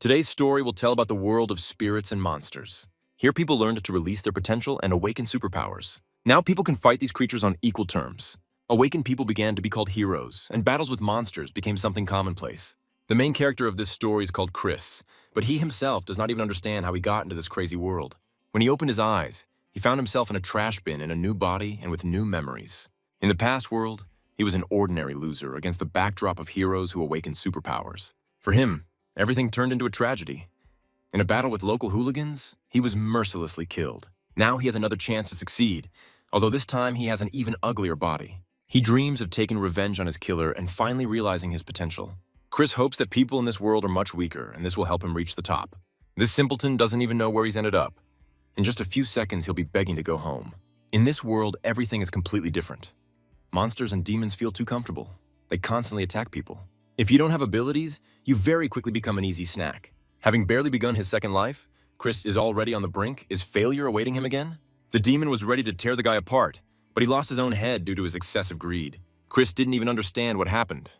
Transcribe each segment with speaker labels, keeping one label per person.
Speaker 1: Today's story will tell about the world of spirits and monsters. Here people learned to release their potential and awaken superpowers. Now people can fight these creatures on equal terms. Awakened people began to be called heroes, and battles with monsters became something commonplace. The main character of this story is called Chris, but he himself does not even understand how he got into this crazy world. When he opened his eyes, he found himself in a trash bin in a new body and with new memories. In the past world, he was an ordinary loser against the backdrop of heroes who awakened superpowers. For him, everything turned into a tragedy. In a battle with local hooligans, he was mercilessly killed. Now he has another chance to succeed, although this time he has an even uglier body. He dreams of taking revenge on his killer and finally realizing his potential. Chris hopes that people in this world are much weaker, and this will help him reach the top. This simpleton doesn't even know where he's ended up. In just a few seconds, he'll be begging to go home. In this world, everything is completely different. Monsters and demons feel too comfortable. They constantly attack people. If you don't have abilities, you very quickly become an easy snack. Having barely begun his second life, Chris is already on the brink. Is failure awaiting him again? The demon was ready to tear the guy apart, but he lost his own head due to his excessive greed. Chris didn't even understand what happened.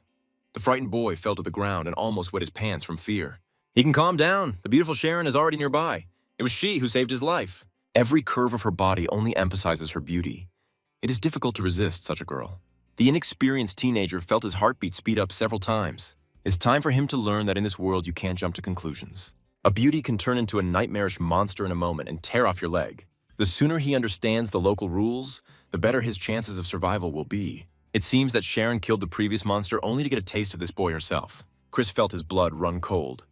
Speaker 1: The frightened boy fell to the ground and almost wet his pants from fear. He can calm down. The beautiful Sharon is already nearby. It was she who saved his life. Every curve of her body only emphasizes her beauty. It is difficult to resist such a girl. The inexperienced teenager felt his heartbeat speed up several times. It's time for him to learn that in this world you can't jump to conclusions. A beauty can turn into a nightmarish monster in a moment and tear off your leg. The sooner he understands the local rules, the better his chances of survival will be. It seems that Sharon killed the previous monster only to get a taste of this boy herself. Chris felt his blood run cold.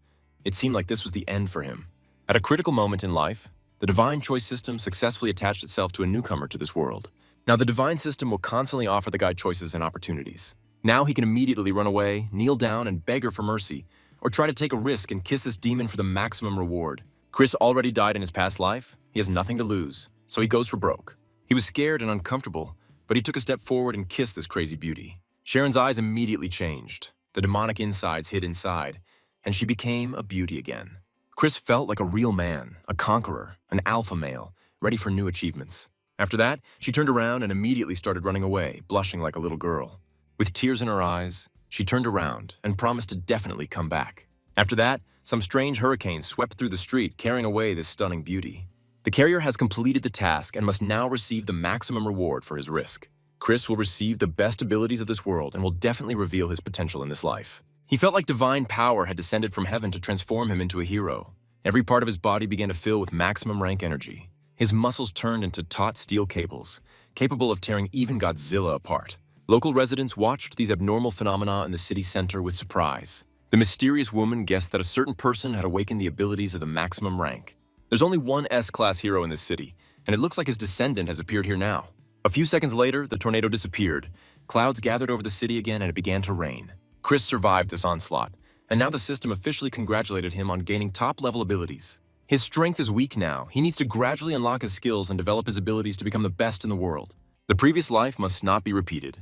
Speaker 1: It seemed like this was the end for him. At a critical moment in life, the divine choice system successfully attached itself to a newcomer to this world. Now the divine system will constantly offer the guy choices and opportunities. Now he can immediately run away, kneel down and beg her for mercy, or try to take a risk and kiss this demon for the maximum reward. Chris already died in his past life. He has nothing to lose, so he goes for broke. He was scared and uncomfortable, but he took a step forward and kissed this crazy beauty. Sharon's eyes immediately changed. The demonic insides hid inside, and she became a beauty again. Chris felt like a real man, a conqueror, an alpha male, ready for new achievements. After that, she turned around and immediately started running away, blushing like a little girl. With tears in her eyes, she turned around and promised to definitely come back. After that, some strange hurricane swept through the street, carrying away this stunning beauty. The carrier has completed the task and must now receive the maximum reward for his risk. Chris will receive the best abilities of this world and will definitely reveal his potential in this life. He felt like divine power had descended from heaven to transform him into a hero. Every part of his body began to fill with maximum rank energy. His muscles turned into taut steel cables, capable of tearing even Godzilla apart. Local residents watched these abnormal phenomena in the city center with surprise. The mysterious woman guessed that a certain person had awakened the abilities of the maximum rank. There's only one S-class hero in this city, and it looks like his descendant has appeared here now. A few seconds later, the tornado disappeared. Clouds gathered over the city again and it began to rain. Chris survived this onslaught, and now the system officially congratulated him on gaining top-level abilities. His strength is weak now. He needs to gradually unlock his skills and develop his abilities to become the best in the world. The previous life must not be repeated.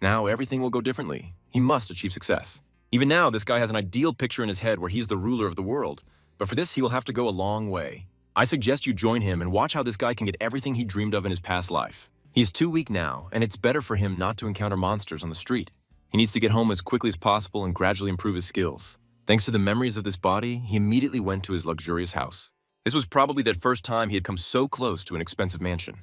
Speaker 1: Now everything will go differently. He must achieve success. Even now, this guy has an ideal picture in his head where he's the ruler of the world, but for this he will have to go a long way. I suggest you join him and watch how this guy can get everything he dreamed of in his past life. He's too weak now, and it's better for him not to encounter monsters on the street. He needs to get home as quickly as possible and gradually improve his skills. Thanks to the memories of this body, he immediately went to his luxurious house. This was probably the first time he had come so close to an expensive mansion.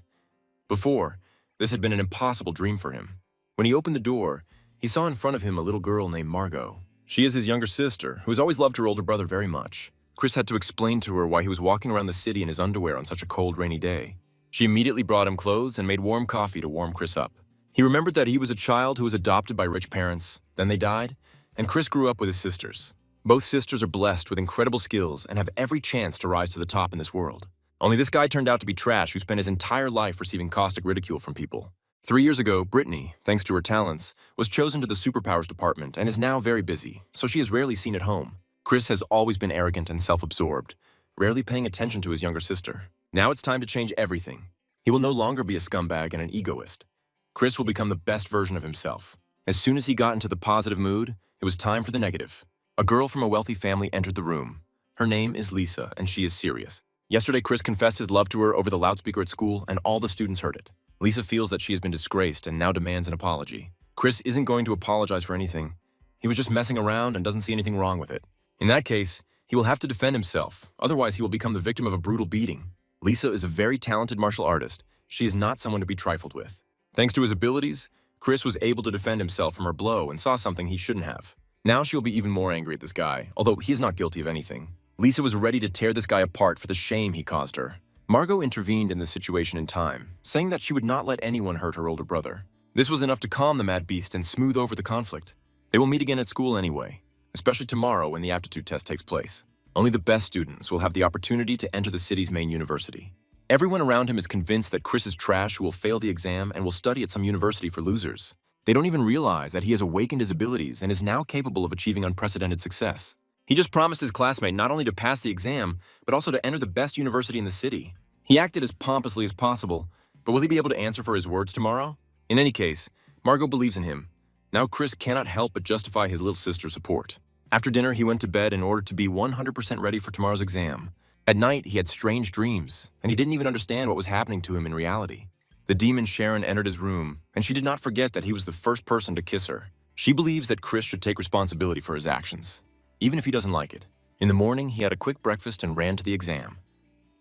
Speaker 1: Before, this had been an impossible dream for him. When he opened the door, he saw in front of him a little girl named Margot. She is his younger sister, who has always loved her older brother very much. Chris had to explain to her why he was walking around the city in his underwear on such a cold, rainy day. She immediately brought him clothes and made warm coffee to warm Chris up. He remembered that he was a child who was adopted by rich parents, then they died, and Chris grew up with his sisters. Both sisters are blessed with incredible skills and have every chance to rise to the top in this world. Only this guy turned out to be trash who spent his entire life receiving caustic ridicule from people. 3 years ago, Brittany, thanks to her talents, was chosen to the superpowers department and is now very busy, so she is rarely seen at home. Chris has always been arrogant and self-absorbed, rarely paying attention to his younger sister. Now it's time to change everything. He will no longer be a scumbag and an egoist. Chris will become the best version of himself. As soon as he got into the positive mood, it was time for the negative. A girl from a wealthy family entered the room. Her name is Lisa, and she is serious. Yesterday, Chris confessed his love to her over the loudspeaker at school, and all the students heard it. Lisa feels that she has been disgraced and now demands an apology. Chris isn't going to apologize for anything. He was just messing around and doesn't see anything wrong with it. In that case, He will have to defend himself, otherwise he will become the victim of a brutal beating. Lisa is a very talented martial artist. She is not someone to be trifled with. Thanks to his abilities, Chris was able to defend himself from her blow and saw something he shouldn't have. Now she will be even more angry at this guy, although he is not guilty of anything. Lisa was ready to tear this guy apart for the shame he caused her. Margot intervened in the situation in time, saying that she would not let anyone hurt her older brother. This was enough to calm the mad beast and smooth over the conflict. They will meet again at school anyway, especially tomorrow when the aptitude test takes place. Only the best students will have the opportunity to enter the city's main university. Everyone around him is convinced that Chris is trash who will fail the exam and will study at some university for losers. They don't even realize that he has awakened his abilities and is now capable of achieving unprecedented success. He just promised his classmate not only to pass the exam, but also to enter the best university in the city. He acted as pompously as possible, but will he be able to answer for his words tomorrow? In any case, Margot believes in him. Now Chris cannot help but justify his little sister's support. After dinner, he went to bed in order to be 100% ready for tomorrow's exam. At night, he had strange dreams, and he didn't even understand what was happening to him in reality. The demon Sharon entered his room, and she did not forget that he was the first person to kiss her. She believes that Chris should take responsibility for his actions, even if he doesn't like it. In the morning, he had a quick breakfast and ran to the exam.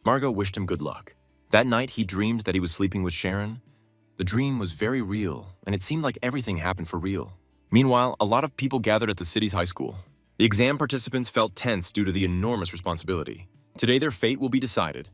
Speaker 1: Margot wished him good luck. That night, he dreamed that he was sleeping with Sharon. The dream was very real, and it seemed like everything happened for real. Meanwhile, a lot of people gathered at the city's high school. The exam participants felt tense due to the enormous responsibility. Today, their fate will be decided.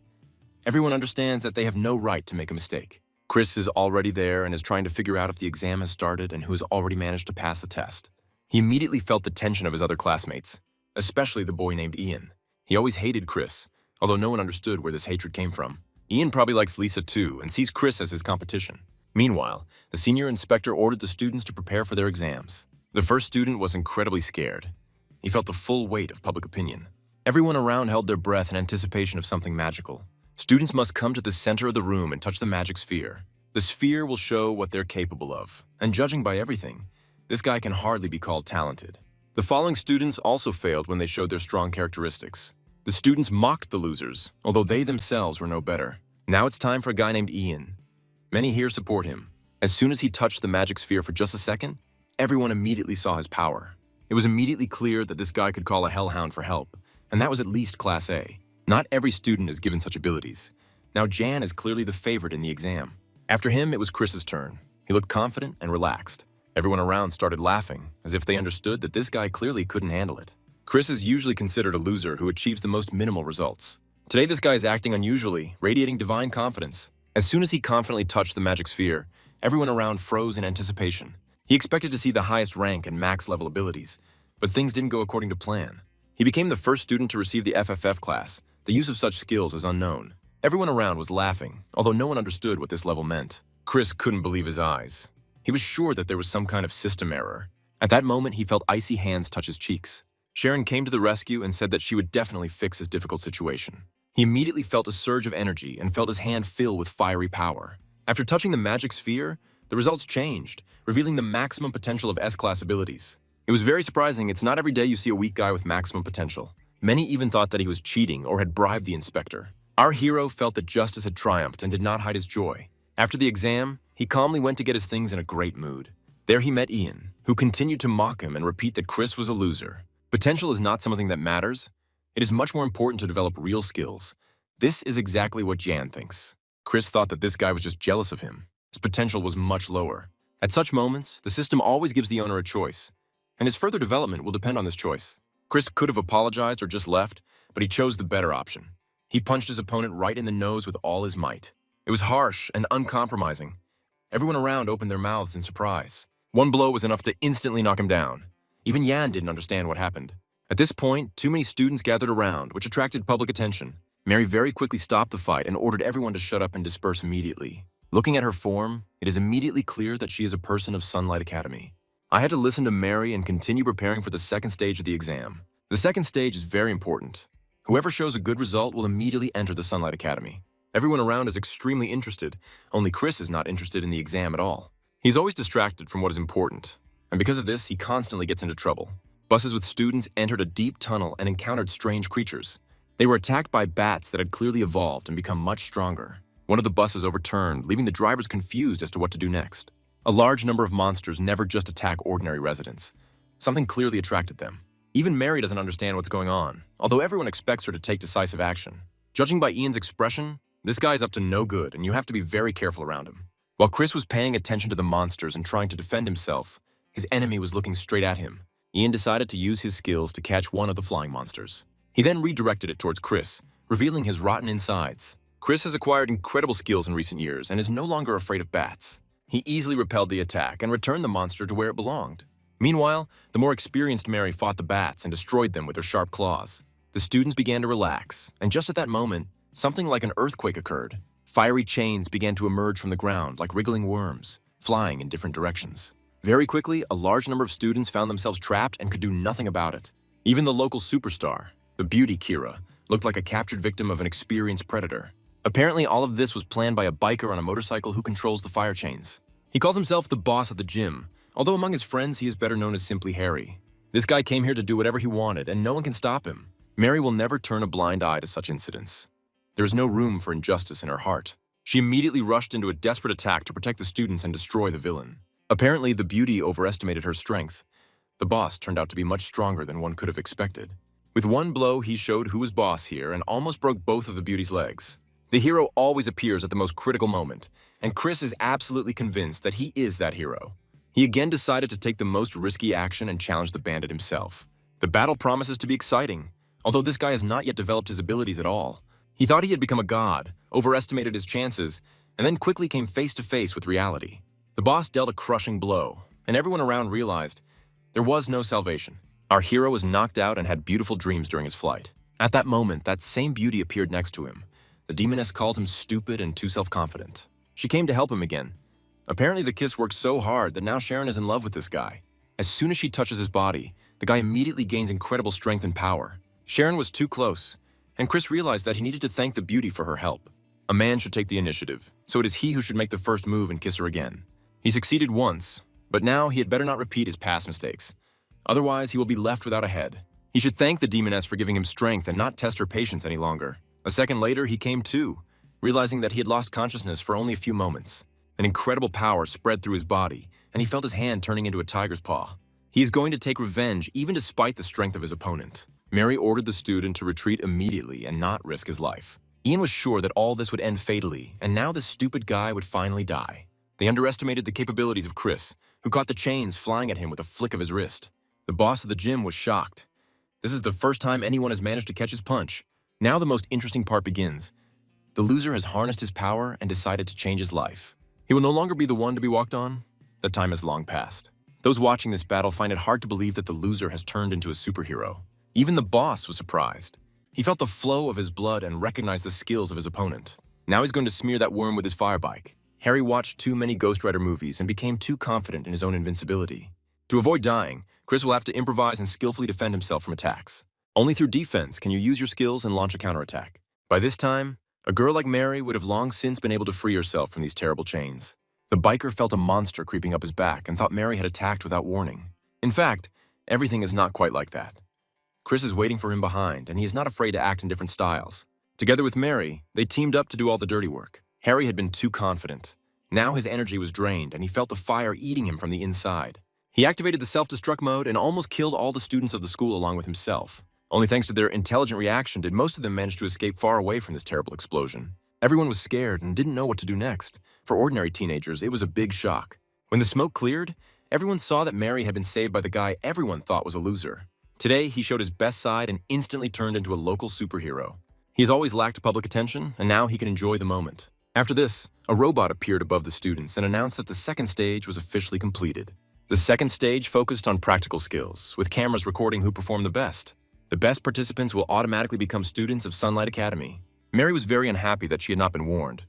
Speaker 1: Everyone understands that they have no right to make a mistake. Chris is already there and is trying to figure out if the exam has started and who has already managed to pass the test. He immediately felt the tension of his other classmates, especially the boy named Ian. He always hated Chris, although no one understood where this hatred came from. Ian probably likes Lisa too and sees Chris as his competition. Meanwhile, the senior inspector ordered the students to prepare for their exams. The first student was incredibly scared. He felt the full weight of public opinion. Everyone around held their breath in anticipation of something magical. Students must come to the center of the room and touch the magic sphere. The sphere will show what they're capable of, and judging by everything, this guy can hardly be called talented. The following students also failed when they showed their strong characteristics. The students mocked the losers, although they themselves were no better. Now it's time for a guy named Ian. Many here support him. As soon as he touched the magic sphere for just a second, everyone immediately saw his power. It was immediately clear that this guy could call a hellhound for help, and that was at least Class A. Not every student is given such abilities. Now Jan is clearly the favorite in the exam. After him, it was Chris's turn. He looked confident and relaxed. Everyone around started laughing, as if they understood that this guy clearly couldn't handle it. Chris is usually considered a loser who achieves the most minimal results. Today, this guy is acting unusually, radiating divine confidence. As soon as he confidently touched the magic sphere, everyone around froze in anticipation. He expected to see the highest rank and max-level abilities, but things didn't go according to plan. He became the first student to receive the FFF class. The use of such skills is unknown. Everyone around was laughing, although no one understood what this level meant. Chris couldn't believe his eyes. He was sure that there was some kind of system error. At that moment, he felt icy hands touch his cheeks. Sharon came to the rescue and said that she would definitely fix his difficult situation. He immediately felt a surge of energy and felt his hand fill with fiery power. After touching the magic sphere, the results changed, revealing the maximum potential of S-class abilities. It was very surprising. It's not every day you see a weak guy with maximum potential. Many even thought that he was cheating or had bribed the inspector. Our hero felt that justice had triumphed and did not hide his joy. After the exam, he calmly went to get his things in a great mood. There he met Ian, who continued to mock him and repeat that Chris was a loser. Potential is not something that matters. It is much more important to develop real skills. This is exactly what Jan thinks. Chris thought that this guy was just jealous of him. His potential was much lower. At such moments, the system always gives the owner a choice, and his further development will depend on this choice. Chris could have apologized or just left, but he chose the better option. He punched his opponent right in the nose with all his might. It was harsh and uncompromising. Everyone around opened their mouths in surprise. One blow was enough to instantly knock him down. Even Jan didn't understand what happened. At this point, too many students gathered around, which attracted public attention. Mary very quickly stopped the fight and ordered everyone to shut up and disperse immediately. Looking at her form, it is immediately clear that she is a person of Sunlight Academy. I had to listen to Mary and continue preparing for the second stage of the exam. The second stage is very important. Whoever shows a good result will immediately enter the Sunlight Academy. Everyone around is extremely interested, only Chris is not interested in the exam at all. He's always distracted from what is important, and because of this, he constantly gets into trouble. Buses with students entered a deep tunnel and encountered strange creatures. They were attacked by bats that had clearly evolved and become much stronger. One of the buses overturned, leaving the drivers confused as to what to do next. A large number of monsters never just attack ordinary residents. Something clearly attracted them. Even Mary doesn't understand what's going on, although everyone expects her to take decisive action. Judging by Ian's expression, this guy's up to no good and you have to be very careful around him. While Chris was paying attention to the monsters and trying to defend himself, his enemy was looking straight at him. Ian decided to use his skills to catch one of the flying monsters. He then redirected it towards Chris, revealing his rotten insides. Chris has acquired incredible skills in recent years and is no longer afraid of bats. He easily repelled the attack and returned the monster to where it belonged. Meanwhile, the more experienced Mary fought the bats and destroyed them with her sharp claws. The students began to relax, and just at that moment, something like an earthquake occurred. Fiery chains began to emerge from the ground like wriggling worms, flying in different directions. Very quickly, a large number of students found themselves trapped and could do nothing about it. Even the local superstar, the beauty Kira, looked like a captured victim of an experienced predator. Apparently, all of this was planned by a biker on a motorcycle who controls the fire chains. He calls himself the boss at the gym, although among his friends he is better known as simply Harry. This guy came here to do whatever he wanted, and no one can stop him. Mary will never turn a blind eye to such incidents. There is no room for injustice in her heart. She immediately rushed into a desperate attack to protect the students and destroy the villain. Apparently, the beauty overestimated her strength. The boss turned out to be much stronger than one could have expected. With one blow, he showed who was boss here and almost broke both of the beauty's legs. The hero always appears at the most critical moment, and Chris is absolutely convinced that he is that hero. He again decided to take the most risky action and challenge the bandit himself. The battle promises to be exciting, although this guy has not yet developed his abilities at all. He thought he had become a god, overestimated his chances, and then quickly came face to face with reality. The boss dealt a crushing blow, and everyone around realized there was no salvation. Our hero was knocked out and had beautiful dreams during his flight. At that moment, that same beauty appeared next to him. The demoness called him stupid and too self-confident. She came to help him again. Apparently, the kiss worked so hard that now Sharon is in love with this guy. As soon as she touches his body, the guy immediately gains incredible strength and power. Sharon was too close, and Chris realized that he needed to thank the beauty for her help. A man should take the initiative, so it is he who should make the first move and kiss her again. He succeeded once, but now he had better not repeat his past mistakes. Otherwise, he will be left without a head. He should thank the demoness for giving him strength and not test her patience any longer. A second later, he came to, realizing that he had lost consciousness for only a few moments. An incredible power spread through his body, and he felt his hand turning into a tiger's paw. He is going to take revenge even despite the strength of his opponent. Mary ordered the student to retreat immediately and not risk his life. Ian was sure that all this would end fatally, and now this stupid guy would finally die. They underestimated the capabilities of Chris, who caught the chains flying at him with a flick of his wrist. The boss of the gym was shocked. This is the first time anyone has managed to catch his punch. Now the most interesting part begins. The loser has harnessed his power and decided to change his life. He will no longer be the one to be walked on. That time has long passed. Those watching this battle find it hard to believe that the loser has turned into a superhero. Even the boss was surprised. He felt the flow of his blood and recognized the skills of his opponent. Now he's going to smear that worm with his fire bike. Harry watched too many Ghost Rider movies and became too confident in his own invincibility. To avoid dying, Chris will have to improvise and skillfully defend himself from attacks. Only through defense can you use your skills and launch a counterattack. By this time, a girl like Mary would have long since been able to free herself from these terrible chains. The biker felt a monster creeping up his back and thought Mary had attacked without warning. In fact, everything is not quite like that. Chris is waiting for him behind, and he is not afraid to act in different styles. Together with Mary, they teamed up to do all the dirty work. Harry had been too confident. Now his energy was drained, and he felt the fire eating him from the inside. He activated the self-destruct mode and almost killed all the students of the school along with himself. Only thanks to their intelligent reaction did most of them manage to escape far away from this terrible explosion. Everyone was scared and didn't know what to do next. For ordinary teenagers, it was a big shock. When the smoke cleared, everyone saw that Mary had been saved by the guy everyone thought was a loser. Today, he showed his best side and instantly turned into a local superhero. He has always lacked public attention, and now he can enjoy the moment. After this, a robot appeared above the students and announced that the second stage was officially completed. The second stage focused on practical skills, with cameras recording who performed the best. The best participants will automatically become students of Sunlight Academy. Mary was very unhappy that she had not been warned.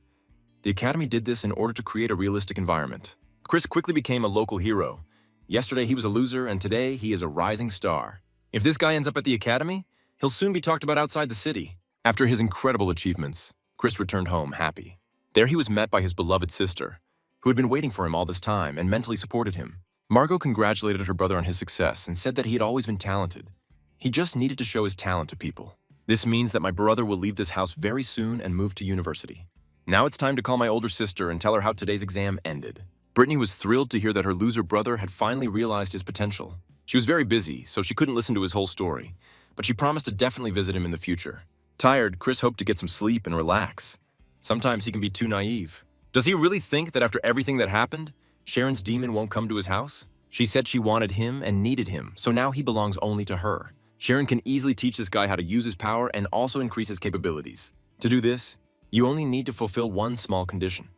Speaker 1: The Academy did this in order to create a realistic environment. Chris quickly became a local hero. Yesterday he was a loser, and today he is a rising star. If this guy ends up at the Academy, he'll soon be talked about outside the city. After his incredible achievements, Chris returned home happy. There he was met by his beloved sister, who had been waiting for him all this time and mentally supported him. Margot congratulated her brother on his success and said that he had always been talented. He just needed to show his talent to people. This means that my brother will leave this house very soon and move to university. Now it's time to call my older sister and tell her how today's exam ended. Brittany was thrilled to hear that her loser brother had finally realized his potential. She was very busy, so she couldn't listen to his whole story, but she promised to definitely visit him in the future. Tired, Chris hoped to get some sleep and relax. Sometimes he can be too naive. Does he really think that after everything that happened, Sharon's demon won't come to his house? She said she wanted him and needed him, so now he belongs only to her. Sharon can easily teach this guy how to use his power and also increase his capabilities. To do this, you only need to fulfill one small condition.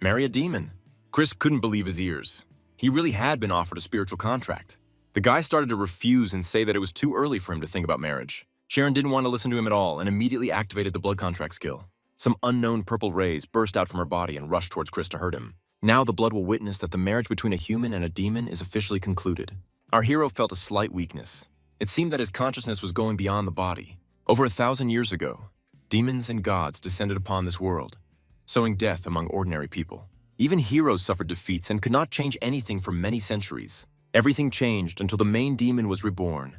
Speaker 1: Marry a demon. Chris couldn't believe his ears. He really had been offered a spiritual contract. The guy started to refuse and say that it was too early for him to think about marriage. Sharon didn't want to listen to him at all and immediately activated the blood contract skill. Some unknown purple rays burst out from her body and rushed towards Chris to hurt him. Now the blood will witness that the marriage between a human and a demon is officially concluded. Our hero felt a slight weakness. It seemed that his consciousness was going beyond the body. Over 1,000 years ago, demons and gods descended upon this world, sowing death among ordinary people. Even heroes suffered defeats and could not change anything for many centuries. Everything changed until the main demon was reborn,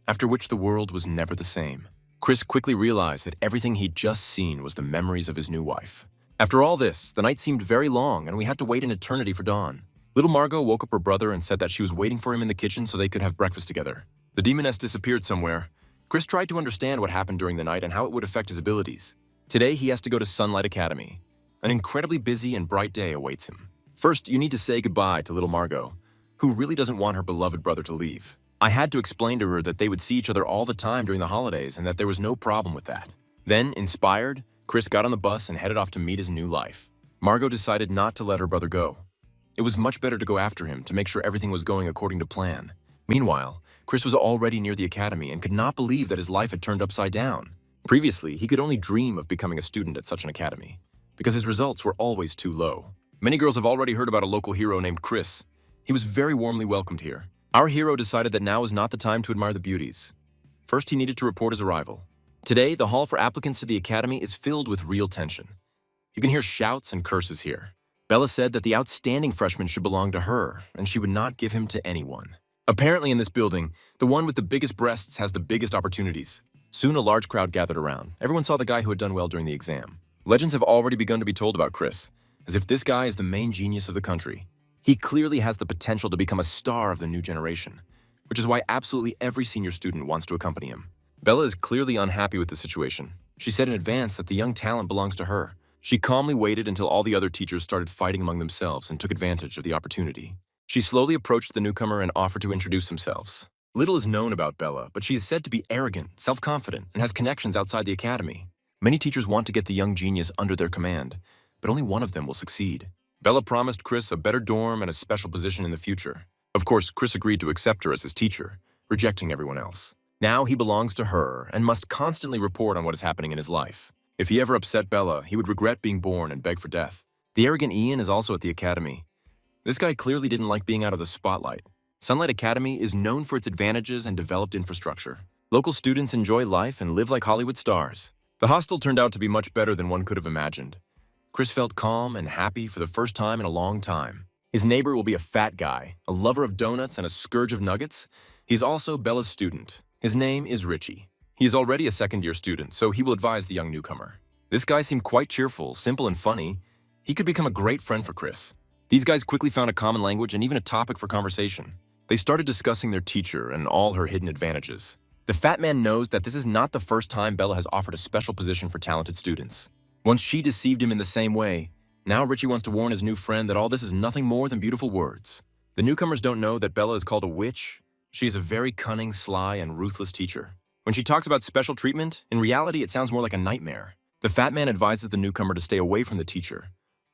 Speaker 1: after which the world was never the same. Chris quickly realized that everything he'd just seen was the memories of his new wife. After all this, the night seemed very long and we had to wait an eternity for dawn. Little Margot woke up her brother and said that she was waiting for him in the kitchen so they could have breakfast together. The demoness disappeared somewhere. Chris tried to understand what happened during the night and how it would affect his abilities. Today, he has to go to Sunlight Academy. An incredibly busy and bright day awaits him. First, you need to say goodbye to little Margot, who really doesn't want her beloved brother to leave. I had to explain to her that they would see each other all the time during the holidays and that there was no problem with that. Then, inspired, Chris got on the bus and headed off to meet his new life. Margot decided not to let her brother go. It was much better to go after him to make sure everything was going according to plan. Meanwhile, Chris was already near the academy and could not believe that his life had turned upside down. Previously, he could only dream of becoming a student at such an academy, because his results were always too low. Many girls have already heard about a local hero named Chris. He was very warmly welcomed here. Our hero decided that now was not the time to admire the beauties. First, he needed to report his arrival. Today, the hall for applicants to the academy is filled with real tension. You can hear shouts and curses here. Bella said that the outstanding freshman should belong to her, and she would not give him to anyone. Apparently in this building, the one with the biggest breasts has the biggest opportunities. Soon a large crowd gathered around. Everyone saw the guy who had done well during the exam. Legends have already begun to be told about Chris, as if this guy is the main genius of the country. He clearly has the potential to become a star of the new generation, which is why absolutely every senior student wants to accompany him. Bella is clearly unhappy with the situation. She said in advance that the young talent belongs to her. She calmly waited until all the other teachers started fighting among themselves and took advantage of the opportunity. She slowly approached the newcomer and offered to introduce themselves. Little is known about Bella, but she is said to be arrogant, self-confident, and has connections outside the academy. Many teachers want to get the young genius under their command, but only one of them will succeed. Bella promised Chris a better dorm and a special position in the future. Of course, Chris agreed to accept her as his teacher, rejecting everyone else. Now he belongs to her and must constantly report on what is happening in his life. If he ever upset Bella, he would regret being born and beg for death. The arrogant Ian is also at the academy. This guy clearly didn't like being out of the spotlight. Sunlight Academy is known for its advantages and developed infrastructure. Local students enjoy life and live like Hollywood stars. The hostel turned out to be much better than one could have imagined. Chris felt calm and happy for the first time in a long time. His neighbor will be a fat guy, a lover of donuts and a scourge of nuggets. He's also Bella's student. His name is Richie. He is already a second-year student, so he will advise the young newcomer. This guy seemed quite cheerful, simple, and funny. He could become a great friend for Chris. These guys quickly found a common language and even a topic for conversation. They started discussing their teacher and all her hidden advantages. The fat man knows that this is not the first time Bella has offered a special position for talented students. Once she deceived him in the same way, now Richie wants to warn his new friend that all this is nothing more than beautiful words. The newcomers don't know that Bella is called a witch. She is a very cunning, sly, and ruthless teacher. When she talks about special treatment, in reality it sounds more like a nightmare. The fat man advises the newcomer to stay away from the teacher.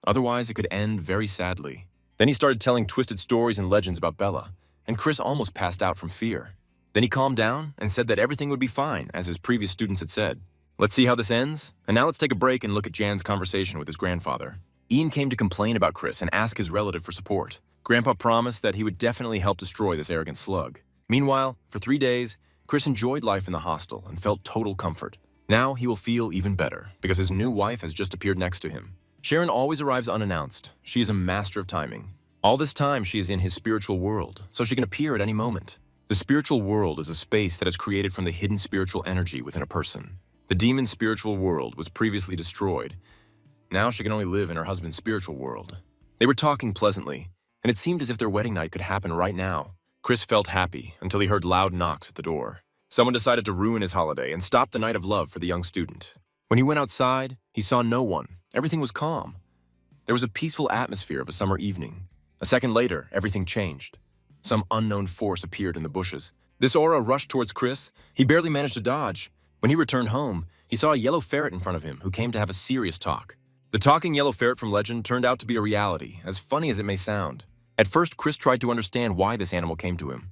Speaker 1: Otherwise, it could end very sadly. Then he started telling twisted stories and legends about Bella, and Chris almost passed out from fear. Then he calmed down and said that everything would be fine, as his previous students had said. Let's see how this ends, and now let's take a break and look at Jan's conversation with his grandfather. Ian came to complain about Chris and ask his relative for support. Grandpa promised that he would definitely help destroy this arrogant slug. Meanwhile, for 3 days, Chris enjoyed life in the hostel and felt total comfort. Now he will feel even better, because his new wife has just appeared next to him. Sharon always arrives unannounced. She is a master of timing. All this time, she is in his spiritual world, so she can appear at any moment. The spiritual world is a space that is created from the hidden spiritual energy within a person. The demon's spiritual world was previously destroyed. Now she can only live in her husband's spiritual world. They were talking pleasantly, and it seemed as if their wedding night could happen right now. Chris felt happy until he heard loud knocks at the door. Someone decided to ruin his holiday and stop the night of love for the young student. When he went outside, he saw no one. Everything was calm. There was a peaceful atmosphere of a summer evening. A second later, everything changed. Some unknown force appeared in the bushes. This aura rushed towards Chris. He barely managed to dodge. When he returned home, he saw a yellow ferret in front of him who came to have a serious talk. The talking yellow ferret from legend turned out to be a reality, as funny as it may sound. At first, Chris tried to understand why this animal came to him.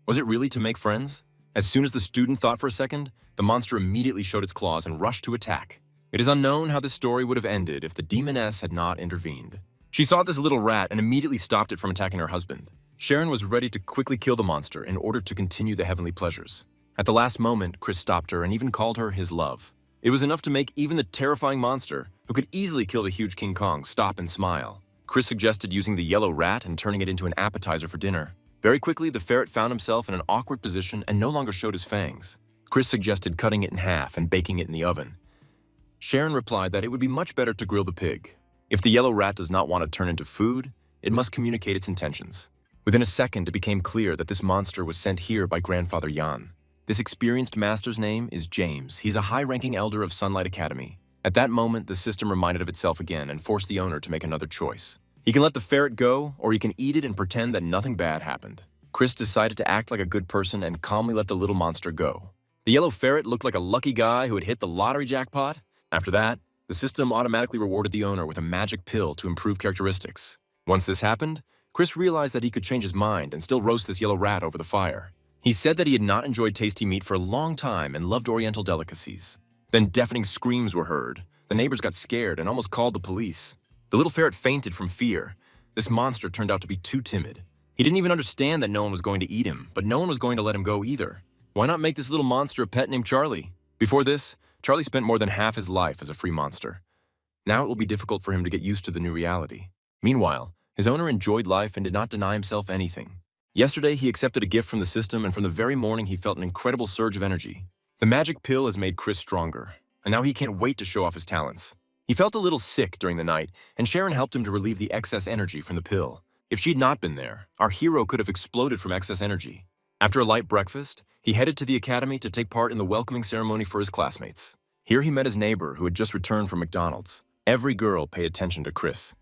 Speaker 1: Was it really to make friends? As soon as the student thought for a second, the monster immediately showed its claws and rushed to attack. It is unknown how this story would have ended if the demoness had not intervened. She saw this little rat and immediately stopped it from attacking her husband. Sharon was ready to quickly kill the monster in order to continue the heavenly pleasures. At the last moment, Chris stopped her and even called her his love. It was enough to make even the terrifying monster, who could easily kill the huge King Kong, stop and smile. Chris suggested using the yellow rat and turning it into an appetizer for dinner. Very quickly, the ferret found himself in an awkward position and no longer showed his fangs. Chris suggested cutting it in half and baking it in the oven. Sharon replied that it would be much better to grill the pig. If the yellow rat does not want to turn into food, it must communicate its intentions. Within a second, it became clear that this monster was sent here by Grandfather Jan. This experienced master's name is James. He's a high-ranking elder of Sunlight Academy. At that moment, the system reminded of itself again and forced the owner to make another choice. He can let the ferret go, or he can eat it and pretend that nothing bad happened. Chris decided to act like a good person and calmly let the little monster go. The yellow ferret looked like a lucky guy who had hit the lottery jackpot. After that, the system automatically rewarded the owner with a magic pill to improve characteristics. Once this happened, Chris realized that he could change his mind and still roast this yellow rat over the fire. He said that he had not enjoyed tasty meat for a long time and loved oriental delicacies. Then deafening screams were heard. The neighbors got scared and almost called the police. The little ferret fainted from fear. This monster turned out to be too timid. He didn't even understand that no one was going to eat him, but no one was going to let him go either. Why not make this little monster a pet named Charlie? Before this, Charlie spent more than half his life as a free monster. Now it will be difficult for him to get used to the new reality. Meanwhile, his owner enjoyed life and did not deny himself anything. Yesterday, he accepted a gift from the system, and from the very morning, he felt an incredible surge of energy. The magic pill has made Chris stronger, and now he can't wait to show off his talents. He felt a little sick during the night, and Sharon helped him to relieve the excess energy from the pill. If she had not been there, our hero could have exploded from excess energy. After a light breakfast, he headed to the academy to take part in the welcoming ceremony for his classmates. Here he met his neighbor who had just returned from McDonald's. Every girl paid attention to Chris.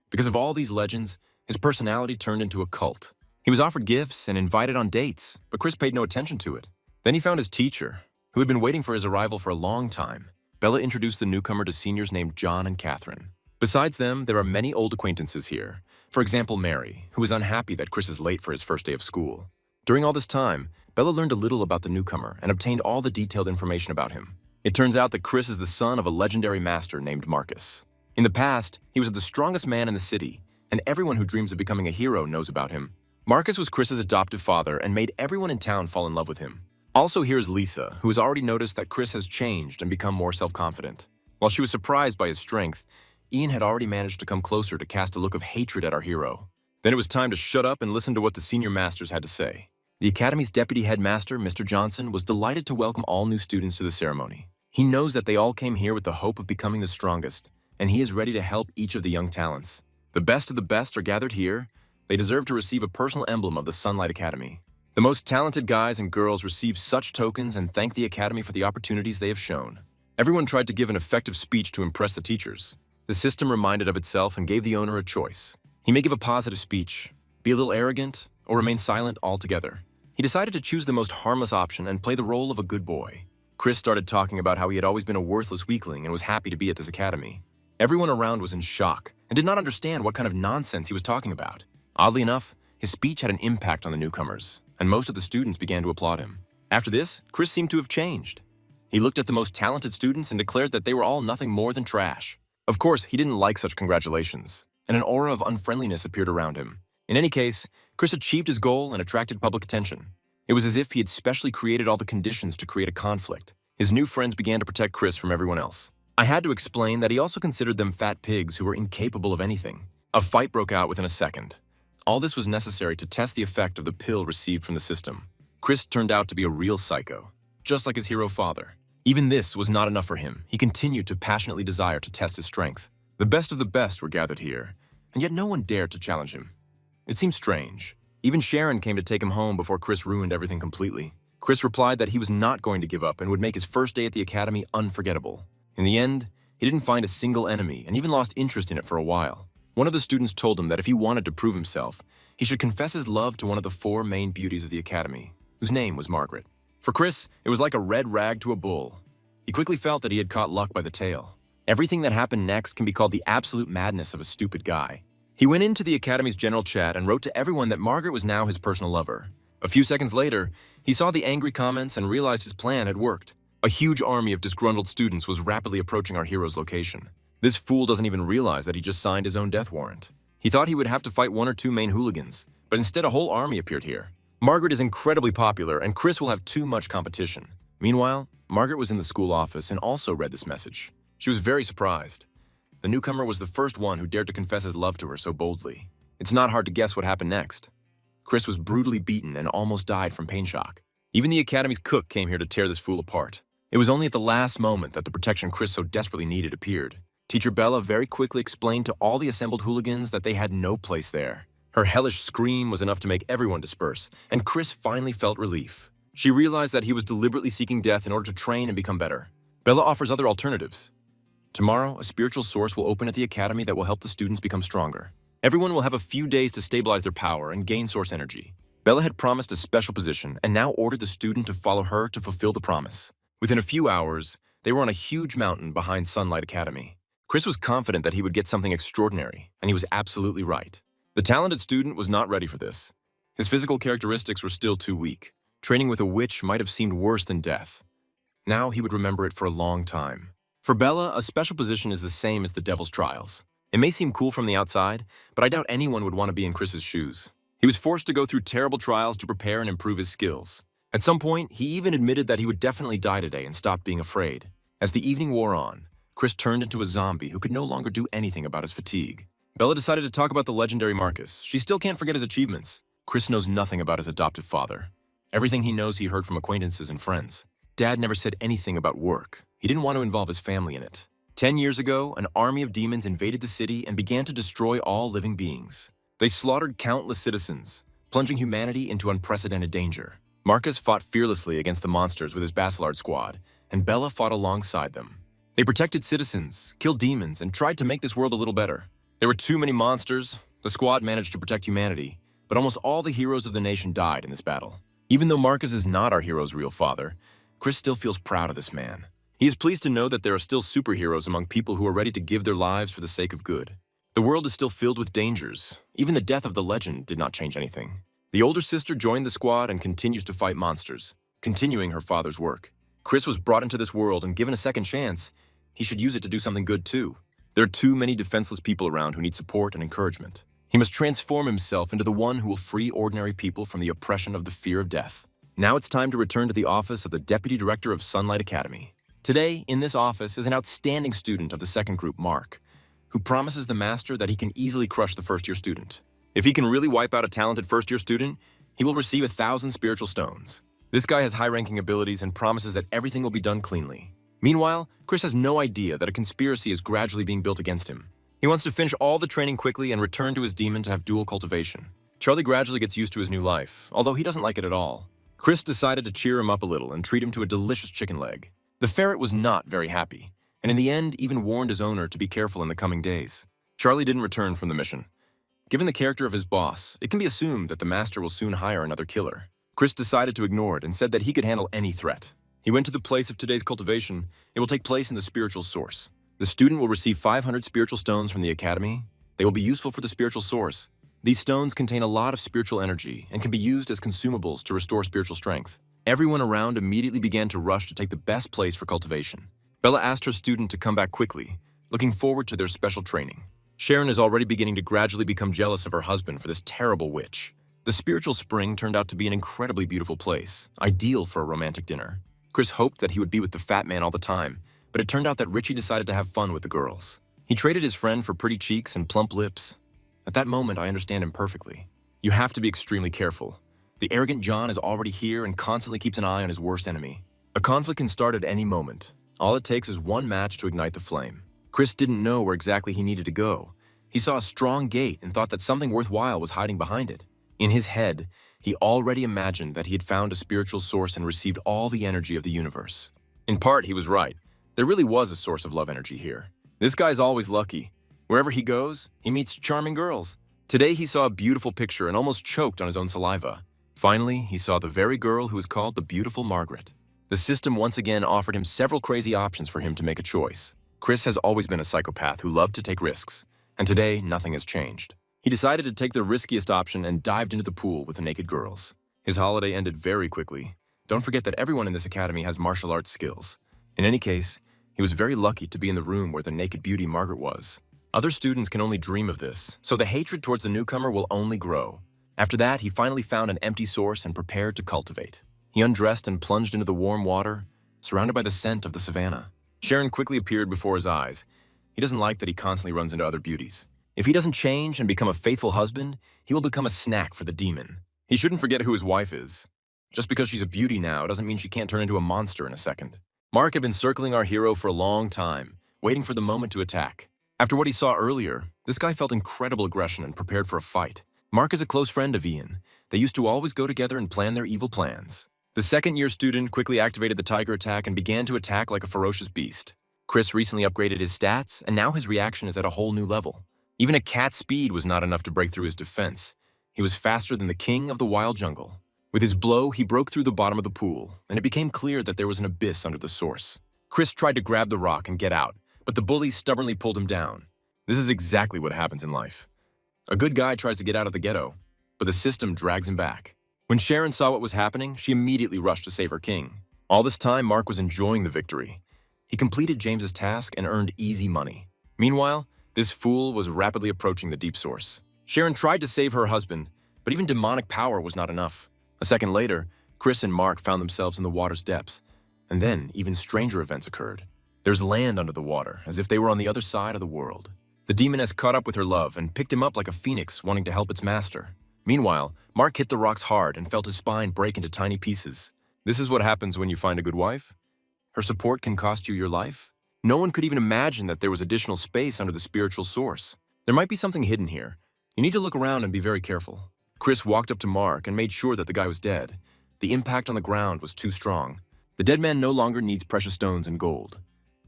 Speaker 1: Because of all these legends, his personality turned into a cult. He was offered gifts and invited on dates, but Chris paid no attention to it. Then he found his teacher, who had been waiting for his arrival for a long time. Bella introduced the newcomer to seniors named John and Catherine. Besides them, there are many old acquaintances here. For example, Mary, who was unhappy that Chris is late for his first day of school. During all this time, Bella learned a little about the newcomer and obtained all the detailed information about him. It turns out that Chris is the son of a legendary master named Marcus. In the past, he was the strongest man in the city, and everyone who dreams of becoming a hero knows about him. Marcus was Chris's adoptive father and made everyone in town fall in love with him. Also here is Lisa, who has already noticed that Chris has changed and become more self-confident. While she was surprised by his strength, Ian had already managed to come closer to cast a look of hatred at our hero. Then it was time to shut up and listen to what the senior masters had to say. The Academy's deputy headmaster, Mr. Johnson, was delighted to welcome all new students to the ceremony. He knows that they all came here with the hope of becoming the strongest, and he is ready to help each of the young talents. The best of the best are gathered here. They deserve to receive a personal emblem of the Sunlight Academy. The most talented guys and girls receive such tokens and thank the Academy for the opportunities they have shown. Everyone tried to give an effective speech to impress the teachers. The system reminded of itself and gave the owner a choice. He may give a positive speech, be a little arrogant, or remain silent altogether. He decided to choose the most harmless option and play the role of a good boy. Chris started talking about how he had always been a worthless weakling and was happy to be at this academy. Everyone around was in shock and did not understand what kind of nonsense he was talking about. Oddly enough, his speech had an impact on the newcomers, and most of the students began to applaud him. After this, Chris seemed to have changed. He looked at the most talented students and declared that they were all nothing more than trash. Of course, he didn't like such congratulations, and an aura of unfriendliness appeared around him. In any case, Chris achieved his goal and attracted public attention. It was as if he had specially created all the conditions to create a conflict. His new friends began to protect Chris from everyone else. I had to explain that he also considered them fat pigs who were incapable of anything. A fight broke out within a second. All this was necessary to test the effect of the pill received from the system. Chris turned out to be a real psycho, just like his hero father. Even this was not enough for him. He continued to passionately desire to test his strength. The best of the best were gathered here, and yet no one dared to challenge him. It seemed strange. Even Sharon came to take him home before Chris ruined everything completely. Chris replied that he was not going to give up and would make his first day at the academy unforgettable. In the end, he didn't find a single enemy and even lost interest in it for a while. One of the students told him that if he wanted to prove himself, he should confess his love to one of the 4 main beauties of the academy, whose name was Margaret. For Chris, it was like a red rag to a bull. He quickly felt that he had caught luck by the tail. Everything that happened next can be called the absolute madness of a stupid guy. He went into the academy's general chat and wrote to everyone that Margaret was now his personal lover. A few seconds later, he saw the angry comments and realized his plan had worked. A huge army of disgruntled students was rapidly approaching our hero's location. This fool doesn't even realize that he just signed his own death warrant. He thought he would have to fight 1 or 2 main hooligans, but instead a whole army appeared here. Margaret is incredibly popular, and Chris will have too much competition. Meanwhile, Margaret was in the school office and also read this message. She was very surprised. The newcomer was the first one who dared to confess his love to her so boldly. It's not hard to guess what happened next. Chris was brutally beaten and almost died from pain shock. Even the academy's cook came here to tear this fool apart. It was only at the last moment that the protection Chris so desperately needed appeared. Teacher Bella very quickly explained to all the assembled hooligans that they had no place there. Her hellish scream was enough to make everyone disperse, and Chris finally felt relief. She realized that he was deliberately seeking death in order to train and become better. Bella offers other alternatives. Tomorrow, a spiritual source will open at the academy that will help the students become stronger. Everyone will have a few days to stabilize their power and gain source energy. Bella had promised a special position and now ordered the student to follow her to fulfill the promise. Within a few hours, they were on a huge mountain behind Sunlight Academy. Chris was confident that he would get something extraordinary, and he was absolutely right. The talented student was not ready for this. His physical characteristics were still too weak. Training with a witch might have seemed worse than death. Now he would remember it for a long time. For Bella, a special position is the same as the Devil's Trials. It may seem cool from the outside, but I doubt anyone would want to be in Chris's shoes. He was forced to go through terrible trials to prepare and improve his skills. At some point, he even admitted that he would definitely die today and stopped being afraid. As the evening wore on, Chris turned into a zombie who could no longer do anything about his fatigue. Bella decided to talk about the legendary Marcus. She still can't forget his achievements. Chris knows nothing about his adoptive father. Everything he knows he heard from acquaintances and friends. Dad never said anything about work. He didn't want to involve his family in it. 10 years ago, an army of demons invaded the city and began to destroy all living beings. They slaughtered countless citizens, plunging humanity into unprecedented danger. Marcus fought fearlessly against the monsters with his Bacillard squad, and Bella fought alongside them. They protected citizens, killed demons, and tried to make this world a little better. There were too many monsters. The squad managed to protect humanity, but almost all the heroes of the nation died in this battle. Even though Marcus is not our hero's real father, Chris still feels proud of this man. He is pleased to know that there are still superheroes among people who are ready to give their lives for the sake of good. The world is still filled with dangers. Even the death of the legend did not change anything. The older sister joined the squad and continues to fight monsters, continuing her father's work. Chris was brought into this world and given a second chance. He should use it to do something good too. There are too many defenseless people around who need support and encouragement. He must transform himself into the one who will free ordinary people from the oppression of the fear of death. Now it's time to return to the office of the Deputy Director of Sunlight Academy. Today, in this office, is an outstanding student of the second group, Mark, who promises the master that he can easily crush the first-year student. If he can really wipe out a talented first-year student, he will receive 1,000 spiritual stones. This guy has high-ranking abilities and promises that everything will be done cleanly. Meanwhile, Chris has no idea that a conspiracy is gradually being built against him. He wants to finish all the training quickly and return to his demon to have dual cultivation. Charlie gradually gets used to his new life, although he doesn't like it at all. Chris decided to cheer him up a little and treat him to a delicious chicken leg. The ferret was not very happy, and in the end even warned his owner to be careful in the coming days. Charlie didn't return from the mission. Given the character of his boss, it can be assumed that the master will soon hire another killer. Chris decided to ignore it and said that he could handle any threat. He went to the place of today's cultivation. It will take place in the spiritual source. The student will receive 500 spiritual stones from the academy. They will be useful for the spiritual source. These stones contain a lot of spiritual energy and can be used as consumables to restore spiritual strength. Everyone around immediately began to rush to take the best place for cultivation. Bella asked her student to come back quickly, looking forward to their special training. Sharon is already beginning to gradually become jealous of her husband for this terrible witch. The spiritual spring turned out to be an incredibly beautiful place, ideal for a romantic dinner. Chris hoped that he would be with the fat man all the time, but it turned out that Richie decided to have fun with the girls. He traded his friend for pretty cheeks and plump lips. At that moment, I understand him perfectly. You have to be extremely careful. The arrogant John is already here and constantly keeps an eye on his worst enemy. A conflict can start at any moment. All it takes is one match to ignite the flame. Chris didn't know where exactly he needed to go. He saw a strong gate and thought that something worthwhile was hiding behind it. In his head, he already imagined that he had found a spiritual source and received all the energy of the universe. In part, he was right. There really was a source of love energy here. This guy's always lucky. Wherever he goes, he meets charming girls. Today, he saw a beautiful picture and almost choked on his own saliva. Finally, he saw the very girl who was called the beautiful Margaret. The system once again offered him several crazy options for him to make a choice. Chris has always been a psychopath who loved to take risks, and today, nothing has changed. He decided to take the riskiest option and dived into the pool with the naked girls. His holiday ended very quickly. Don't forget that everyone in this academy has martial arts skills. In any case, he was very lucky to be in the room where the naked beauty Margaret was. Other students can only dream of this, so the hatred towards the newcomer will only grow. After that, he finally found an empty source and prepared to cultivate. He undressed and plunged into the warm water, surrounded by the scent of the savannah. Sharon quickly appeared before his eyes. He doesn't like that he constantly runs into other beauties. If he doesn't change and become a faithful husband, he will become a snack for the demon. He shouldn't forget who his wife is. Just because she's a beauty now doesn't mean she can't turn into a monster in a second. Mark had been circling our hero for a long time, waiting for the moment to attack. After what he saw earlier, this guy felt incredible aggression and prepared for a fight. Mark is a close friend of Ian. They used to always go together and plan their evil plans. The second-year student quickly activated the tiger attack and began to attack like a ferocious beast. Chris recently upgraded his stats, and now his reaction is at a whole new level. Even a cat's speed was not enough to break through his defense. He was faster than the king of the wild jungle. With his blow, he broke through the bottom of the pool, and it became clear that there was an abyss under the source. Chris tried to grab the rock and get out, but the bully stubbornly pulled him down. This is exactly what happens in life. A good guy tries to get out of the ghetto, but the system drags him back. When Sharon saw what was happening, she immediately rushed to save her king. All this time, Mark was enjoying the victory. He completed James's task and earned easy money. Meanwhile, this fool was rapidly approaching the deep source. Sharon tried to save her husband, but even demonic power was not enough. A second later, Chris and Mark found themselves in the water's depths, and then even stranger events occurred. There's land under the water, as if they were on the other side of the world. The demoness caught up with her love and picked him up like a phoenix wanting to help its master. Meanwhile, Mark hit the rocks hard and felt his spine break into tiny pieces. This is what happens when you find a good wife. Her support can cost you your life. No one could even imagine that there was additional space under the spiritual source. There might be something hidden here. You need to look around and be very careful. Chris walked up to Mark and made sure that the guy was dead. The impact on the ground was too strong. The dead man no longer needs precious stones and gold.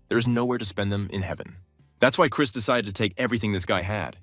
Speaker 1: There is nowhere to spend them in heaven. That's why Chris decided to take everything this guy had.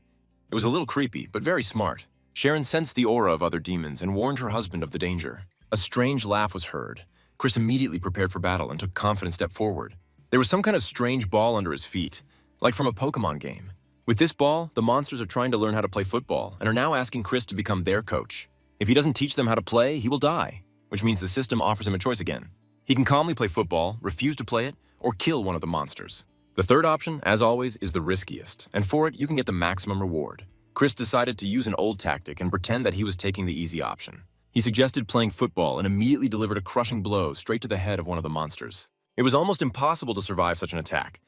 Speaker 1: It was a little creepy, but very smart. Sharon sensed the aura of other demons and warned her husband of the danger. A strange laugh was heard. Chris immediately prepared for battle and took a confident step forward. There was some kind of strange ball under his feet, like from a Pokemon game. With this ball, the monsters are trying to learn how to play football and are now asking Chris to become their coach. If he doesn't teach them how to play, he will die, which means the system offers him a choice again. He can calmly play football, refuse to play it, or kill one of the monsters. The third option, as always, is the riskiest, and for it, you can get the maximum reward. Chris decided to use an old tactic and pretend that he was taking the easy option. He suggested playing football and immediately delivered a crushing blow straight to the head of one of the monsters. It was almost impossible to survive such an attack.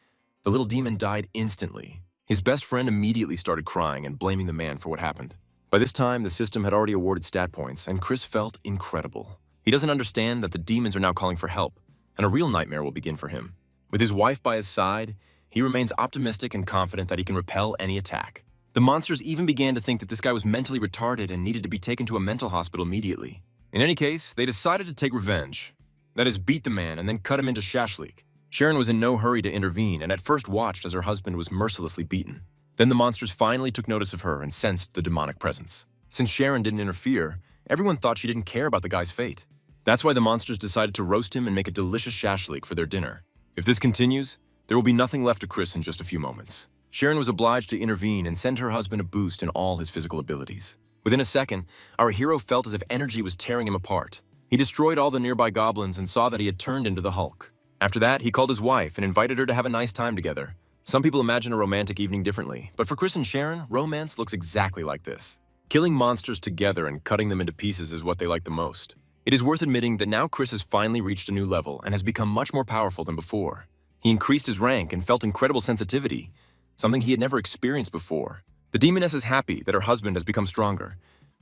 Speaker 1: The little demon died instantly. His best friend immediately started crying and blaming the man for what happened. By this time, the system had already awarded stat points, and Chris felt incredible. He doesn't understand that the demons are now calling for help, and a real nightmare will begin for him. With his wife by his side, he remains optimistic and confident that he can repel any attack. The monsters even began to think that this guy was mentally retarded and needed to be taken to a mental hospital immediately. In any case, they decided to take revenge. That is, beat the man and then cut him into shashlik. Sharon was in no hurry to intervene and at first watched as her husband was mercilessly beaten. Then the monsters finally took notice of her and sensed the demonic presence. Since Sharon didn't interfere, everyone thought she didn't care about the guy's fate. That's why the monsters decided to roast him and make a delicious shashlik for their dinner. If this continues, there will be nothing left to Chris in just a few moments. Sharon was obliged to intervene and send her husband a boost in all his physical abilities. Within a second, our hero felt as if energy was tearing him apart. He destroyed all the nearby goblins and saw that he had turned into the Hulk. After that, he called his wife and invited her to have a nice time together. Some people imagine a romantic evening differently, but for Chris and Sharon, romance looks exactly like this. Killing monsters together and cutting them into pieces is what they like the most. It is worth admitting that now Chris has finally reached a new level and has become much more powerful than before. He increased his rank and felt incredible sensitivity, something he had never experienced before. The demoness is happy that her husband has become stronger.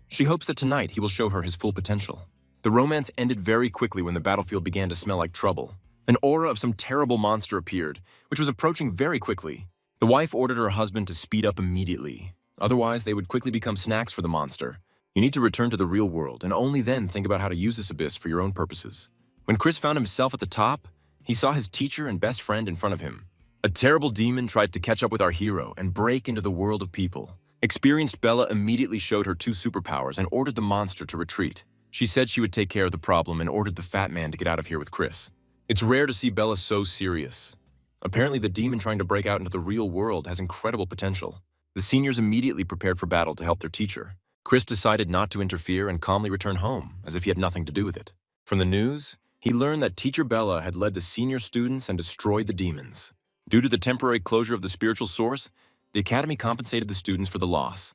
Speaker 1: She hopes that tonight he will show her his full potential. The romance ended very quickly when the battlefield began to smell like trouble. An aura of some terrible monster appeared, which was approaching very quickly. The wife ordered her husband to speed up immediately. Otherwise, they would quickly become snacks for the monster. You need to return to the real world and only then think about how to use this abyss for your own purposes. When Chris found himself at the top, he saw his teacher and best friend in front of him. A terrible demon tried to catch up with our hero and break into the world of people. Experienced Bella immediately showed her 2 superpowers and ordered the monster to retreat. She said she would take care of the problem and ordered the fat man to get out of here with Chris. It's rare to see Bella so serious. Apparently, the demon trying to break out into the real world has incredible potential. The seniors immediately prepared for battle to help their teacher. Chris decided not to interfere and calmly return home, as if he had nothing to do with it. From the news, he learned that Teacher Bella had led the senior students and destroyed the demons. Due to the temporary closure of the spiritual source, the Academy compensated the students for the loss.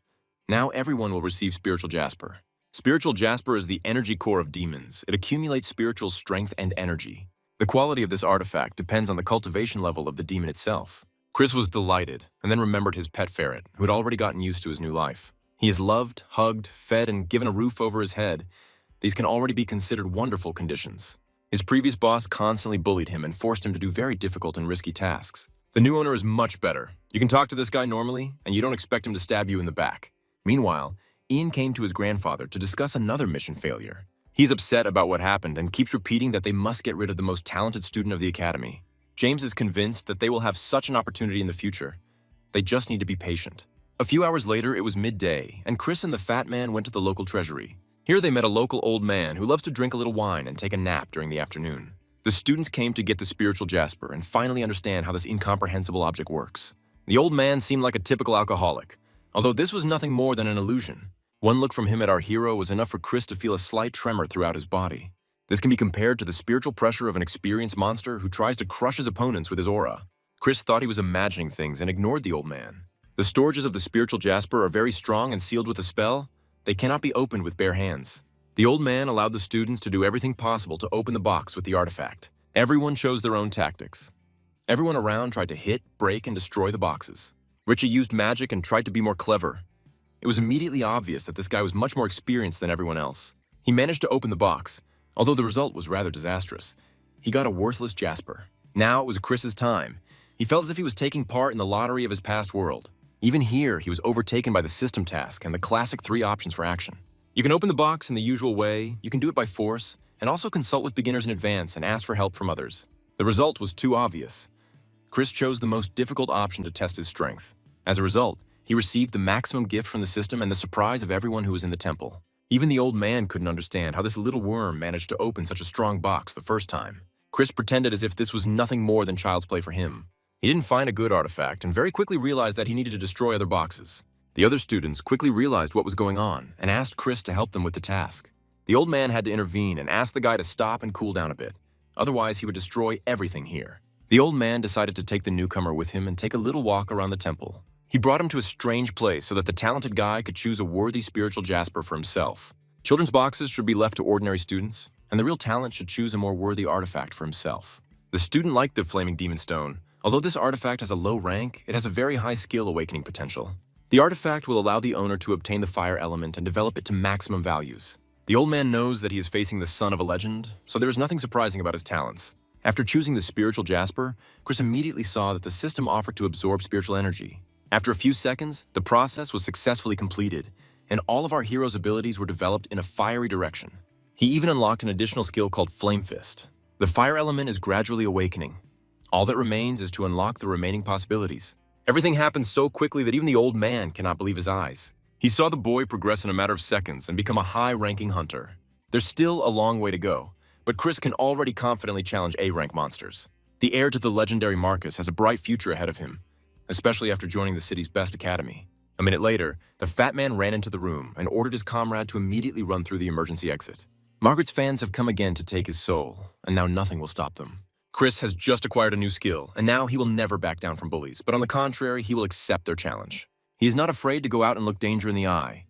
Speaker 1: Now everyone will receive Spiritual Jasper. Spiritual Jasper is the energy core of demons. It accumulates spiritual strength and energy. The quality of this artifact depends on the cultivation level of the demon itself. Chris was delighted, and then remembered his pet ferret, who had already gotten used to his new life. He is loved, hugged, fed, and given a roof over his head. These can already be considered wonderful conditions. His previous boss constantly bullied him and forced him to do very difficult and risky tasks. The new owner is much better. You can talk to this guy normally, and you don't expect him to stab you in the back. Meanwhile, Ian came to his grandfather to discuss another mission failure. He's upset about what happened and keeps repeating that they must get rid of the most talented student of the academy. James is convinced that they will have such an opportunity in the future. They just need to be patient. A few hours later, it was midday, and Chris and the fat man went to the local treasury. Here they met a local old man who loves to drink a little wine and take a nap during the afternoon. The students came to get the spiritual Jasper and finally understand how this incomprehensible object works. The old man seemed like a typical alcoholic, although this was nothing more than an illusion. One look from him at our hero was enough for Chris to feel a slight tremor throughout his body. This can be compared to the spiritual pressure of an experienced monster who tries to crush his opponents with his aura. Chris thought he was imagining things and ignored the old man. The storages of the spiritual Jasper are very strong and sealed with a spell. They cannot be opened with bare hands. The old man allowed the students to do everything possible to open the box with the artifact. Everyone chose their own tactics. Everyone around tried to hit, break, and destroy the boxes. Richie used magic and tried to be more clever. It was immediately obvious that this guy was much more experienced than everyone else. He managed to open the box, although the result was rather disastrous. He got a worthless Jasper. Now it was Chris's time. He felt as if he was taking part in the lottery of his past world. Even here, he was overtaken by the system task and the classic 3 options for action. You can open the box in the usual way, you can do it by force, and also consult with beginners in advance and ask for help from others. The result was too obvious. Chris chose the most difficult option to test his strength. As a result, he received the maximum gift from the system and the surprise of everyone who was in the temple. Even the old man couldn't understand how this little worm managed to open such a strong box the first time. Chris pretended as if this was nothing more than child's play for him. He didn't find a good artifact and very quickly realized that he needed to destroy other boxes. The other students quickly realized what was going on and asked Chris to help them with the task. The old man had to intervene and ask the guy to stop and cool down a bit. Otherwise, he would destroy everything here. The old man decided to take the newcomer with him and take a little walk around the temple. He brought him to a strange place so that the talented guy could choose a worthy spiritual Jasper for himself. Children's boxes should be left to ordinary students, and the real talent should choose a more worthy artifact for himself. The student liked the flaming demon stone. Although this artifact has a low rank, it has a very high skill awakening potential. The artifact will allow the owner to obtain the fire element and develop it to maximum values. The old man knows that he is facing the son of a legend, so there is nothing surprising about his talents. After choosing the spiritual Jasper, Chris immediately saw that the system offered to absorb spiritual energy. After a few seconds, the process was successfully completed, and all of our hero's abilities were developed in a fiery direction. He even unlocked an additional skill called Flame Fist. The fire element is gradually awakening. All that remains is to unlock the remaining possibilities. Everything happened so quickly that even the old man cannot believe his eyes. He saw the boy progress in a matter of seconds and become a high-ranking hunter. There's still a long way to go, but Chris can already confidently challenge A-rank monsters. The heir to the legendary Marcus has a bright future ahead of him, especially after joining the city's best academy. A minute later, the fat man ran into the room and ordered his comrade to immediately run through the emergency exit. Margaret's fans have come again to take his soul, and now nothing will stop them. Chris has just acquired a new skill, and now he will never back down from bullies, but on the contrary, he will accept their challenge. He is not afraid to go out and look danger in the eye.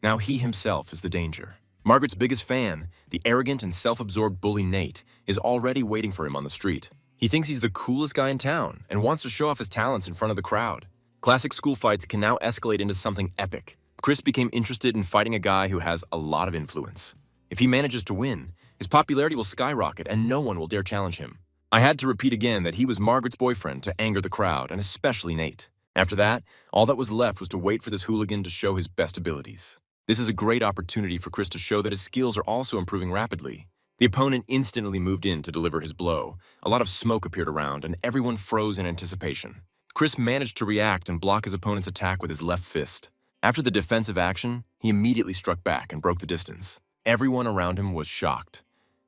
Speaker 1: Now he himself is the danger. Margaret's biggest fan, the arrogant and self-absorbed bully Nate, is already waiting for him on the street. He thinks he's the coolest guy in town and wants to show off his talents in front of the crowd. Classic school fights can now escalate into something epic. Chris became interested in fighting a guy who has a lot of influence. If he manages to win, his popularity will skyrocket and no one will dare challenge him. I had to repeat again that he was Margaret's boyfriend to anger the crowd, and especially Nate. After that, all that was left was to wait for this hooligan to show his best abilities. This is a great opportunity for Chris to show that his skills are also improving rapidly. The opponent instantly moved in to deliver his blow. A lot of smoke appeared around, and everyone froze in anticipation. Chris managed to react and block his opponent's attack with his left fist. After the defensive action, he immediately struck back and broke the distance. Everyone around him was shocked.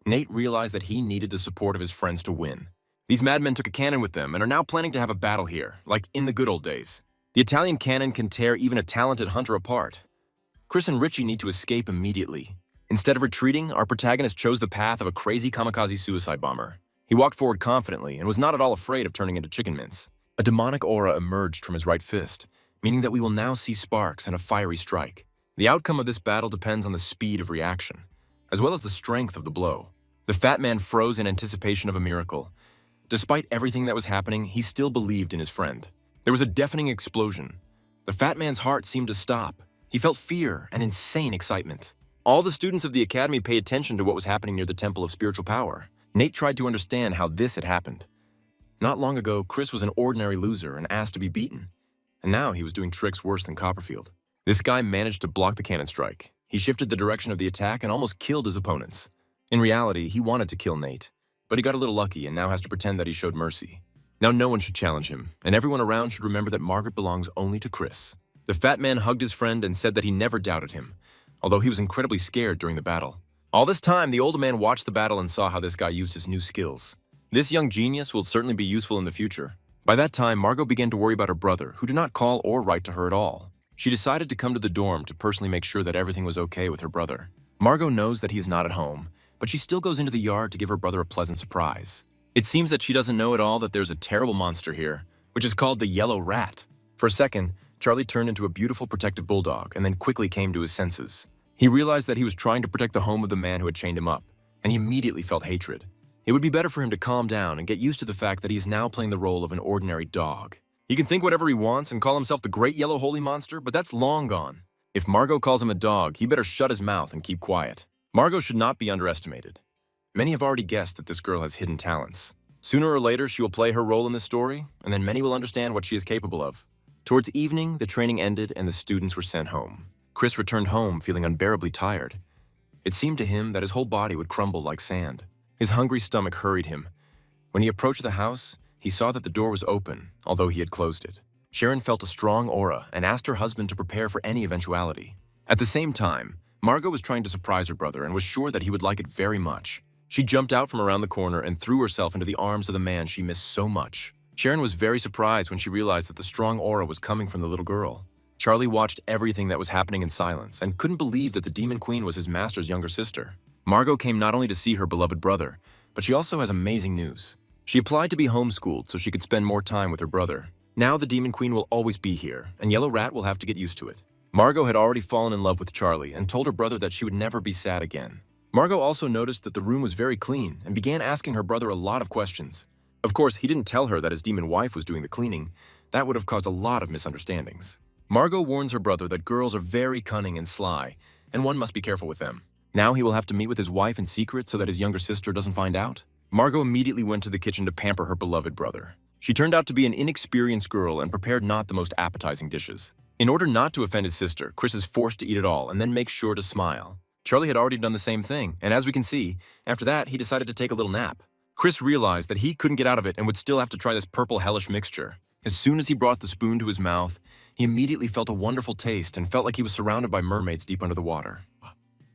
Speaker 1: Nate realized that he needed the support of his friends to win. These madmen took a cannon with them and are now planning to have a battle here, like in the good old days. The Italian cannon can tear even a talented hunter apart. Chris and Richie need to escape immediately. Instead of retreating, our protagonist chose the path of a crazy kamikaze suicide bomber. He walked forward confidently and was not at all afraid of turning into chicken mince. A demonic aura emerged from his right fist, meaning that we will now see sparks and a fiery strike. The outcome of this battle depends on the speed of reaction, as well as the strength of the blow. The fat man froze in anticipation of a miracle. Despite everything that was happening, he still believed in his friend. There was a deafening explosion. The fat man's heart seemed to stop. He felt fear and insane excitement. All the students of the academy paid attention to what was happening near the Temple of Spiritual Power. Nate tried to understand how this had happened. Not long ago, Chris was an ordinary loser and asked to be beaten. And now he was doing tricks worse than Copperfield. This guy managed to block the cannon strike. He shifted the direction of the attack and almost killed his opponents. In reality, he wanted to kill Nate, but he got a little lucky and now has to pretend that he showed mercy. Now no one should challenge him, and everyone around should remember that Margaret belongs only to Chris. The fat man hugged his friend and said that he never doubted him, although he was incredibly scared during the battle. All this time, the older man watched the battle and saw how this guy used his new skills. This young genius will certainly be useful in the future. By that time, Margot began to worry about her brother, who did not call or write to her at all. She decided to come to the dorm to personally make sure that everything was okay with her brother. Margot knows that he is not at home, but she still goes into the yard to give her brother a pleasant surprise. It seems that she doesn't know at all that there's a terrible monster here, which is called the Yellow Rat. For a second, Charlie turned into a beautiful protective bulldog and then quickly came to his senses. He realized that he was trying to protect the home of the man who had chained him up, and he immediately felt hatred. It would be better for him to calm down and get used to the fact that he is now playing the role of an ordinary dog. He can think whatever he wants and call himself the Great Yellow Holy Monster, but that's long gone. If Margot calls him a dog, he better shut his mouth and keep quiet. Margot should not be underestimated. Many have already guessed that this girl has hidden talents. Sooner or later, she will play her role in this story, and then many will understand what she is capable of. Towards evening, the training ended and the students were sent home. Chris returned home feeling unbearably tired. It seemed to him that his whole body would crumble like sand. His hungry stomach hurried him. When he approached the house, he saw that the door was open, although he had closed it. Sharon felt a strong aura and asked her husband to prepare for any eventuality. At the same time, Margot was trying to surprise her brother and was sure that he would like it very much. She jumped out from around the corner and threw herself into the arms of the man she missed so much. Sharon was very surprised when she realized that the strong aura was coming from the little girl. Charlie watched everything that was happening in silence and couldn't believe that the Demon Queen was his master's younger sister. Margot came not only to see her beloved brother, but she also has amazing news. She applied to be homeschooled so she could spend more time with her brother. Now the Demon Queen will always be here, and Yellow Rat will have to get used to it. Margot had already fallen in love with Charlie and told her brother that she would never be sad again. Margot also noticed that the room was very clean and began asking her brother a lot of questions. Of course, he didn't tell her that his demon wife was doing the cleaning. That would have caused a lot of misunderstandings. Margot warns her brother that girls are very cunning and sly, and one must be careful with them. Now he will have to meet with his wife in secret so that his younger sister doesn't find out. Margot immediately went to the kitchen to pamper her beloved brother. She turned out to be an inexperienced girl and prepared not the most appetizing dishes. In order not to offend his sister, Chris is forced to eat it all and then make sure to smile. Charlie had already done the same thing, and as we can see, after that he decided to take a little nap. Chris realized that he couldn't get out of it and would still have to try this purple hellish mixture. As soon as he brought the spoon to his mouth, he immediately felt a wonderful taste and felt like he was surrounded by mermaids deep under the water.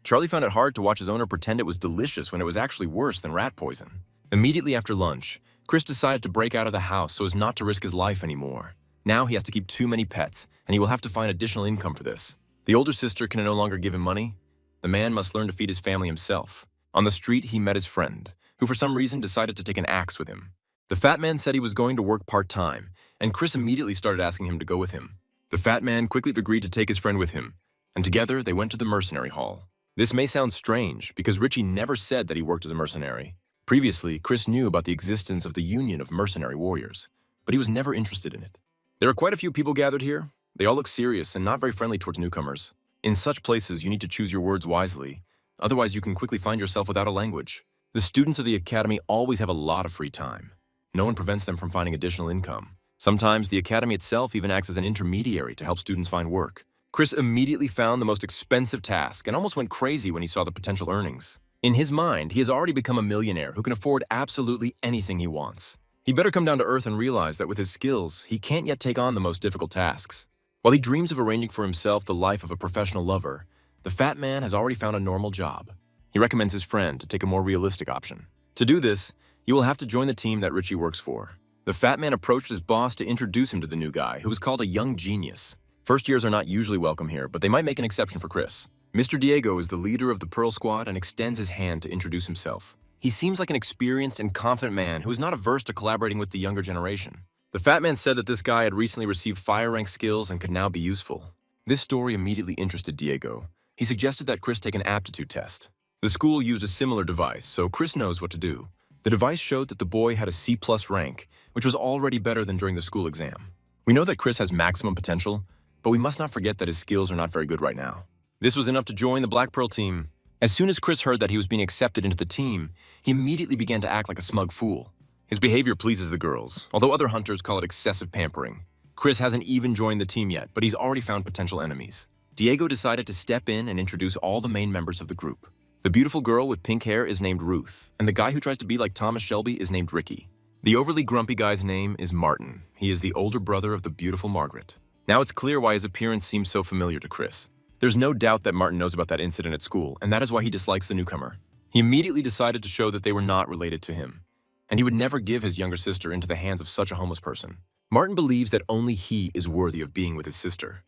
Speaker 1: Charlie found it hard to watch his owner pretend it was delicious when it was actually worse than rat poison. Immediately after lunch, Chris decided to break out of the house so as not to risk his life anymore. Now he has to keep too many pets, and he will have to find additional income for this. The older sister can no longer give him money. The man must learn to feed his family himself. On the street, he met his friend, who for some reason decided to take an axe with him. The fat man said he was going to work part-time, and Chris immediately started asking him to go with him. The fat man quickly agreed to take his friend with him, and together they went to the Mercenary Hall. This may sound strange because Richie never said that he worked as a mercenary. Previously, Chris knew about the existence of the Union of Mercenary Warriors, but he was never interested in it. There are quite a few people gathered here. They all look serious and not very friendly towards newcomers. In such places, you need to choose your words wisely. Otherwise, you can quickly find yourself without a language. The students of the academy always have a lot of free time. No one prevents them from finding additional income. Sometimes the academy itself even acts as an intermediary to help students find work. Chris immediately found the most expensive task and almost went crazy when he saw the potential earnings. In his mind, he has already become a millionaire who can afford absolutely anything he wants. He better come down to earth and realize that with his skills, he can't yet take on the most difficult tasks. While he dreams of arranging for himself the life of a professional lover, the fat man has already found a normal job. He recommends his friend to take a more realistic option. To do this, you will have to join the team that Richie works for. The fat man approached his boss to introduce him to the new guy, who was called a young genius. First years are not usually welcome here, but they might make an exception for Chris. Mr. Diego is the leader of the Pearl Squad and extends his hand to introduce himself. He seems like an experienced and confident man who is not averse to collaborating with the younger generation. The fat man said that this guy had recently received fire rank skills and could now be useful. This story immediately interested Diego. He suggested that Chris take an aptitude test. The school used a similar device, so Chris knows what to do. The device showed that the boy had a C+ rank, which was already better than during the school exam. We know that Chris has maximum potential, but we must not forget that his skills are not very good right now. This was enough to join the Black Pearl team. As soon as Chris heard that he was being accepted into the team, he immediately began to act like a smug fool. His behavior pleases the girls, although other hunters call it excessive pampering. Chris hasn't even joined the team yet, but he's already found potential enemies. Diego decided to step in and introduce all the main members of the group. The beautiful girl with pink hair is named Ruth, and the guy who tries to be like Thomas Shelby is named Ricky. The overly grumpy guy's name is Martin. He is the older brother of the beautiful Margaret. Now it's clear why his appearance seems so familiar to Chris. There's no doubt that Martin knows about that incident at school, and that is why he dislikes the newcomer. He immediately decided to show that they were not related to him, and he would never give his younger sister into the hands of such a homeless person. Martin believes that only he is worthy of being with his sister.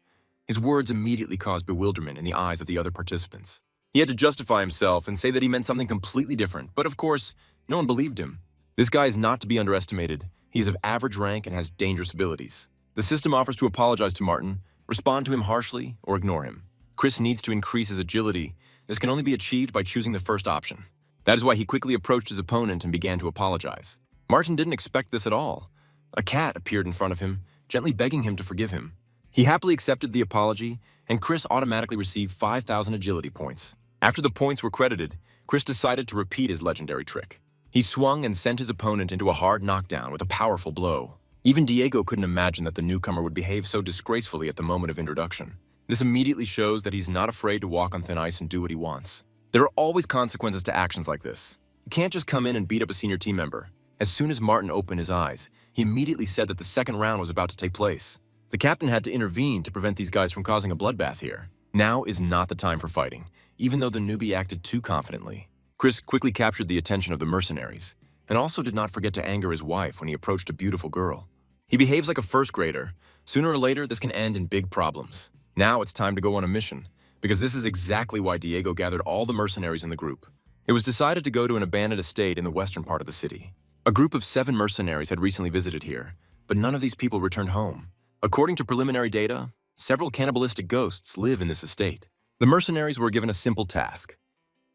Speaker 1: His words immediately caused bewilderment in the eyes of the other participants. He had to justify himself and say that he meant something completely different, but of course, no one believed him. This guy is not to be underestimated. He is of average rank and has dangerous abilities. The system offers to apologize to Martin, respond to him harshly, or ignore him. Chris needs to increase his agility. This can only be achieved by choosing the first option. That is why he quickly approached his opponent and began to apologize. Martin didn't expect this at all. A cat appeared in front of him, gently begging him to forgive him. He happily accepted the apology, and Chris automatically received 5,000 agility points. After the points were credited, Chris decided to repeat his legendary trick. He swung and sent his opponent into a hard knockdown with a powerful blow. Even Diego couldn't imagine that the newcomer would behave so disgracefully at the moment of introduction. This immediately shows that he's not afraid to walk on thin ice and do what he wants. There are always consequences to actions like this. You can't just come in and beat up a senior team member. As soon as Martin opened his eyes, he immediately said that the second round was about to take place. The captain had to intervene to prevent these guys from causing a bloodbath here. Now is not the time for fighting, even though the newbie acted too confidently. Chris quickly captured the attention of the mercenaries, and also did not forget to anger his wife when he approached a beautiful girl. He behaves like a first grader. Sooner or later, this can end in big problems. Now it's time to go on a mission, because this is exactly why Diego gathered all the mercenaries in the group. It was decided to go to an abandoned estate in the western part of the city. A group of 7 mercenaries had recently visited here, but none of these people returned home. According to preliminary data, several cannibalistic ghosts live in this estate. The mercenaries were given a simple task: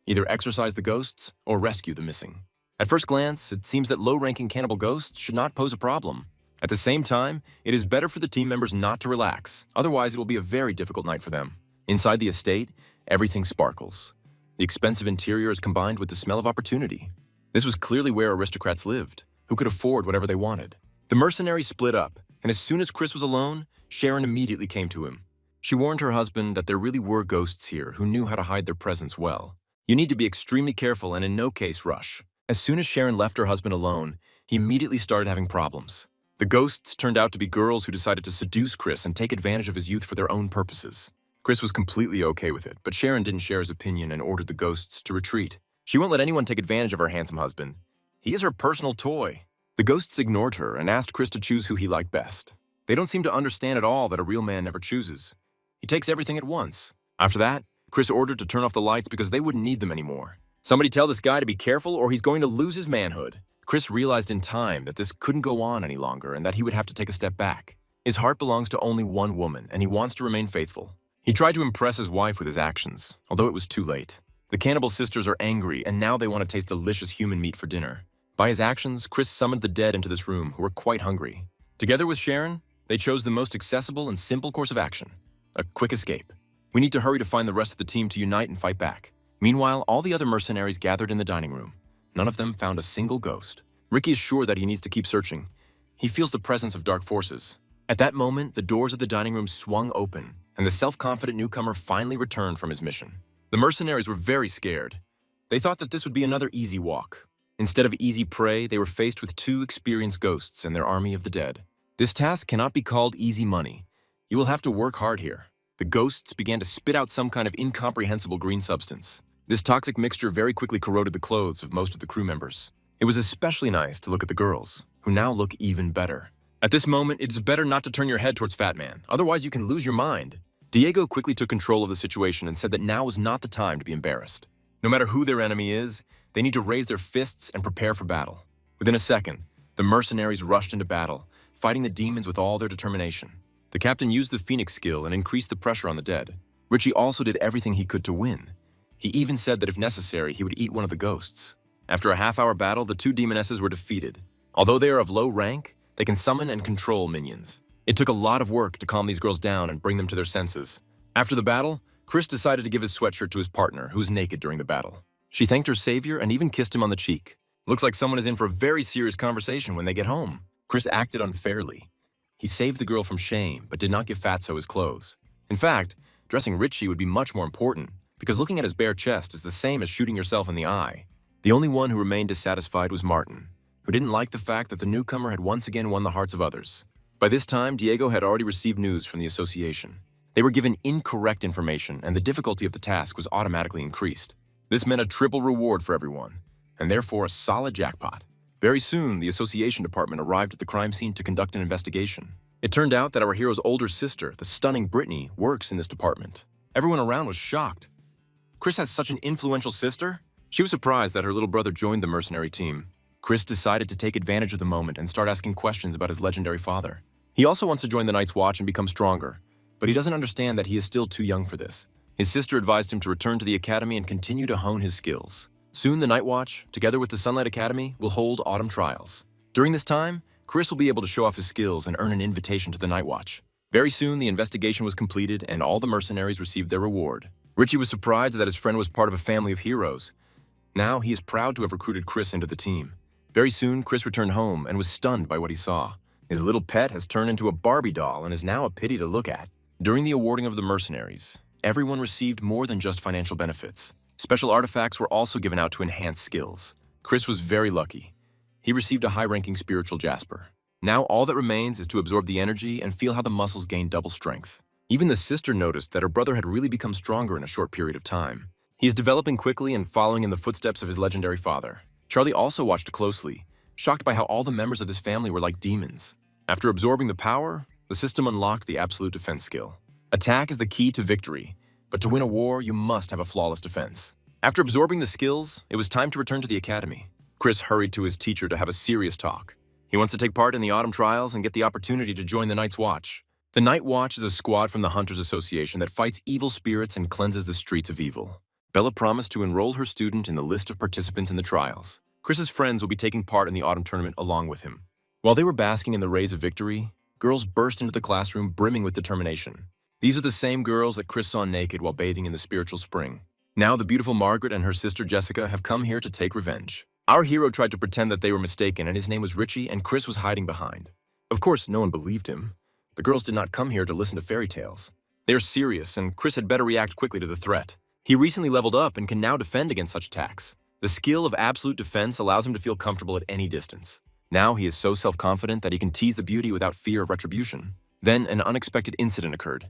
Speaker 1: either exorcise the ghosts or rescue the missing. At first glance, it seems that low-ranking cannibal ghosts should not pose a problem. At the same time, it is better for the team members not to relax, otherwise it will be a very difficult night for them. Inside the estate, everything sparkles. The expensive interior is combined with the smell of opportunity. This was clearly where aristocrats lived, who could afford whatever they wanted. The mercenaries split up, and as soon as Chris was alone, Sharon immediately came to him. She warned her husband that there really were ghosts here who knew how to hide their presence well. You need to be extremely careful and in no case rush. As soon as Sharon left her husband alone, he immediately started having problems. The ghosts turned out to be girls who decided to seduce Chris and take advantage of his youth for their own purposes. Chris was completely okay with it, but Sharon didn't share his opinion and ordered the ghosts to retreat. She won't let anyone take advantage of her handsome husband. He is her personal toy. The ghosts ignored her and asked Chris to choose who he liked best. They don't seem to understand at all that a real man never chooses. He takes everything at once. After that, Chris ordered to turn off the lights because they wouldn't need them anymore. Somebody tell this guy to be careful or he's going to lose his manhood. Chris realized in time that this couldn't go on any longer and that he would have to take a step back. His heart belongs to only one woman, and he wants to remain faithful. He tried to impress his wife with his actions, although it was too late. The cannibal sisters are angry, and now they want to taste delicious human meat for dinner. By his actions, Chris summoned the dead into this room, who were quite hungry. Together with Sharon, they chose the most accessible and simple course of action: a quick escape. We need to hurry to find the rest of the team to unite and fight back. Meanwhile, all the other mercenaries gathered in the dining room. None of them found a single ghost. Ricky is sure that he needs to keep searching. He feels the presence of dark forces. At that moment, the doors of the dining room swung open, and the self-confident newcomer finally returned from his mission. The mercenaries were very scared. They thought that this would be another easy walk. Instead of easy prey, they were faced with 2 experienced ghosts and their army of the dead. This task cannot be called easy money. You will have to work hard here. The ghosts began to spit out some kind of incomprehensible green substance. This toxic mixture very quickly corroded the clothes of most of the crew members. It was especially nice to look at the girls, who now look even better. At this moment, it is better not to turn your head towards Fat Man, otherwise you can lose your mind. Diego quickly took control of the situation and said that now was not the time to be embarrassed. No matter who their enemy is, they need to raise their fists and prepare for battle. Within a second, the mercenaries rushed into battle, fighting the demons with all their determination. The captain used the Phoenix skill and increased the pressure on the dead. Richie also did everything he could to win. He even said that if necessary, he would eat one of the ghosts. After a half-hour battle, the 2 demonesses were defeated. Although they are of low rank, they can summon and control minions. It took a lot of work to calm these girls down and bring them to their senses. After the battle, Chris decided to give his sweatshirt to his partner, who was naked during the battle. She thanked her savior and even kissed him on the cheek. Looks like someone is in for a very serious conversation when they get home. Chris acted unfairly. He saved the girl from shame, but did not give Fatso his clothes. In fact, dressing Richie would be much more important, because looking at his bare chest is the same as shooting yourself in the eye. The only one who remained dissatisfied was Martin, who didn't like the fact that the newcomer had once again won the hearts of others. By this time, Diego had already received news from the association. They were given incorrect information, and the difficulty of the task was automatically increased. This meant a triple reward for everyone, and therefore a solid jackpot. Very soon, the association department arrived at the crime scene to conduct an investigation. It turned out that our hero's older sister, the stunning Brittany, works in this department. Everyone around was shocked. Chris has such an influential sister? She was surprised that her little brother joined the mercenary team. Chris decided to take advantage of the moment and start asking questions about his legendary father. He also wants to join the Night's Watch and become stronger, but he doesn't understand that he is still too young for this. His sister advised him to return to the academy and continue to hone his skills. Soon the Night Watch, together with the Sunlight Academy, will hold autumn trials. During this time, Chris will be able to show off his skills and earn an invitation to the Night Watch. Very soon, the investigation was completed and all the mercenaries received their reward. Richie was surprised that his friend was part of a family of heroes. Now he is proud to have recruited Chris into the team. Very soon, Chris returned home and was stunned by what he saw. His little pet has turned into a Barbie doll and is now a pity to look at. During the awarding of the mercenaries, everyone received more than just financial benefits. Special artifacts were also given out to enhance skills. Chris was very lucky. He received a high-ranking spiritual jasper. Now all that remains is to absorb the energy and feel how the muscles gain double strength. Even the sister noticed that her brother had really become stronger in a short period of time. He is developing quickly and following in the footsteps of his legendary father. Charlie also watched closely, shocked by how all the members of this family were like demons. After absorbing the power, the system unlocked the absolute defense skill. Attack is the key to victory, but to win a war, you must have a flawless defense. After absorbing the skills, it was time to return to the academy. Chris hurried to his teacher to have a serious talk. He wants to take part in the autumn trials and get the opportunity to join the Night's Watch. The Night Watch is a squad from the Hunters Association that fights evil spirits and cleanses the streets of evil. Bella promised to enroll her student in the list of participants in the trials. Chris's friends will be taking part in the autumn tournament along with him. While they were basking in the rays of victory, girls burst into the classroom brimming with determination. These are the same girls that Chris saw naked while bathing in the spiritual spring. Now the beautiful Margaret and her sister Jessica have come here to take revenge. Our hero tried to pretend that they were mistaken and his name was Richie and Chris was hiding behind. Of course, no one believed him. The girls did not come here to listen to fairy tales. They are serious and Chris had better react quickly to the threat. He recently leveled up and can now defend against such attacks. The skill of absolute defense allows him to feel comfortable at any distance. Now he is so self-confident that he can tease the beauty without fear of retribution. Then an unexpected incident occurred.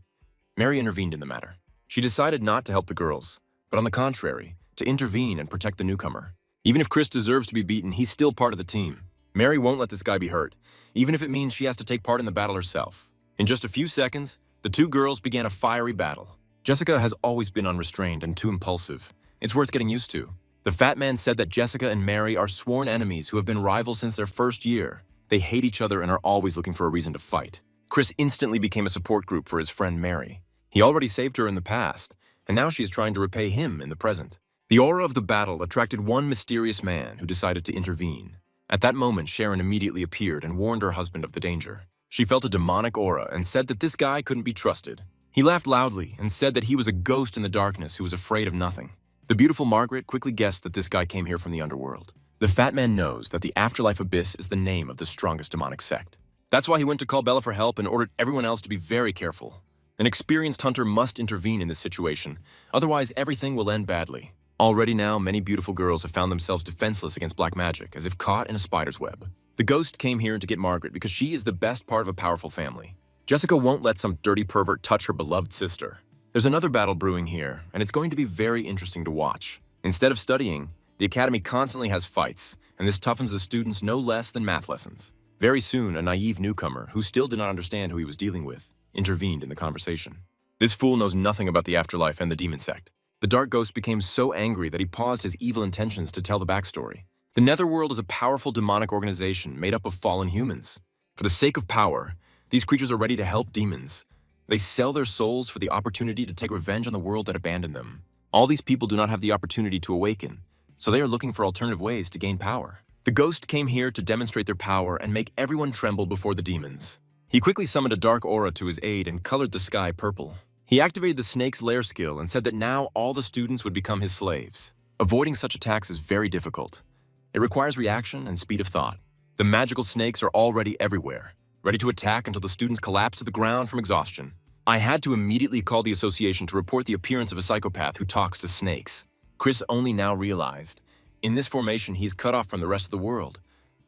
Speaker 1: Mary intervened in the matter. She decided not to help the girls, but on the contrary, to intervene and protect the newcomer. Even if Chris deserves to be beaten, he's still part of the team. Mary won't let this guy be hurt, even if it means she has to take part in the battle herself. In just a few seconds, the two girls began a fiery battle. Jessica has always been unrestrained and too impulsive. It's worth getting used to. The fat man said that Jessica and Mary are sworn enemies who have been rivals since their first year. They hate each other and are always looking for a reason to fight. Chris instantly became a support group for his friend Mary. He already saved her in the past, and now she is trying to repay him in the present. The aura of the battle attracted one mysterious man who decided to intervene. At that moment, Sharon immediately appeared and warned her husband of the danger. She felt a demonic aura and said that this guy couldn't be trusted. He laughed loudly and said that he was a ghost in the darkness who was afraid of nothing. The beautiful Margaret quickly guessed that this guy came here from the underworld. The fat man knows that the Afterlife Abyss is the name of the strongest demonic sect. That's why he went to call Bella for help and ordered everyone else to be very careful. An experienced hunter must intervene in this situation, otherwise everything will end badly. Already now, many beautiful girls have found themselves defenseless against black magic, as if caught in a spider's web. The ghost came here to get Margaret because she is the best part of a powerful family. Jessica won't let some dirty pervert touch her beloved sister. There's another battle brewing here, and it's going to be very interesting to watch. Instead of studying, the academy constantly has fights, and this toughens the students no less than math lessons. Very soon, a naive newcomer, who still did not understand who he was dealing with, intervened in the conversation. This fool knows nothing about the afterlife and the demon sect. The dark ghost became so angry that he paused his evil intentions to tell the backstory. The Netherworld is a powerful demonic organization made up of fallen humans. For the sake of power, these creatures are ready to help demons. They sell their souls for the opportunity to take revenge on the world that abandoned them. All these people do not have the opportunity to awaken, so they are looking for alternative ways to gain power. The ghost came here to demonstrate their power and make everyone tremble before the demons. He quickly summoned a dark aura to his aid and colored the sky purple. He activated the snake's lair skill and said that now all the students would become his slaves. Avoiding such attacks is very difficult. It requires reaction and speed of thought. The magical snakes are already everywhere, ready to attack until the students collapse to the ground from exhaustion. I had to immediately call the association to report the appearance of a psychopath who talks to snakes. Chris only now realized, in this formation he's cut off from the rest of the world.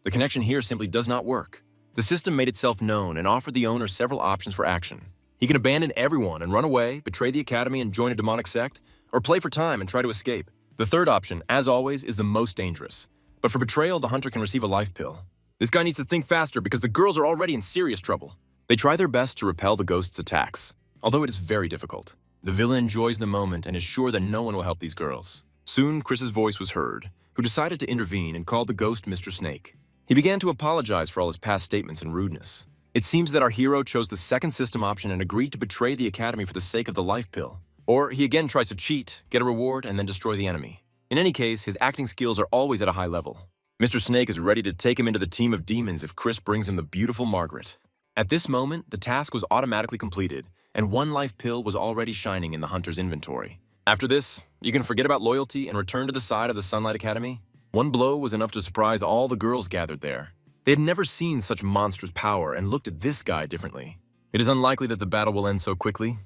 Speaker 1: The connection here simply does not work. The system made itself known and offered the owner several options for action. He can abandon everyone and run away, betray the academy and join a demonic sect, or play for time and try to escape. The third option, as always, is the most dangerous. But for betrayal, the hunter can receive a life pill. This guy needs to think faster because the girls are already in serious trouble. They try their best to repel the ghost's attacks, although it is very difficult. The villain enjoys the moment and is sure that no one will help these girls. Soon, Chris's voice was heard, who decided to intervene and called the ghost Mr. Snake. He began to apologize for all his past statements and rudeness. It seems that our hero chose the second system option and agreed to betray the academy for the sake of the life pill. Or he again tries to cheat, get a reward, and then destroy the enemy. In any case, his acting skills are always at a high level. Mr. Snake is ready to take him into the team of demons if Chris brings him the beautiful Margaret. At this moment, the task was automatically completed, and one life pill was already shining in the hunter's inventory. After this, you can forget about loyalty and return to the side of the Sunlight Academy. One blow was enough to surprise all the girls gathered there. They had never seen such monstrous power and looked at this guy differently. It is unlikely that the battle will end so quickly.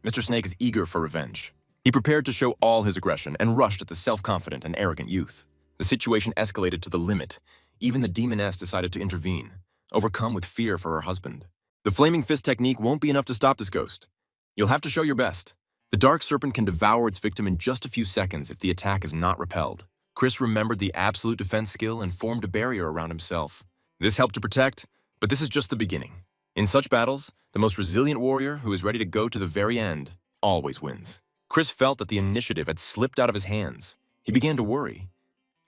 Speaker 1: Mr. Snake is eager for revenge. He prepared to show all his aggression and rushed at the self-confident and arrogant youth. The situation escalated to the limit. Even the demoness decided to intervene, overcome with fear for her husband. The flaming fist technique won't be enough to stop this ghost. You'll have to show your best. The dark serpent can devour its victim in just a few seconds if the attack is not repelled. Chris remembered the absolute defense skill and formed a barrier around himself. This helped to protect, but this is just the beginning. In such battles, the most resilient warrior who is ready to go to the very end always wins. Chris felt that the initiative had slipped out of his hands. He began to worry,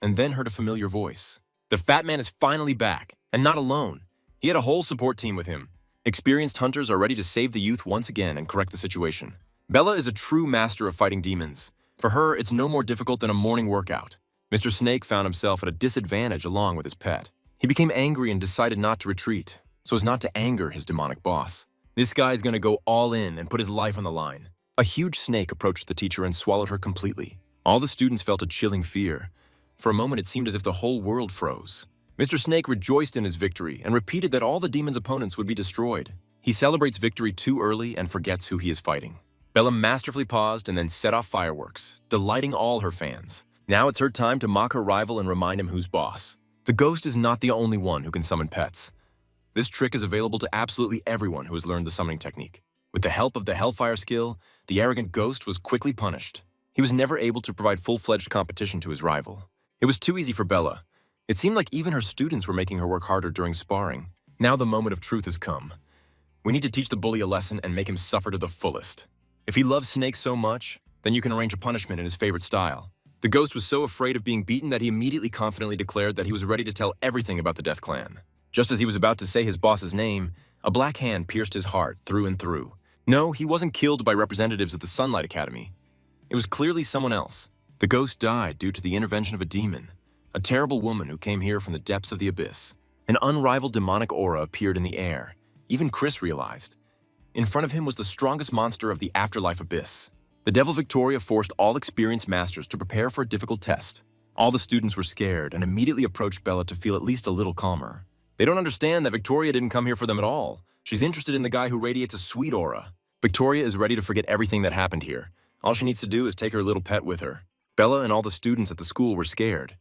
Speaker 1: and then heard a familiar voice. The fat man is finally back, and not alone. He had a whole support team with him. Experienced hunters are ready to save the youth once again and correct the situation. Bella is a true master of fighting demons. For her, it's no more difficult than a morning workout. Mr. Snake found himself at a disadvantage along with his pet. He became angry and decided not to retreat, so as not to anger his demonic boss. This guy is going to go all in and put his life on the line. A huge snake approached the teacher and swallowed her completely. All the students felt a chilling fear. For a moment, it seemed as if the whole world froze. Mr. Snake rejoiced in his victory and repeated that all the demon's opponents would be destroyed. He celebrates victory too early and forgets who he is fighting. Bella masterfully paused and then set off fireworks, delighting all her fans. Now it's her time to mock her rival and remind him who's boss. The ghost is not the only one who can summon pets. This trick is available to absolutely everyone who has learned the summoning technique. With the help of the Hellfire skill, the arrogant ghost was quickly punished. He was never able to provide full-fledged competition to his rival. It was too easy for Bella. It seemed like even her students were making her work harder during sparring. Now the moment of truth has come. We need to teach the bully a lesson and make him suffer to the fullest. If he loves snakes so much, then you can arrange a punishment in his favorite style. The ghost was so afraid of being beaten that he immediately confidently declared that he was ready to tell everything about the Death Clan. Just as he was about to say his boss's name, a black hand pierced his heart through and through. No, he wasn't killed by representatives of the Sunlight Academy. It was clearly someone else. The ghost died due to the intervention of a demon, a terrible woman who came here from the depths of the abyss. An unrivaled demonic aura appeared in the air. Even Chris realized. In front of him was the strongest monster of the afterlife abyss. The Devil Victoria forced all experienced masters to prepare for a difficult test. All the students were scared and immediately approached Bella to feel at least a little calmer. They don't understand that Victoria didn't come here for them at all. She's interested in the guy who radiates a sweet aura. Victoria is ready to forget everything that happened here. All she needs to do is take her little pet with her. Bella and all the students at the school were scared.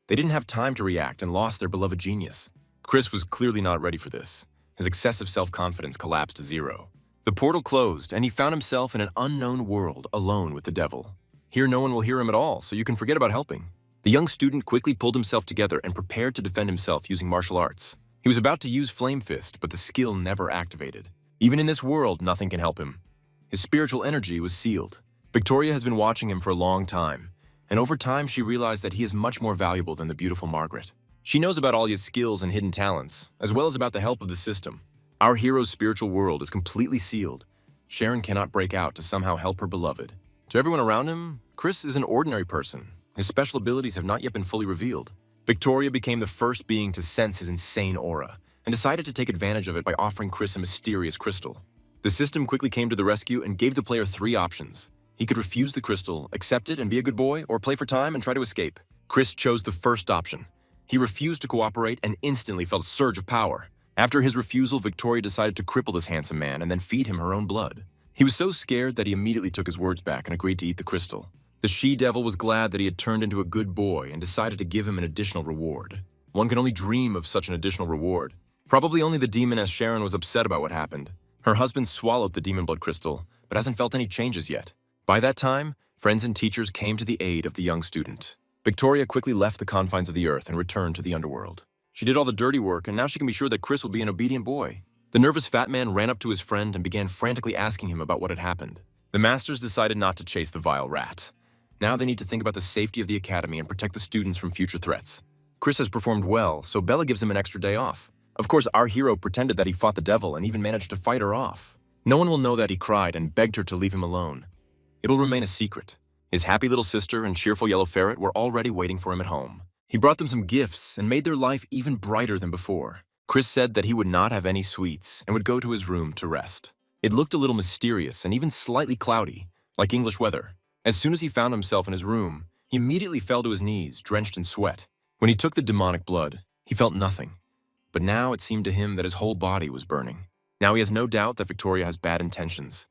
Speaker 1: They didn't have time to react and lost their beloved genius. Chris was clearly not ready for this. His excessive self-confidence collapsed to zero. The portal closed, and he found himself in an unknown world, alone with the devil. Here no one will hear him at all, so you can forget about helping. The young student quickly pulled himself together and prepared to defend himself using martial arts. He was about to use Flame Fist, but the skill never activated. Even in this world, nothing can help him. His spiritual energy was sealed. Victoria has been watching him for a long time, and over time she realized that he is much more valuable than the beautiful Margaret. She knows about all his skills and hidden talents, as well as about the help of the system. Our hero's spiritual world is completely sealed. Sharon cannot break out to somehow help her beloved. To everyone around him, Chris is an ordinary person. His special abilities have not yet been fully revealed. Victoria became the first being to sense his insane aura, and decided to take advantage of it by offering Chris a mysterious crystal. The system quickly came to the rescue and gave the player 3 options. He could refuse the crystal, accept it and be a good boy, or play for time and try to escape. Chris chose the first option. He refused to cooperate and instantly felt a surge of power. After his refusal, Victoria decided to cripple this handsome man and then feed him her own blood. He was so scared that he immediately took his words back and agreed to eat the crystal. The she-devil was glad that he had turned into a good boy and decided to give him an additional reward. One can only dream of such an additional reward. Probably only the demoness Sharon was upset about what happened. Her husband swallowed the demon blood crystal, but hasn't felt any changes yet. By that time, friends and teachers came to the aid of the young student. Victoria quickly left the confines of the earth and returned to the underworld. She did all the dirty work, and now she can be sure that Chris will be an obedient boy. The nervous fat man ran up to his friend and began frantically asking him about what had happened. The masters decided not to chase the vile rat. Now they need to think about the safety of the academy and protect the students from future threats. Chris has performed well, so Bella gives him an extra day off. Of course, our hero pretended that he fought the devil and even managed to fight her off. No one will know that he cried and begged her to leave him alone. It'll remain a secret. His happy little sister and cheerful yellow ferret were already waiting for him at home. He brought them some gifts and made their life even brighter than before. Chris said that he would not have any sweets and would go to his room to rest. It looked a little mysterious and even slightly cloudy, like English weather. As soon as he found himself in his room, he immediately fell to his knees, drenched in sweat. When he took the demonic blood, he felt nothing. But now it seemed to him that his whole body was burning. Now he has no doubt that Victoria has bad intentions.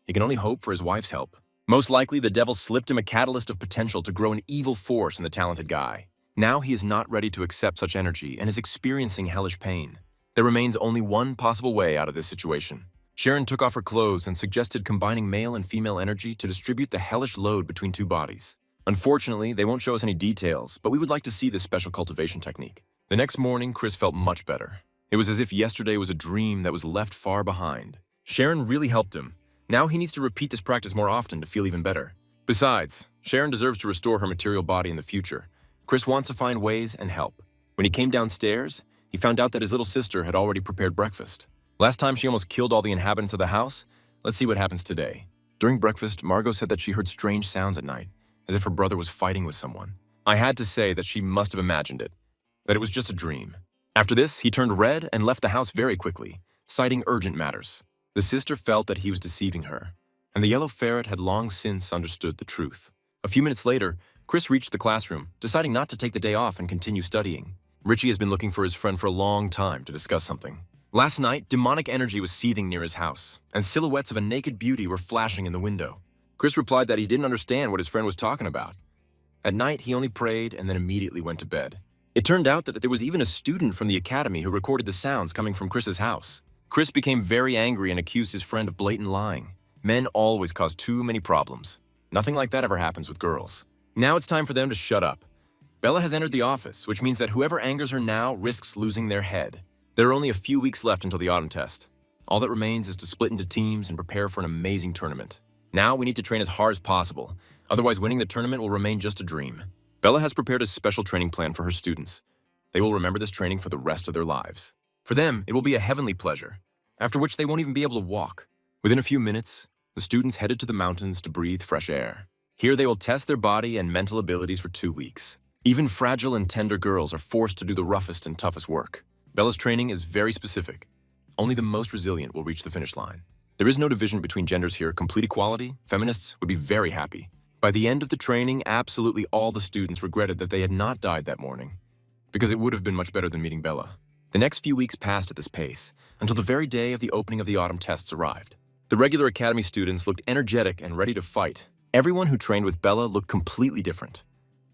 Speaker 1: He can only hope for his wife's help. Most likely, the devil slipped him a catalyst of potential to grow an evil force in the talented guy. Now he is not ready to accept such energy and is experiencing hellish pain. There remains only one possible way out of this situation. Sharon took off her clothes and suggested combining male and female energy to distribute the hellish load between 2 bodies. Unfortunately, they won't show us any details, but we would like to see this special cultivation technique. The next morning, Chris felt much better. It was as if yesterday was a dream that was left far behind. Sharon really helped him. Now he needs to repeat this practice more often to feel even better. Besides, Sharon deserves to restore her material body in the future. Chris wants to find ways and help. When he came downstairs, he found out that his little sister had already prepared breakfast. Last time she almost killed all the inhabitants of the house. Let's see what happens today. During breakfast, Margot said that she heard strange sounds at night, as if her brother was fighting with someone. I had to say that she must have imagined it, that it was just a dream. After this, he turned red and left the house very quickly, citing urgent matters. The sister felt that he was deceiving her, and the yellow ferret had long since understood the truth. A few minutes later, Chris reached the classroom, deciding not to take the day off and continue studying. Richie has been looking for his friend for a long time to discuss something. Last night, demonic energy was seething near his house, and silhouettes of a naked beauty were flashing in the window. Chris replied that he didn't understand what his friend was talking about. At night, he only prayed and then immediately went to bed. It turned out that there was even a student from the academy who recorded the sounds coming from Chris's house. Chris became very angry and accused his friend of blatant lying. Men always cause too many problems. Nothing like that ever happens with girls. Now it's time for them to shut up. Bella has entered the office, which means that whoever angers her now risks losing their head. There are only a few weeks left until the autumn test. All that remains is to split into teams and prepare for an amazing tournament. Now we need to train as hard as possible, otherwise winning the tournament will remain just a dream. Bella has prepared a special training plan for her students. They will remember this training for the rest of their lives. For them, it will be a heavenly pleasure, after which they won't even be able to walk. Within a few minutes, the students headed to the mountains to breathe fresh air. Here they will test their body and mental abilities for 2 weeks. Even fragile and tender girls are forced to do the roughest and toughest work. Bella's training is very specific. Only the most resilient will reach the finish line. There is no division between genders here. Complete equality. Feminists would be very happy. By the end of the training, absolutely all the students regretted that they had not died that morning, because it would have been much better than meeting Bella. The next few weeks passed at this pace, until the very day of the opening of the autumn tests arrived. The regular academy students looked energetic and ready to fight. Everyone who trained with Bella looked completely different.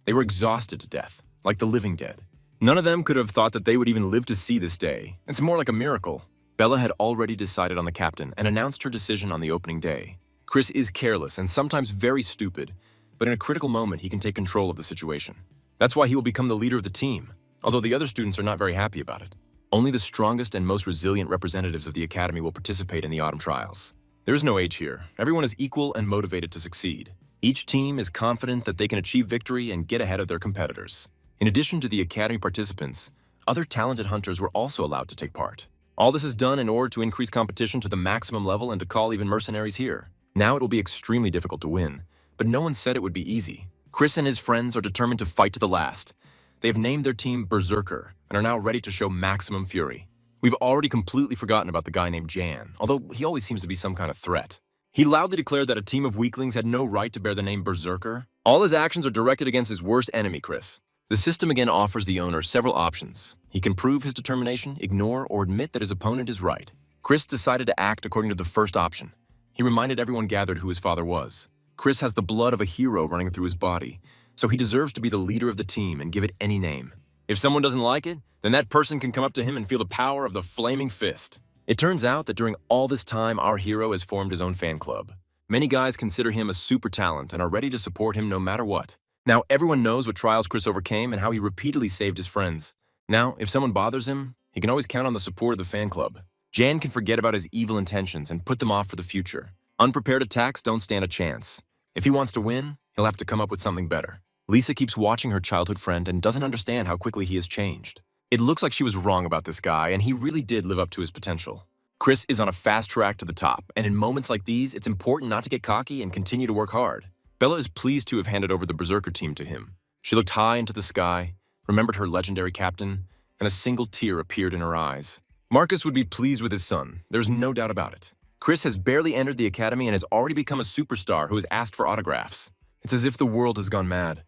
Speaker 1: They were exhausted to death, like the living dead. None of them could have thought that they would even live to see this day. It's more like a miracle. Bella had already decided on the captain and announced her decision on the opening day. Chris is careless and sometimes very stupid, but in a critical moment he can take control of the situation. That's why he will become the leader of the team, although the other students are not very happy about it. Only the strongest and most resilient representatives of the academy will participate in the autumn trials. There is no age here. Everyone is equal and motivated to succeed. Each team is confident that they can achieve victory and get ahead of their competitors. In addition to the academy participants, other talented hunters were also allowed to take part. All this is done in order to increase competition to the maximum level and to call even mercenaries here. Now it will be extremely difficult to win, but no one said it would be easy. Chris and his friends are determined to fight to the last. They have named their team Berserker and are now ready to show maximum fury. We've already completely forgotten about the guy named Jan, although he always seems to be some kind of threat. He loudly declared that a team of weaklings had no right to bear the name Berserker. All his actions are directed against his worst enemy, Chris. The system again offers the owner several options. He can prove his determination, ignore, or admit that his opponent is right. Chris decided to act according to the first option. He reminded everyone gathered who his father was. Chris has the blood of a hero running through his body, so he deserves to be the leader of the team and give it any name. If someone doesn't like it, then that person can come up to him and feel the power of the flaming fist. It turns out that during all this time, our hero has formed his own fan club. Many guys consider him a super talent and are ready to support him no matter what. Now everyone knows what trials Chris overcame and how he repeatedly saved his friends. Now, if someone bothers him, he can always count on the support of the fan club. Jan can forget about his evil intentions and put them off for the future. Unprepared attacks don't stand a chance. If he wants to win, he'll have to come up with something better. Lisa keeps watching her childhood friend and doesn't understand how quickly he has changed. It looks like she was wrong about this guy, and he really did live up to his potential. Chris is on a fast track to the top, and in moments like these, it's important not to get cocky and continue to work hard. Bella is pleased to have handed over the Berserker team to him. She looked high into the sky, remembered her legendary captain, and a single tear appeared in her eyes. Marcus would be pleased with his son, there's no doubt about it. Chris has barely entered the academy and has already become a superstar who has asked for autographs. It's as if the world has gone mad.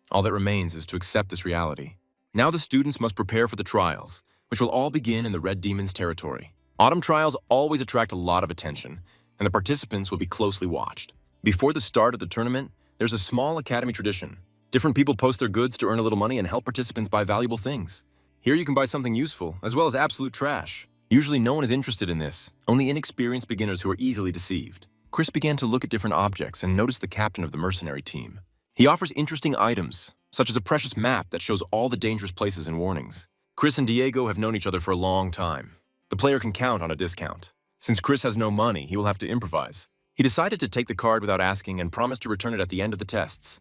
Speaker 1: All that remains is to accept this reality. Now the students must prepare for the trials, which will all begin in the Red Demon's territory. Autumn trials always attract a lot of attention, and the participants will be closely watched. Before the start of the tournament, there's a small academy tradition. Different people post their goods to earn a little money and help participants buy valuable things. Here you can buy something useful, as well as absolute trash. Usually no one is interested in this, only inexperienced beginners who are easily deceived. Chris began to look at different objects and noticed the captain of the mercenary team. He offers interesting items, such as a precious map that shows all the dangerous places and warnings. Chris and Diego have known each other for a long time. The player can count on a discount. Since Chris has no money, he will have to improvise. He decided to take the card without asking and promised to return it at the end of the tests.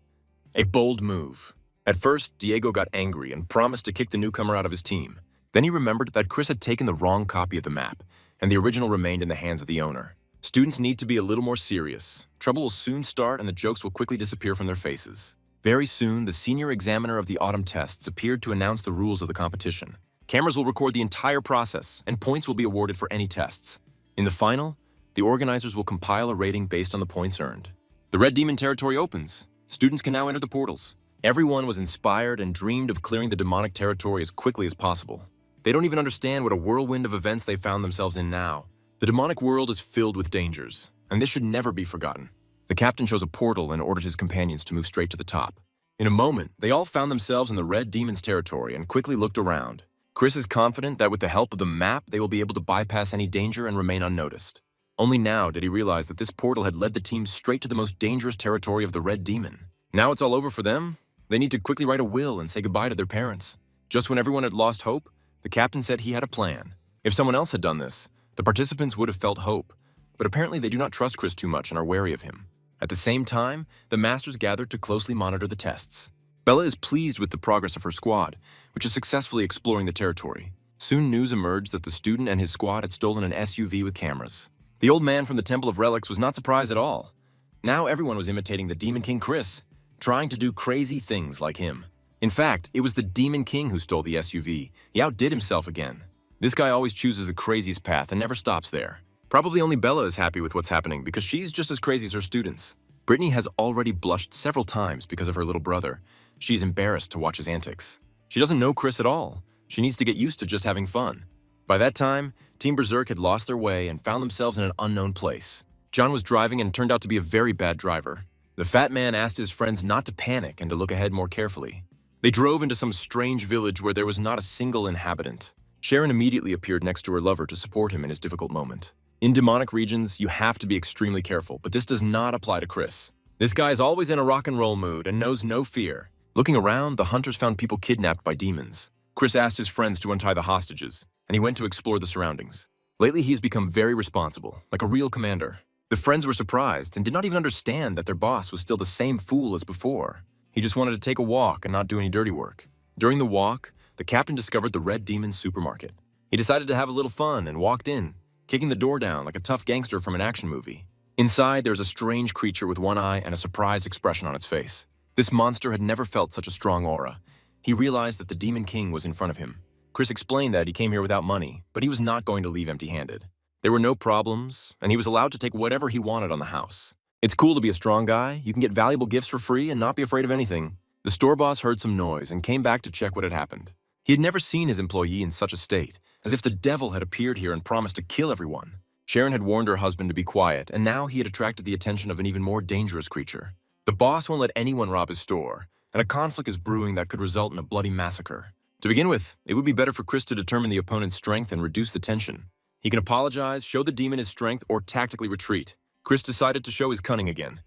Speaker 1: A bold move. At first, Diego got angry and promised to kick the newcomer out of his team. Then he remembered that Chris had taken the wrong copy of the map, and the original remained in the hands of the owner. Students need to be a little more serious. Trouble will soon start and the jokes will quickly disappear from their faces. Very soon, the senior examiner of the autumn tests appeared to announce the rules of the competition. Cameras will record the entire process, and points will be awarded for any tests. In the final, the organizers will compile a rating based on the points earned. The Red Demon territory opens. Students can now enter the portals. Everyone was inspired and dreamed of clearing the demonic territory as quickly as possible. They don't even understand what a whirlwind of events they found themselves in now. The demonic world is filled with dangers, and this should never be forgotten. The captain chose a portal and ordered his companions to move straight to the top. In a moment, they all found themselves in the Red Demon's territory and quickly looked around. Chris is confident that with the help of the map, they will be able to bypass any danger and remain unnoticed. Only now did he realize that this portal had led the team straight to the most dangerous territory of the Red Demon. Now it's all over for them. They need to quickly write a will and say goodbye to their parents. Just when everyone had lost hope, the captain said he had a plan. If someone else had done this, the participants would have felt hope. But apparently they do not trust Chris too much and are wary of him. At the same time, the masters gathered to closely monitor the tests. Bella is pleased with the progress of her squad, which is successfully exploring the territory. Soon news emerged that the student and his squad had stolen an SUV with cameras. The old man from the Temple of Relics was not surprised at all. Now everyone was imitating the Demon King Chris, trying to do crazy things like him. In fact, it was the Demon King who stole the SUV. He outdid himself again. This guy always chooses the craziest path and never stops there. Probably only Bella is happy with what's happening because she's just as crazy as her students. Brittany has already blushed several times because of her little brother. She's embarrassed to watch his antics. She doesn't know Chris at all. She needs to get used to just having fun. By that time, Team Berserk had lost their way and found themselves in an unknown place. John was driving and turned out to be a very bad driver. The fat man asked his friends not to panic and to look ahead more carefully. They drove into some strange village where there was not a single inhabitant. Sharon immediately appeared next to her lover to support him in his difficult moment. In demonic regions, you have to be extremely careful, but this does not apply to Chris. This guy is always in a rock and roll mood and knows no fear. Looking around, the hunters found people kidnapped by demons. Chris asked his friends to untie the hostages, and he went to explore the surroundings. Lately, he's become very responsible, like a real commander. The friends were surprised and did not even understand that their boss was still the same fool as before. He just wanted to take a walk and not do any dirty work. During the walk, the captain discovered the Red Demon supermarket. He decided to have a little fun and walked in, kicking the door down like a tough gangster from an action movie. Inside, there was a strange creature with one eye and a surprised expression on its face. This monster had never felt such a strong aura. He realized that the Demon King was in front of him. Chris explained that he came here without money, but he was not going to leave empty-handed. There were no problems, and he was allowed to take whatever he wanted on the house. It's cool to be a strong guy. You can get valuable gifts for free and not be afraid of anything. The store boss heard some noise and came back to check what had happened. He had never seen his employee in such a state, as if the devil had appeared here and promised to kill everyone. Sharon had warned her husband to be quiet, and now he had attracted the attention of an even more dangerous creature. The boss won't let anyone rob his store, and a conflict is brewing that could result in a bloody massacre. To begin with, it would be better for Chris to determine the opponent's strength and reduce the tension. He can apologize, show the demon his strength, or tactically retreat. Chris decided to show his cunning again.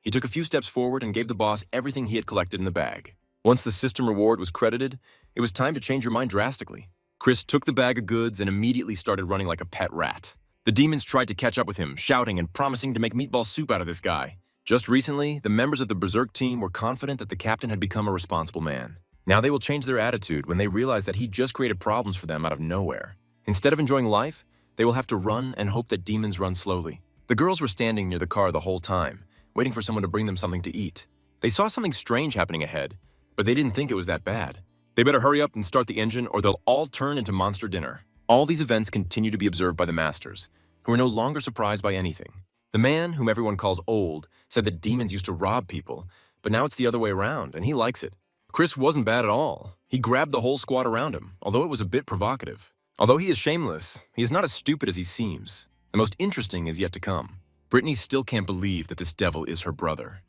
Speaker 1: He took a few steps forward and gave the boss everything he had collected in the bag. Once the system reward was credited, it was time to change your mind drastically. Chris took the bag of goods and immediately started running like a pet rat. The demons tried to catch up with him, shouting and promising to make meatball soup out of this guy. Just recently, the members of the Berserk team were confident that the captain had become a responsible man. Now they will change their attitude when they realize that he just created problems for them out of nowhere. Instead of enjoying life, they will have to run and hope that demons run slowly. The girls were standing near the car the whole time, waiting for someone to bring them something to eat. They saw something strange happening ahead, but they didn't think it was that bad. They better hurry up and start the engine or they'll all turn into monster dinner. All these events continue to be observed by the masters, who are no longer surprised by anything. The man, whom everyone calls old, said that demons used to rob people, but now it's the other way around, and he likes it. Chris wasn't bad at all. He grabbed the whole squad around him, although it was a bit provocative. Although he is shameless, he is not as stupid as he seems. The most interesting is yet to come. Brittany still can't believe that this devil is her brother.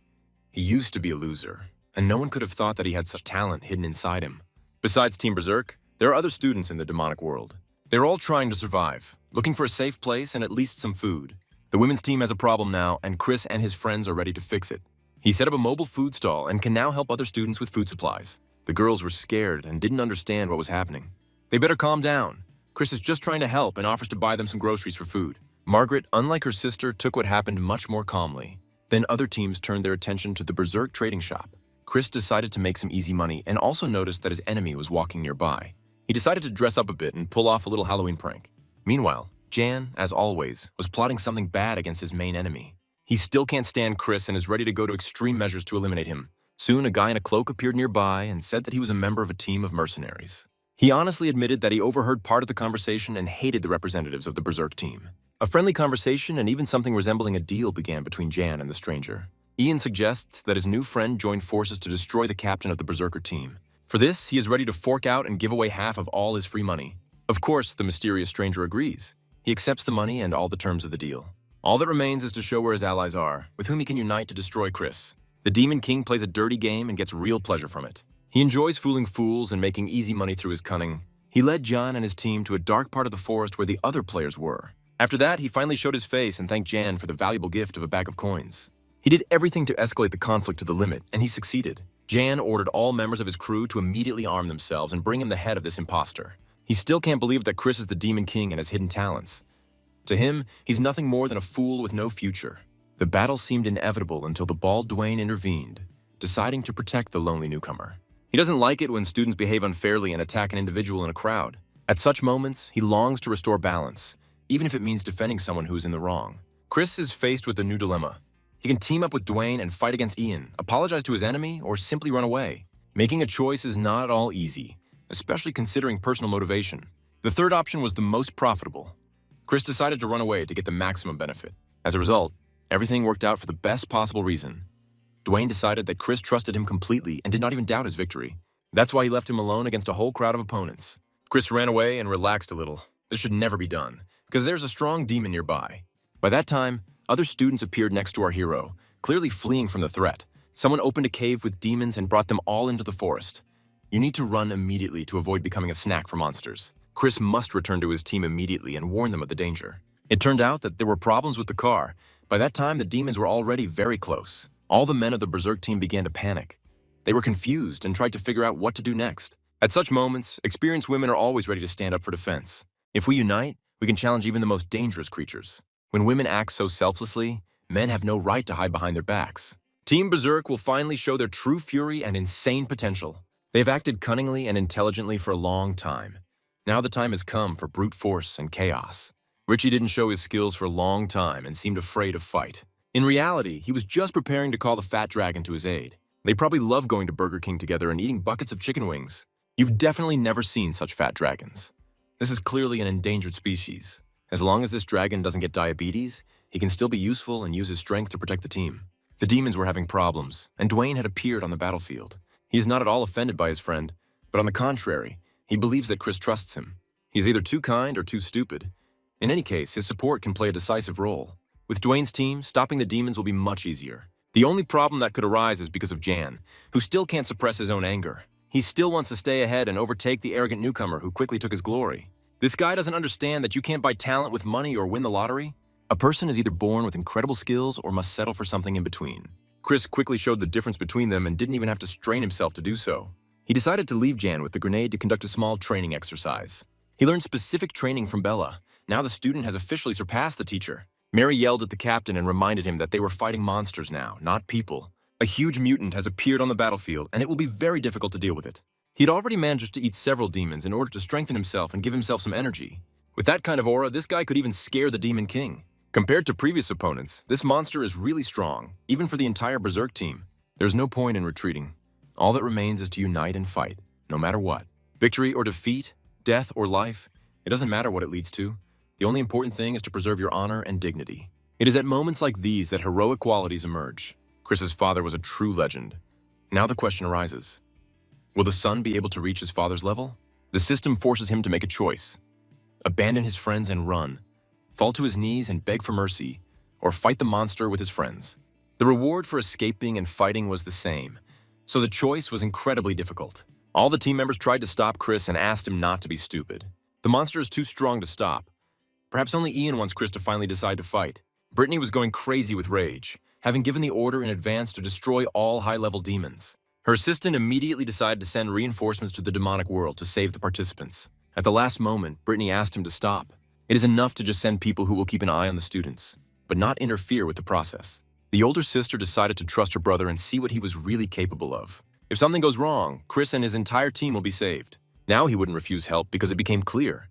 Speaker 1: He used to be a loser, and no one could have thought that he had such talent hidden inside him. Besides Team Berserk, there are other students in the demonic world. They're all trying to survive, looking for a safe place and at least some food. The women's team has a problem now, and Chris and his friends are ready to fix it. He set up a mobile food stall and can now help other students with food supplies. The girls were scared and didn't understand what was happening. They better calm down. Chris is just trying to help and offers to buy them some groceries for food. Margaret, unlike her sister, took what happened much more calmly. Then other teams turned their attention to the Berserk trading shop. Chris decided to make some easy money and also noticed that his enemy was walking nearby. He decided to dress up a bit and pull off a little Halloween prank. Meanwhile, Jan, as always, was plotting something bad against his main enemy. He still can't stand Chris and is ready to go to extreme measures to eliminate him. Soon, a guy in a cloak appeared nearby and said that he was a member of a team of mercenaries. He honestly admitted that he overheard part of the conversation and hated the representatives of the Berserk team. A friendly conversation and even something resembling a deal began between Jan and the stranger. Ian suggests that his new friend join forces to destroy the captain of the Berserker team. For this, he is ready to fork out and give away half of all his free money. Of course, the mysterious stranger agrees. He accepts the money and all the terms of the deal. All that remains is to show where his allies are, with whom he can unite to destroy Chris. The Demon King plays a dirty game and gets real pleasure from it. He enjoys fooling fools and making easy money through his cunning. He led John and his team to a dark part of the forest where the other players were. After that, he finally showed his face and thanked Jan for the valuable gift of a bag of coins. He did everything to escalate the conflict to the limit, and he succeeded. Jan ordered all members of his crew to immediately arm themselves and bring him the head of this imposter. He still can't believe that Chris is the Demon King and has hidden talents. To him, he's nothing more than a fool with no future. The battle seemed inevitable until the bald Dwayne intervened, deciding to protect the lonely newcomer. He doesn't like it when students behave unfairly and attack an individual in a crowd. At such moments, he longs to restore balance, even if it means defending someone who is in the wrong. Chris is faced with a new dilemma. He can team up with Dwayne and fight against Ian, apologize to his enemy, or simply run away. Making a choice is not at all easy, especially considering personal motivation. The third option was the most profitable. Chris decided to run away to get the maximum benefit. As a result, everything worked out for the best possible reason. Dwayne decided that Chris trusted him completely and did not even doubt his victory. That's why he left him alone against a whole crowd of opponents. Chris ran away and relaxed a little. This should never be done, because there's a strong demon nearby. By that time, other students appeared next to our hero, clearly fleeing from the threat. Someone opened a cave with demons and brought them all into the forest. You need to run immediately to avoid becoming a snack for monsters. Chris must return to his team immediately and warn them of the danger. It turned out that there were problems with the car. By that time, the demons were already very close. All the men of the Berserk team began to panic. They were confused and tried to figure out what to do next. At such moments, experienced women are always ready to stand up for defense. If we unite, we can challenge even the most dangerous creatures. When women act so selflessly, men have no right to hide behind their backs. Team Berserk will finally show their true fury and insane potential. They've acted cunningly and intelligently for a long time. Now the time has come for brute force and chaos. Richie didn't show his skills for a long time and seemed afraid to fight. In reality, he was just preparing to call the fat dragon to his aid. They probably love going to Burger King together and eating buckets of chicken wings. You've definitely never seen such fat dragons. This is clearly an endangered species. As long as this dragon doesn't get diabetes, he can still be useful and use his strength to protect the team. The demons were having problems, and Dwayne had appeared on the battlefield. He is not at all offended by his friend, but on the contrary, he believes that Chris trusts him. He's either too kind or too stupid. In any case, his support can play a decisive role. With Dwayne's team, stopping the demons will be much easier. The only problem that could arise is because of Jan, who still can't suppress his own anger. He still wants to stay ahead and overtake the arrogant newcomer who quickly took his glory. This guy doesn't understand that you can't buy talent with money or win the lottery. A person is either born with incredible skills or must settle for something in between. Chris quickly showed the difference between them and didn't even have to strain himself to do so. He decided to leave Jan with the grenade to conduct a small training exercise. He learned specific training from Bella. Now the student has officially surpassed the teacher. Mary yelled at the captain and reminded him that they were fighting monsters now, not people. A huge mutant has appeared on the battlefield, and it will be very difficult to deal with it. He'd already managed to eat several demons in order to strengthen himself and give himself some energy. With that kind of aura, this guy could even scare the Demon King. Compared to previous opponents, this monster is really strong, even for the entire Berserk team. There's no point in retreating. All that remains is to unite and fight, no matter what. Victory or defeat, death or life, it doesn't matter what it leads to. The only important thing is to preserve your honor and dignity. It is at moments like these that heroic qualities emerge. Chris's father was a true legend. Now the question arises. Will the son be able to reach his father's level? The system forces him to make a choice. Abandon his friends and run. Fall to his knees and beg for mercy, or fight the monster with his friends. The reward for escaping and fighting was the same, so the choice was incredibly difficult. All the team members tried to stop Chris and asked him not to be stupid. The monster is too strong to stop. Perhaps only Ian wants Chris to finally decide to fight. Brittany was going crazy with rage, having given the order in advance to destroy all high-level demons. Her assistant immediately decided to send reinforcements to the demonic world to save the participants. At the last moment, Brittany asked him to stop. It is enough to just send people who will keep an eye on the students, but not interfere with the process. The older sister decided to trust her brother and see what he was really capable of. If something goes wrong, Chris and his entire team will be saved. Now he wouldn't refuse help because it became clear.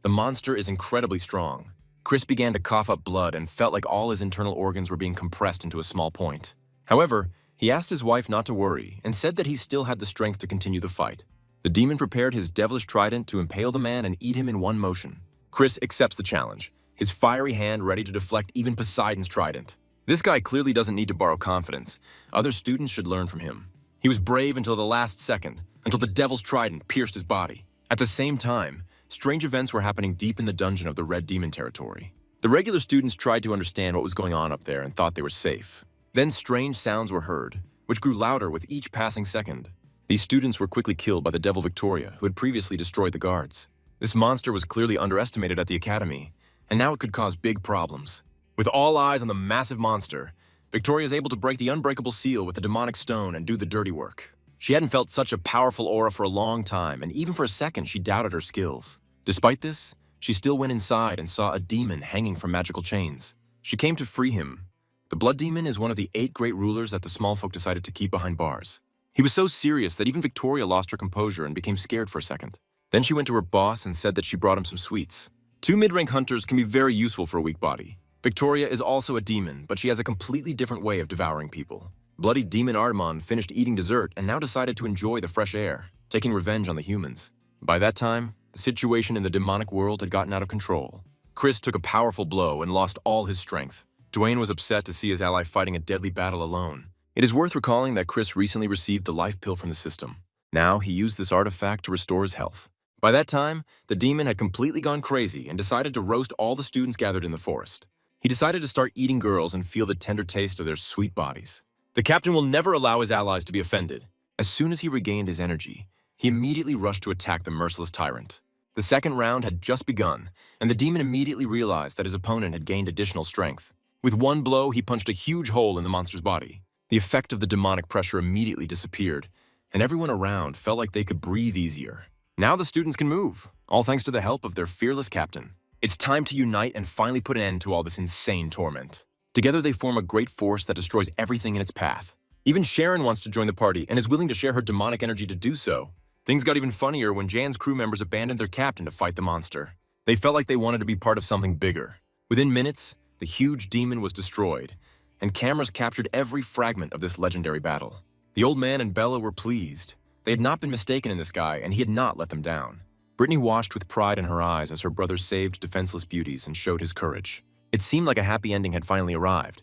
Speaker 1: The monster is incredibly strong. Chris began to cough up blood and felt like all his internal organs were being compressed into a small point. However, he asked his wife not to worry and said that he still had the strength to continue the fight. The demon prepared his devilish trident to impale the man and eat him in one motion. Chris accepts the challenge, his fiery hand ready to deflect even Poseidon's trident. This guy clearly doesn't need to borrow confidence. Other students should learn from him. He was brave until the last second, until the devil's trident pierced his body. At the same time, strange events were happening deep in the dungeon of the Red Demon territory. The regular students tried to understand what was going on up there and thought they were safe. Then strange sounds were heard, which grew louder with each passing second. These students were quickly killed by the Devil Victoria, who had previously destroyed the guards. This monster was clearly underestimated at the academy, and now it could cause big problems. With all eyes on the massive monster, Victoria is able to break the unbreakable seal with the demonic stone and do the dirty work. She hadn't felt such a powerful aura for a long time, and even for a second she doubted her skills. Despite this, she still went inside and saw a demon hanging from magical chains. She came to free him. The Blood Demon is one of the 8 great rulers that the small folk decided to keep behind bars. He was so serious that even Victoria lost her composure and became scared for a second. Then she went to her boss and said that she brought him some sweets. 2 mid-rank hunters can be very useful for a weak body. Victoria is also a demon, but she has a completely different way of devouring people. Bloody Demon Ardmon finished eating dessert and now decided to enjoy the fresh air, taking revenge on the humans. By that time, the situation in the demonic world had gotten out of control. Chris took a powerful blow and lost all his strength. Dwayne was upset to see his ally fighting a deadly battle alone. It is worth recalling that Chris recently received the life pill from the system. Now he used this artifact to restore his health. By that time, the demon had completely gone crazy and decided to roast all the students gathered in the forest. He decided to start eating girls and feel the tender taste of their sweet bodies. The captain will never allow his allies to be offended. As soon as he regained his energy, he immediately rushed to attack the merciless tyrant. The second round had just begun, and the demon immediately realized that his opponent had gained additional strength. With one blow, he punched a huge hole in the monster's body. The effect of the demonic pressure immediately disappeared, and everyone around felt like they could breathe easier. Now the students can move, all thanks to the help of their fearless captain. It's time to unite and finally put an end to all this insane torment. Together they form a great force that destroys everything in its path. Even Sharon wants to join the party and is willing to share her demonic energy to do so. Things got even funnier when Jan's crew members abandoned their captain to fight the monster. They felt like they wanted to be part of something bigger. Within minutes, the huge demon was destroyed, and cameras captured every fragment of this legendary battle. The old man and Bella were pleased. They had not been mistaken in this guy, and he had not let them down. Brittany watched with pride in her eyes as her brother saved defenseless beauties and showed his courage. It seemed like a happy ending had finally arrived.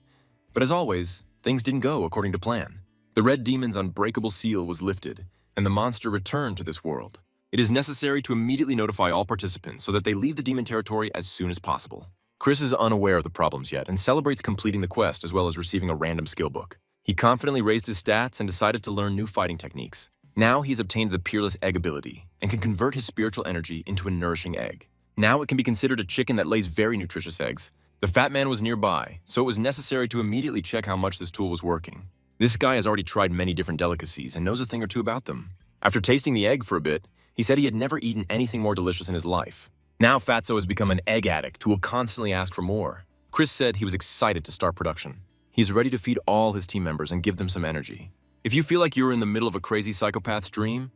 Speaker 1: But as always, things didn't go according to plan. The red demon's unbreakable seal was lifted, and the monster returned to this world. It is necessary to immediately notify all participants so that they leave the demon territory as soon as possible. Chris is unaware of the problems yet and celebrates completing the quest as well as receiving a random skill book. He confidently raised his stats and decided to learn new fighting techniques. Now he's obtained the Peerless Egg ability and can convert his spiritual energy into a nourishing egg. Now it can be considered a chicken that lays very nutritious eggs. The fat man was nearby, so it was necessary to immediately check how much this tool was working. This guy has already tried many different delicacies and knows a thing or two about them. After tasting the egg for a bit, he said he had never eaten anything more delicious in his life. Now Fatso has become an egg addict who will constantly ask for more. Chris said he was excited to start production. He's ready to feed all his team members and give them some energy. If you feel like you're in the middle of a crazy psychopath's dream,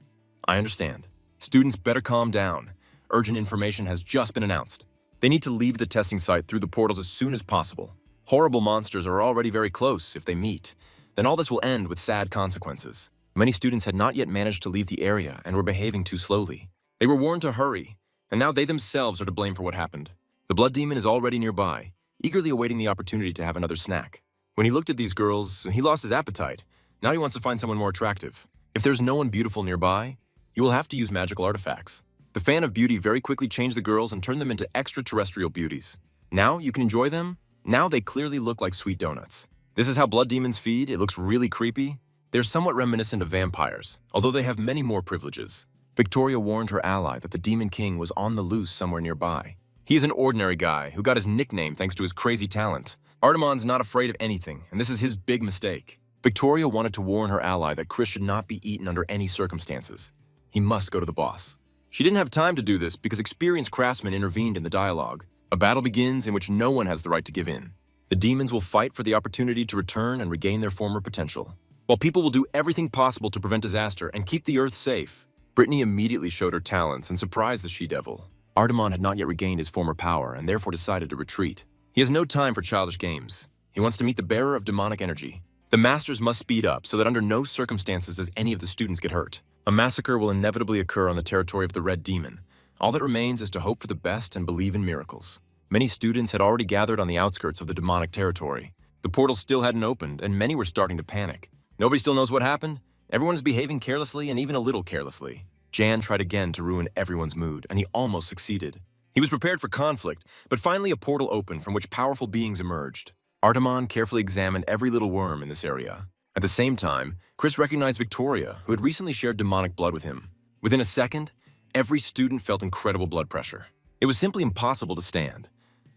Speaker 1: I understand. Students better calm down. Urgent information has just been announced. They need to leave the testing site through the portals as soon as possible. Horrible monsters are already very close if they meet. Then all this will end with sad consequences. Many students had not yet managed to leave the area and were behaving too slowly. They were warned to hurry, and now they themselves are to blame for what happened. The blood demon is already nearby, eagerly awaiting the opportunity to have another snack. When he looked at these girls, he lost his appetite. Now he wants to find someone more attractive. If there's no one beautiful nearby, you will have to use magical artifacts. The fan of beauty very quickly changed the girls and turned them into extraterrestrial beauties. Now you can enjoy them. Now they clearly look like sweet donuts. This is how blood demons feed. It looks really creepy. They're somewhat reminiscent of vampires, although they have many more privileges. Victoria warned her ally that the Demon King was on the loose somewhere nearby. He is an ordinary guy who got his nickname thanks to his crazy talent. Artemon's not afraid of anything, and this is his big mistake. Victoria wanted to warn her ally that Chris should not be eaten under any circumstances. He must go to the boss. She didn't have time to do this because experienced craftsmen intervened in the dialogue. A battle begins in which no one has the right to give in. The demons will fight for the opportunity to return and regain their former potential. While people will do everything possible to prevent disaster and keep the Earth safe, Brittany immediately showed her talents and surprised the she-devil. Artemon had not yet regained his former power and therefore decided to retreat. He has no time for childish games. He wants to meet the bearer of demonic energy. The masters must speed up so that under no circumstances does any of the students get hurt. A massacre will inevitably occur on the territory of the Red Demon. All that remains is to hope for the best and believe in miracles. Many students had already gathered on the outskirts of the demonic territory. The portal still hadn't opened, and many were starting to panic. Nobody still knows what happened. Everyone is behaving carelessly and even a little carelessly. Jan tried again to ruin everyone's mood, and he almost succeeded. He was prepared for conflict, but finally a portal opened from which powerful beings emerged. Artemon carefully examined every little worm in this area. At the same time, Chris recognized Victoria, who had recently shared demonic blood with him. Within a second, every student felt incredible blood pressure. It was simply impossible to stand.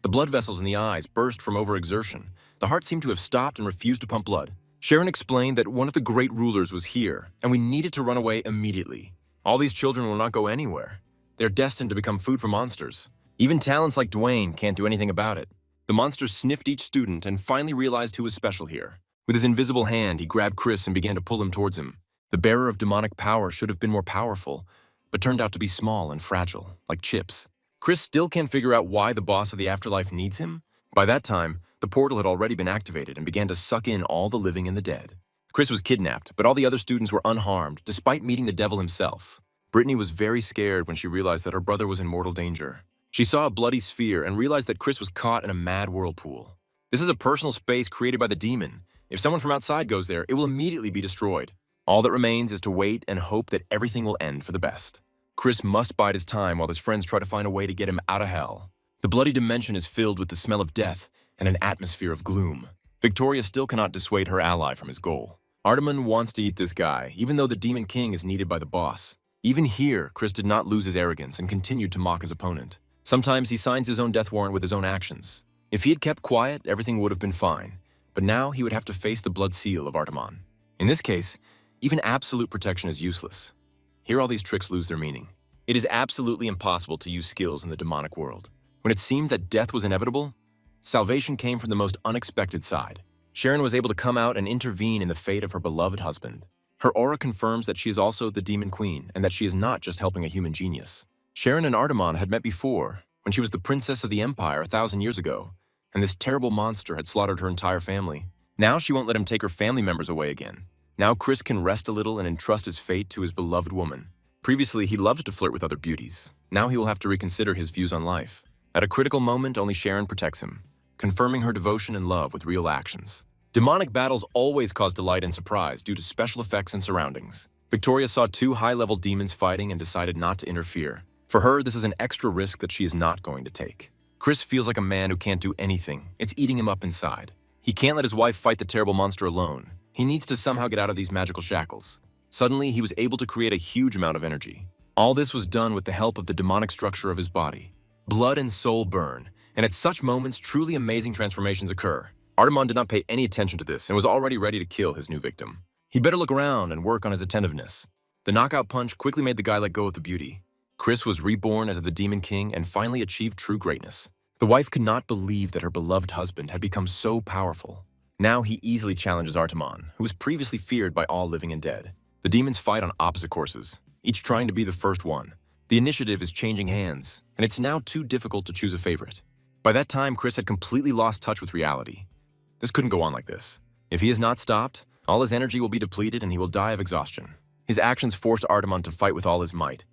Speaker 1: The blood vessels in the eyes burst from overexertion. The heart seemed to have stopped and refused to pump blood. Sharon explained that one of the great rulers was here, and we needed to run away immediately. All these children will not go anywhere. They're destined to become food for monsters. Even talents like Dwayne can't do anything about it. The monster sniffed each student and finally realized who was special here. With his invisible hand, he grabbed Chris and began to pull him towards him. The bearer of demonic power should have been more powerful, but turned out to be small and fragile, like chips. Chris still can't figure out why the boss of the afterlife needs him. By that time, the portal had already been activated and began to suck in all the living and the dead. Chris was kidnapped, but all the other students were unharmed, despite meeting the devil himself. Brittany was very scared when she realized that her brother was in mortal danger. She saw a bloody sphere and realized that Chris was caught in a mad whirlpool. This is a personal space created by the demon. If someone from outside goes there, it will immediately be destroyed. All that remains is to wait and hope that everything will end for the best. Chris must bide his time while his friends try to find a way to get him out of hell. The bloody dimension is filled with the smell of death, and an atmosphere of gloom. Victoria still cannot dissuade her ally from his goal. Artemon wants to eat this guy, even though the Demon King is needed by the boss. Even here, Chris did not lose his arrogance and continued to mock his opponent. Sometimes he signs his own death warrant with his own actions. If he had kept quiet, everything would have been fine. But now he would have to face the blood seal of Artemon. In this case, even absolute protection is useless. Here all these tricks lose their meaning. It is absolutely impossible to use skills in the demonic world. When it seemed that death was inevitable, salvation came from the most unexpected side. Sharon was able to come out and intervene in the fate of her beloved husband. Her aura confirms that she is also the Demon Queen and that she is not just helping a human genius. Sharon and Artemon had met before, when she was the princess of the Empire 1,000 years ago, and this terrible monster had slaughtered her entire family. Now she won't let him take her family members away again. Now Chris can rest a little and entrust his fate to his beloved woman. Previously, he loved to flirt with other beauties. Now he will have to reconsider his views on life. At a critical moment, only Sharon protects him, confirming her devotion and love with real actions. Demonic battles always cause delight and surprise due to special effects and surroundings. Victoria saw two high-level demons fighting and decided not to interfere. For her, this is an extra risk that she is not going to take. Chris feels like a man who can't do anything. It's eating him up inside. He can't let his wife fight the terrible monster alone. He needs to somehow get out of these magical shackles. Suddenly, he was able to create a huge amount of energy. All this was done with the help of the demonic structure of his body. Blood and soul burn, and at such moments, truly amazing transformations occur. Artemon did not pay any attention to this and was already ready to kill his new victim. He'd better look around and work on his attentiveness. The knockout punch quickly made the guy let go of the beauty. Chris was reborn as the Demon King and finally achieved true greatness. The wife could not believe that her beloved husband had become so powerful. Now he easily challenges Artemon, who was previously feared by all living and dead. The demons fight on opposite courses, each trying to be the first one. The initiative is changing hands, and it's now too difficult to choose a favorite. By that time, Chris had completely lost touch with reality. This couldn't go on like this. If he is not stopped, all his energy will be depleted and he will die of exhaustion. His actions forced Artemon to fight with all his might.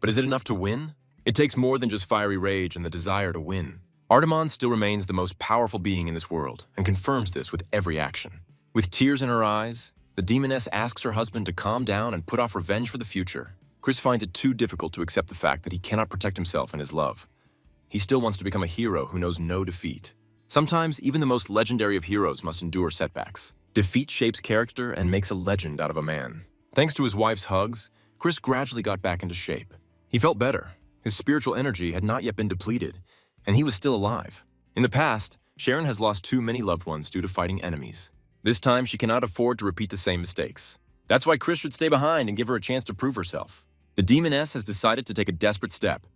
Speaker 1: But is it enough to win? It takes more than just fiery rage and the desire to win. Artemon still remains the most powerful being in this world and confirms this with every action. With tears in her eyes, the demoness asks her husband to calm down and put off revenge for the future. Chris finds it too difficult to accept the fact that he cannot protect himself and his love. He still wants to become a hero who knows no defeat. Sometimes, even the most legendary of heroes must endure setbacks. Defeat shapes character and makes a legend out of a man. Thanks to his wife's hugs, Chris gradually got back into shape. He felt better. His spiritual energy had not yet been depleted, and he was still alive. In the past, Sharon has lost too many loved ones due to fighting enemies. This time, she cannot afford to repeat the same mistakes. That's why Chris should stay behind and give her a chance to prove herself. The demoness has decided to take a desperate step.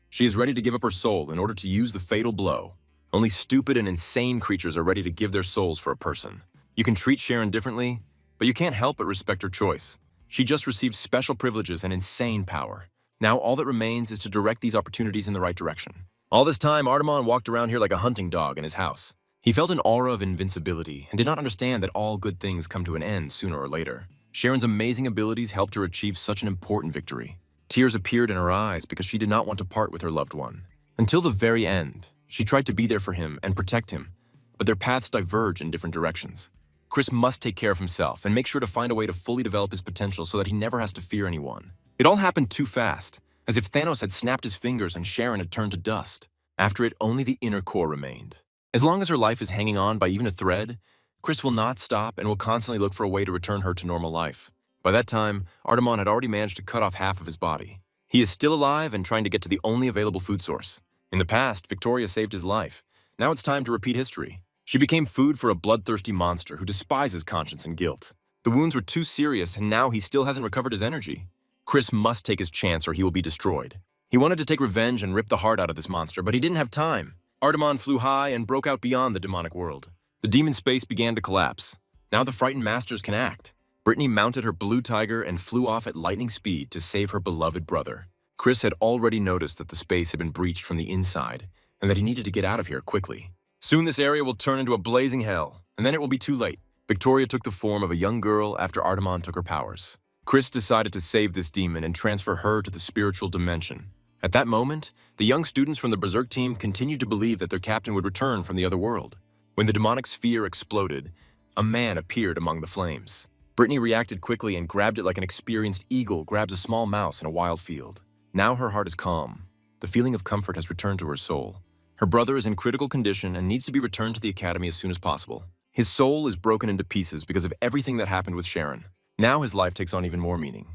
Speaker 1: She is ready to give up her soul in order to use the fatal blow. Only stupid and insane creatures are ready to give their souls for a person. You can treat Sharon differently, but you can't help but respect her choice. She just received special privileges and insane power. Now all that remains is to direct these opportunities in the right direction. All this time, Artemon walked around here like a hunting dog in his house. He felt an aura of invincibility and did not understand that all good things come to an end sooner or later. Sharon's amazing abilities helped her achieve such an important victory. Tears appeared in her eyes because she did not want to part with her loved one. Until the very end, she tried to be there for him and protect him, but their paths diverge in different directions. Chris must take care of himself and make sure to find a way to fully develop his potential so that he never has to fear anyone. It all happened too fast, as if Thanos had snapped his fingers and Sharon had turned to dust. After it, only the inner core remained. As long as her life is hanging on by even a thread, Chris will not stop and will constantly look for a way to return her to normal life. By that time, Artemon had already managed to cut off half of his body. He is still alive and trying to get to the only available food source. In the past, Victoria saved his life. Now it's time to repeat history. She became food for a bloodthirsty monster who despises conscience and guilt. The wounds were too serious, and now he still hasn't recovered his energy. Chris must take his chance or he will be destroyed. He wanted to take revenge and rip the heart out of this monster, but he didn't have time. Artemon flew high and broke out beyond the demonic world. The demon space began to collapse. Now the frightened masters can act. Brittany mounted her blue tiger and flew off at lightning speed to save her beloved brother. Chris had already noticed that the space had been breached from the inside and that he needed to get out of here quickly. Soon this area will turn into a blazing hell, and then it will be too late. Victoria took the form of a young girl after Artemon took her powers. Chris decided to save this demon and transfer her to the spiritual dimension. At that moment, the young students from the Berserk team continued to believe that their captain would return from the other world. When the demonic sphere exploded, a man appeared among the flames. Brittany reacted quickly and grabbed it like an experienced eagle grabs a small mouse in a wild field. Now her heart is calm. The feeling of comfort has returned to her soul. Her brother is in critical condition and needs to be returned to the academy as soon as possible. His soul is broken into pieces because of everything that happened with Sharon. Now his life takes on even more meaning.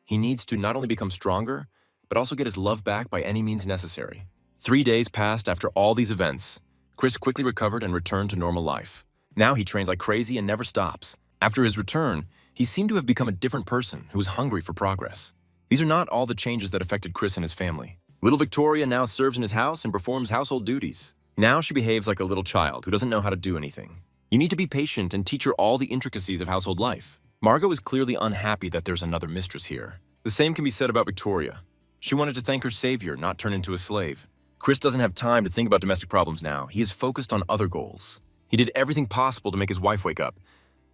Speaker 1: He needs to not only become stronger, but also get his love back by any means necessary. 3 days passed after all these events. Chris quickly recovered and returned to normal life. Now he trains like crazy and never stops. After his return, he seemed to have become a different person who was hungry for progress. These are not all the changes that affected Chris and his family. Little Victoria now serves in his house and performs household duties. Now she behaves like a little child who doesn't know how to do anything. You need to be patient and teach her all the intricacies of household life. Margot is clearly unhappy that there's another mistress here. The same can be said about Victoria. She wanted to thank her savior, not turn into a slave. Chris doesn't have time to think about domestic problems now. He is focused on other goals. He did everything possible to make his wife wake up.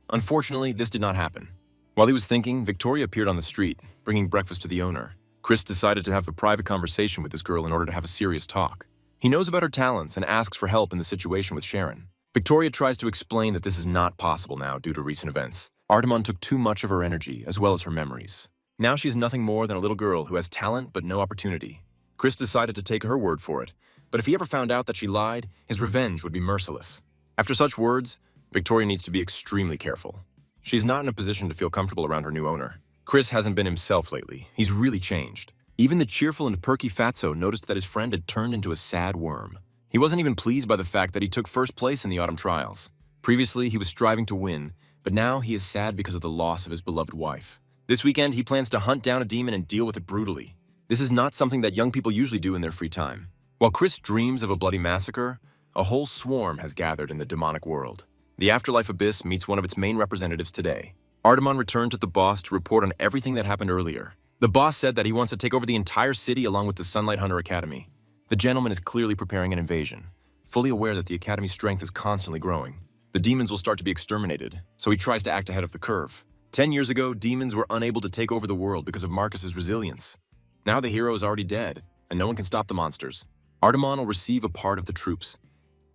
Speaker 1: Unfortunately, this did not happen. While he was thinking, Victoria appeared on the street, bringing breakfast to the owner. Chris decided to have a private conversation with this girl in order to have a serious talk. He knows about her talents and asks for help in the situation with Sharon. Victoria tries to explain that this is not possible now due to recent events. Artemon took too much of her energy as well as her memories. Now she is nothing more than a little girl who has talent but no opportunity. Chris decided to take her word for it, but if he ever found out that she lied, his revenge would be merciless. After such words, Victoria needs to be extremely careful. She's not in a position to feel comfortable around her new owner. Chris hasn't been himself lately. He's really changed. Even the cheerful and perky Fatso noticed that his friend had turned into a sad worm. He wasn't even pleased by the fact that he took first place in the autumn trials. Previously, he was striving to win, but now he is sad because of the loss of his beloved wife. This weekend, he plans to hunt down a demon and deal with it brutally. This is not something that young people usually do in their free time. While Chris dreams of a bloody massacre, a whole swarm has gathered in the demonic world. The Afterlife Abyss meets one of its main representatives today. Artemon returned to the boss to report on everything that happened earlier. The boss said that he wants to take over the entire city along with the Sunlight Hunter Academy. The gentleman is clearly preparing an invasion, fully aware that the Academy's strength is constantly growing. The demons will start to be exterminated, so he tries to act ahead of the curve. 10 years ago, demons were unable to take over the world because of Marcus's resilience. Now the hero is already dead, and no one can stop the monsters. Artemon will receive a part of the troops.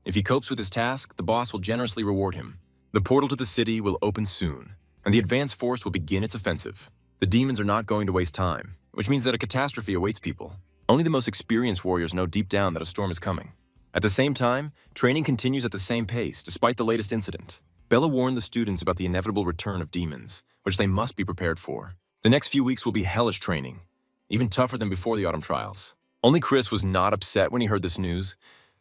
Speaker 1: If he copes with his task, the boss will generously reward him. The portal to the city will open soon, and the advance force will begin its offensive. The demons are not going to waste time, which means that a catastrophe awaits people. Only the most experienced warriors know deep down that a storm is coming. At the same time, training continues at the same pace, despite the latest incident. Bella warned the students about the inevitable return of demons, which they must be prepared for. The next few weeks will be hellish training, even tougher than before the autumn trials. Only Chris was not upset when he heard this news.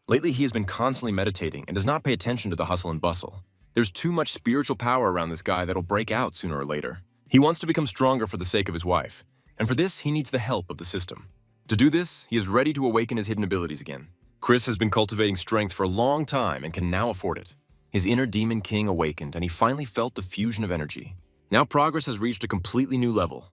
Speaker 1: Lately, he has been constantly meditating and does not pay attention to the hustle and bustle. There's too much spiritual power around this guy that'll break out sooner or later. He wants to become stronger for the sake of his wife, and for this, he needs the help of the system. To do this, he is ready to awaken his hidden abilities again. Chris has been cultivating strength for a long time and can now afford it. His inner demon king awakened, and he finally felt the fusion of energy. Now progress has reached a completely new level.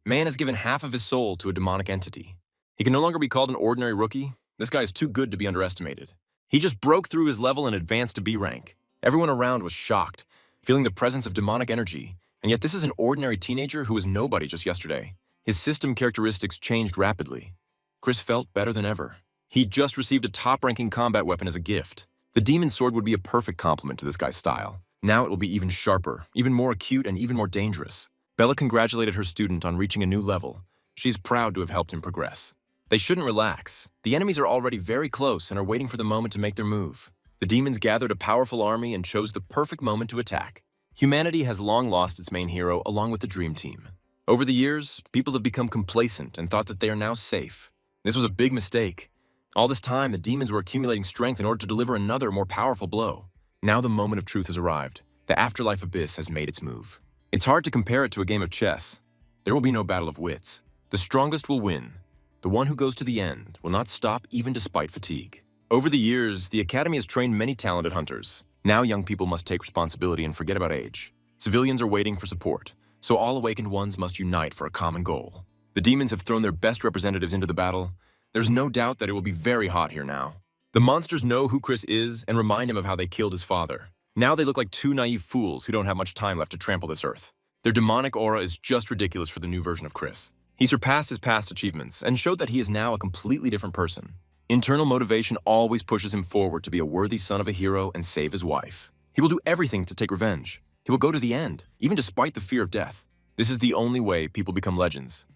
Speaker 1: Man has given half of his soul to a demonic entity. He can no longer be called an ordinary rookie. This guy is too good to be underestimated. He just broke through his level and advanced to B rank. Everyone around was shocked, feeling the presence of demonic energy, and yet this is an ordinary teenager who was nobody just yesterday. His system characteristics changed rapidly. Chris felt better than ever. He just received a top-ranking combat weapon as a gift. The demon sword would be a perfect complement to this guy's style. Now it will be even sharper, even more acute, and even more dangerous. Bella congratulated her student on reaching a new level. She's proud to have helped him progress. They shouldn't relax. The enemies are already very close and are waiting for the moment to make their move. The demons gathered a powerful army and chose the perfect moment to attack. Humanity has long lost its main hero along with the Dream Team. Over the years, people have become complacent and thought that they are now safe. This was a big mistake. All this time, the demons were accumulating strength in order to deliver another, more powerful blow. Now the moment of truth has arrived. The Afterlife Abyss has made its move. It's hard to compare it to a game of chess. There will be no battle of wits. The strongest will win. The one who goes to the end will not stop even despite fatigue. Over the years, the Academy has trained many talented hunters. Now young people must take responsibility and forget about age. Civilians are waiting for support, so all awakened ones must unite for a common goal. The demons have thrown their best representatives into the battle. There's no doubt that it will be very hot here now. The monsters know who Chris is and remind him of how they killed his father. Now they look like two naive fools who don't have much time left to trample this earth. Their demonic aura is just ridiculous for the new version of Chris. He surpassed his past achievements and showed that he is now a completely different person. Internal motivation always pushes him forward to be a worthy son of a hero and save his wife. He will do everything to take revenge. He will go to the end, even despite the fear of death. This is the only way people become legends.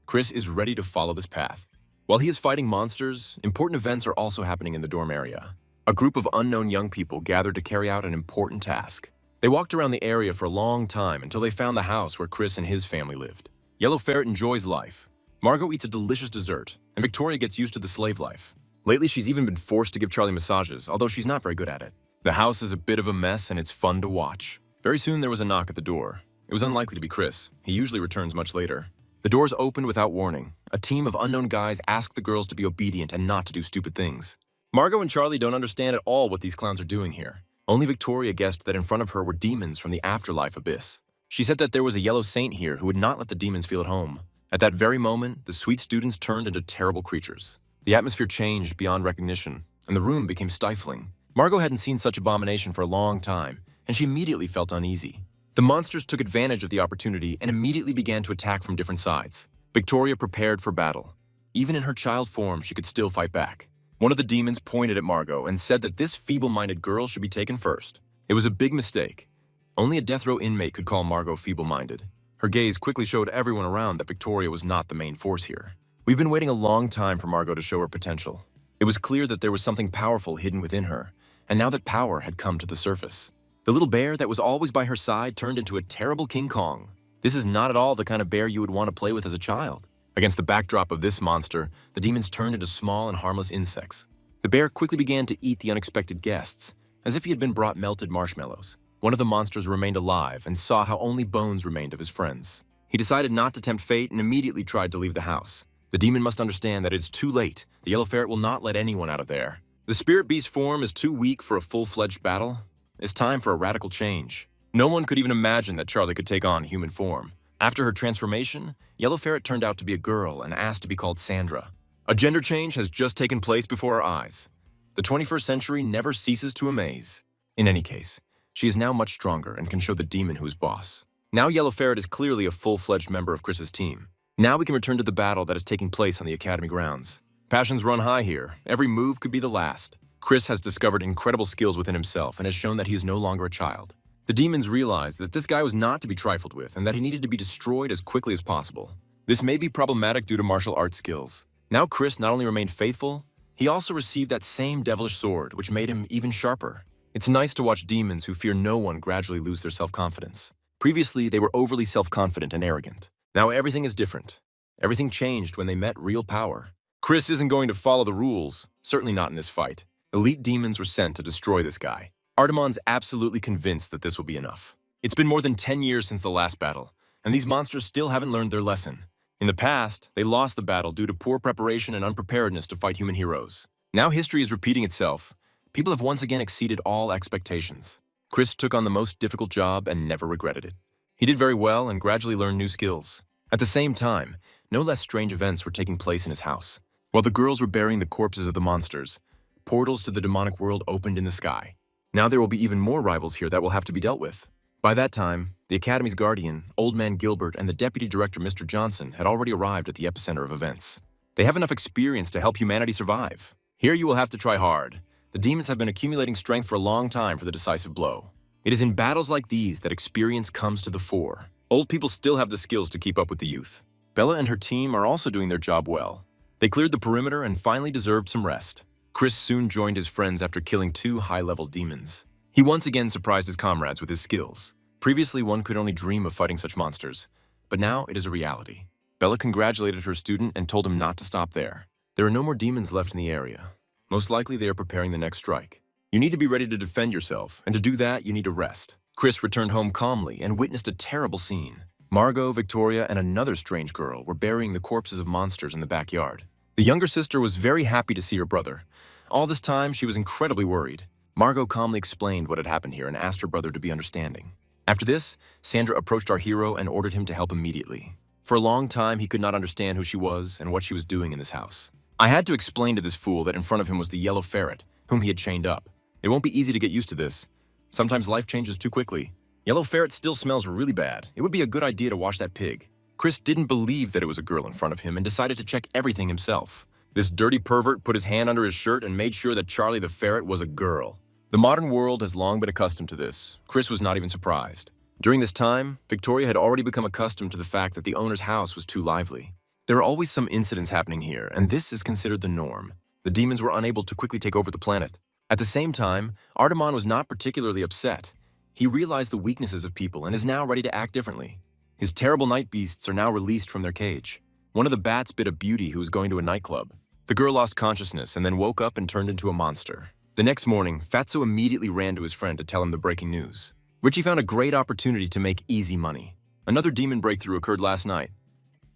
Speaker 1: Chris is ready to follow this path. While he is fighting monsters, important events are also happening in the dorm area. A group of unknown young people gathered to carry out an important task. They walked around the area for a long time until they found the house where Chris and his family lived. Yellow Ferret enjoys life. Margot eats a delicious dessert, and Victoria gets used to the slave life. Lately, she's even been forced to give Charlie massages, although she's not very good at it. The house is a bit of a mess, and it's fun to watch. Very soon, there was a knock at the door. It was unlikely to be Chris. He usually returns much later. The doors opened without warning. A team of unknown guys asked the girls to be obedient and not to do stupid things. Margot and Charlie don't understand at all what these clowns are doing here. Only Victoria guessed that in front of her were demons from the afterlife abyss. She said that there was a yellow saint here who would not let the demons feel at home. At that very moment, the sweet students turned into terrible creatures. The atmosphere changed beyond recognition, and the room became stifling. Margot hadn't seen such abomination for a long time, and she immediately felt uneasy. The monsters took advantage of the opportunity and immediately began to attack from different sides. Victoria prepared for battle. Even in her child form, she could still fight back. One of the demons pointed at Margot and said that this feeble-minded girl should be taken first. It was a big mistake. Only a death row inmate could call Margot feeble-minded. Her gaze quickly showed everyone around that Victoria was not the main force here. We've been waiting a long time for Margot to show her potential. It was clear that there was something powerful hidden within her, and now that power had come to the surface. The little bear that was always by her side turned into a terrible King Kong. This is not at all the kind of bear you would want to play with as a child. Against the backdrop of this monster, the demons turned into small and harmless insects. The bear quickly began to eat the unexpected guests, as if he had been brought melted marshmallows. One of the monsters remained alive and saw how only bones remained of his friends. He decided not to tempt fate and immediately tried to leave the house. The demon must understand that it's too late. The yellow ferret will not let anyone out of there. The spirit beast form is too weak for a full-fledged battle. It's time for a radical change. No one could even imagine that Charlie could take on human form. After her transformation, Yellow Ferret turned out to be a girl and asked to be called Sandra. A gender change has just taken place before our eyes. The 21st century never ceases to amaze. In any case, she is now much stronger and can show the demon who is boss. Now Yellow Ferret is clearly a full-fledged member of Chris's team. Now we can return to the battle that is taking place on the academy grounds. Passions run high here. Every move could be the last. Chris has discovered incredible skills within himself and has shown that he is no longer a child. The demons realized that this guy was not to be trifled with and that he needed to be destroyed as quickly as possible. This may be problematic due to martial arts skills. Now Chris not only remained faithful, he also received that same devilish sword, which made him even sharper. It's nice to watch demons who fear no one gradually lose their self-confidence. Previously, they were overly self-confident and arrogant. Now everything is different. Everything changed when they met real power. Chris isn't going to follow the rules, certainly not in this fight. Elite demons were sent to destroy this guy. Artemon's absolutely convinced that this will be enough. It's been more than 10 years since the last battle, and these monsters still haven't learned their lesson. In the past, they lost the battle due to poor preparation and unpreparedness to fight human heroes. Now history is repeating itself. People have once again exceeded all expectations. Chris took on the most difficult job and never regretted it. He did very well and gradually learned new skills. At the same time, no less strange events were taking place in his house. While the girls were burying the corpses of the monsters, portals to the demonic world opened in the sky. Now there will be even more rivals here that will have to be dealt with. By that time, the Academy's guardian, Old Man Gilbert, and the Deputy Director, Mr. Johnson, had already arrived at the epicenter of events. They have enough experience to help humanity survive. Here you will have to try hard. The demons have been accumulating strength for a long time for the decisive blow. It is in battles like these that experience comes to the fore. Old people still have the skills to keep up with the youth. Bella and her team are also doing their job well. They cleared the perimeter and finally deserved some rest. Chris soon joined his friends after killing 2 high-level demons. He once again surprised his comrades with his skills. Previously, one could only dream of fighting such monsters, but now it is a reality. Bella congratulated her student and told him not to stop there. There are no more demons left in the area. Most likely, they are preparing the next strike. You need to be ready to defend yourself, and to do that, you need to rest. Chris returned home calmly and witnessed a terrible scene. Margot, Victoria, and another strange girl were burying the corpses of monsters in the backyard. The younger sister was very happy to see her brother. All this time, she was incredibly worried. Margot calmly explained what had happened here and asked her brother to be understanding. After this, Sandra approached our hero and ordered him to help immediately. For a long time, he could not understand who she was and what she was doing in this house. I had to explain to this fool that in front of him was the yellow ferret, whom he had chained up. It won't be easy to get used to this. Sometimes life changes too quickly. Yellow ferret still smells really bad. It would be a good idea to wash that pig. Chris didn't believe that it was a girl in front of him and decided to check everything himself. This dirty pervert put his hand under his shirt and made sure that Charlie the ferret was a girl. The modern world has long been accustomed to this. Chris was not even surprised. During this time, Victoria had already become accustomed to the fact that the owner's house was too lively. There are always some incidents happening here, and this is considered the norm. The demons were unable to quickly take over the planet. At the same time, Artemon was not particularly upset. He realized the weaknesses of people and is now ready to act differently. His terrible night beasts are now released from their cage. One of the bats bit a beauty who was going to a nightclub. The girl lost consciousness and then woke up and turned into a monster. The next morning, Fatso immediately ran to his friend to tell him the breaking news. Richie found a great opportunity to make easy money. Another demon breakthrough occurred last night.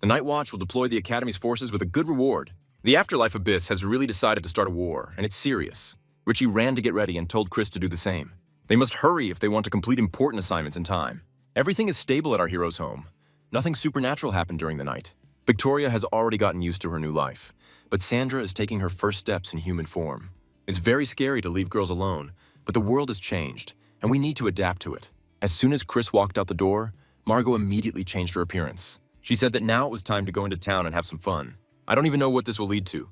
Speaker 1: The Night Watch will deploy the Academy's forces with a good reward. The Afterlife Abyss has really decided to start a war, and it's serious. Richie ran to get ready and told Chris to do the same. They must hurry if they want to complete important assignments in time. Everything is stable at our hero's home. Nothing supernatural happened during the night. Victoria has already gotten used to her new life, but Sandra is taking her first steps in human form. It's very scary to leave girls alone, but the world has changed, and we need to adapt to it. As soon as Chris walked out the door, Margot immediately changed her appearance. She said that now it was time to go into town and have some fun. I don't even know what this will lead to.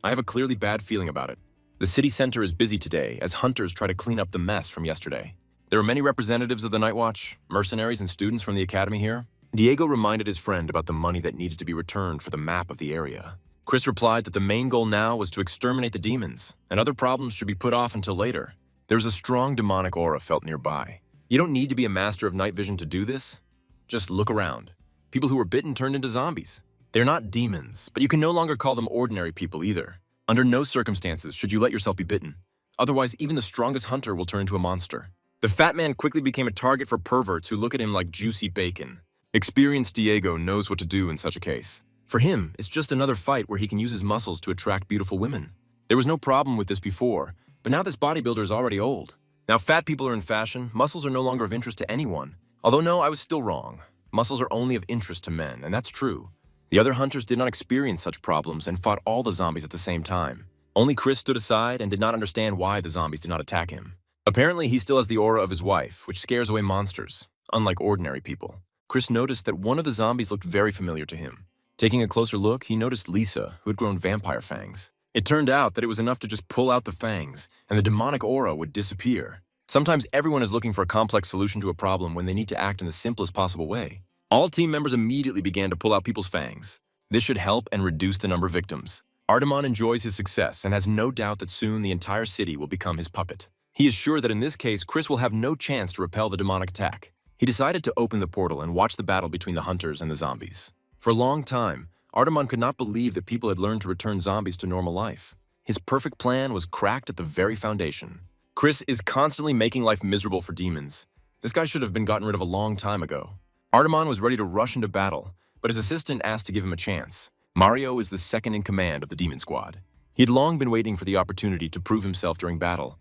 Speaker 1: I have a clearly bad feeling about it. The city center is busy today as hunters try to clean up the mess from yesterday. There are many representatives of the Night Watch, mercenaries, and students from the Academy here. Diego reminded his friend about the money that needed to be returned for the map of the area. Chris replied that the main goal now was to exterminate the demons, and other problems should be put off until later. There was a strong demonic aura felt nearby. You don't need to be a master of night vision to do this. Just look around. People who were bitten turned into zombies. They're not demons, but you can no longer call them ordinary people either. Under no circumstances should you let yourself be bitten. Otherwise, even the strongest hunter will turn into a monster. The fat man quickly became a target for perverts who look at him like juicy bacon. Experienced Diego knows what to do in such a case. For him, it's just another fight where he can use his muscles to attract beautiful women. There was no problem with this before, but now this bodybuilder is already old. Now fat people are in fashion, muscles are no longer of interest to anyone. Although no, I was still wrong. Muscles are only of interest to men, and that's true. The other hunters did not experience such problems and fought all the zombies at the same time. Only Chris stood aside and did not understand why the zombies did not attack him. Apparently, he still has the aura of his wife, which scares away monsters, unlike ordinary people. Chris noticed that one of the zombies looked very familiar to him. Taking a closer look, he noticed Lisa, who had grown vampire fangs. It turned out that it was enough to just pull out the fangs, and the demonic aura would disappear. Sometimes everyone is looking for a complex solution to a problem when they need to act in the simplest possible way. All team members immediately began to pull out people's fangs. This should help and reduce the number of victims. Artemon enjoys his success and has no doubt that soon the entire city will become his puppet. He is sure that in this case, Chris will have no chance to repel the demonic attack. He decided to open the portal and watch the battle between the hunters and the zombies. For a long time, Artemon could not believe that people had learned to return zombies to normal life. His perfect plan was cracked at the very foundation. Chris is constantly making life miserable for demons. This guy should have been gotten rid of a long time ago. Artemon was ready to rush into battle, but his assistant asked to give him a chance. Mario is the second in command of the demon squad. He had long been waiting for the opportunity to prove himself during battle,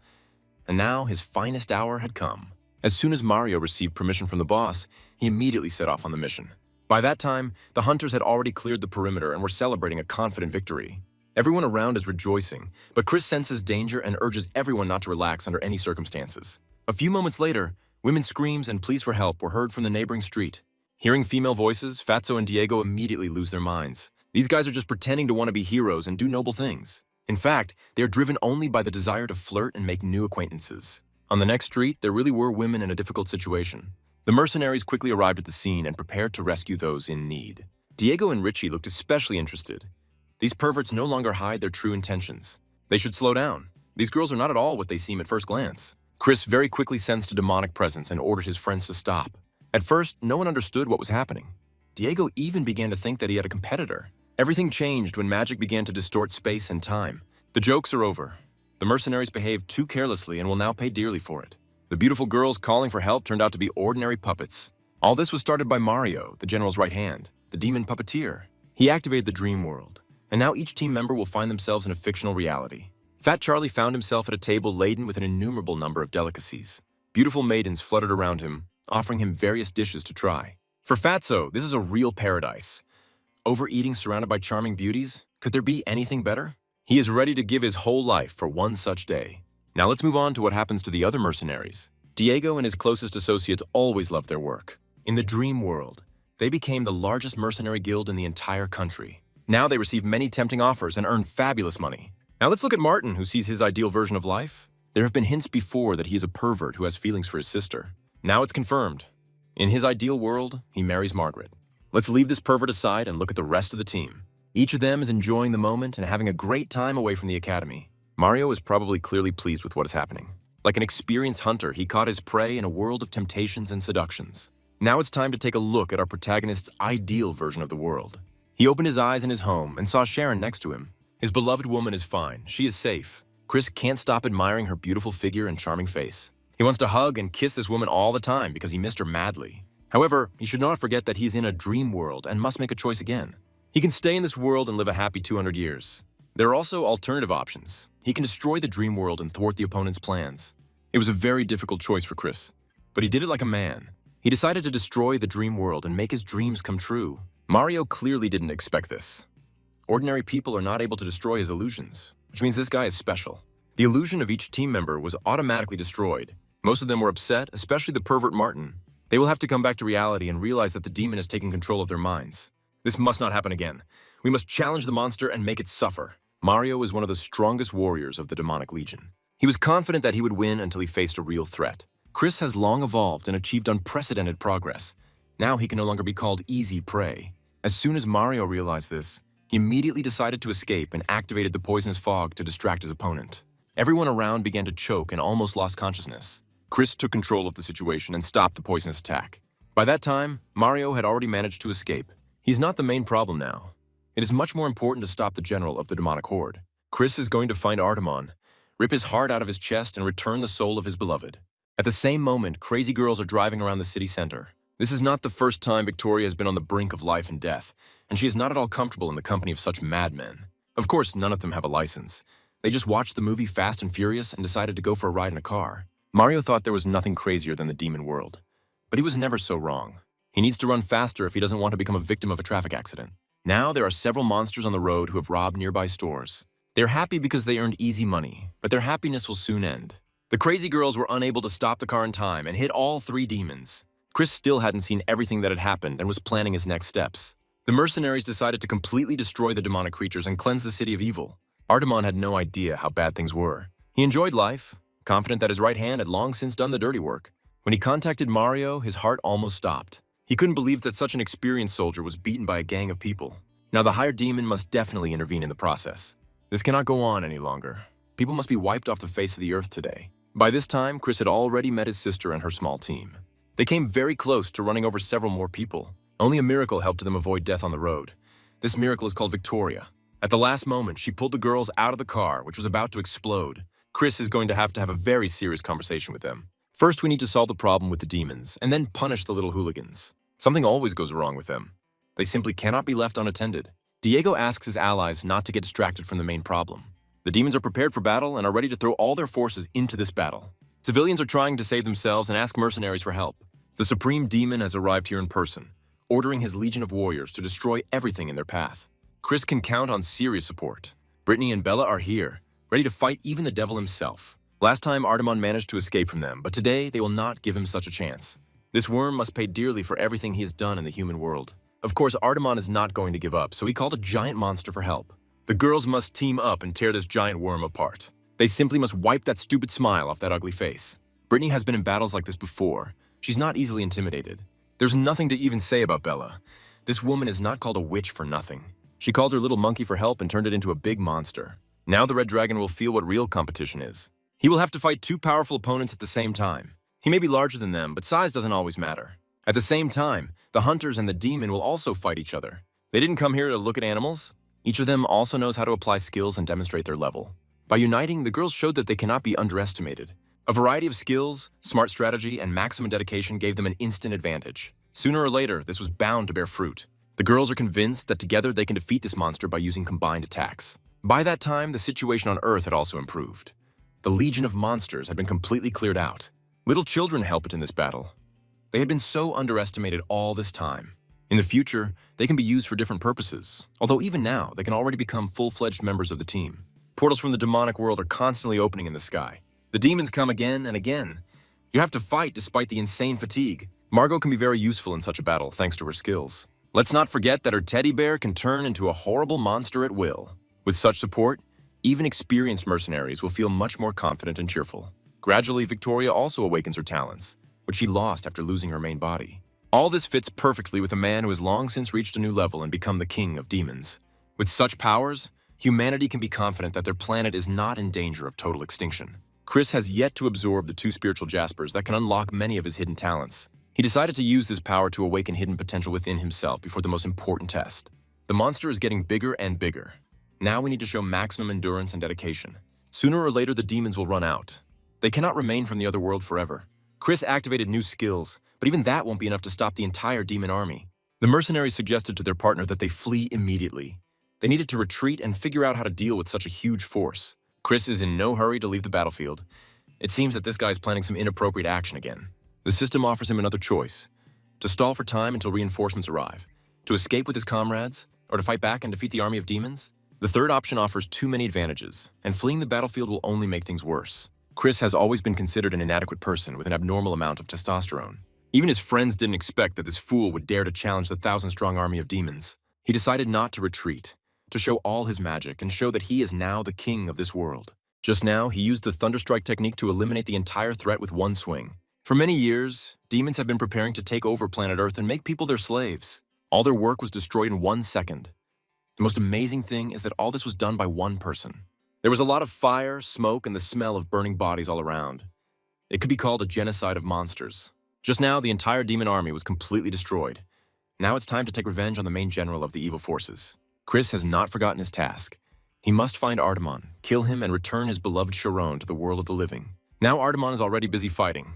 Speaker 1: and now his finest hour had come. As soon as Mario received permission from the boss, he immediately set off on the mission. By that time, the hunters had already cleared the perimeter and were celebrating a confident victory. Everyone around is rejoicing, but Chris senses danger and urges everyone not to relax under any circumstances. A few moments later, women's screams and pleas for help were heard from the neighboring street. Hearing female voices, Fatso and Diego immediately lose their minds. These guys are just pretending to want to be heroes and do noble things. In fact, they are driven only by the desire to flirt and make new acquaintances. On the next street, there really were women in a difficult situation. The mercenaries quickly arrived at the scene and prepared to rescue those in need. Diego and Richie looked especially interested. These perverts no longer hide their true intentions. They should slow down. These girls are not at all what they seem at first glance. Chris very quickly sensed a demonic presence and ordered his friends to stop. At first, no one understood what was happening. Diego even began to think that he had a competitor. Everything changed when magic began to distort space and time. The jokes are over. The mercenaries behaved too carelessly and will now pay dearly for it. The beautiful girls calling for help turned out to be ordinary puppets. All this was started by Mario, the general's right hand, the demon puppeteer. He activated the dream world, and now each team member will find themselves in a fictional reality. Fat Charlie found himself at a table laden with an innumerable number of delicacies. Beautiful maidens fluttered around him, offering him various dishes to try. For Fatso, this is a real paradise. Overeating surrounded by charming beauties? Could there be anything better? He is ready to give his whole life for one such day. Now let's move on to what happens to the other mercenaries. Diego and his closest associates always loved their work. In the dream world, they became the largest mercenary guild in the entire country. Now they receive many tempting offers and earn fabulous money. Now let's look at Martin, who sees his ideal version of life. There have been hints before that he is a pervert who has feelings for his sister. Now it's confirmed. In his ideal world, he marries Margaret. Let's leave this pervert aside and look at the rest of the team. Each of them is enjoying the moment and having a great time away from the academy. Mario is probably clearly pleased with what is happening. Like an experienced hunter, he caught his prey in a world of temptations and seductions. Now it's time to take a look at our protagonist's ideal version of the world. He opened his eyes in his home and saw Sharon next to him. His beloved woman is fine. She is safe. Chris can't stop admiring her beautiful figure and charming face. He wants to hug and kiss this woman all the time because he missed her madly. However, he should not forget that he's in a dream world and must make a choice again. He can stay in this world and live a happy 200 years. There are also alternative options. He can destroy the dream world and thwart the opponent's plans. It was a very difficult choice for Chris, but he did it like a man. He decided to destroy the dream world and make his dreams come true. Mario clearly didn't expect this. Ordinary people are not able to destroy his illusions, which means this guy is special. The illusion of each team member was automatically destroyed. Most of them were upset, especially the pervert Martin. They will have to come back to reality and realize that the demon has taken control of their minds. This must not happen again. We must challenge the monster and make it suffer. Mario is one of the strongest warriors of the demonic legion. He was confident that he would win until he faced a real threat. Chris has long evolved and achieved unprecedented progress. Now he can no longer be called easy prey. As soon as Mario realized this, he immediately decided to escape and activated the poisonous fog to distract his opponent. Everyone around began to choke and almost lost consciousness. Chris took control of the situation and stopped the poisonous attack. By that time, Mario had already managed to escape. He's not the main problem now. It is much more important to stop the general of the demonic horde. Chris is going to find Artemon, rip his heart out of his chest, and return the soul of his beloved. At the same moment, crazy girls are driving around the city center. This is not the first time Victoria has been on the brink of life and death, and she is not at all comfortable in the company of such madmen. Of course, none of them have a license. They just watched the movie Fast and Furious and decided to go for a ride in a car. Mario thought there was nothing crazier than the demon world. But he was never so wrong. He needs to run faster if he doesn't want to become a victim of a traffic accident. Now there are several monsters on the road who have robbed nearby stores. They're happy because they earned easy money, but their happiness will soon end. The crazy girls were unable to stop the car in time and hit all three demons. Chris still hadn't seen everything that had happened and was planning his next steps. The mercenaries decided to completely destroy the demonic creatures and cleanse the city of evil. Artemon had no idea how bad things were. He enjoyed life, confident that his right hand had long since done the dirty work. When he contacted Mario, his heart almost stopped. He couldn't believe that such an experienced soldier was beaten by a gang of people. Now the hired demon must definitely intervene in the process. This cannot go on any longer. People must be wiped off the face of the earth today. By this time, Chris had already met his sister and her small team. They came very close to running over several more people. Only a miracle helped them avoid death on the road. This miracle is called Victoria. At the last moment, she pulled the girls out of the car, which was about to explode. Chris is going to have a very serious conversation with them. First, we need to solve the problem with the demons, and then punish the little hooligans. Something always goes wrong with them. They simply cannot be left unattended. Diego asks his allies not to get distracted from the main problem. The demons are prepared for battle and are ready to throw all their forces into this battle. Civilians are trying to save themselves and ask mercenaries for help. The Supreme Demon has arrived here in person, ordering his legion of warriors to destroy everything in their path. Chris can count on serious support. Brittany and Bella are here, ready to fight even the devil himself. Last time, Artemon managed to escape from them, but today they will not give him such a chance. This worm must pay dearly for everything he has done in the human world. Of course, Artemon is not going to give up, so he called a giant monster for help. The girls must team up and tear this giant worm apart. They simply must wipe that stupid smile off that ugly face. Brittany has been in battles like this before. She's not easily intimidated. There's nothing to even say about Bella. This woman is not called a witch for nothing. She called her little monkey for help and turned it into a big monster. Now the Red Dragon will feel what real competition is. He will have to fight two powerful opponents at the same time. He may be larger than them, but size doesn't always matter. At the same time, the hunters and the demon will also fight each other. They didn't come here to look at animals. Each of them also knows how to apply skills and demonstrate their level. By uniting, the girls showed that they cannot be underestimated. A variety of skills, smart strategy, and maximum dedication gave them an instant advantage. Sooner or later, this was bound to bear fruit. The girls are convinced that together they can defeat this monster by using combined attacks. By that time, the situation on Earth had also improved. The legion of monsters had been completely cleared out. Little children helped in this battle. They had been so underestimated all this time. In the future, they can be used for different purposes, although even now, they can already become full-fledged members of the team. Portals from the demonic world are constantly opening in the sky. The demons come again and again. You have to fight despite the insane fatigue. Margot can be very useful in such a battle thanks to her skills. Let's not forget that her teddy bear can turn into a horrible monster at will. With such support, even experienced mercenaries will feel much more confident and cheerful. Gradually, Victoria also awakens her talents, which she lost after losing her main body. All this fits perfectly with a man who has long since reached a new level and become the king of demons. With such powers, humanity can be confident that their planet is not in danger of total extinction. Chris has yet to absorb the 2 spiritual jaspers that can unlock many of his hidden talents. He decided to use this power to awaken hidden potential within himself before the most important test. The monster is getting bigger and bigger. Now we need to show maximum endurance and dedication. Sooner or later, the demons will run out. They cannot remain from the other world forever. Chris activated new skills, but even that won't be enough to stop the entire demon army. The mercenaries suggested to their partner that they flee immediately. They needed to retreat and figure out how to deal with such a huge force. Chris is in no hurry to leave the battlefield. It seems that this guy is planning some inappropriate action again. The system offers him another choice: to stall for time until reinforcements arrive, to escape with his comrades, or to fight back and defeat the army of demons. The third option offers too many advantages, and fleeing the battlefield will only make things worse. Chris has always been considered an inadequate person with an abnormal amount of testosterone. Even his friends didn't expect that this fool would dare to challenge the 1,000-strong army of demons. He decided not to retreat, to show all his magic and show that he is now the king of this world. Just now, he used the Thunderstrike technique to eliminate the entire threat with one swing. For many years, demons have been preparing to take over planet Earth and make people their slaves. All their work was destroyed in 1 second. The most amazing thing is that all this was done by one person. There was a lot of fire, smoke, and the smell of burning bodies all around. It could be called a genocide of monsters. Just now, the entire demon army was completely destroyed. Now it's time to take revenge on the main general of the evil forces. Chris has not forgotten his task. He must find Artemon, kill him, and return his beloved Sharon to the world of the living. Now Artemon is already busy fighting.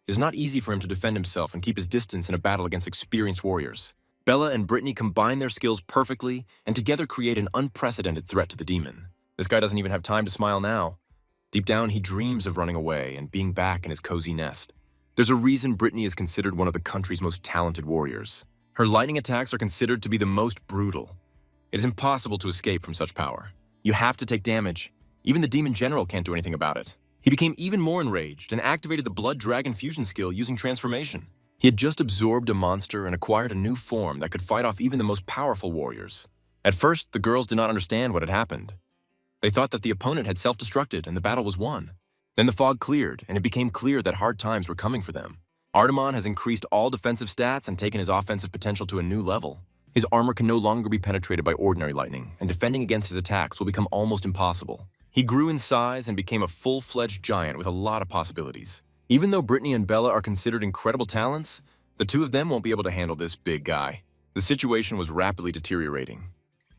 Speaker 1: It is not easy for him to defend himself and keep his distance in a battle against experienced warriors. Bella and Brittany combine their skills perfectly and together create an unprecedented threat to the demon. This guy doesn't even have time to smile now. Deep down, he dreams of running away and being back in his cozy nest. There's a reason Brittany is considered one of the country's most talented warriors. Her lightning attacks are considered to be the most brutal. It is impossible to escape from such power. You have to take damage. Even the demon general can't do anything about it. He became even more enraged and activated the Blood Dragon fusion skill using transformation. He had just absorbed a monster and acquired a new form that could fight off even the most powerful warriors. At first, the girls did not understand what had happened. They thought that the opponent had self-destructed and the battle was won. Then the fog cleared, and it became clear that hard times were coming for them. Artemon has increased all defensive stats and taken his offensive potential to a new level. His armor can no longer be penetrated by ordinary lightning, and defending against his attacks will become almost impossible. He grew in size and became a full-fledged giant with a lot of possibilities. Even though Brittany and Bella are considered incredible talents, the two of them won't be able to handle this big guy. The situation was rapidly deteriorating.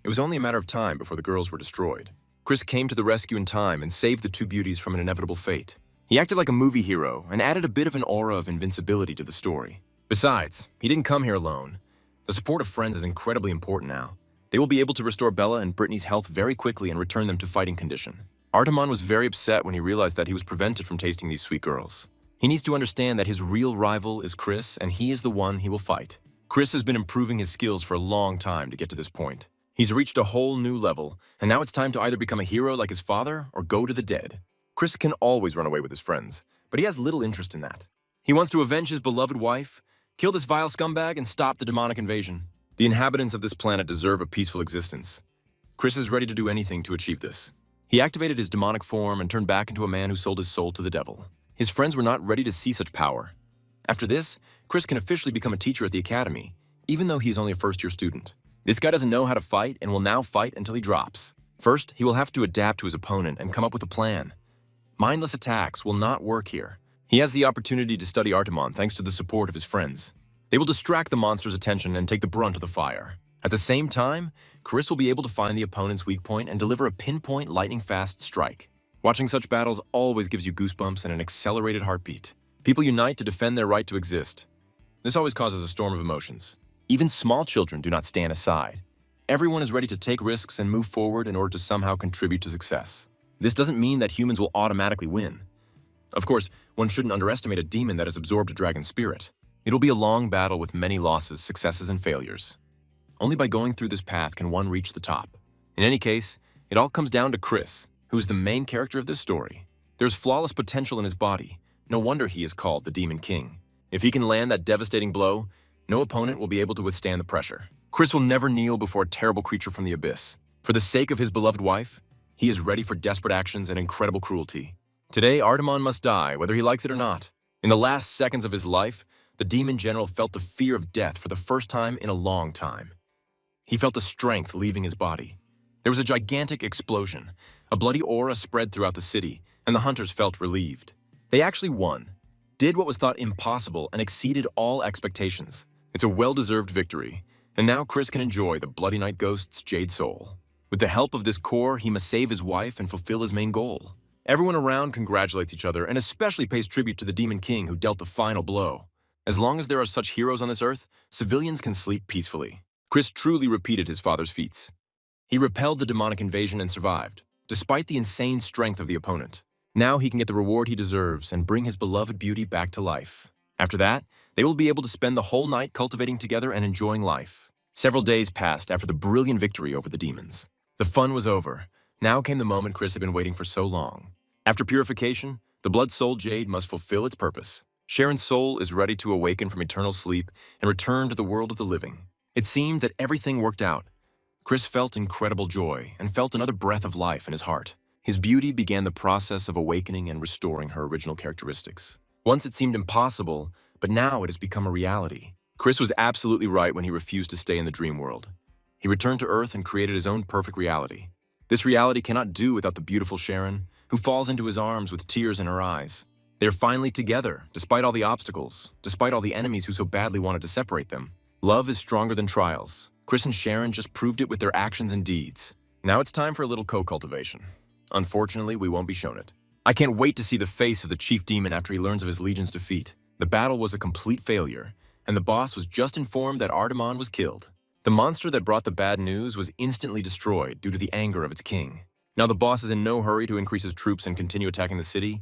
Speaker 1: It was only a matter of time before the girls were destroyed. Chris came to the rescue in time and saved the two beauties from an inevitable fate. He acted like a movie hero and added a bit of an aura of invincibility to the story. Besides, he didn't come here alone. The support of friends is incredibly important now. They will be able to restore Bella and Brittany's health very quickly and return them to fighting condition. Artemon was very upset when he realized that he was prevented from tasting these sweet girls. He needs to understand that his real rival is Chris, and he is the one he will fight. Chris has been improving his skills for a long time to get to this point. He's reached a whole new level, and now it's time to either become a hero like his father or go to the dead. Chris can always run away with his friends, but he has little interest in that. He wants to avenge his beloved wife, kill this vile scumbag, and stop the demonic invasion. The inhabitants of this planet deserve a peaceful existence. Chris is ready to do anything to achieve this. He activated his demonic form and turned back into a man who sold his soul to the devil. His friends were not ready to see such power. After this, Chris can officially become a teacher at the academy, even though he is only a first-year student. This guy doesn't know how to fight and will now fight until he drops. First, he will have to adapt to his opponent and come up with a plan. Mindless attacks will not work here. He has the opportunity to study Artemon thanks to the support of his friends. They will distract the monster's attention and take the brunt of the fire. At the same time, Chris will be able to find the opponent's weak point and deliver a pinpoint lightning-fast strike. Watching such battles always gives you goosebumps and an accelerated heartbeat. People unite to defend their right to exist. This always causes a storm of emotions. Even small children do not stand aside. Everyone is ready to take risks and move forward in order to somehow contribute to success. This doesn't mean that humans will automatically win. Of course, one shouldn't underestimate a demon that has absorbed a dragon spirit. It'll be a long battle with many losses, successes, and failures. Only by going through this path can one reach the top. In any case, it all comes down to Chris, who is the main character of this story. There's flawless potential in his body. No wonder he is called the Demon King. If he can land that devastating blow, no opponent will be able to withstand the pressure. Chris will never kneel before a terrible creature from the abyss. For the sake of his beloved wife, he is ready for desperate actions and incredible cruelty. Today, Artemon must die, whether he likes it or not. In the last seconds of his life, the demon general felt the fear of death for the first time in a long time. He felt the strength leaving his body. There was a gigantic explosion. A bloody aura spread throughout the city, and the hunters felt relieved. They actually won, did what was thought impossible, and exceeded all expectations. It's a well-deserved victory, and now Chris can enjoy the Bloody Night Ghost's Jade Soul. With the help of this core, he must save his wife and fulfill his main goal. Everyone around congratulates each other and especially pays tribute to the Demon King who dealt the final blow. As long as there are such heroes on this earth, civilians can sleep peacefully. Chris truly repeated his father's feats. He repelled the demonic invasion and survived, despite the insane strength of the opponent. Now he can get the reward he deserves and bring his beloved beauty back to life. After that, they will be able to spend the whole night cultivating together and enjoying life. Several days passed after the brilliant victory over the demons. The fun was over. Now came the moment Chris had been waiting for so long. After purification, the Blood Soul Jade must fulfill its purpose. Sharon's soul is ready to awaken from eternal sleep and return to the world of the living. It seemed that everything worked out. Chris felt incredible joy and felt another breath of life in his heart. His beauty began the process of awakening and restoring her original characteristics. Once it seemed impossible, but now it has become a reality. Chris was absolutely right when he refused to stay in the dream world. He returned to Earth and created his own perfect reality. This reality cannot do without the beautiful Sharon, who falls into his arms with tears in her eyes. They are finally together, despite all the obstacles, despite all the enemies who so badly wanted to separate them. Love is stronger than trials. Chris and Sharon just proved it with their actions and deeds. Now it's time for a little co-cultivation. Unfortunately, we won't be shown it. I can't wait to see the face of the chief demon after he learns of his legion's defeat. The battle was a complete failure, and the boss was just informed that Ardamon was killed. The monster that brought the bad news was instantly destroyed due to the anger of its king. Now the boss is in no hurry to increase his troops and continue attacking the city.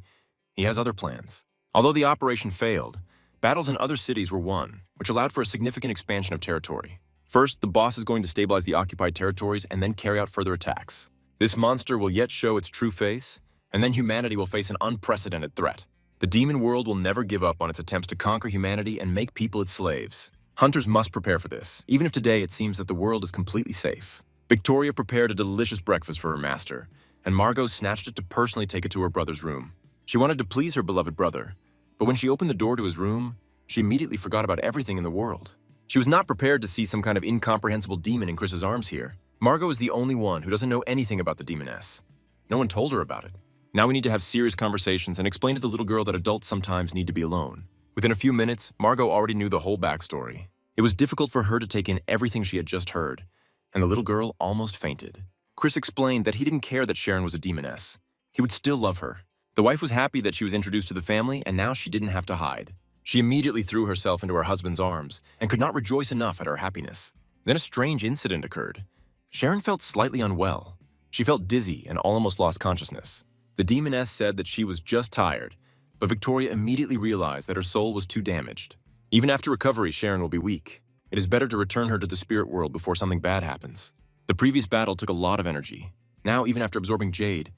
Speaker 1: He has other plans. Although the operation failed, battles in other cities were won, which allowed for a significant expansion of territory. First, the boss is going to stabilize the occupied territories and then carry out further attacks. This monster will yet show its true face, and then humanity will face an unprecedented threat. The demon world will never give up on its attempts to conquer humanity and make people its slaves. Hunters must prepare for this, even if today it seems that the world is completely safe. Victoria prepared a delicious breakfast for her master, and Margot snatched it to personally take it to her brother's room. She wanted to please her beloved brother, but when she opened the door to his room, she immediately forgot about everything in the world. She was not prepared to see some kind of incomprehensible demon in Chris's arms here. Margot is the only one who doesn't know anything about the demoness. No one told her about it. Now we need to have serious conversations and explain to the little girl that adults sometimes need to be alone. Within a few minutes, Margot already knew the whole backstory. It was difficult for her to take in everything she had just heard, and the little girl almost fainted. Chris explained that he didn't care that Sharon was a demoness. He would still love her. The wife was happy that she was introduced to the family, and now she didn't have to hide. She immediately threw herself into her husband's arms and could not rejoice enough at her happiness. Then a strange incident occurred. Sharon felt slightly unwell. She felt dizzy and almost lost consciousness. The demoness said that she was just tired, but Victoria immediately realized that her soul was too damaged. Even after recovery, Sharon will be weak. It is better to return her to the spirit world before something bad happens. The previous battle took a lot of energy. Now, even after absorbing Jade,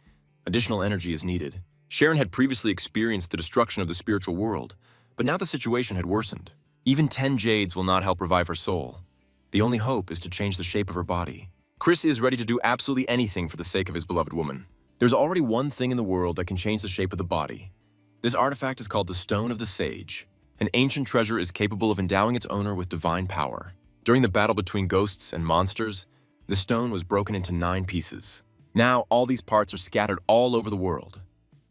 Speaker 1: additional energy is needed. Sharon had previously experienced the destruction of the spiritual world, but now the situation had worsened. Even 10 Jades will not help revive her soul. The only hope is to change the shape of her body. Chris is ready to do absolutely anything for the sake of his beloved woman. There's already one thing in the world that can change the shape of the body. This artifact is called the Stone of the Sage. An ancient treasure is capable of endowing its owner with divine power. During the battle between ghosts and monsters, the stone was broken into 9 pieces. Now, all these parts are scattered all over the world.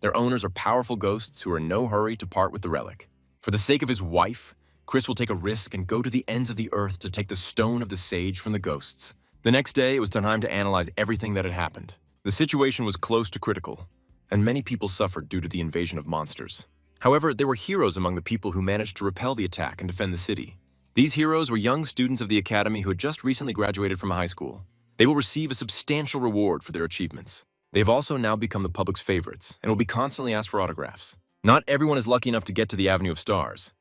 Speaker 1: Their owners are powerful ghosts who are in no hurry to part with the relic. For the sake of his wife, Chris will take a risk and go to the ends of the earth to take the Stone of the Sage from the ghosts. The next day, it was time to analyze everything that had happened. The situation was close to critical, and many people suffered due to the invasion of monsters. However, there were heroes among the people who managed to repel the attack and defend the city. These heroes were young students of the academy who had just recently graduated from high school. They will receive a substantial reward for their achievements. They have also now become the public's favorites and will be constantly asked for autographs. Not everyone is lucky enough to get to the Avenue of Stars.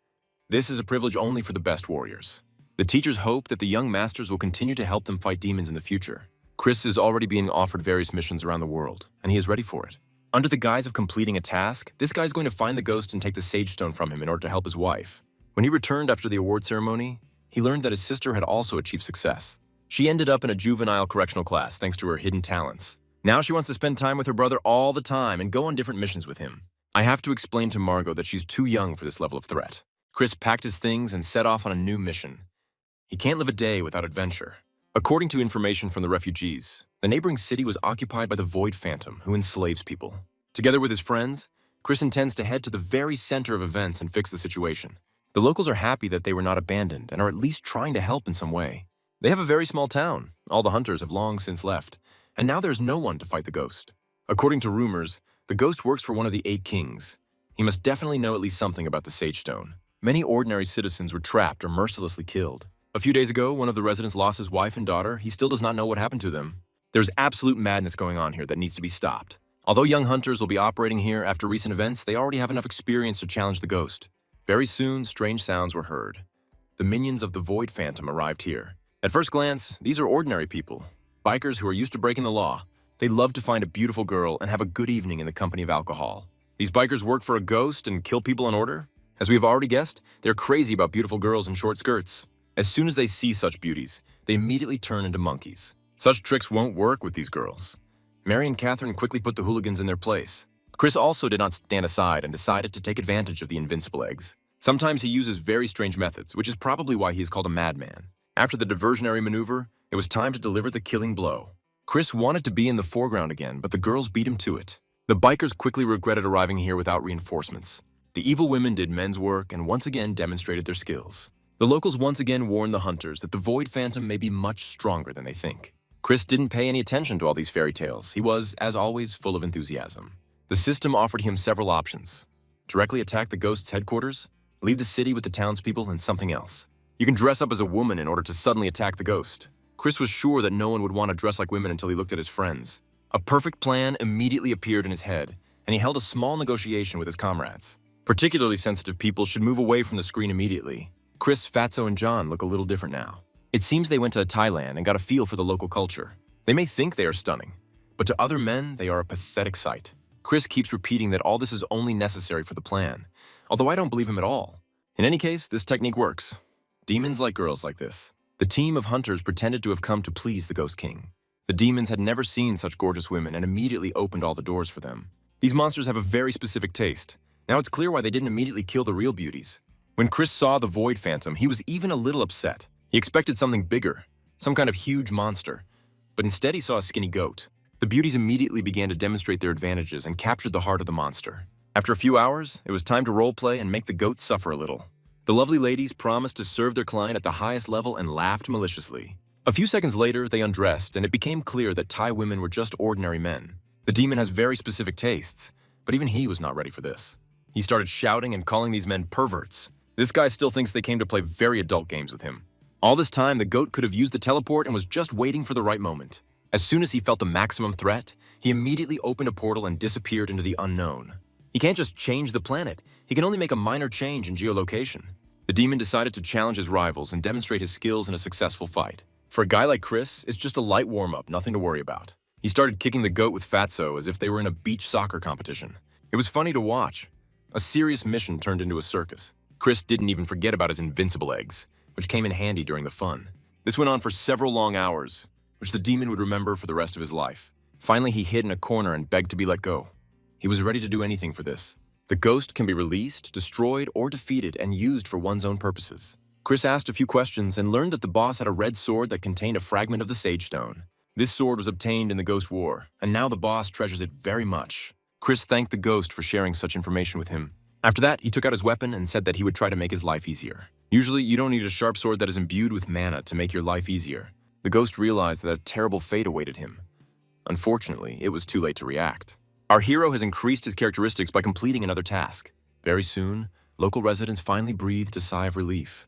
Speaker 1: This is a privilege only for the best warriors. The teachers hope that the young masters will continue to help them fight demons in the future. Chris is already being offered various missions around the world, and he is ready for it. Under the guise of completing a task, this guy is going to find the ghost and take the Sage Stone from him in order to help his wife. When he returned after the award ceremony, he learned that his sister had also achieved success. She ended up in a juvenile correctional class thanks to her hidden talents. Now she wants to spend time with her brother all the time and go on different missions with him. I have to explain to Margot that she's too young for this level of threat. Chris packed his things and set off on a new mission. He can't live a day without adventure. According to information from the refugees, the neighboring city was occupied by the Void Phantom, who enslaves people. Together with his friends, Chris intends to head to the very center of events and fix the situation. The locals are happy that they were not abandoned and are at least trying to help in some way. They have a very small town. All the hunters have long since left, and now there's no one to fight the ghost. According to rumors, the ghost works for one of the 8 kings. He must definitely know at least something about the Sage Stone. Many ordinary citizens were trapped or mercilessly killed. A few days ago, one of the residents lost his wife and daughter. He still does not know what happened to them. There's absolute madness going on here that needs to be stopped. Although young hunters will be operating here after recent events, they already have enough experience to challenge the ghost. Very soon, strange sounds were heard. The minions of the Void Phantom arrived here. At first glance, these are ordinary people, bikers who are used to breaking the law. They love to find a beautiful girl and have a good evening in the company of alcohol. These bikers work for a ghost and kill people in order. As we have already guessed, they're crazy about beautiful girls in short skirts. As soon as they see such beauties, they immediately turn into monkeys. Such tricks won't work with these girls. Mary and Catherine quickly put the hooligans in their place. Chris also did not stand aside and decided to take advantage of the invincible eggs. Sometimes he uses very strange methods, which is probably why he is called a madman. After the diversionary maneuver, it was time to deliver the killing blow. Chris wanted to be in the foreground again, but the girls beat him to it. The bikers quickly regretted arriving here without reinforcements. The evil women did men's work and once again demonstrated their skills. The locals once again warned the hunters that the Void Phantom may be much stronger than they think. Chris didn't pay any attention to all these fairy tales. He was, as always, full of enthusiasm. The system offered him several options. Directly attack the ghost's headquarters, leave the city with the townspeople, and something else. You can dress up as a woman in order to suddenly attack the ghost. Chris was sure that no one would want to dress like women until he looked at his friends. A perfect plan immediately appeared in his head, and he held a small negotiation with his comrades. Particularly sensitive people should move away from the screen immediately. Chris, Fatso, and John look a little different now. It seems they went to Thailand and got a feel for the local culture. They may think they are stunning, but to other men, they are a pathetic sight. Chris keeps repeating that all this is only necessary for the plan, although I don't believe him at all. In any case, this technique works. Demons like girls like this. The team of hunters pretended to have come to please the Ghost King. The demons had never seen such gorgeous women and immediately opened all the doors for them. These monsters have a very specific taste. Now it's clear why they didn't immediately kill the real beauties. When Chris saw the Void Phantom, he was even a little upset. He expected something bigger, some kind of huge monster, but instead he saw a skinny goat. The beauties immediately began to demonstrate their advantages and captured the heart of the monster. After a few hours, it was time to roleplay and make the goat suffer a little. The lovely ladies promised to serve their client at the highest level and laughed maliciously. A few seconds later, they undressed, and it became clear that Thai women were just ordinary men. The demon has very specific tastes, but even he was not ready for this. He started shouting and calling these men perverts. This guy still thinks they came to play very adult games with him. All this time, the goat could have used the teleport and was just waiting for the right moment. As soon as he felt the maximum threat, he immediately opened a portal and disappeared into the unknown. He can't just change the planet. He can only make a minor change in geolocation. The demon decided to challenge his rivals and demonstrate his skills in a successful fight. For a guy like Chris, it's just a light warm-up, nothing to worry about. He started kicking the goat with Fatso as if they were in a beach soccer competition. It was funny to watch. A serious mission turned into a circus. Chris didn't even forget about his invincible eggs, which came in handy during the fun. This went on for several long hours, which the demon would remember for the rest of his life. Finally, he hid in a corner and begged to be let go. He was ready to do anything for this. The ghost can be released, destroyed, or defeated and used for one's own purposes. Chris asked a few questions and learned that the boss had a red sword that contained a fragment of the Sage Stone. This sword was obtained in the Ghost War, and now the boss treasures it very much. Chris thanked the ghost for sharing such information with him. After that, he took out his weapon and said that he would try to make his life easier. Usually, you don't need a sharp sword that is imbued with mana to make your life easier. The ghost realized that a terrible fate awaited him. Unfortunately, it was too late to react. Our hero has increased his characteristics by completing another task. Very soon, local residents finally breathed a sigh of relief.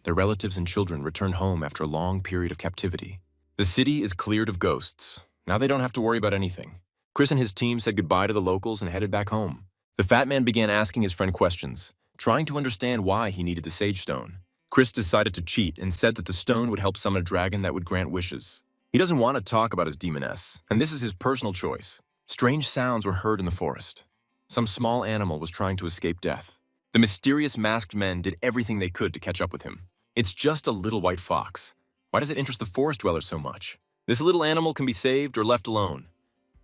Speaker 1: Their relatives and children returned home after a long period of captivity. The city is cleared of ghosts. Now they don't have to worry about anything. Chris and his team said goodbye to the locals and headed back home. The fat man began asking his friend questions, trying to understand why he needed the Sage Stone. Chris decided to cheat and said that the stone would help summon a dragon that would grant wishes. He doesn't want to talk about his demoness, and this is his personal choice. Strange sounds were heard in the forest. Some small animal was trying to escape death. The mysterious masked men did everything they could to catch up with him. It's just a little white fox. Why does it interest the forest dwellers so much? This little animal can be saved or left alone.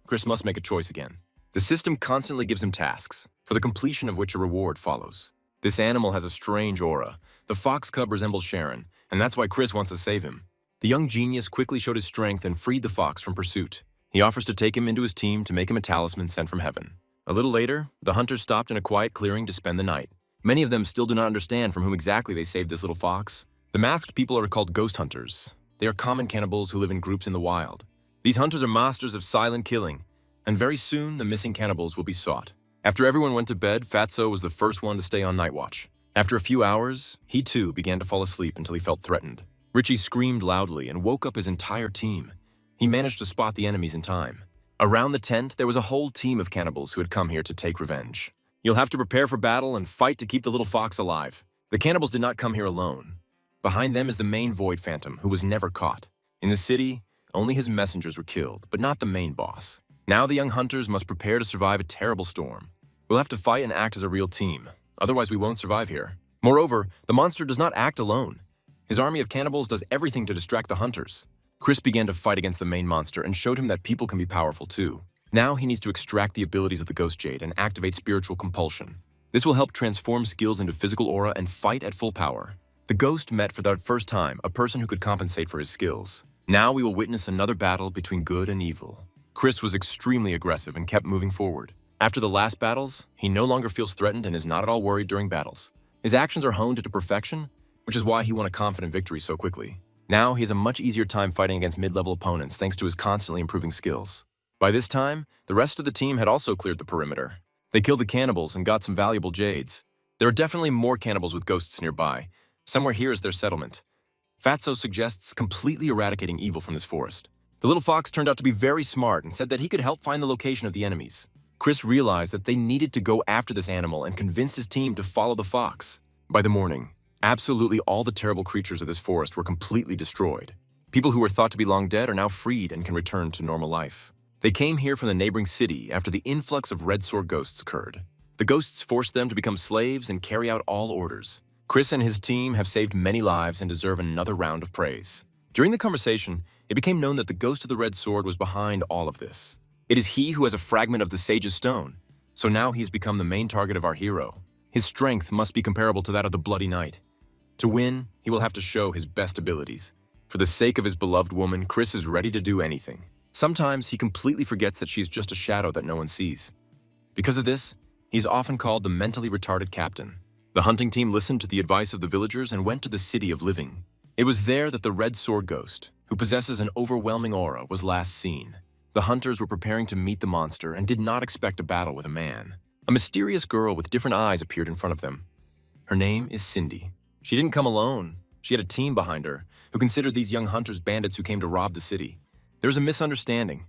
Speaker 1: Chris must make a choice again. The system constantly gives him tasks, for the completion of which a reward follows. This animal has a strange aura. The fox cub resembles Sharon, and that's why Chris wants to save him. The young genius quickly showed his strength and freed the fox from pursuit. He offers to take him into his team to make him a talisman sent from heaven. A little later, the hunters stopped in a quiet clearing to spend the night. Many of them still do not understand from whom exactly they saved this little fox. The masked people are called ghost hunters. They are common cannibals who live in groups in the wild. These hunters are masters of silent killing, and very soon the missing cannibals will be sought. After everyone went to bed, Fatso was the first one to stay on night watch. After a few hours, he too began to fall asleep until he felt threatened. Richie screamed loudly and woke up his entire team. He managed to spot the enemies in time. Around the tent, there was a whole team of cannibals who had come here to take revenge. You'll have to prepare for battle and fight to keep the little fox alive. The cannibals did not come here alone. Behind them is the main Void Phantom, who was never caught. In the city, only his messengers were killed, but not the main boss. Now the young hunters must prepare to survive a terrible storm. We'll have to fight and act as a real team, otherwise we won't survive here. Moreover, the monster does not act alone. His army of cannibals does everything to distract the hunters. Chris began to fight against the main monster and showed him that people can be powerful too. Now he needs to extract the abilities of the Ghost Jade and activate spiritual compulsion. This will help transform skills into physical aura and fight at full power. The Ghost met for the first time a person who could compensate for his skills. Now we will witness another battle between good and evil. Chris was extremely aggressive and kept moving forward. After the last battles, he no longer feels threatened and is not at all worried during battles. His actions are honed to perfection, which is why he won a confident victory so quickly. Now he has a much easier time fighting against mid-level opponents thanks to his constantly improving skills. By this time, the rest of the team had also cleared the perimeter. They killed the cannibals and got some valuable jades. There are definitely more cannibals with ghosts nearby. Somewhere here is their settlement. Fatso suggests completely eradicating evil from this forest. The little fox turned out to be very smart and said that he could help find the location of the enemies. Chris realized that they needed to go after this animal and convinced his team to follow the fox. By the morning, absolutely all the terrible creatures of this forest were completely destroyed. People who were thought to be long dead are now freed and can return to normal life. They came here from the neighboring city after the influx of Red Sword ghosts occurred. The ghosts forced them to become slaves and carry out all orders. Chris and his team have saved many lives and deserve another round of praise. During the conversation, it became known that the ghost of the Red Sword was behind all of this. It is he who has a fragment of the Sage's Stone, so now he has become the main target of our hero. His strength must be comparable to that of the Bloody Knight. To win, he will have to show his best abilities. For the sake of his beloved woman, Chris is ready to do anything. Sometimes he completely forgets that she's just a shadow that no one sees. Because of this, he's often called the mentally retarded captain. The hunting team listened to the advice of the villagers and went to the City of Living. It was there that the Red Sword Ghost, who possesses an overwhelming aura, was last seen. The hunters were preparing to meet the monster and did not expect a battle with a man. A mysterious girl with different eyes appeared in front of them. Her name is Cindy. She didn't come alone. She had a team behind her, who considered these young hunters bandits who came to rob the city. There was a misunderstanding.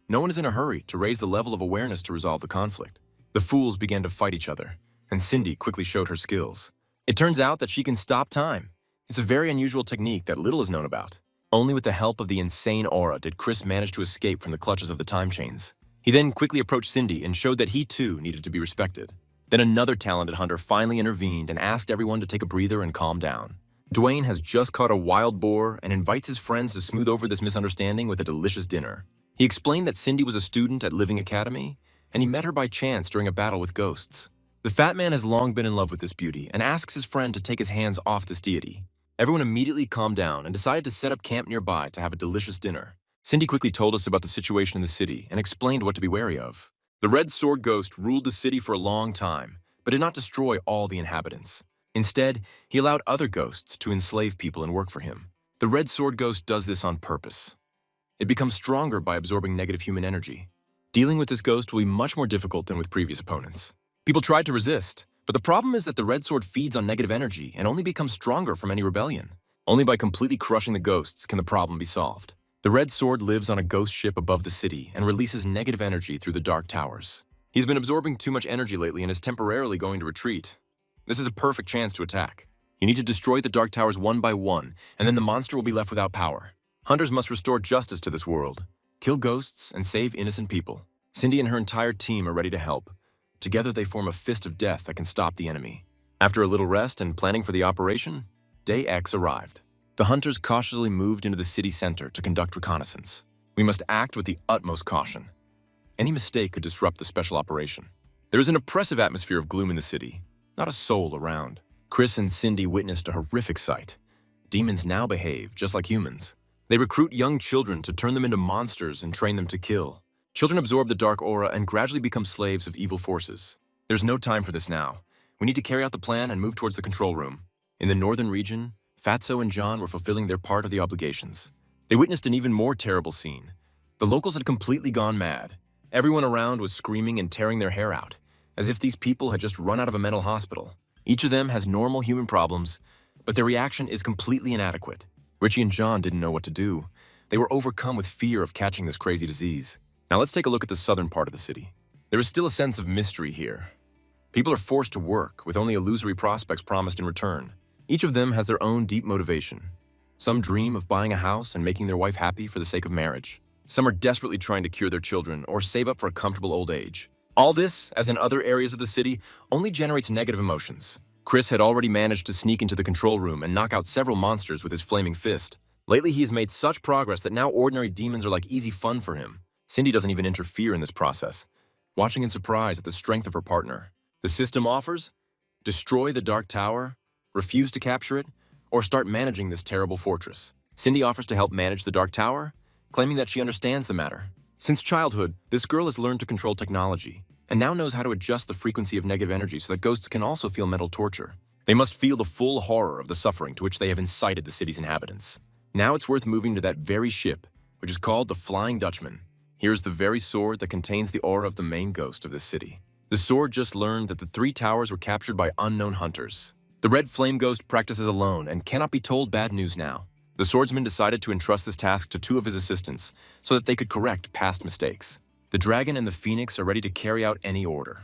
Speaker 1: No one is in a hurry to raise the level of awareness to resolve the conflict. The fools began to fight each other, and Cindy quickly showed her skills. It turns out that she can stop time. It's a very unusual technique that little is known about. Only with the help of the insane aura did Chris manage to escape from the clutches of the time chains. He then quickly approached Cindy and showed that he too needed to be respected. Then another talented hunter finally intervened and asked everyone to take a breather and calm down. Dwayne has just caught a wild boar and invites his friends to smooth over this misunderstanding with a delicious dinner. He explained that Cindy was a student at Living Academy, and he met her by chance during a battle with ghosts. The fat man has long been in love with this beauty and asks his friend to take his hands off this deity. Everyone immediately calmed down and decided to set up camp nearby to have a delicious dinner. Cindy quickly told us about the situation in the city and explained what to be wary of. The Red Sword Ghost ruled the city for a long time, but did not destroy all the inhabitants. Instead, he allowed other ghosts to enslave people and work for him. The Red Sword Ghost does this on purpose. It becomes stronger by absorbing negative human energy. Dealing with this ghost will be much more difficult than with previous opponents. People tried to resist, but the problem is that the Red Sword feeds on negative energy and only becomes stronger from any rebellion. Only by completely crushing the ghosts can the problem be solved. The Red Sword lives on a ghost ship above the city and releases negative energy through the Dark Towers. He's been absorbing too much energy lately and is temporarily going to retreat. This is a perfect chance to attack. You need to destroy the Dark Towers one by one, and then the monster will be left without power. Hunters must restore justice to this world, kill ghosts, and save innocent people. Cindy and her entire team are ready to help. Together they form a fist of death that can stop the enemy. After a little rest and planning for the operation, Day X arrived. The hunters cautiously moved into the city center to conduct reconnaissance. We must act with the utmost caution. Any mistake could disrupt the special operation. There is an oppressive atmosphere of gloom in the city. not a soul around. Chris and Cindy witnessed a horrific sight. Demons now behave just like humans. They recruit young children to turn them into monsters and train them to kill. Children absorb the dark aura and gradually become slaves of evil forces. There's no time for this now. We need to carry out the plan and move towards the control room. In the northern region, Fatso and John were fulfilling their part of the obligations. They witnessed an even more terrible scene. The locals had completely gone mad. Everyone around was screaming and tearing their hair out, as if these people had just run out of a mental hospital. Each of them has normal human problems, but their reaction is completely inadequate. Richie and John didn't know what to do. They were overcome with fear of catching this crazy disease. Now let's take a look at the southern part of the city. There is still a sense of mystery here. People are forced to work with only illusory prospects promised in return. Each of them has their own deep motivation. Some dream of buying a house and making their wife happy for the sake of marriage. Some are desperately trying to cure their children or save up for a comfortable old age. All this, as in other areas of the city, only generates negative emotions. Chris had already managed to sneak into the control room and knock out several monsters with his flaming fist. Lately, he has made such progress that now ordinary demons are like easy fun for him. Cindy doesn't even interfere in this process, watching in surprise at the strength of her partner. The system offers: destroy the Dark Tower, refuse to capture it, or start managing this terrible fortress. Cindy offers to help manage the Dark Tower, claiming that she understands the matter. Since childhood, this girl has learned to control technology and now knows how to adjust the frequency of negative energy so that ghosts can also feel mental torture. They must feel the full horror of the suffering to which they have incited the city's inhabitants. Now it's worth moving to that very ship, which is called the Flying Dutchman. Here's the very sword that contains the aura of the main ghost of this city. The sword just learned that the 3 towers were captured by unknown hunters. The red flame ghost practices alone and cannot be told bad news now. The swordsman decided to entrust this task to 2 of his assistants so that they could correct past mistakes. The dragon and the phoenix are ready to carry out any order.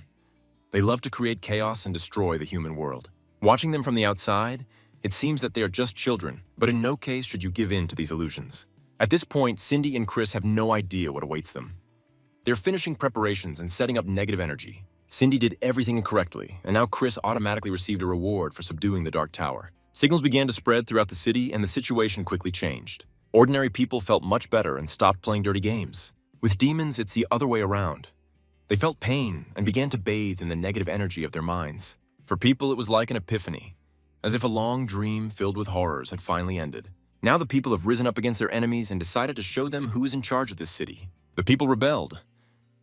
Speaker 1: They love to create chaos and destroy the human world. Watching them from the outside, it seems that they are just children, but in no case should you give in to these illusions. At this point, Cindy and Chris have no idea what awaits them. They're finishing preparations and setting up negative energy. Cindy did everything incorrectly, and now Chris automatically received a reward for subduing the Dark Tower. Signals began to spread throughout the city, and the situation quickly changed. Ordinary people felt much better and stopped playing dirty games. With demons, it's the other way around. They felt pain and began to bathe in the negative energy of their minds. For people, it was like an epiphany, as if a long dream filled with horrors had finally ended. Now the people have risen up against their enemies and decided to show them who is in charge of this city. The people rebelled.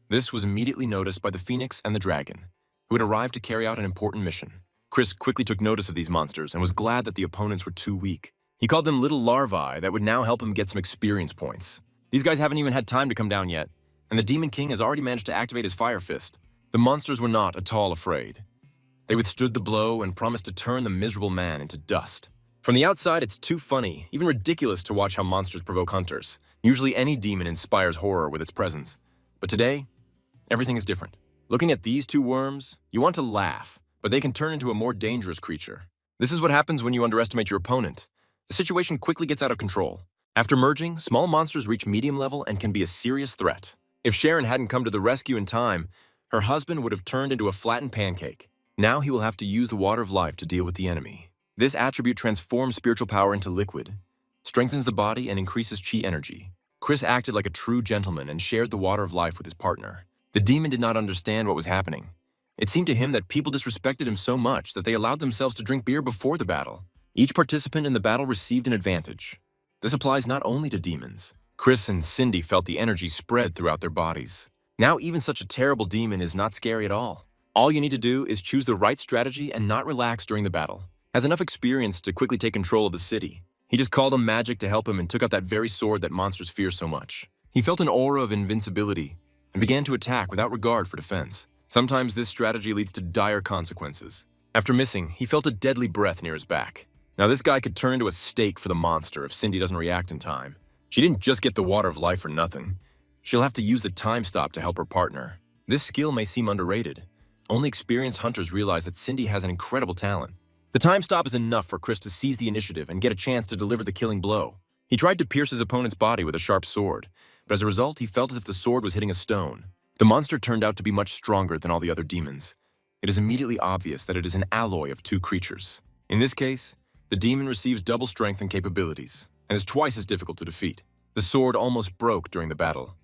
Speaker 1: This was immediately noticed by the Phoenix and the Dragon, who had arrived to carry out an important mission. Chris quickly took notice of these monsters and was glad that the opponents were too weak. He called them little larvae that would now help him get some experience points. These guys haven't even had time to come down yet, and the Demon King has already managed to activate his Fire Fist. The monsters were not at all afraid. They withstood the blow and promised to turn the miserable man into dust. From the outside, it's too funny, even ridiculous to watch how monsters provoke hunters. Usually any demon inspires horror with its presence. But today, everything is different. Looking at these 2 worms, you want to laugh, but they can turn into a more dangerous creature. This is what happens when you underestimate your opponent. The situation quickly gets out of control. After merging, small monsters reach medium level and can be a serious threat. If Sharon hadn't come to the rescue in time, her husband would have turned into a flattened pancake. Now he will have to use the water of life to deal with the enemy. This attribute transforms spiritual power into liquid, strengthens the body, and increases chi energy. Chris acted like a true gentleman and shared the water of life with his partner. The demon did not understand what was happening. It seemed to him that people disrespected him so much that they allowed themselves to drink beer before the battle. Each participant in the battle received an advantage. This applies not only to demons. Chris and Cindy felt the energy spread throughout their bodies. Now even such a terrible demon is not scary at all. All you need to do is choose the right strategy and not relax during the battle. Has enough experience to quickly take control of the city. He just called on magic to help him and took out that very sword that monsters fear so much. He felt an aura of invincibility and began to attack without regard for defense. Sometimes this strategy leads to dire consequences. After missing, he felt a deadly breath near his back. Now this guy could turn into a steak for the monster if Cindy doesn't react in time. She didn't just get the water of life for nothing. She'll have to use the time stop to help her partner. This skill may seem underrated. Only experienced hunters realize that Cindy has an incredible talent. The time stop is enough for Chris to seize the initiative and get a chance to deliver the killing blow. He tried to pierce his opponent's body with a sharp sword, but as a result, he felt as if the sword was hitting a stone. The monster turned out to be much stronger than all the other demons. It is immediately obvious that it is an alloy of 2 creatures. In this case, the demon receives double strength and capabilities, and is twice as difficult to defeat. The sword almost broke during the battle.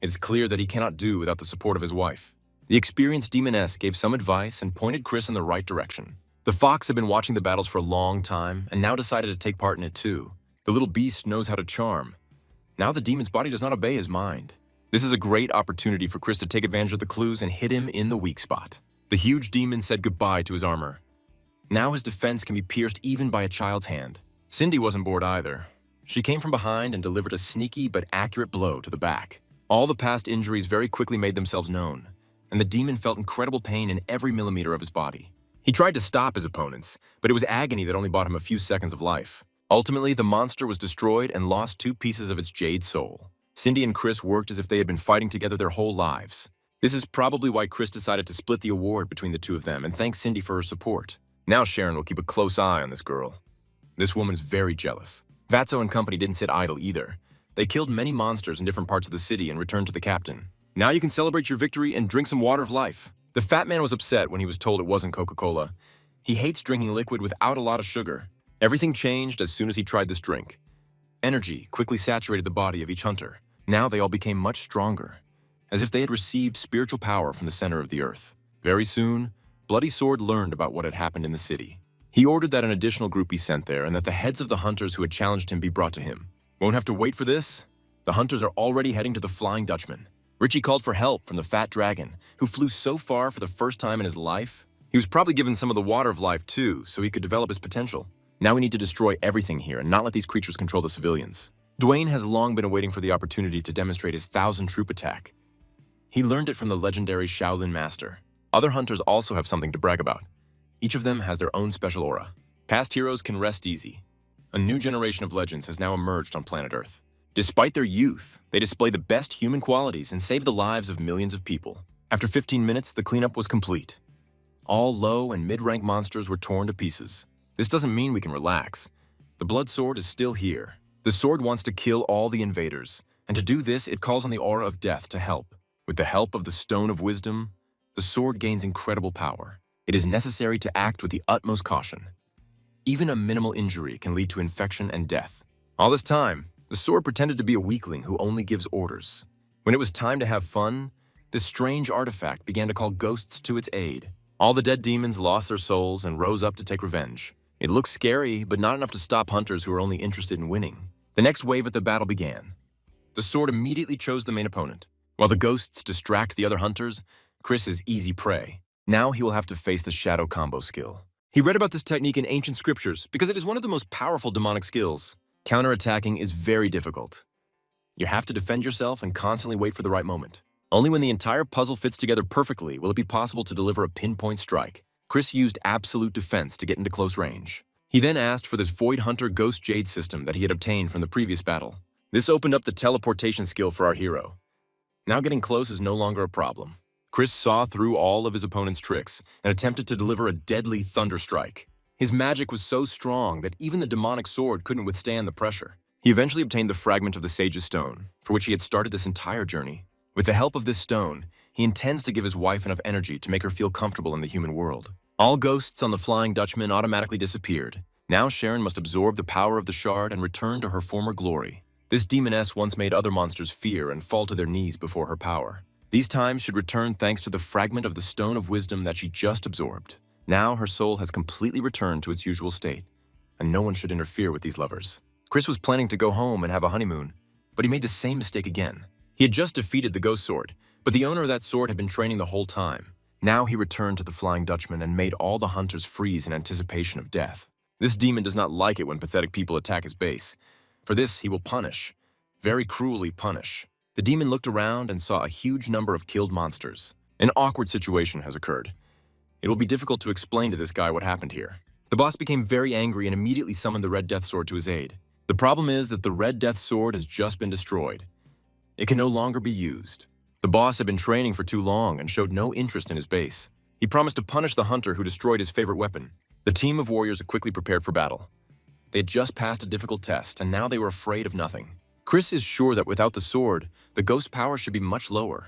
Speaker 1: It is clear that he cannot do without the support of his wife. The experienced demoness gave some advice and pointed Chris in the right direction. The fox had been watching the battles for a long time and now decided to take part in it too. The little beast knows how to charm. Now the demon's body does not obey his mind. This is a great opportunity for Chris to take advantage of the clues and hit him in the weak spot. The huge demon said goodbye to his armor. Now his defense can be pierced even by a child's hand. Cindy wasn't bored either. She came from behind and delivered a sneaky but accurate blow to the back. All the past injuries very quickly made themselves known, and the demon felt incredible pain in every millimeter of his body. He tried to stop his opponents, but it was agony that only bought him a few seconds of life. Ultimately, the monster was destroyed and lost 2 pieces of its jade soul. Cindy and Chris worked as if they had been fighting together their whole lives. This is probably why Chris decided to split the award between the two of them and thank Cindy for her support. Now Sharon will keep a close eye on this girl. This woman is very jealous. Vatso and company didn't sit idle either. They killed many monsters in different parts of the city and returned to the captain. Now you can celebrate your victory and drink some water of life. The fat man was upset when he was told it wasn't Coca-Cola. He hates drinking liquid without a lot of sugar. Everything changed as soon as he tried this drink. Energy quickly saturated the body of each hunter. Now they all became much stronger, as if they had received spiritual power from the center of the earth. Very soon, Bloody Sword learned about what had happened in the city. He ordered that an additional group be sent there and that the heads of the hunters who had challenged him be brought to him. Won't have to wait for this. The hunters are already heading to the Flying Dutchman. Richie called for help from the fat dragon, who flew so far for the first time in his life. He was probably given some of the water of life too, so he could develop his potential. Now we need to destroy everything here and not let these creatures control the civilians. Dwayne has long been waiting for the opportunity to demonstrate his 1,000-troop attack. He learned it from the legendary Shaolin master. Other hunters also have something to brag about. Each of them has their own special aura. Past heroes can rest easy. A new generation of legends has now emerged on planet Earth. Despite their youth, they display the best human qualities and save the lives of millions of people. After 15 minutes, the cleanup was complete. All low and mid-rank monsters were torn to pieces. This doesn't mean we can relax. The blood sword is still here. The sword wants to kill all the invaders, and to do this, it calls on the aura of death to help. With the help of the Stone of Wisdom, the sword gains incredible power. It is necessary to act with the utmost caution. Even a minimal injury can lead to infection and death. All this time, the sword pretended to be a weakling who only gives orders. When it was time to have fun, this strange artifact began to call ghosts to its aid. All the dead demons lost their souls and rose up to take revenge. It looked scary, but not enough to stop hunters who were only interested in winning. The next wave of the battle began. The sword immediately chose the main opponent. While the ghosts distract the other hunters, Chris is easy prey. Now he will have to face the shadow combo skill. He read about this technique in ancient scriptures because it is one of the most powerful demonic skills. Counterattacking is very difficult. You have to defend yourself and constantly wait for the right moment. Only when the entire puzzle fits together perfectly will it be possible to deliver a pinpoint strike. Chris used absolute defense to get into close range. He then asked for this Void Hunter Ghost Jade system that he had obtained from the previous battle. This opened up the teleportation skill for our hero. Now getting close is no longer a problem. Chris saw through all of his opponent's tricks and attempted to deliver a deadly thunder strike. His magic was so strong that even the demonic sword couldn't withstand the pressure. He eventually obtained the fragment of the Sage's Stone, for which he had started this entire journey. With the help of this stone, he intends to give his wife enough energy to make her feel comfortable in the human world. All ghosts on the Flying Dutchman automatically disappeared. Now Sharon must absorb the power of the shard and return to her former glory. This demoness once made other monsters fear and fall to their knees before her power. These times should return thanks to the fragment of the Stone of Wisdom that she just absorbed. Now her soul has completely returned to its usual state, and no one should interfere with these lovers. Chris was planning to go home and have a honeymoon, but he made the same mistake again. He had just defeated the ghost sword, but the owner of that sword had been training the whole time. Now he returned to the Flying Dutchman and made all the hunters freeze in anticipation of death. This demon does not like it when pathetic people attack his base. For this, he will punish, very cruelly punish. The demon looked around and saw a huge number of killed monsters. An awkward situation has occurred. It will be difficult to explain to this guy what happened here. The boss became very angry and immediately summoned the Red Death Sword to his aid. The problem is that the Red Death Sword has just been destroyed. It can no longer be used. The boss had been training for too long and showed no interest in his base. He promised to punish the hunter who destroyed his favorite weapon. The team of warriors quickly prepared for battle. They had just passed a difficult test, and now they were afraid of nothing. Chris is sure that without the sword, the ghost power should be much lower.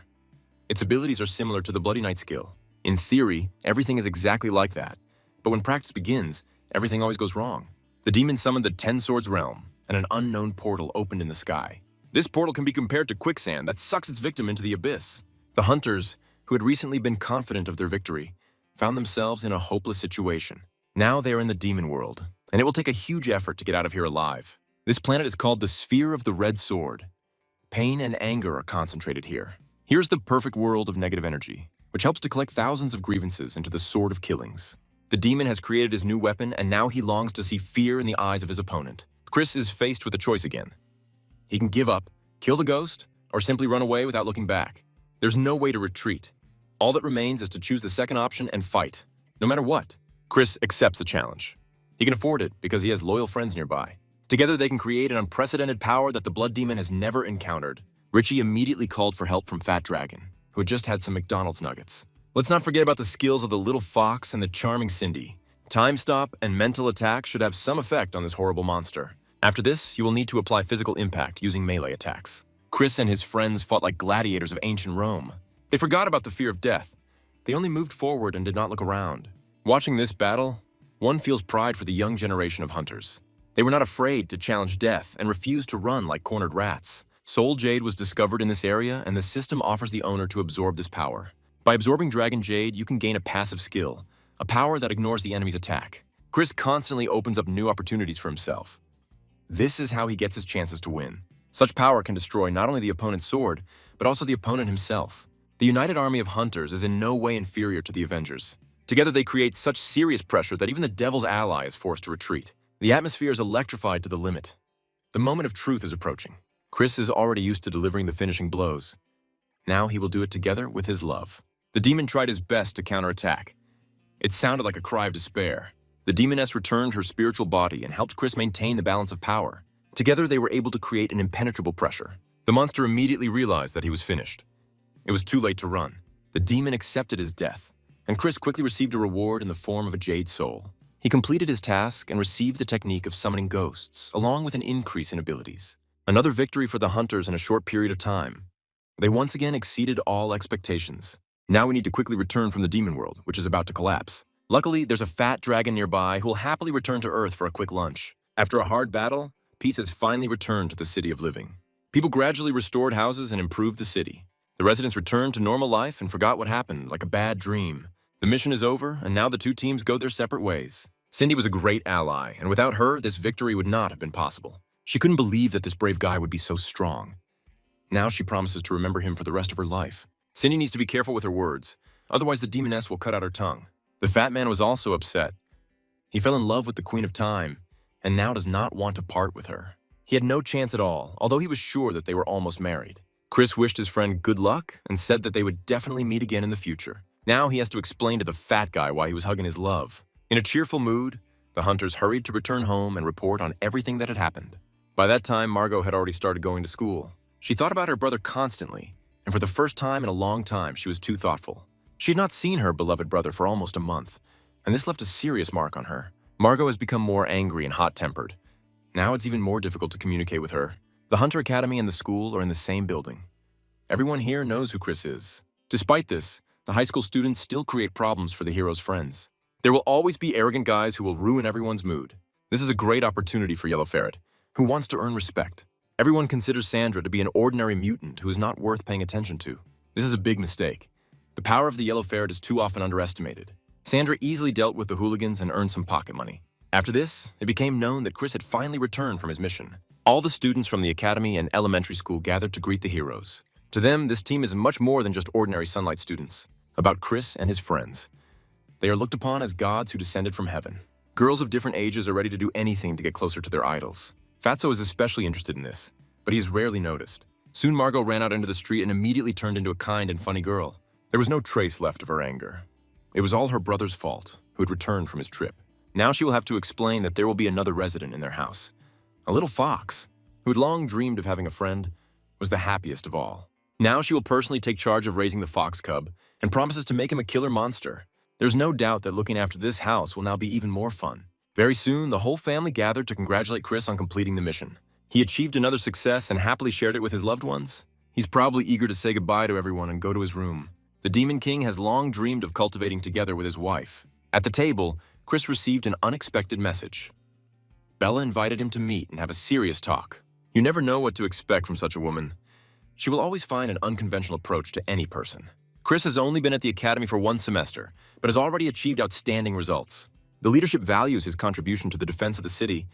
Speaker 1: Its abilities are similar to the Bloody Knight skill. In theory, everything is exactly like that, but when practice begins, everything always goes wrong. The demon summoned the Ten Swords realm, and an unknown portal opened in the sky. This portal can be compared to quicksand that sucks its victim into the abyss. The hunters, who who had recently been confident of their victory, found themselves in a hopeless situation. Now they are in the demon world, and it will take a huge effort to get out of here alive. This planet is called the Sphere of the Red Sword. Pain and anger are concentrated here. Here's the perfect world of negative energy, which helps to collect thousands of grievances into the Sword of Killings. The demon has created his new weapon, and now he longs to see fear in the eyes of his opponent. Chris is faced with a choice again. He can give up, kill the ghost, or simply run away without looking back. There's no way to retreat. All that remains is to choose the second option and fight, no matter what. Chris accepts the challenge. He can afford it because he has loyal friends nearby. Together they can create an unprecedented power that the blood demon has never encountered. Richie immediately called for help from Fat Dragon, who had just had some McDonald's nuggets. Let's not forget about the skills of the little fox and the charming Cindy. Time stop and mental attack should have some effect on this horrible monster. After this, you will need to apply physical impact using melee attacks. Chris and his friends fought like gladiators of ancient Rome. They forgot about the fear of death. They only moved forward and did not look around. Watching this battle, one feels pride for the young generation of hunters. They were not afraid to challenge death and refused to run like cornered rats. Soul Jade was discovered in this area, and the system offers the owner to absorb this power. By absorbing Dragon Jade, you can gain a passive skill, a power that ignores the enemy's attack. Chris constantly opens up new opportunities for himself. This is how he gets his chances to win. Such power can destroy not only the opponent's sword, but also the opponent himself. The united army of hunters is in no way inferior to the Avengers. Together they create such serious pressure that even the devil's ally is forced to retreat. The atmosphere is electrified to the limit. The moment of truth is approaching. Chris is already used to delivering the finishing blows. Now he will do it together with his love. The demon tried his best to counterattack. It sounded like a cry of despair. The demoness returned her spiritual body and helped Chris maintain the balance of power. Together they were able to create an impenetrable pressure. The monster immediately realized that he was finished. It was too late to run. The demon accepted his death, and Chris quickly received a reward in the form of a jade soul. He completed his task and received the technique of summoning ghosts, along with an increase in abilities. Another victory for the hunters in a short period of time. They once again exceeded all expectations. Now we need to quickly return from the demon world, which is about to collapse. Luckily, there's a fat dragon nearby who will happily return to Earth for a quick lunch. After a hard battle, peace has finally returned to the city of living. People gradually restored houses and improved the city. The residents returned to normal life and forgot what happened, like a bad dream. The mission is over, and now the two teams go their separate ways. Cindy was a great ally, and without her, this victory would not have been possible. She couldn't believe that this brave guy would be so strong. Now she promises to remember him for the rest of her life. Cindy needs to be careful with her words, otherwise the demoness will cut out her tongue. The fat man was also upset. He fell in love with the Queen of Time, and now does not want to part with her. He had no chance at all, although he was sure that they were almost married. Chris wished his friend good luck and said that they would definitely meet again in the future. Now he has to explain to the fat guy why he was hugging his love. In a cheerful mood, the hunters hurried to return home and report on everything that had happened. By that time, Margot had already started going to school. She thought about her brother constantly, and for the first time in a long time, she was too thoughtful. She had not seen her beloved brother for almost a month, and this left a serious mark on her. Margot has become more angry and hot-tempered. Now it's even more difficult to communicate with her. The Hunter Academy and the school are in the same building. Everyone here knows who Chris is. Despite this, the high school students still create problems for the hero's friends. There will always be arrogant guys who will ruin everyone's mood. This is a great opportunity for Yellow Ferret, who wants to earn respect. Everyone considers Sandra to be an ordinary mutant who is not worth paying attention to. This is a big mistake. The power of the Yellow Ferret is too often underestimated. Sandra easily dealt with the hooligans and earned some pocket money. After this, it became known that Chris had finally returned from his mission. All the students from the academy and elementary school gathered to greet the heroes. To them, this team is much more than just ordinary Sunlight students. About Chris and his friends. They are looked upon as gods who descended from heaven. Girls of different ages are ready to do anything to get closer to their idols. Fatso is especially interested in this, but he is rarely noticed. Soon Margot ran out into the street and immediately turned into a kind and funny girl. There was no trace left of her anger. It was all her brother's fault, who had returned from his trip. Now she will have to explain that there will be another resident in their house. A little fox, who had long dreamed of having a friend, was the happiest of all. Now she will personally take charge of raising the fox cub and promises to make him a killer monster. There's no doubt that looking after this house will now be even more fun. Very soon, the whole family gathered to congratulate Chris on completing the mission. He achieved another success and happily shared it with his loved ones. He's probably eager to say goodbye to everyone and go to his room. The Demon King has long dreamed of cultivating together with his wife. At the table, Chris received an unexpected message. Bella invited him to meet and have a serious talk. You never know what to expect from such a woman. She will always find an unconventional approach to any person. Chris has only been at the academy for 1 semester, but has already achieved outstanding results. The leadership values his contribution to the defense of the city,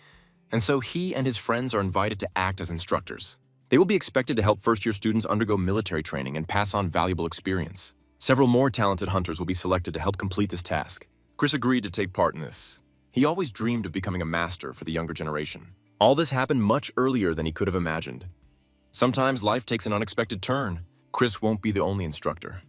Speaker 1: and so he and his friends are invited to act as instructors. They will be expected to help first-year students undergo military training and pass on valuable experience. Several more talented hunters will be selected to help complete this task. Chris agreed to take part in this. He always dreamed of becoming a master for the younger generation. All this happened much earlier than he could have imagined. Sometimes life takes an unexpected turn. Chris won't be the only instructor.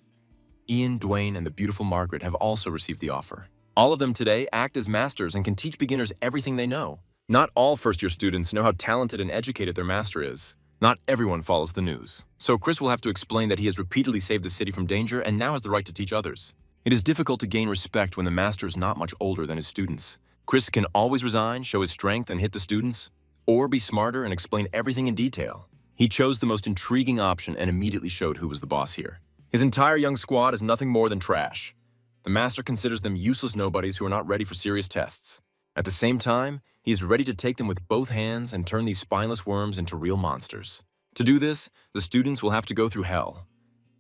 Speaker 1: Ian, Dwayne, and the beautiful Margaret have also received the offer. All of them today act as masters and can teach beginners everything they know. Not all first-year students know how talented and educated their master is. Not everyone follows the news. So Chris will have to explain that he has repeatedly saved the city from danger and now has the right to teach others. It is difficult to gain respect when the master is not much older than his students. Chris can always resign, show his strength, and hit the students, or be smarter and explain everything in detail. He chose the most intriguing option and immediately showed who was the boss here. His entire young squad is nothing more than trash. The master considers them useless nobodies who are not ready for serious tests. At the same time, he is ready to take them with both hands and turn these spineless worms into real monsters. To do this, the students will have to go through hell.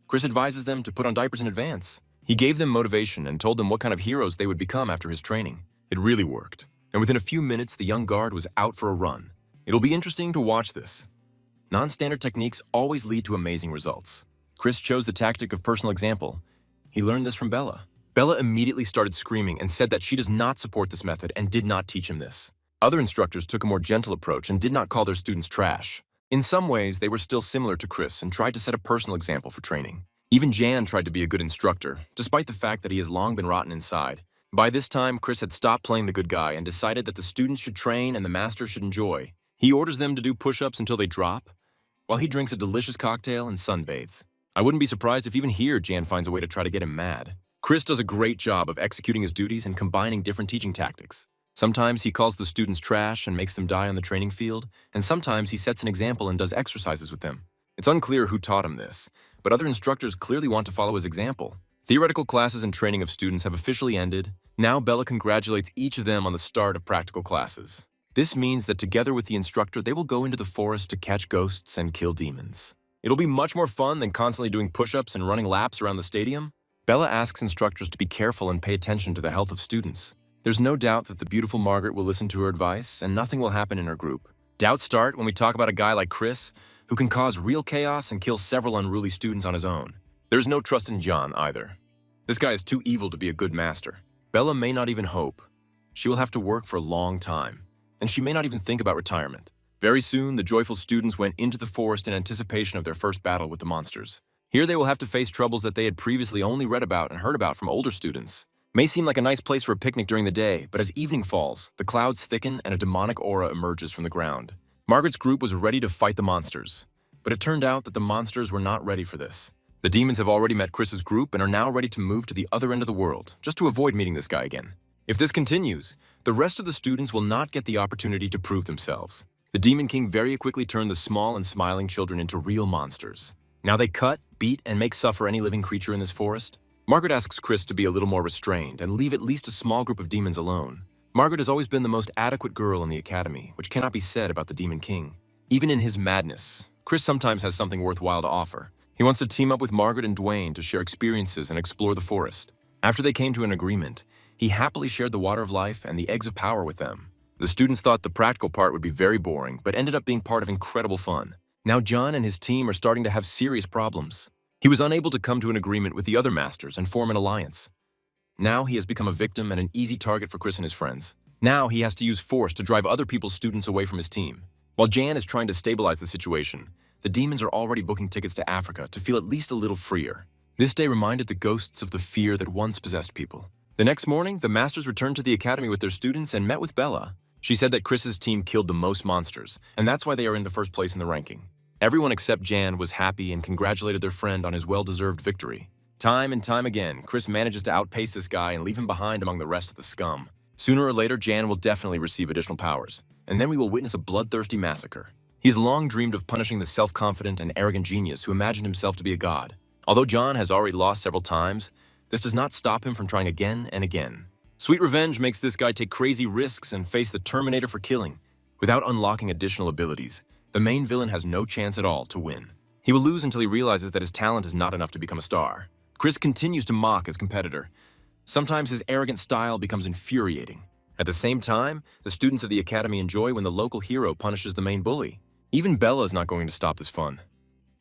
Speaker 1: Chris advises them to put on diapers in advance. He gave them motivation and told them what kind of heroes they would become after his training. It really worked. And within a few minutes, the young guard was out for a run. It'll be interesting to watch this. Non-standard techniques always lead to amazing results. Chris chose the tactic of personal example. He learned this from Bella. Bella immediately started screaming and said that she does not support this method and did not teach him this. Other instructors took a more gentle approach and did not call their students trash. In some ways, they were still similar to Chris and tried to set a personal example for training. Even Jan tried to be a good instructor, despite the fact that he has long been rotten inside. By this time, Chris had stopped playing the good guy and decided that the students should train and the master should enjoy. He orders them to do push-ups until they drop, while he drinks a delicious cocktail and sunbathes. I wouldn't be surprised if even here Jan finds a way to try to get him mad. Chris does a great job of executing his duties and combining different teaching tactics. Sometimes he calls the students trash and makes them die on the training field, and sometimes he sets an example and does exercises with them. It's unclear who taught him this, but other instructors clearly want to follow his example. Theoretical classes and training of students have officially ended. Now Bella congratulates each of them on the start of practical classes. This means that together with the instructor, they will go into the forest to catch ghosts and kill demons. It'll be much more fun than constantly doing push-ups and running laps around the stadium. Bella asks instructors to be careful and pay attention to the health of students. There's no doubt that the beautiful Margaret will listen to her advice and nothing will happen in her group. Doubts start when we talk about a guy like Chris, who can cause real chaos and kill several unruly students on his own. There's no trust in John either. This guy is too evil to be a good master. Bella may not even hope. She will have to work for a long time, and she may not even think about retirement. Very soon, the joyful students went into the forest in anticipation of their first battle with the monsters. Here they will have to face troubles that they had previously only read about and heard about from older students. May seem like a nice place for a picnic during the day, but as evening falls, the clouds thicken and a demonic aura emerges from the ground. Margaret's group was ready to fight the monsters, but it turned out that the monsters were not ready for this. The demons have already met Chris's group and are now ready to move to the other end of the world, just to avoid meeting this guy again. If this continues, the rest of the students will not get the opportunity to prove themselves. The Demon King very quickly turned the small and smiling children into real monsters. Now they cut, beat, and make suffer any living creature in this forest. Margaret asks Chris to be a little more restrained and leave at least a small group of demons alone. Margaret has always been the most adequate girl in the academy, which cannot be said about the Demon King. Even in his madness, Chris sometimes has something worthwhile to offer. He wants to team up with Margaret and Dwayne to share experiences and explore the forest. After they came to an agreement, he happily shared the water of life and the eggs of power with them. The students thought the practical part would be very boring, but ended up being part of incredible fun. Now John and his team are starting to have serious problems. He was unable to come to an agreement with the other masters and form an alliance. Now he has become a victim and an easy target for Chris and his friends. Now he has to use force to drive other people's students away from his team. While Jan is trying to stabilize the situation, the demons are already booking tickets to Africa to feel at least a little freer. This day reminded the ghosts of the fear that once possessed people. The next morning, the masters returned to the academy with their students and met with Bella. She said that Chris's team killed the most monsters, and that's why they are in the first place in the ranking. Everyone except Jan was happy and congratulated their friend on his well-deserved victory. Time and time again, Chris manages to outpace this guy and leave him behind among the rest of the scum. Sooner or later, Jan will definitely receive additional powers, and then we will witness a bloodthirsty massacre. He's long dreamed of punishing the self-confident and arrogant genius who imagined himself to be a god. Although John has already lost several times, this does not stop him from trying again and again. Sweet revenge makes this guy take crazy risks and face the Terminator for killing. Without unlocking additional abilities, the main villain has no chance at all to win. He will lose until he realizes that his talent is not enough to become a star. Chris continues to mock his competitor. Sometimes his arrogant style becomes infuriating. At the same time, the students of the academy enjoy when the local hero punishes the main bully. Even Bella is not going to stop this fun.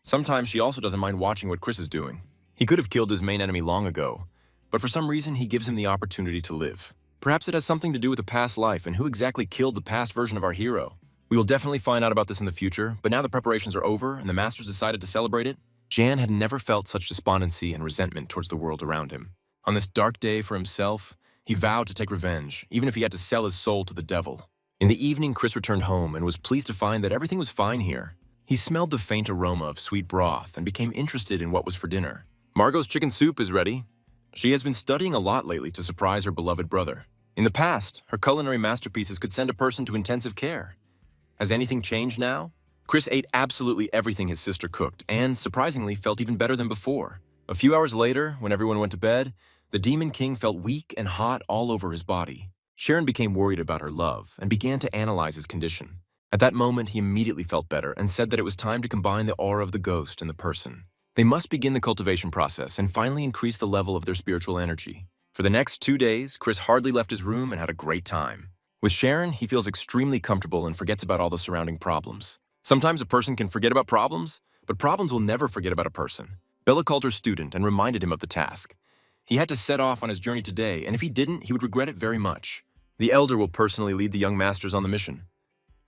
Speaker 1: Sometimes she also doesn't mind watching what Chris is doing. He could have killed his main enemy long ago, but for some reason he gives him the opportunity to live. Perhaps it has something to do with a past life and who exactly killed the past version of our hero. We will definitely find out about this in the future, but now the preparations are over and the masters decided to celebrate it. Jan had never felt such despondency and resentment towards the world around him. On this dark day for himself, he vowed to take revenge, even if he had to sell his soul to the devil. In the evening, Chris returned home and was pleased to find that everything was fine here. He smelled the faint aroma of sweet broth and became interested in what was for dinner. Margot's chicken soup is ready. She has been studying a lot lately to surprise her beloved brother. In the past, her culinary masterpieces could send a person to intensive care. Has anything changed now? Chris ate absolutely everything his sister cooked and, surprisingly, felt even better than before. A few hours later, when everyone went to bed, the Demon King felt weak and hot all over his body. Sharon became worried about her love and began to analyze his condition. At that moment, he immediately felt better and said that it was time to combine the aura of the ghost and the person. They must begin the cultivation process and finally increase the level of their spiritual energy. For the next 2 days, Chris hardly left his room and had a great time. With Sharon, he feels extremely comfortable and forgets about all the surrounding problems. Sometimes a person can forget about problems, but problems will never forget about a person. Bella called her student and reminded him of the task. He had to set off on his journey today, and if he didn't, he would regret it very much. The Elder will personally lead the young masters on the mission.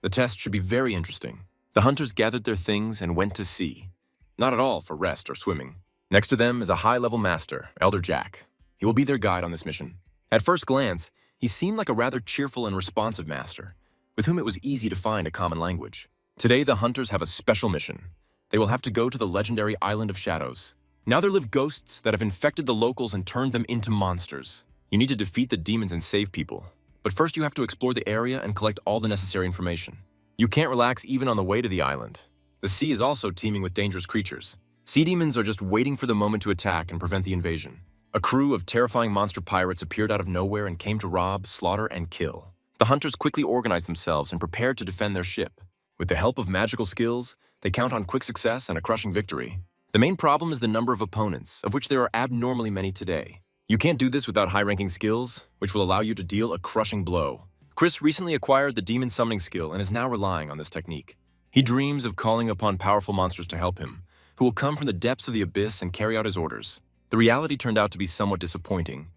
Speaker 1: The test should be very interesting. The hunters gathered their things and went to sea. Not at all for rest or swimming. Next to them is a high-level master, Elder Jack. He will be their guide on this mission. At first glance, he seemed like a rather cheerful and responsive master, with whom it was easy to find a common language. Today, the hunters have a special mission. They will have to go to the legendary Island of Shadows. Now there live ghosts that have infected the locals and turned them into monsters. You need to defeat the demons and save people. But first you have to explore the area and collect all the necessary information. You can't relax even on the way to the island. The sea is also teeming with dangerous creatures. Sea demons are just waiting for the moment to attack and prevent the invasion. A crew of terrifying monster pirates appeared out of nowhere and came to rob, slaughter, and kill. The hunters quickly organized themselves and prepared to defend their ship. With the help of magical skills, they count on quick success and a crushing victory. The main problem is the number of opponents, of which there are abnormally many today. You can't do this without high-ranking skills, which will allow you to deal a crushing blow. Chris recently acquired the demon summoning skill and is now relying on this technique. He dreams of calling upon powerful monsters to help him, who will come from the depths of the abyss and carry out his orders. The reality turned out to be somewhat disappointing.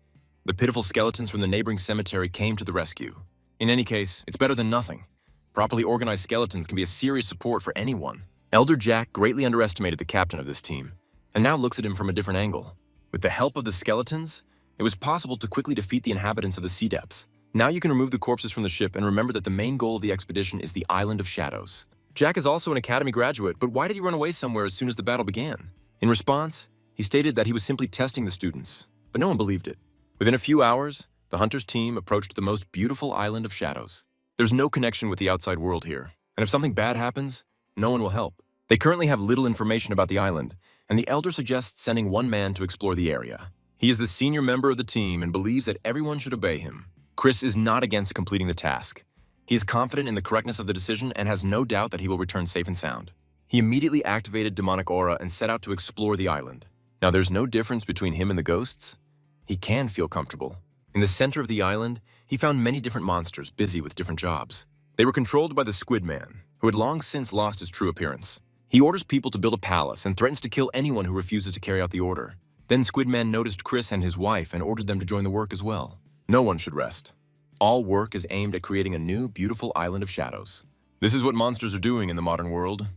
Speaker 1: The pitiful skeletons from the neighboring cemetery came to the rescue. In any case, it's better than nothing. Properly organized skeletons can be a serious support for anyone. Elder Jack greatly underestimated the captain of this team, and now looks at him from a different angle. With the help of the skeletons, it was possible to quickly defeat the inhabitants of the sea depths. Now you can remove the corpses from the ship and remember that the main goal of the expedition is the Island of Shadows. Jack is also an academy graduate, but why did he run away somewhere as soon as the battle began? In response, he stated that he was simply testing the students, but no one believed it. Within a few hours, the hunters' team approached the most beautiful Island of Shadows. There's no connection with the outside world here, and if something bad happens, no one will help. They currently have little information about the island, and the Elder suggests sending one man to explore the area. He is the senior member of the team and believes that everyone should obey him. Chris is not against completing the task. He is confident in the correctness of the decision and has no doubt that he will return safe and sound. He immediately activated demonic aura and set out to explore the island. Now there's no difference between him and the ghosts. He can feel comfortable. In the center of the island, he found many different monsters busy with different jobs. They were controlled by the Squid Man, who had long since lost his true appearance. He orders people to build a palace and threatens to kill anyone who refuses to carry out the order. Then Squid Man noticed Chris and his wife and ordered them to join the work as well. No one should rest. All work is aimed at creating a new, beautiful Island of Shadows. This is what monsters are doing in the modern world.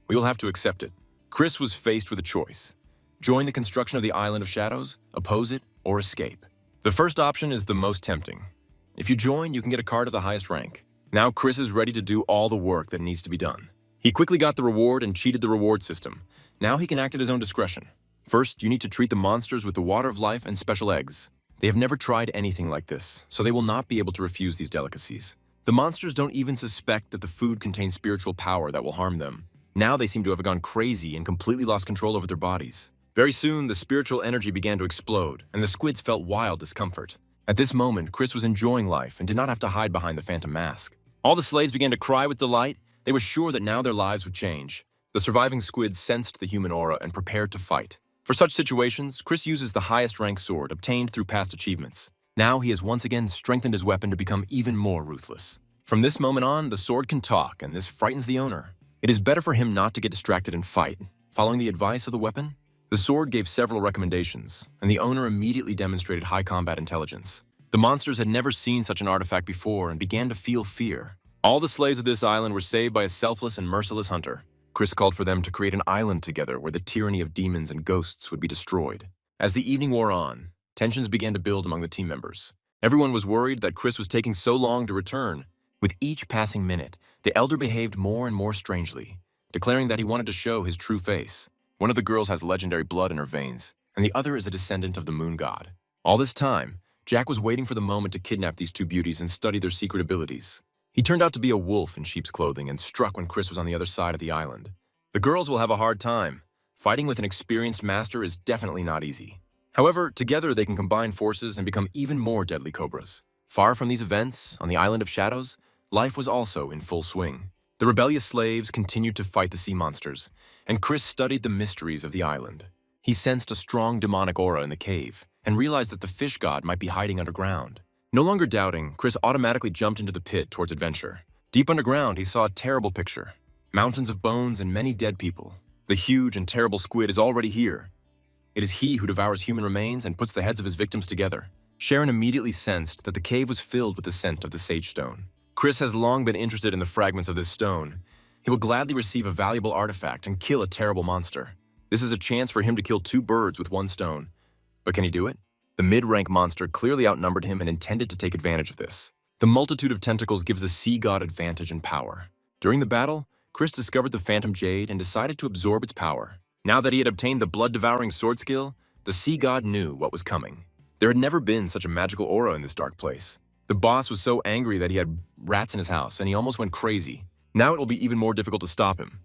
Speaker 1: We will have to accept it. Chris was faced with a choice. Join the construction of the Island of Shadows, oppose it, or escape. The first option is the most tempting. If you join, you can get a card of the highest rank. Now Chris is ready to do all the work that needs to be done. He quickly got the reward and cheated the reward system. Now he can act at his own discretion. First, you need to treat the monsters with the water of life and special eggs. They have never tried anything like this, so they will not be able to refuse these delicacies. The monsters don't even suspect that the food contains spiritual power that will harm them. Now they seem to have gone crazy and completely lost control over their bodies. Very soon, the spiritual energy began to explode, and the squids felt wild discomfort. At this moment, Chris was enjoying life and did not have to hide behind the phantom mask. All the slaves began to cry with delight. They were sure that now their lives would change. The surviving squids sensed the human aura and prepared to fight. For such situations, Chris uses the highest rank sword obtained through past achievements. Now he has once again strengthened his weapon to become even more ruthless. From this moment on, the sword can talk, and this frightens the owner. It is better for him not to get distracted and fight. Following the advice of the weapon, the sword gave several recommendations, and the owner immediately demonstrated high combat intelligence. The monsters had never seen such an artifact before and began to feel fear. All the slaves of this island were saved by a selfless and merciless hunter. Chris called for them to create an island together where the tyranny of demons and ghosts would be destroyed. As the evening wore on, tensions began to build among the team members. Everyone was worried that Chris was taking so long to return. With each passing minute, the elder behaved more and more strangely, declaring that he wanted to show his true face. One of the girls has legendary blood in her veins, and the other is a descendant of the moon god. All this time, Jack was waiting for the moment to kidnap these two beauties and study their secret abilities. He turned out to be a wolf in sheep's clothing and struck when Chris was on the other side of the island. The girls will have a hard time. Fighting with an experienced master is definitely not easy. However, together they can combine forces and become even more deadly cobras. Far from these events, on the Island of Shadows, life was also in full swing. The rebellious slaves continued to fight the sea monsters, and Chris studied the mysteries of the island. He sensed a strong demonic aura in the cave and realized that the fish god might be hiding underground. No longer doubting, Chris automatically jumped into the pit towards adventure. Deep underground, he saw a terrible picture. Mountains of bones and many dead people. The huge and terrible squid is already here. It is he who devours human remains and puts the heads of his victims together. Sharon immediately sensed that the cave was filled with the scent of the sage stone. Chris has long been interested in the fragments of this stone. He will gladly receive a valuable artifact and kill a terrible monster. This is a chance for him to kill two birds with one stone. But can he do it? The mid-rank monster clearly outnumbered him and intended to take advantage of this. The multitude of tentacles gives the sea god advantage and power. During the battle, Chris discovered the phantom jade and decided to absorb its power. Now that he had obtained the blood-devouring sword skill, the sea god knew what was coming. There had never been such a magical aura in this dark place. The boss was so angry that he had rats in his house and he almost went crazy. Now it will be even more difficult to stop him.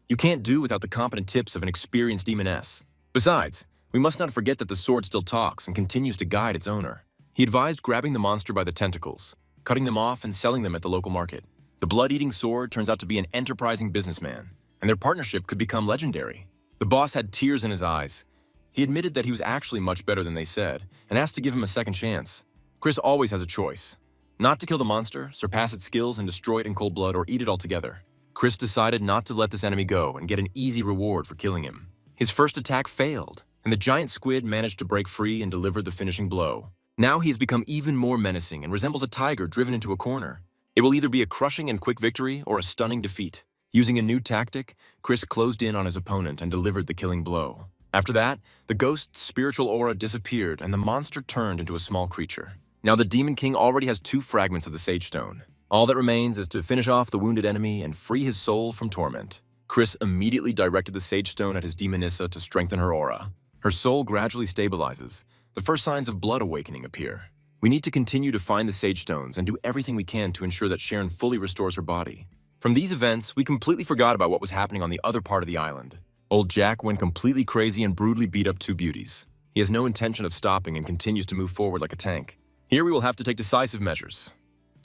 Speaker 1: You can't do without the competent tips of an experienced demoness. Besides, we must not forget that the sword still talks and continues to guide its owner. He advised grabbing the monster by the tentacles, cutting them off and selling them at the local market. The blood-eating sword turns out to be an enterprising businessman, and their partnership could become legendary. The boss had tears in his eyes. He admitted that he was actually much better than they said, and asked to give him a second chance. Chris always has a choice. Not to kill the monster, surpass its skills, and destroy it in cold blood, or eat it altogether. Chris decided not to let this enemy go and get an easy reward for killing him. His first attack failed, and the giant squid managed to break free and deliver the finishing blow. Now he has become even more menacing and resembles a tiger driven into a corner. It will either be a crushing and quick victory or a stunning defeat. Using a new tactic, Chris closed in on his opponent and delivered the killing blow. After that, the ghost's spiritual aura disappeared and the monster turned into a small creature. Now the Demon King already has 2 fragments of the Sage Stone. All that remains is to finish off the wounded enemy and free his soul from torment. Chris immediately directed the Sage Stone at his Demonissa to strengthen her aura. Her soul gradually stabilizes. The first signs of blood awakening appear. We need to continue to find the Sage Stones and do everything we can to ensure that Sharon fully restores her body. From these events, we completely forgot about what was happening on the other part of the island. Old Jack went completely crazy and brutally beat up 2 beauties. He has no intention of stopping and continues to move forward like a tank. Here we will have to take decisive measures.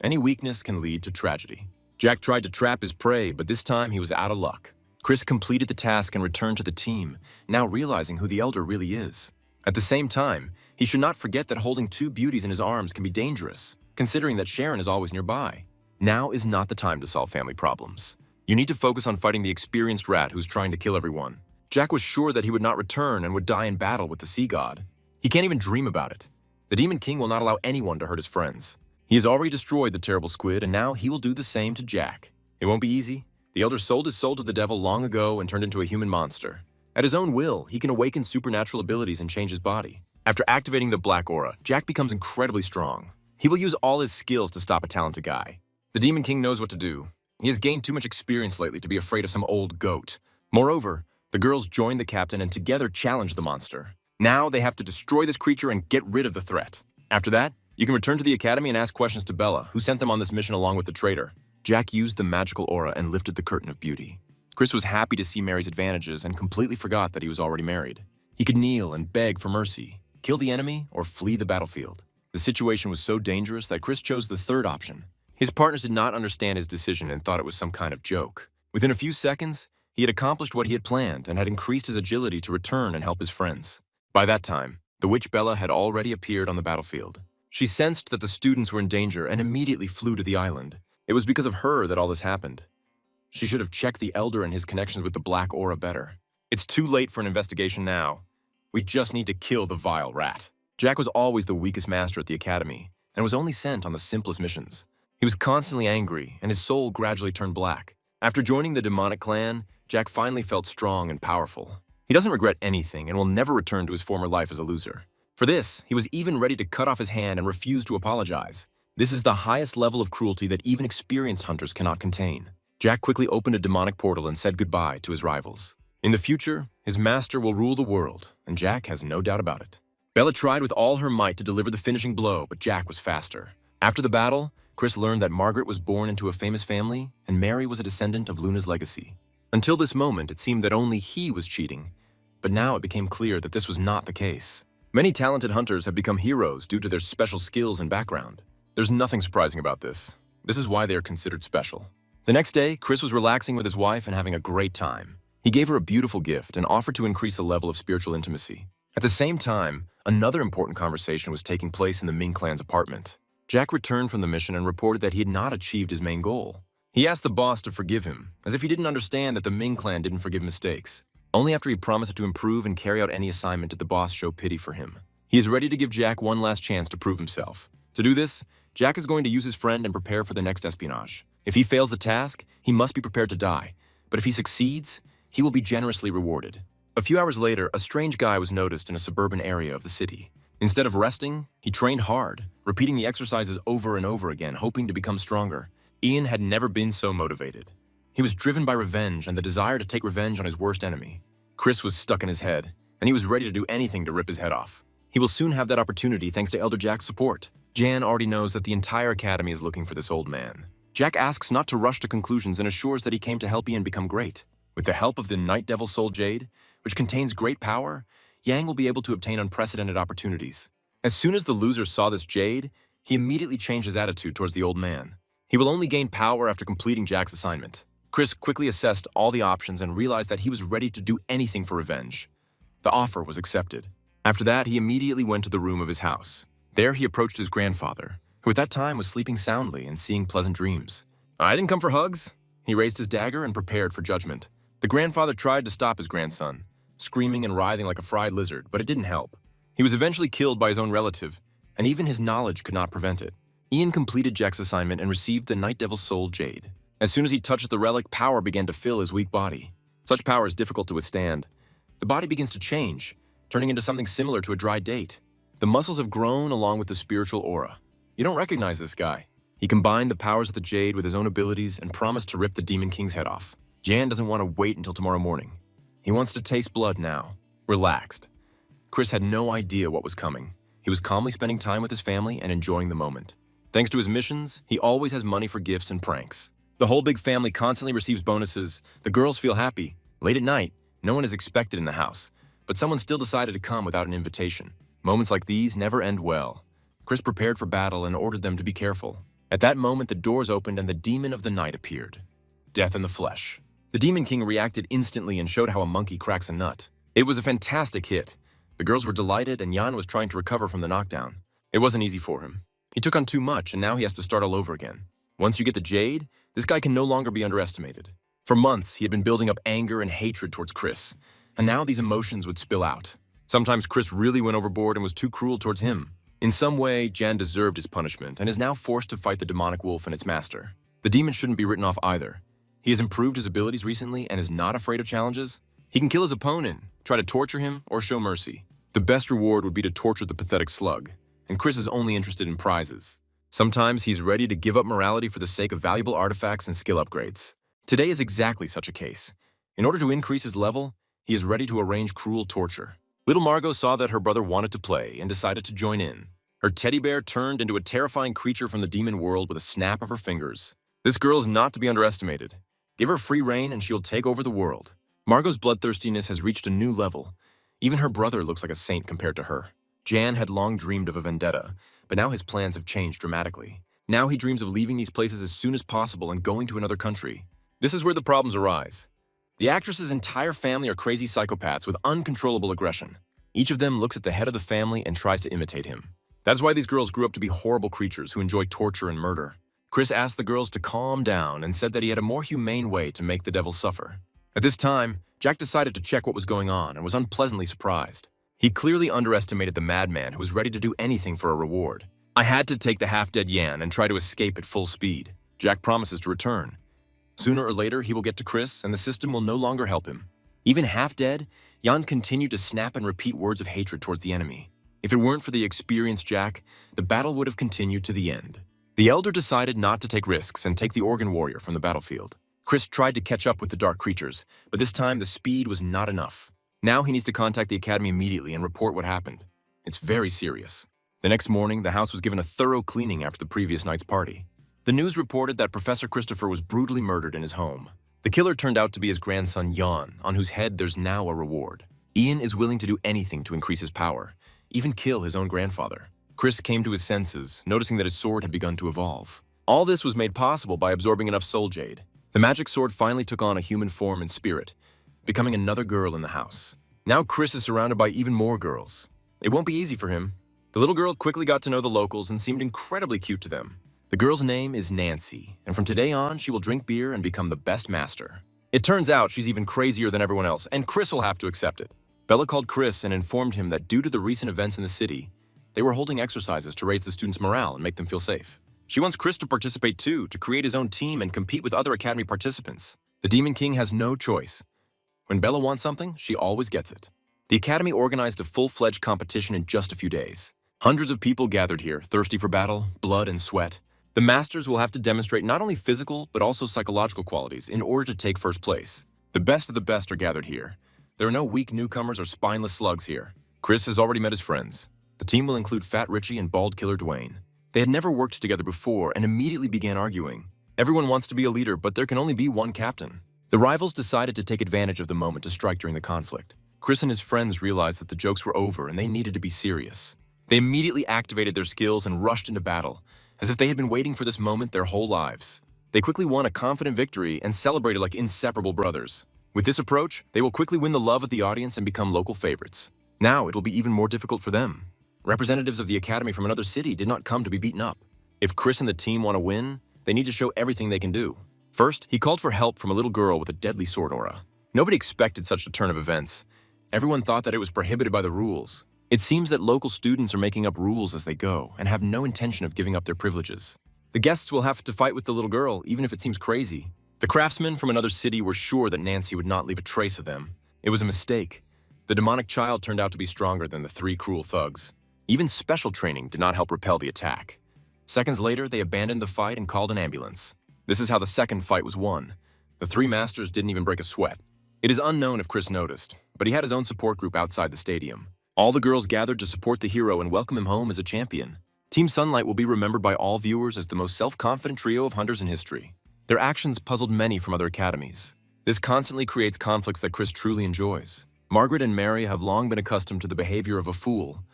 Speaker 1: Any weakness can lead to tragedy. Jack tried to trap his prey, but this time he was out of luck. Chris completed the task and returned to the team, now realizing who the Elder really is. At the same time, he should not forget that holding 2 beauties in his arms can be dangerous, considering that Sharon is always nearby. Now is not the time to solve family problems. You need to focus on fighting the experienced rat who's trying to kill everyone. Jack was sure that he would not return and would die in battle with the sea god. He can't even dream about it. The Demon King will not allow anyone to hurt his friends. He has already destroyed the terrible squid, and now he will do the same to Jack. It won't be easy. The Elder sold his soul to the devil long ago and turned into a human monster. At his own will, he can awaken supernatural abilities and change his body. After activating the Black Aura, Jack becomes incredibly strong. He will use all his skills to stop a talented guy. The Demon King knows what to do. He has gained too much experience lately to be afraid of some old goat. Moreover, the girls join the captain and together challenge the monster. Now they have to destroy this creature and get rid of the threat. After that, you can return to the academy and ask questions to Bella, who sent them on this mission along with the traitor. Jack used the magical aura and lifted the curtain of beauty. Chris was happy to see Mary's advantages and completely forgot that he was already married. He could kneel and beg for mercy, kill the enemy, or flee the battlefield. The situation was so dangerous that Chris chose the third option. His partners did not understand his decision and thought it was some kind of joke. Within a few seconds, He had accomplished what he had planned and had increased his agility to return and help his friends. By that time, the witch Bella had already appeared on the battlefield. She sensed that the students were in danger and immediately flew to the island. It was because of her that all this happened. She should have checked the Elder and his connections with the Black Aura better. It's too late for an investigation now. We just need to kill the vile rat. Jack was always the weakest master at the academy and was only sent on the simplest missions. He was constantly angry and his soul gradually turned black. After joining the demonic clan, Jack finally felt strong and powerful. He doesn't regret anything and will never return to his former life as a loser. For this, he was even ready to cut off his hand and refuse to apologize. This is the highest level of cruelty that even experienced hunters cannot contain. Jack quickly opened a demonic portal and said goodbye to his rivals. In the future, his master will rule the world, and Jack has no doubt about it. Bella tried with all her might to deliver the finishing blow, but Jack was faster. After the battle, Chris learned that Margaret was born into a famous family, and Mary was a descendant of Luna's legacy. Until this moment, it seemed that only he was cheating, but now it became clear that this was not the case. Many talented hunters have become heroes due to their special skills and background. There's nothing surprising about this. This is why they are considered special. The next day, Chris was relaxing with his wife and having a great time. He gave her a beautiful gift and offered to increase the level of spiritual intimacy. At the same time, another important conversation was taking place in the Ming clan's apartment. Jack returned from the mission and reported that he had not achieved his main goal. He asked the boss to forgive him, as if he didn't understand that the Ming clan didn't forgive mistakes. Only after he promised to improve and carry out any assignment did the boss show pity for him. He is ready to give Jack one last chance to prove himself. To do this, Jack is going to use his friend and prepare for the next espionage. If he fails the task, he must be prepared to die. But if he succeeds, he will be generously rewarded. A few hours later, a strange guy was noticed in a suburban area of the city. Instead of resting, he trained hard, repeating the exercises over and over again, hoping to become stronger. Ian had never been so motivated. He was driven by revenge and the desire to take revenge on his worst enemy. Chris was stuck in his head, and he was ready to do anything to rip his head off. He will soon have that opportunity thanks to Elder Jack's support. Jan already knows that the entire academy is looking for this old man. Jack asks not to rush to conclusions and assures that he came to help Ian become great. With the help of the Night Devil Soul Jade, which contains great power, Yang will be able to obtain unprecedented opportunities. As soon as the loser saw this jade, he immediately changed his attitude towards the old man. He will only gain power after completing Jack's assignment. Chris quickly assessed all the options and realized that he was ready to do anything for revenge. The offer was accepted. After that, he immediately went to the room of his house. There he approached his grandfather, who at that time was sleeping soundly and seeing pleasant dreams. "I didn't come for hugs." He raised his dagger and prepared for judgment. The grandfather tried to stop his grandson, screaming and writhing like a fried lizard, but it didn't help. He was eventually killed by his own relative, and even his knowledge could not prevent it. Ian completed Jack's assignment and received the Night Devil Soul Jade. As soon as he touched the relic, power began to fill his weak body. Such power is difficult to withstand. The body begins to change, turning into something similar to a dry date. The muscles have grown along with the spiritual aura. You don't recognize this guy. He combined the powers of the Jade with his own abilities and promised to rip the Demon King's head off. Jan doesn't want to wait until tomorrow morning. He wants to taste blood now. Relaxed. Chris had no idea what was coming. He was calmly spending time with his family and enjoying the moment. Thanks to his missions, he always has money for gifts and pranks. The whole big family constantly receives bonuses. The girls feel happy. Late at night, no one is expected in the house, but someone still decided to come without an invitation. Moments like these never end well. Chris prepared for battle and ordered them to be careful. At that moment, the doors opened and the demon of the night appeared. Death in the flesh. The Demon King reacted instantly and showed how a monkey cracks a nut. It was a fantastic hit. The girls were delighted and Jan was trying to recover from the knockdown. It wasn't easy for him. He took on too much and now he has to start all over again. Once you get the Jade, this guy can no longer be underestimated. For months, he had been building up anger and hatred towards Chris, and now these emotions would spill out. Sometimes Chris really went overboard and was too cruel towards him. In some way, Jan deserved his punishment and is now forced to fight the demonic wolf and its master. The demon shouldn't be written off either. He has improved his abilities recently and is not afraid of challenges. He can kill his opponent, try to torture him, or show mercy. The best reward would be to torture the pathetic slug, and Chris is only interested in prizes. Sometimes he's ready to give up morality for the sake of valuable artifacts and skill upgrades. Today is exactly such a case. In order to increase his level, he is ready to arrange cruel torture. Little Margot saw that her brother wanted to play and decided to join in. Her teddy bear turned into a terrifying creature from the demon world with a snap of her fingers. This girl is not to be underestimated. Give her free rein and she'll take over the world. Margot's bloodthirstiness has reached a new level. Even her brother looks like a saint compared to her. Jan had long dreamed of a vendetta, but now his plans have changed dramatically. Now he dreams of leaving these places as soon as possible and going to another country. This is where the problems arise. The actress's entire family are crazy psychopaths with uncontrollable aggression. Each of them looks at the head of the family and tries to imitate him. That's why these girls grew up to be horrible creatures who enjoy torture and murder. Chris asked the girls to calm down and said that he had a more humane way to make the devil suffer. At this time, Jack decided to check what was going on and was unpleasantly surprised. He clearly underestimated the madman who was ready to do anything for a reward. I had to take the half-dead Yan and try to escape at full speed. Jack promises to return. Sooner or later, he will get to Chris and the system will no longer help him. Even half-dead, Yan continued to snap and repeat words of hatred towards the enemy. If it weren't for the experienced Jack, the battle would have continued to the end. The Elder decided not to take risks and take the Organ Warrior from the battlefield. Chris tried to catch up with the dark creatures, but this time the speed was not enough. Now he needs to contact the Academy immediately and report what happened. It's very serious. The next morning, the house was given a thorough cleaning after the previous night's party. The news reported that Professor Christopher was brutally murdered in his home. The killer turned out to be his grandson, Jan, on whose head there's now a reward. Ian is willing to do anything to increase his power, even kill his own grandfather. Chris came to his senses, noticing that his sword had begun to evolve. All this was made possible by absorbing enough soul jade. The magic sword finally took on a human form and spirit, becoming another girl in the house. Now Chris is surrounded by even more girls. It won't be easy for him. The little girl quickly got to know the locals and seemed incredibly cute to them. The girl's name is Nancy, and from today on, she will drink beer and become the best master. It turns out she's even crazier than everyone else, and Chris will have to accept it. Bella called Chris and informed him that due to the recent events in the city, they were holding exercises to raise the students' morale and make them feel safe. She wants Chris to participate too, to create his own team and compete with other Academy participants. The Demon King has no choice. When Bella wants something, she always gets it. The Academy organized a full-fledged competition in just a few days. Hundreds of people gathered here, thirsty for battle, blood, and sweat. The Masters will have to demonstrate not only physical, but also psychological qualities in order to take first place. The best of the best are gathered here. There are no weak newcomers or spineless slugs here. Chris has already met his friends. The team will include Fat Richie and Bald Killer Dwayne. They had never worked together before and immediately began arguing. Everyone wants to be a leader, but there can only be one captain. The rivals decided to take advantage of the moment to strike during the conflict. Chris and his friends realized that the jokes were over and they needed to be serious. They immediately activated their skills and rushed into battle, as if they had been waiting for this moment their whole lives. They quickly won a confident victory and celebrated like inseparable brothers. With this approach, they will quickly win the love of the audience and become local favorites. Now it'll be even more difficult for them. Representatives of the Academy from another city did not come to be beaten up. If Chris and the team want to win, they need to show everything they can do. First, he called for help from a little girl with a deadly sword aura. Nobody expected such a turn of events. Everyone thought that it was prohibited by the rules. It seems that local students are making up rules as they go and have no intention of giving up their privileges. The guests will have to fight with the little girl, even if it seems crazy. The craftsmen from another city were sure that Nancy would not leave a trace of them. It was a mistake. The demonic child turned out to be stronger than the three cruel thugs. Even special training did not help repel the attack. Seconds later, they abandoned the fight and called an ambulance. This is how the second fight was won. The three masters didn't even break a sweat. It is unknown if Chris noticed, but he had his own support group outside the stadium. All the girls gathered to support the hero and welcome him home as a champion. Team Sunlight will be remembered by all viewers as the most self-confident trio of hunters in history. Their actions puzzled many from other academies. This constantly creates conflicts that Chris truly enjoys. Margaret and Mary have long been accustomed to the behavior of a fool.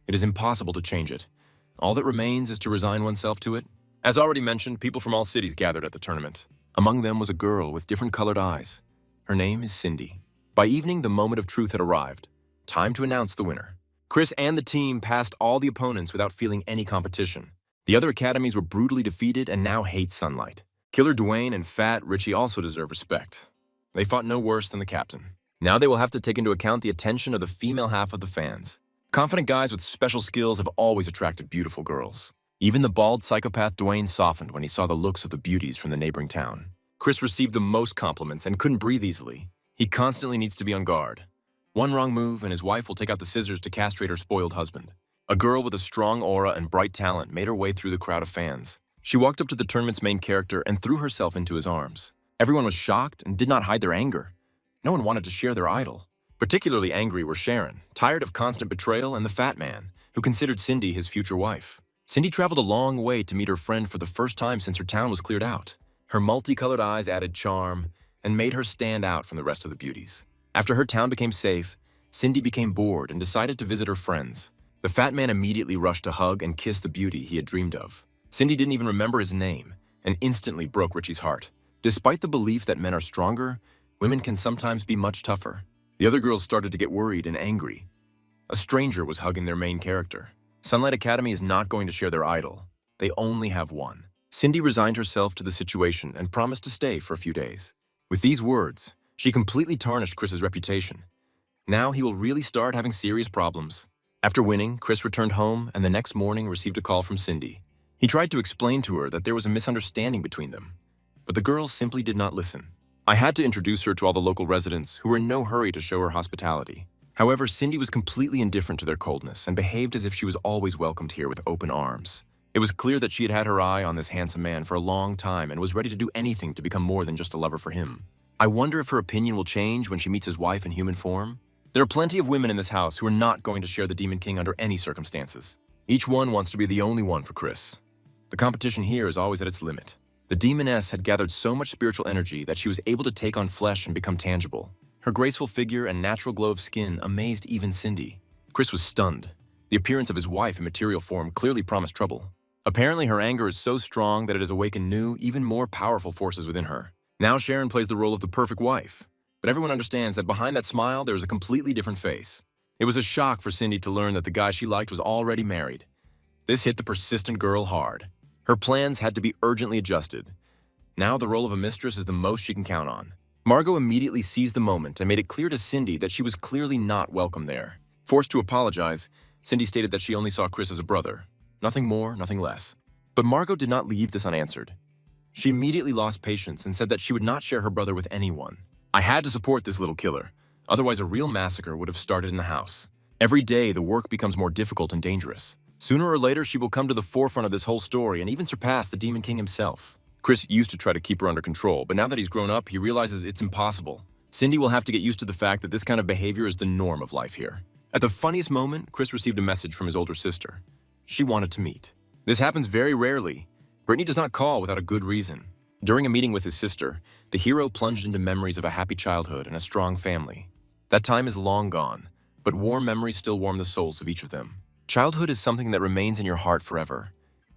Speaker 1: It is impossible to change it. All that remains is to resign oneself to it. As already mentioned, people from all cities gathered at the tournament. Among them was a girl with different colored eyes. Her name is Cindy. By evening, the moment of truth had arrived. Time to announce the winner. Chris and the team passed all the opponents without feeling any competition. The other academies were brutally defeated and now hate Sunlight. Killer Dwayne and Fat Richie also deserve respect. They fought no worse than the captain. Now they will have to take into account the attention of the female half of the fans. Confident guys with special skills have always attracted beautiful girls. Even the bald psychopath Dwayne softened when he saw the looks of the beauties from the neighboring town. Chris received the most compliments and couldn't breathe easily. He constantly needs to be on guard. One wrong move and his wife will take out the scissors to castrate her spoiled husband. A girl with a strong aura and bright talent made her way through the crowd of fans. She walked up to the tournament's main character and threw herself into his arms. Everyone was shocked and did not hide their anger. No one wanted to share their idol. Particularly angry were Sharon, tired of constant betrayal, and the fat man, who considered Cindy his future wife. Cindy traveled a long way to meet her friend for the first time since her town was cleared out. Her multicolored eyes added charm and made her stand out from the rest of the beauties. After her town became safe, Cindy became bored and decided to visit her friends. The fat man immediately rushed to hug and kiss the beauty he had dreamed of. Cindy didn't even remember his name and instantly broke Richie's heart. Despite the belief that men are stronger, Women can sometimes be much tougher. The other girls started to get worried and angry. A stranger was hugging their main character. Sunlight Academy is not going to share their idol. They only have one. Cindy resigned herself to the situation and promised to stay for a few days. With these words, she completely tarnished Chris's reputation. Now he will really start having serious problems. After winning, Chris returned home and the next morning received a call from Cindy. He tried to explain to her that there was a misunderstanding between them, but the girl simply did not listen. I had to introduce her to all the local residents who were in no hurry to show her hospitality. However, Cindy was completely indifferent to their coldness and behaved as if she was always welcomed here with open arms. It was clear that she had had her eye on this handsome man for a long time and was ready to do anything to become more than just a lover for him. I wonder if her opinion will change when she meets his wife in human form. There are plenty of women in this house who are not going to share the Demon King under any circumstances. Each one wants to be the only one for Chris. The competition here is always at its limit. The Demoness had gathered so much spiritual energy that she was able to take on flesh and become tangible. Her graceful figure and natural glow of skin amazed even Cindy. Chris was stunned. The appearance of his wife in material form clearly promised trouble. Apparently, her anger is so strong that it has awakened new, even more powerful forces within her. Now Sharon plays the role of the perfect wife. But everyone understands that behind that smile, there is a completely different face. It was a shock for Cindy to learn that the guy she liked was already married. This hit the persistent girl hard. Her plans had to be urgently adjusted. Now the role of a mistress is the most she can count on. Margot immediately seized the moment and made it clear to Cindy that she was clearly not welcome there. Forced to apologize, Cindy stated that she only saw Chris as a brother. Nothing more, nothing less. But Margot did not leave this unanswered. She immediately lost patience and said that she would not share her brother with anyone. I had to support this little killer. Otherwise, a real massacre would have started in the house. Every day, the work becomes more difficult and dangerous. Sooner or later, she will come to the forefront of this whole story and even surpass the Demon King himself. Chris used to try to keep her under control, but now that he's grown up, he realizes it's impossible. Cindy will have to get used to the fact that this kind of behavior is the norm of life here. At the funniest moment, Chris received a message from his older sister. She wanted to meet. This happens very rarely. Brittany does not call without a good reason. During a meeting with his sister, the hero plunged into memories of a happy childhood and a strong family. That time is long gone, but warm memories still warm the souls of each of them. Childhood is something that remains in your heart forever,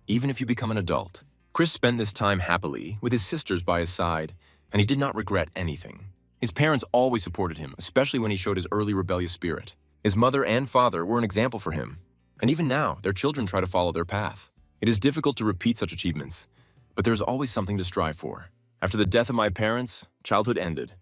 Speaker 1: even if you become an adult. Chris spent this time happily, with his sisters by his side, and he did not regret anything. His parents always supported him, especially when he showed his early rebellious spirit. His mother and father were an example for him, and even now, their children try to follow their path. It is difficult to repeat such achievements, but there is always something to strive for. After the death of my parents, childhood ended.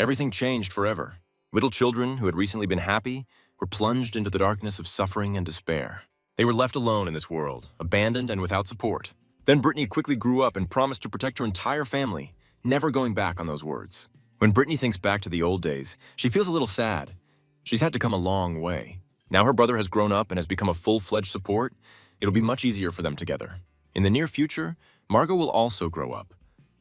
Speaker 1: Everything changed forever. Little children who had recently been happy were plunged into the darkness of suffering and despair. They were left alone in this world, abandoned and without support. Then Brittany quickly grew up and promised to protect her entire family, never going back on those words. When Brittany thinks back to the old days, she feels a little sad. She's had to come a long way. Now her brother has grown up and has become a full-fledged support. It'll be much easier for them together. In the near future, Margot will also grow up,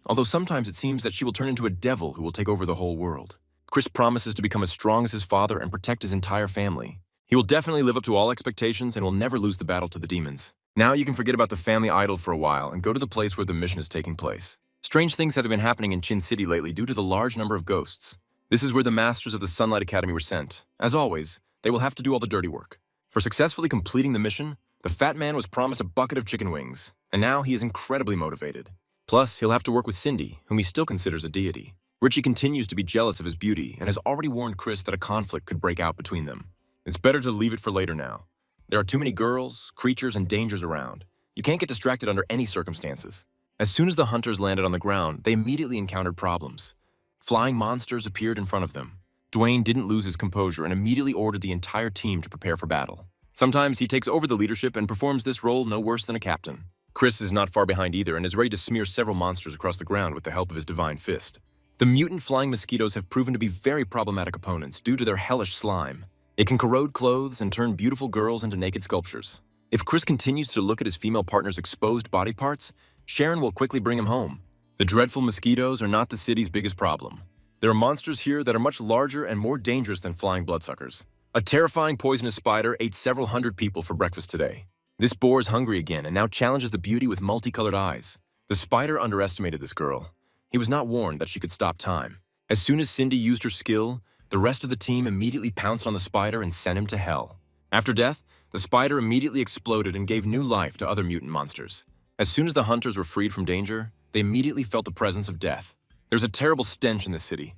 Speaker 1: although sometimes it seems that she will turn into a devil who will take over the whole world. Chris promises to become as strong as his father and protect his entire family. He will definitely live up to all expectations and will never lose the battle to the demons. Now you can forget about the family idol for a while and go to the place where the mission is taking place. Strange things have been happening in Chin City lately due to the large number of ghosts. This is where the masters of the Sunlight Academy were sent. As always, they will have to do all the dirty work. For successfully completing the mission, the fat man was promised a bucket of chicken wings, and now he is incredibly motivated. Plus, he'll have to work with Cindy, whom he still considers a deity. Richie continues to be jealous of his beauty and has already warned Chris that a conflict could break out between them. It's better to leave it for later now. There are too many girls, creatures, and dangers around. You can't get distracted under any circumstances. As soon as the hunters landed on the ground, they immediately encountered problems. Flying monsters appeared in front of them. Dwayne didn't lose his composure and immediately ordered the entire team to prepare for battle. Sometimes he takes over the leadership and performs this role no worse than a captain. Chris is not far behind either and is ready to smear several monsters across the ground with the help of his divine fist. The mutant flying mosquitoes have proven to be very problematic opponents due to their hellish slime. It can corrode clothes and turn beautiful girls into naked sculptures. If Chris continues to look at his female partner's exposed body parts, Sharon will quickly bring him home. The dreadful mosquitoes are not the city's biggest problem. There are monsters here that are much larger and more dangerous than flying bloodsuckers. A terrifying poisonous spider ate several hundred people for breakfast today. This boar is hungry again and now challenges the beauty with multicolored eyes. The spider underestimated this girl. He was not warned that she could stop time. As soon as Cindy used her skill, the rest of the team immediately pounced on the spider and sent him to hell. After death, the spider immediately exploded and gave new life to other mutant monsters. As soon as the hunters were freed from danger, they immediately felt the presence of death. There's a terrible stench in this city.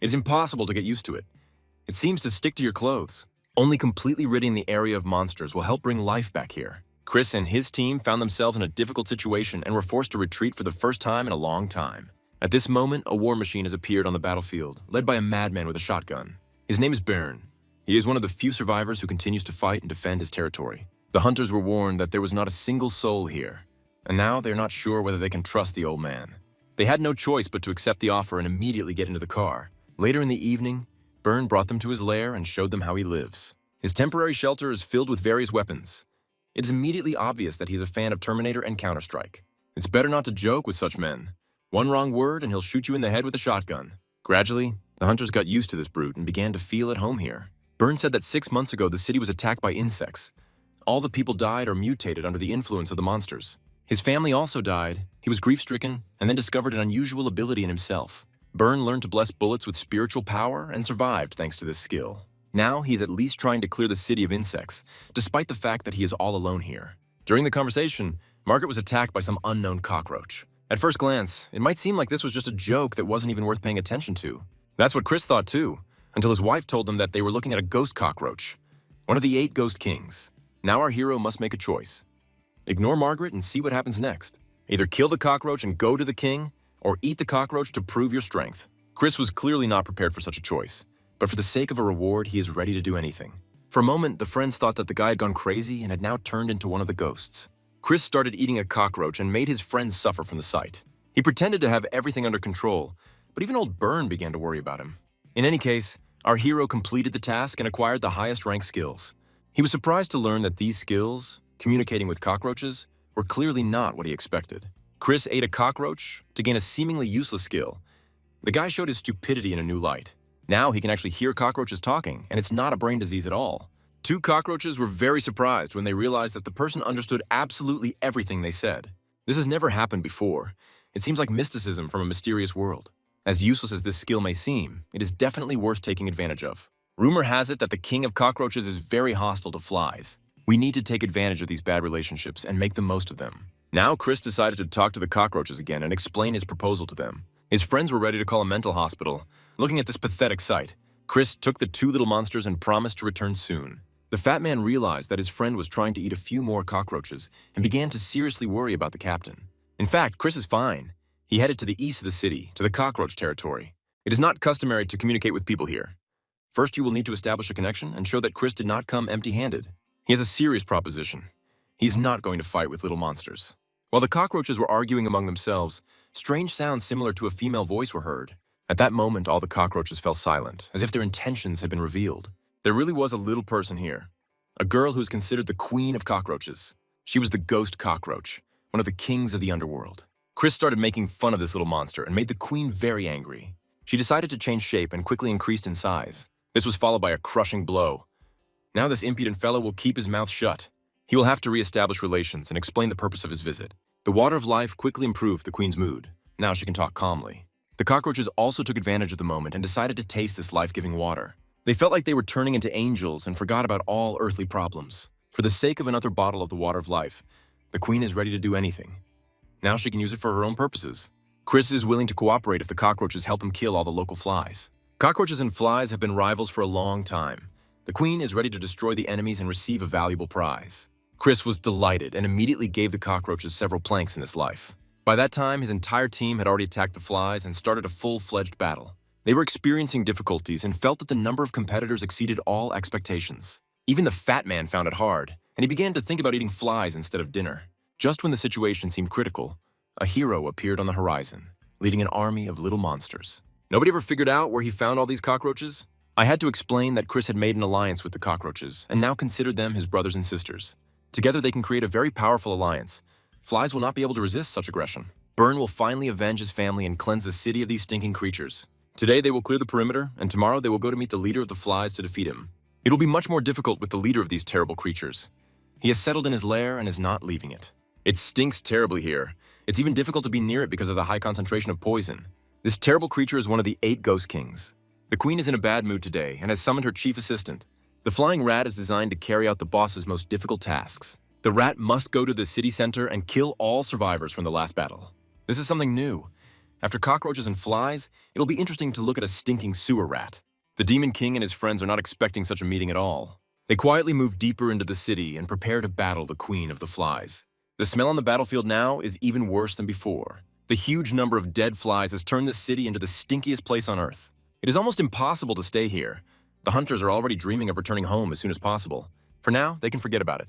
Speaker 1: It is impossible to get used to it. It seems to stick to your clothes. Only completely ridding the area of monsters will help bring life back here. Chris and his team found themselves in a difficult situation and were forced to retreat for the first time in a long time. At this moment, a war machine has appeared on the battlefield, led by a madman with a shotgun. His name is Bern. He is one of the few survivors who continues to fight and defend his territory. The hunters were warned that there was not a single soul here, and now they're not sure whether they can trust the old man. They had no choice but to accept the offer and immediately get into the car. Later in the evening, Bern brought them to his lair and showed them how he lives. His temporary shelter is filled with various weapons. It is immediately obvious that he's a fan of Terminator and Counter-Strike. It's better not to joke with such men. One wrong word and he'll shoot you in the head with a shotgun. Gradually, the hunters got used to this brute and began to feel at home here. Bern said that 6 months ago the city was attacked by insects. All the people died or mutated under the influence of the monsters. His family also died. He was grief-stricken and then discovered an unusual ability in himself. Bern learned to bless bullets with spiritual power and survived thanks to this skill. Now he's at least trying to clear the city of insects, despite the fact that he is all alone here. During the conversation, Margaret was attacked by some unknown cockroach. At first glance, it might seem like this was just a joke that wasn't even worth paying attention to. That's what Chris thought too, until his wife told them that they were looking at a ghost cockroach, one of the 8 ghost kings. Now our hero must make a choice. Ignore Margaret and see what happens next. Either kill the cockroach and go to the king, or eat the cockroach to prove your strength. Chris was clearly not prepared for such a choice, but for the sake of a reward, he is ready to do anything. For a moment, the friends thought that the guy had gone crazy and had now turned into one of the ghosts. Chris started eating a cockroach and made his friends suffer from the sight. He pretended to have everything under control, but even old Bern began to worry about him. In any case, our hero completed the task and acquired the highest rank skills. He was surprised to learn that these skills, communicating with cockroaches, were clearly not what he expected. Chris ate a cockroach to gain a seemingly useless skill. The guy showed his stupidity in a new light. Now he can actually hear cockroaches talking, and it's not a brain disease at all. 2 cockroaches were very surprised when they realized that the person understood absolutely everything they said. This has never happened before. It seems like mysticism from a mysterious world. As useless as this skill may seem, it is definitely worth taking advantage of. Rumor has it that the king of cockroaches is very hostile to flies. We need to take advantage of these bad relationships and make the most of them. Now Chris decided to talk to the cockroaches again and explain his proposal to them. His friends were ready to call a mental hospital. Looking at this pathetic sight, Chris took the 2 little monsters and promised to return soon. The fat man realized that his friend was trying to eat a few more cockroaches and began to seriously worry about the captain. In fact, Chris is fine. He headed to the east of the city, to the cockroach territory. It is not customary to communicate with people here. First, you will need to establish a connection and show that Chris did not come empty-handed. He has a serious proposition. He is not going to fight with little monsters. While the cockroaches were arguing among themselves, strange sounds similar to a female voice were heard. At that moment, all the cockroaches fell silent, as if their intentions had been revealed. There really was a little person here, a girl who is considered the queen of cockroaches. She was the ghost cockroach, one of the kings of the underworld. Chris started making fun of this little monster and made the queen very angry. She decided to change shape and quickly increased in size. This was followed by a crushing blow. Now this impudent fellow will keep his mouth shut. He will have to re-establish relations and explain the purpose of his visit. The water of life quickly improved the queen's mood. Now she can talk calmly. The cockroaches also took advantage of the moment and decided to taste this life-giving water. They felt like they were turning into angels and forgot about all earthly problems. For the sake of another bottle of the water of life, the queen is ready to do anything. Now she can use it for her own purposes. Chris is willing to cooperate if the cockroaches help him kill all the local flies. Cockroaches and flies have been rivals for a long time. The queen is ready to destroy the enemies and receive a valuable prize. Chris was delighted and immediately gave the cockroaches several planks in his life. By that time, his entire team had already attacked the flies and started a full-fledged battle. They were experiencing difficulties and felt that the number of competitors exceeded all expectations. Even the fat man found it hard, and he began to think about eating flies instead of dinner. Just when the situation seemed critical, a hero appeared on the horizon, leading an army of little monsters. Nobody ever figured out where he found all these cockroaches? I had to explain that Chris had made an alliance with the cockroaches and now considered them his brothers and sisters. Together they can create a very powerful alliance. Flies will not be able to resist such aggression. Bern will finally avenge his family and cleanse the city of these stinking creatures. Today they will clear the perimeter, and tomorrow they will go to meet the leader of the flies to defeat him. It will be much more difficult with the leader of these terrible creatures. He has settled in his lair and is not leaving it. It stinks terribly here. It's even difficult to be near it because of the high concentration of poison. This terrible creature is one of the 8 ghost kings. The queen is in a bad mood today and has summoned her chief assistant. The flying rat is designed to carry out the boss's most difficult tasks. The rat must go to the city center and kill all survivors from the last battle. This is something new. After cockroaches and flies, it'll be interesting to look at a stinking sewer rat. The Demon King and his friends are not expecting such a meeting at all. They quietly move deeper into the city and prepare to battle the Queen of the Flies. The smell on the battlefield now is even worse than before. The huge number of dead flies has turned this city into the stinkiest place on Earth. It is almost impossible to stay here. The hunters are already dreaming of returning home as soon as possible. For now, they can forget about it.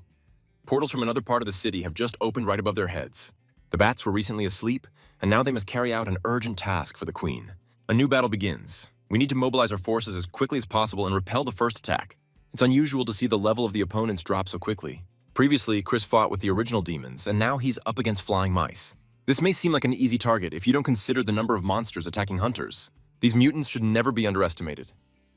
Speaker 1: Portals from another part of the city have just opened right above their heads. The bats were recently asleep, and now they must carry out an urgent task for the Queen. A new battle begins. We need to mobilize our forces as quickly as possible and repel the first attack. It's unusual to see the level of the opponents drop so quickly. Previously, Chris fought with the original demons, and now he's up against flying mice. This may seem like an easy target if you don't consider the number of monsters attacking hunters. These mutants should never be underestimated.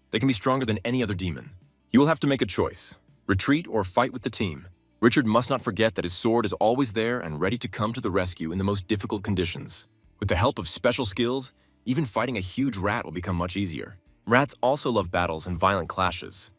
Speaker 1: They can be stronger than any other demon. You will have to make a choice: retreat or fight with the team. Richard must not forget that his sword is always there and ready to come to the rescue in the most difficult conditions. With the help of special skills, even fighting a huge rat will become much easier. Rats also love battles and violent clashes.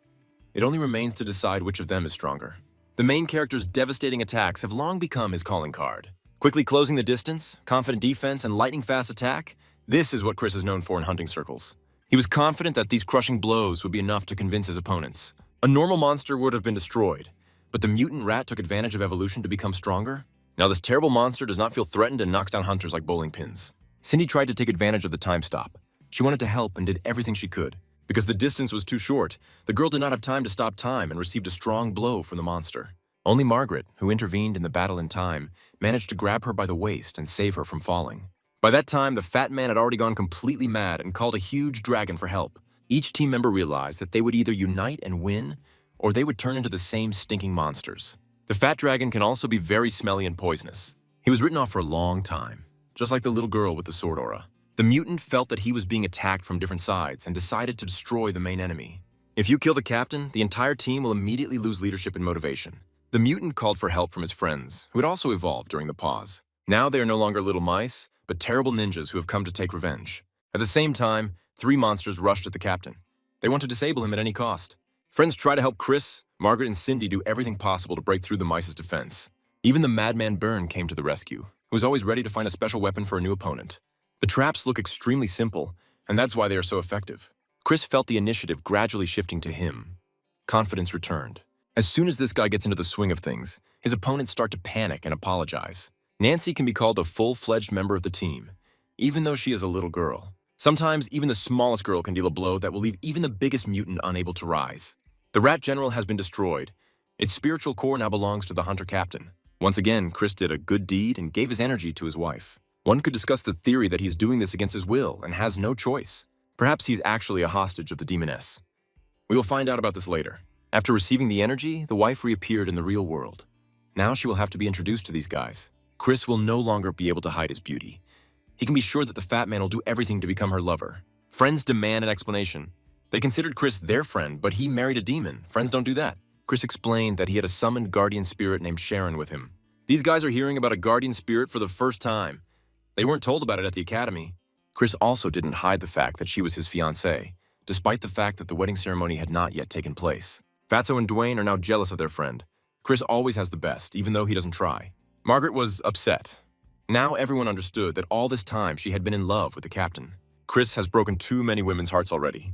Speaker 1: It only remains to decide which of them is stronger. The main character's devastating attacks have long become his calling card. Quickly closing the distance, confident defense, and lightning-fast attack, this is what Chris is known for in hunting circles. He was confident that these crushing blows would be enough to convince his opponents. A normal monster would have been destroyed, but the mutant rat took advantage of evolution to become stronger. Now this terrible monster does not feel threatened and knocks down hunters like bowling pins. Cindy tried to take advantage of the time stop. She wanted to help and did everything she could. Because the distance was too short, the girl did not have time to stop time and received a strong blow from the monster. Only Margaret, who intervened in the battle in time, managed to grab her by the waist and save her from falling. By that time, the fat man had already gone completely mad and called a huge dragon for help. Each team member realized that they would either unite and win, or they would turn into the same stinking monsters. The fat dragon can also be very smelly and poisonous. He was written off for a long time, just like the little girl with the sword aura. The mutant felt that he was being attacked from different sides and decided to destroy the main enemy. If you kill the captain, the entire team will immediately lose leadership and motivation. The mutant called for help from his friends, who had also evolved during the pause. Now they are no longer little mice, but terrible ninjas who have come to take revenge. At the same time, 3 monsters rushed at the captain. They want to disable him at any cost. Friends try to help Chris, Margaret, and Cindy do everything possible to break through the mice's defense. Even the madman Byrne came to the rescue, who was always ready to find a special weapon for a new opponent. The traps look extremely simple, and that's why they are so effective. Chris felt the initiative gradually shifting to him. Confidence returned. As soon as this guy gets into the swing of things, his opponents start to panic and apologize. Nancy can be called a full-fledged member of the team, even though she is a little girl. Sometimes even the smallest girl can deal a blow that will leave even the biggest mutant unable to rise. The Rat General has been destroyed. Its spiritual core now belongs to the Hunter Captain. Once again, Chris did a good deed and gave his energy to his wife. One could discuss the theory that he's doing this against his will and has no choice. Perhaps he's actually a hostage of the Demoness. We will find out about this later. After receiving the energy, the wife reappeared in the real world. Now she will have to be introduced to these guys. Chris will no longer be able to hide his beauty. He can be sure that the fat man will do everything to become her lover. Friends demand an explanation. They considered Chris their friend, but he married a demon. Friends don't do that. Chris explained that he had a summoned guardian spirit named Sharon with him. These guys are hearing about a guardian spirit for the first time. They weren't told about it at the academy. Chris also didn't hide the fact that she was his fiancée, despite the fact that the wedding ceremony had not yet taken place. Fatso and Dwayne are now jealous of their friend. Chris always has the best, even though he doesn't try. Margaret was upset. Now everyone understood that all this time she had been in love with the captain. Chris has broken too many women's hearts already.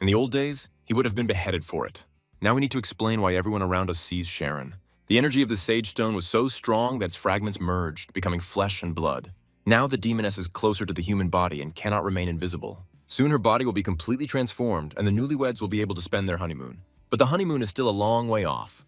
Speaker 1: In the old days, he would have been beheaded for it. Now we need to explain why everyone around us sees Sharon. The energy of the Sage Stone was so strong that its fragments merged, becoming flesh and blood. Now the demoness is closer to the human body and cannot remain invisible. Soon her body will be completely transformed and the newlyweds will be able to spend their honeymoon. But the honeymoon is still a long way off.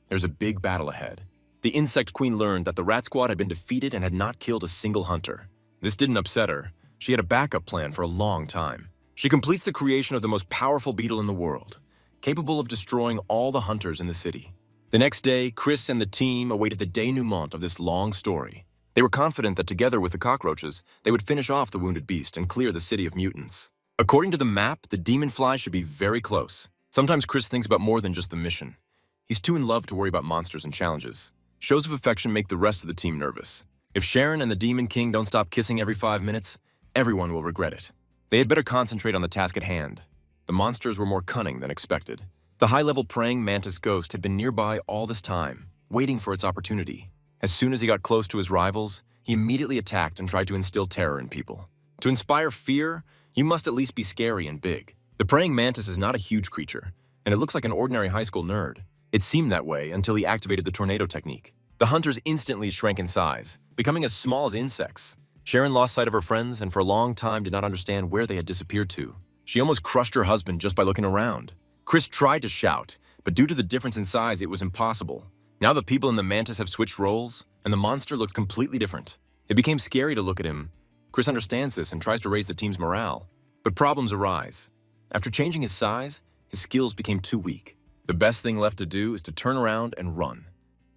Speaker 1: There's a big battle ahead. The Insect Queen learned that the Rat Squad had been defeated and had not killed a single hunter. This didn't upset her. She had a backup plan for a long time. She completes the creation of the most powerful beetle in the world, capable of destroying all the hunters in the city. The next day, Chris and the team awaited the denouement of this long story. They were confident that together with the cockroaches, they would finish off the wounded beast and clear the city of mutants. According to the map, the demon fly should be very close. Sometimes Chris thinks about more than just the mission. He's too in love to worry about monsters and challenges. Shows of affection make the rest of the team nervous. If Sharon and the Demon King don't stop kissing every 5 minutes, everyone will regret it. They had better concentrate on the task at hand. The monsters were more cunning than expected. The high-level praying mantis ghost had been nearby all this time, waiting for its opportunity. As soon as he got close to his rivals, he immediately attacked and tried to instill terror in people. To inspire fear, you must at least be scary and big. The praying mantis is not a huge creature, and it looks like an ordinary high school nerd. It seemed that way until he activated the tornado technique. The hunters instantly shrank in size, becoming as small as insects. Sharon lost sight of her friends and for a long time did not understand where they had disappeared to. She almost crushed her husband just by looking around. Chris tried to shout, but due to the difference in size, it was impossible. Now the people in the mantis have switched roles, and the monster looks completely different. It became scary to look at him. Chris understands this and tries to raise the team's morale. But problems arise. After changing his size, his skills became too weak. The best thing left to do is to turn around and run,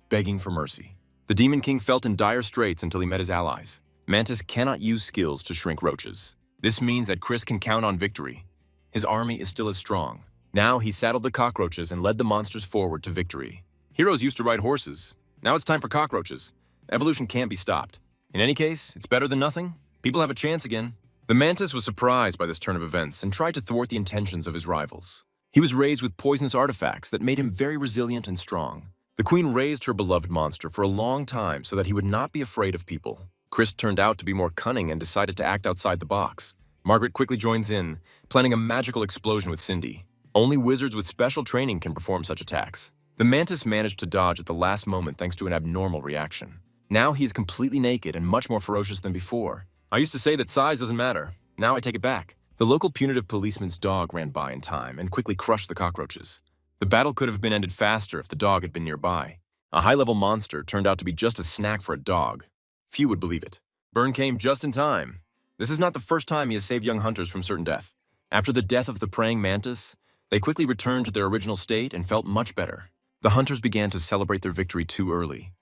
Speaker 1: begging for mercy. The Demon King felt in dire straits until he met his allies. Mantis cannot use skills to shrink roaches. This means that Chris can count on victory. His army is still as strong. Now he saddled the cockroaches and led the monsters forward to victory. Heroes used to ride horses. Now it's time for cockroaches. Evolution can't be stopped. In any case, it's better than nothing. People have a chance again. The mantis was surprised by this turn of events and tried to thwart the intentions of his rivals. He was raised with poisonous artifacts that made him very resilient and strong. The queen raised her beloved monster for a long time so that he would not be afraid of people. Chris turned out to be more cunning and decided to act outside the box. Margaret quickly joins in, planning a magical explosion with Cindy. Only wizards with special training can perform such attacks. The mantis managed to dodge at the last moment thanks to an abnormal reaction. Now he is completely naked and much more ferocious than before. I used to say that size doesn't matter. Now I take it back. The local punitive policeman's dog ran by in time and quickly crushed the cockroaches. The battle could have been ended faster if the dog had been nearby. A high-level monster turned out to be just a snack for a dog. Few would believe it. Burn came just in time. This is not the first time he has saved young hunters from certain death. After the death of the praying mantis, they quickly returned to their original state and felt much better. The hunters began to celebrate their victory too early.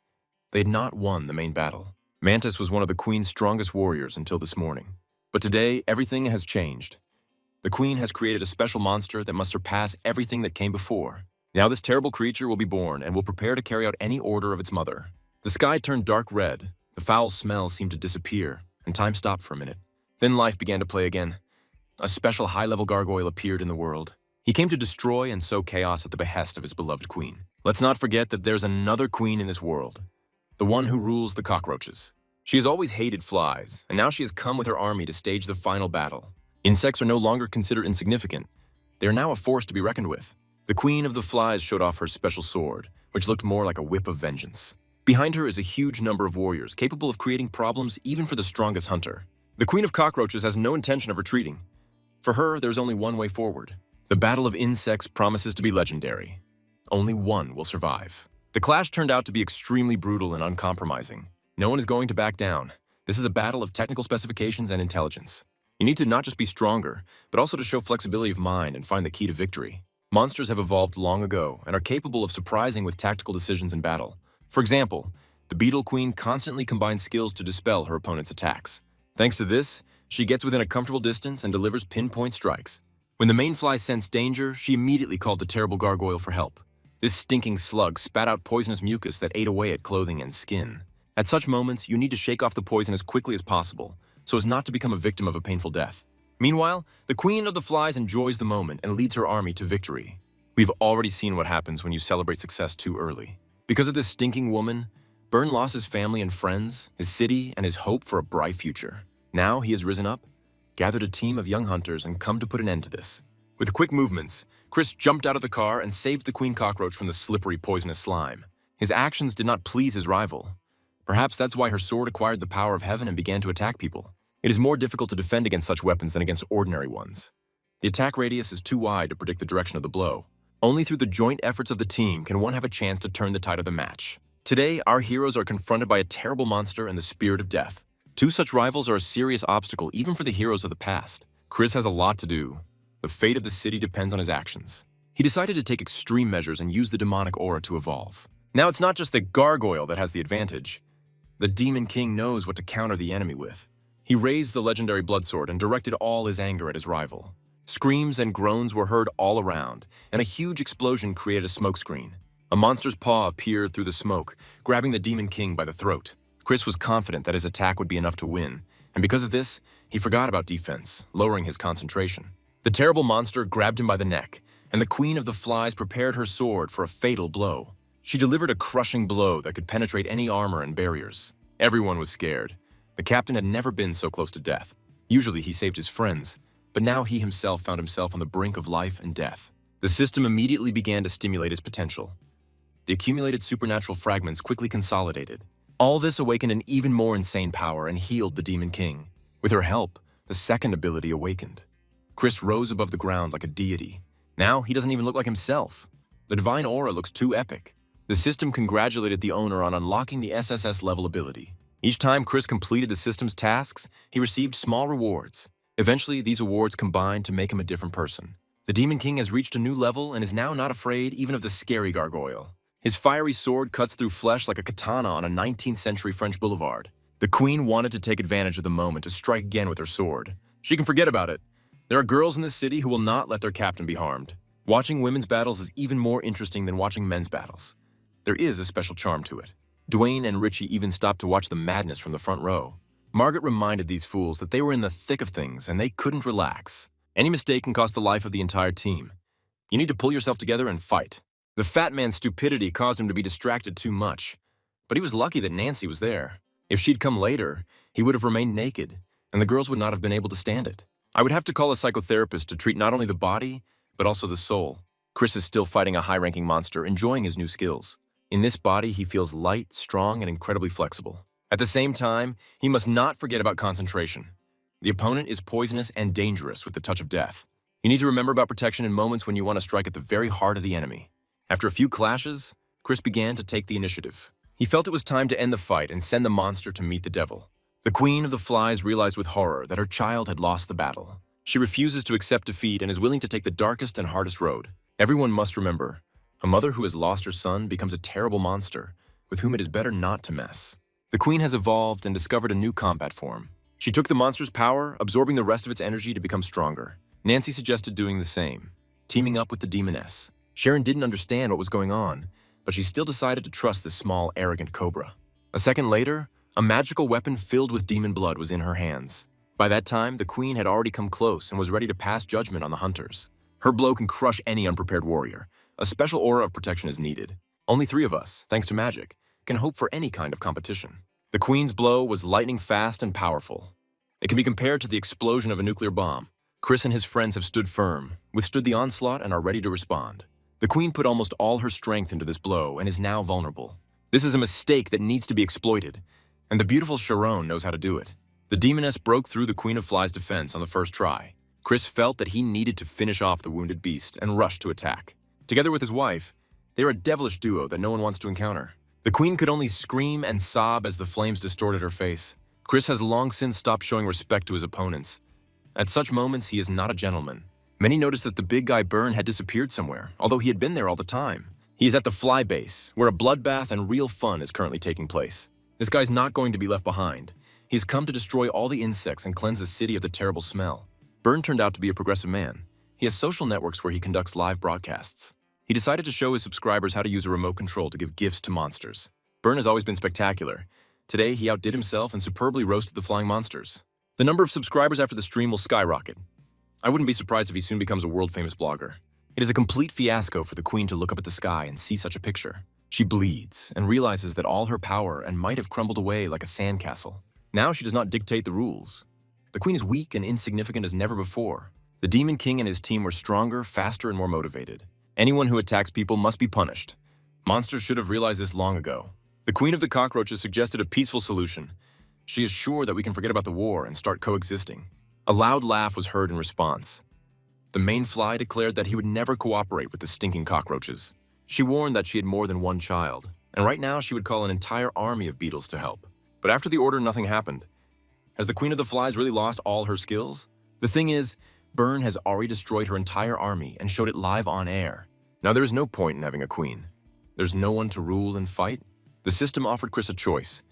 Speaker 1: They had not won the main battle. Mantis was one of the Queen's strongest warriors until this morning. But today, everything has changed. The Queen has created a special monster that must surpass everything that came before. Now this terrible creature will be born and will prepare to carry out any order of its mother. The sky turned dark red. The foul smell seemed to disappear, and time stopped for a minute. Then life began to play again. A special high-level gargoyle appeared in the world. He came to destroy and sow chaos at the behest of his beloved queen. Let's not forget that there's another queen in this world, the one who rules the cockroaches. She has always hated flies, and now she has come with her army to stage the final battle. Insects are no longer considered insignificant. They are now a force to be reckoned with. The queen of the flies showed off her special sword, which looked more like a whip of vengeance. Behind her is a huge number of warriors capable of creating problems even for the strongest hunter. The Queen of Cockroaches has no intention of retreating. For her, there's only one way forward. The Battle of Insects promises to be legendary. Only one will survive. The clash turned out to be extremely brutal and uncompromising. No one is going to back down. This is a battle of technical specifications and intelligence. You need to not just be stronger, but also to show flexibility of mind and find the key to victory. Monsters have evolved long ago and are capable of surprising with tactical decisions in battle. For example, the Beetle Queen constantly combines skills to dispel her opponent's attacks. Thanks to this, she gets within a comfortable distance and delivers pinpoint strikes. When the main fly sensed danger, she immediately called the terrible gargoyle for help. This stinking slug spat out poisonous mucus that ate away at clothing and skin. At such moments, you need to shake off the poison as quickly as possible, so as not to become a victim of a painful death. Meanwhile, the Queen of the Flies enjoys the moment and leads her army to victory. We've already seen what happens when you celebrate success too early. Because of this stinking woman, Byrne lost his family and friends, his city, and his hope for a bright future. Now he has risen up, gathered a team of young hunters, and come to put an end to this. With quick movements, Chris jumped out of the car and saved the queen cockroach from the slippery, poisonous slime. His actions did not please his rival. Perhaps that's why her sword acquired the power of heaven and began to attack people. It is more difficult to defend against such weapons than against ordinary ones. The attack radius is too wide to predict the direction of the blow. Only through the joint efforts of the team can one have a chance to turn the tide of the match. Today, our heroes are confronted by a terrible monster and the spirit of death. Two such rivals are a serious obstacle even for the heroes of the past. Chris has a lot to do. The fate of the city depends on his actions. He decided to take extreme measures and use the demonic aura to evolve. Now it's not just the gargoyle that has the advantage. The Demon King knows what to counter the enemy with. He raised the legendary bloodsword and directed all his anger at his rival. Screams and groans were heard all around, and a huge explosion created a smokescreen. A monster's paw appeared through the smoke, grabbing the Demon King by the throat. Chris was confident that his attack would be enough to win, and because of this, he forgot about defense, lowering his concentration. The terrible monster grabbed him by the neck, and the Queen of the Flies prepared her sword for a fatal blow. She delivered a crushing blow that could penetrate any armor and barriers. Everyone was scared. The captain had never been so close to death. Usually he saved his friends, but now he himself found himself on the brink of life and death. The system immediately began to stimulate his potential. The accumulated supernatural fragments quickly consolidated. All this awakened an even more insane power and healed the Demon King. With her help, the second ability awakened. Chris rose above the ground like a deity. Now he doesn't even look like himself. The divine aura looks too epic. The system congratulated the owner on unlocking the SSS level ability. Each time Chris completed the system's tasks, he received small rewards. Eventually, these awards combined to make him a different person. The Demon King has reached a new level and is now not afraid even of the scary gargoyle. His fiery sword cuts through flesh like a katana on a 19th century French boulevard. The queen wanted to take advantage of the moment to strike again with her sword. She can forget about it. There are girls in this city who will not let their captain be harmed. Watching women's battles is even more interesting than watching men's battles. There is a special charm to it. Dwayne and Richie even stopped to watch the madness from the front row. Margaret reminded these fools that they were in the thick of things and they couldn't relax. Any mistake can cost the life of the entire team. You need to pull yourself together and fight. The fat man's stupidity caused him to be distracted too much. But he was lucky that Nancy was there. If she'd come later, he would have remained naked, and the girls would not have been able to stand it. I would have to call a psychotherapist to treat not only the body, but also the soul. Chris is still fighting a high-ranking monster, enjoying his new skills. In this body, he feels light, strong, and incredibly flexible. At the same time, he must not forget about concentration. The opponent is poisonous and dangerous with the touch of death. You need to remember about protection in moments when you want to strike at the very heart of the enemy. After a few clashes, Chris began to take the initiative. He felt it was time to end the fight and send the monster to meet the devil. The Queen of the Flies realized with horror that her child had lost the battle. She refuses to accept defeat and is willing to take the darkest and hardest road. Everyone must remember, a mother who has lost her son becomes a terrible monster with whom it is better not to mess. The Queen has evolved and discovered a new combat form. She took the monster's power, absorbing the rest of its energy to become stronger. Nancy suggested doing the same, teaming up with the Demoness. Sharon didn't understand what was going on, but she still decided to trust this small, arrogant cobra. A second later, a magical weapon filled with demon blood was in her hands. By that time, the Queen had already come close and was ready to pass judgment on the hunters. Her blow can crush any unprepared warrior. A special aura of protection is needed. Only 3 of us, thanks to magic, can hope for any kind of competition. The Queen's blow was lightning fast and powerful. It can be compared to the explosion of a nuclear bomb. Chris and his friends have stood firm, withstood the onslaught, and are ready to respond. The Queen put almost all her strength into this blow and is now vulnerable. This is a mistake that needs to be exploited, and the beautiful Sharon knows how to do it. The Demoness broke through the Queen of Flies' defense on the first try. Chris felt that he needed to finish off the wounded beast and rush to attack. Together with his wife, they are a devilish duo that no one wants to encounter. The Queen could only scream and sob as the flames distorted her face. Chris has long since stopped showing respect to his opponents. At such moments, he is not a gentleman. Many noticed that the big guy Byrne had disappeared somewhere, although he had been there all the time. He is at the Fly Base, where a bloodbath and real fun is currently taking place. This guy's not going to be left behind. He's come to destroy all the insects and cleanse the city of the terrible smell. Byrne turned out to be a progressive man. He has social networks where he conducts live broadcasts. He decided to show his subscribers how to use a remote control to give gifts to monsters. Byrne has always been spectacular. Today, he outdid himself and superbly roasted the flying monsters. The number of subscribers after the stream will skyrocket. I wouldn't be surprised if he soon becomes a world-famous blogger. It is a complete fiasco for the Queen to look up at the sky and see such a picture. She bleeds and realizes that all her power and might have crumbled away like a sandcastle. Now she does not dictate the rules. The Queen is weak and insignificant as never before. The Demon King and his team were stronger, faster, and more motivated. Anyone who attacks people must be punished. Monsters should have realized this long ago. The Queen of the Cockroaches suggested a peaceful solution. She is sure that we can forget about the war and start coexisting. A loud laugh was heard in response. The main fly declared that he would never cooperate with the stinking cockroaches. She warned that she had more than one child, and right now she would call an entire army of beetles to help. But after the order, nothing happened. Has the Queen of the Flies really lost all her skills? The thing is, Byrne has already destroyed her entire army and showed it live on air. Now there is no point in having a queen. There's no one to rule and fight. The system offered Chris a choice.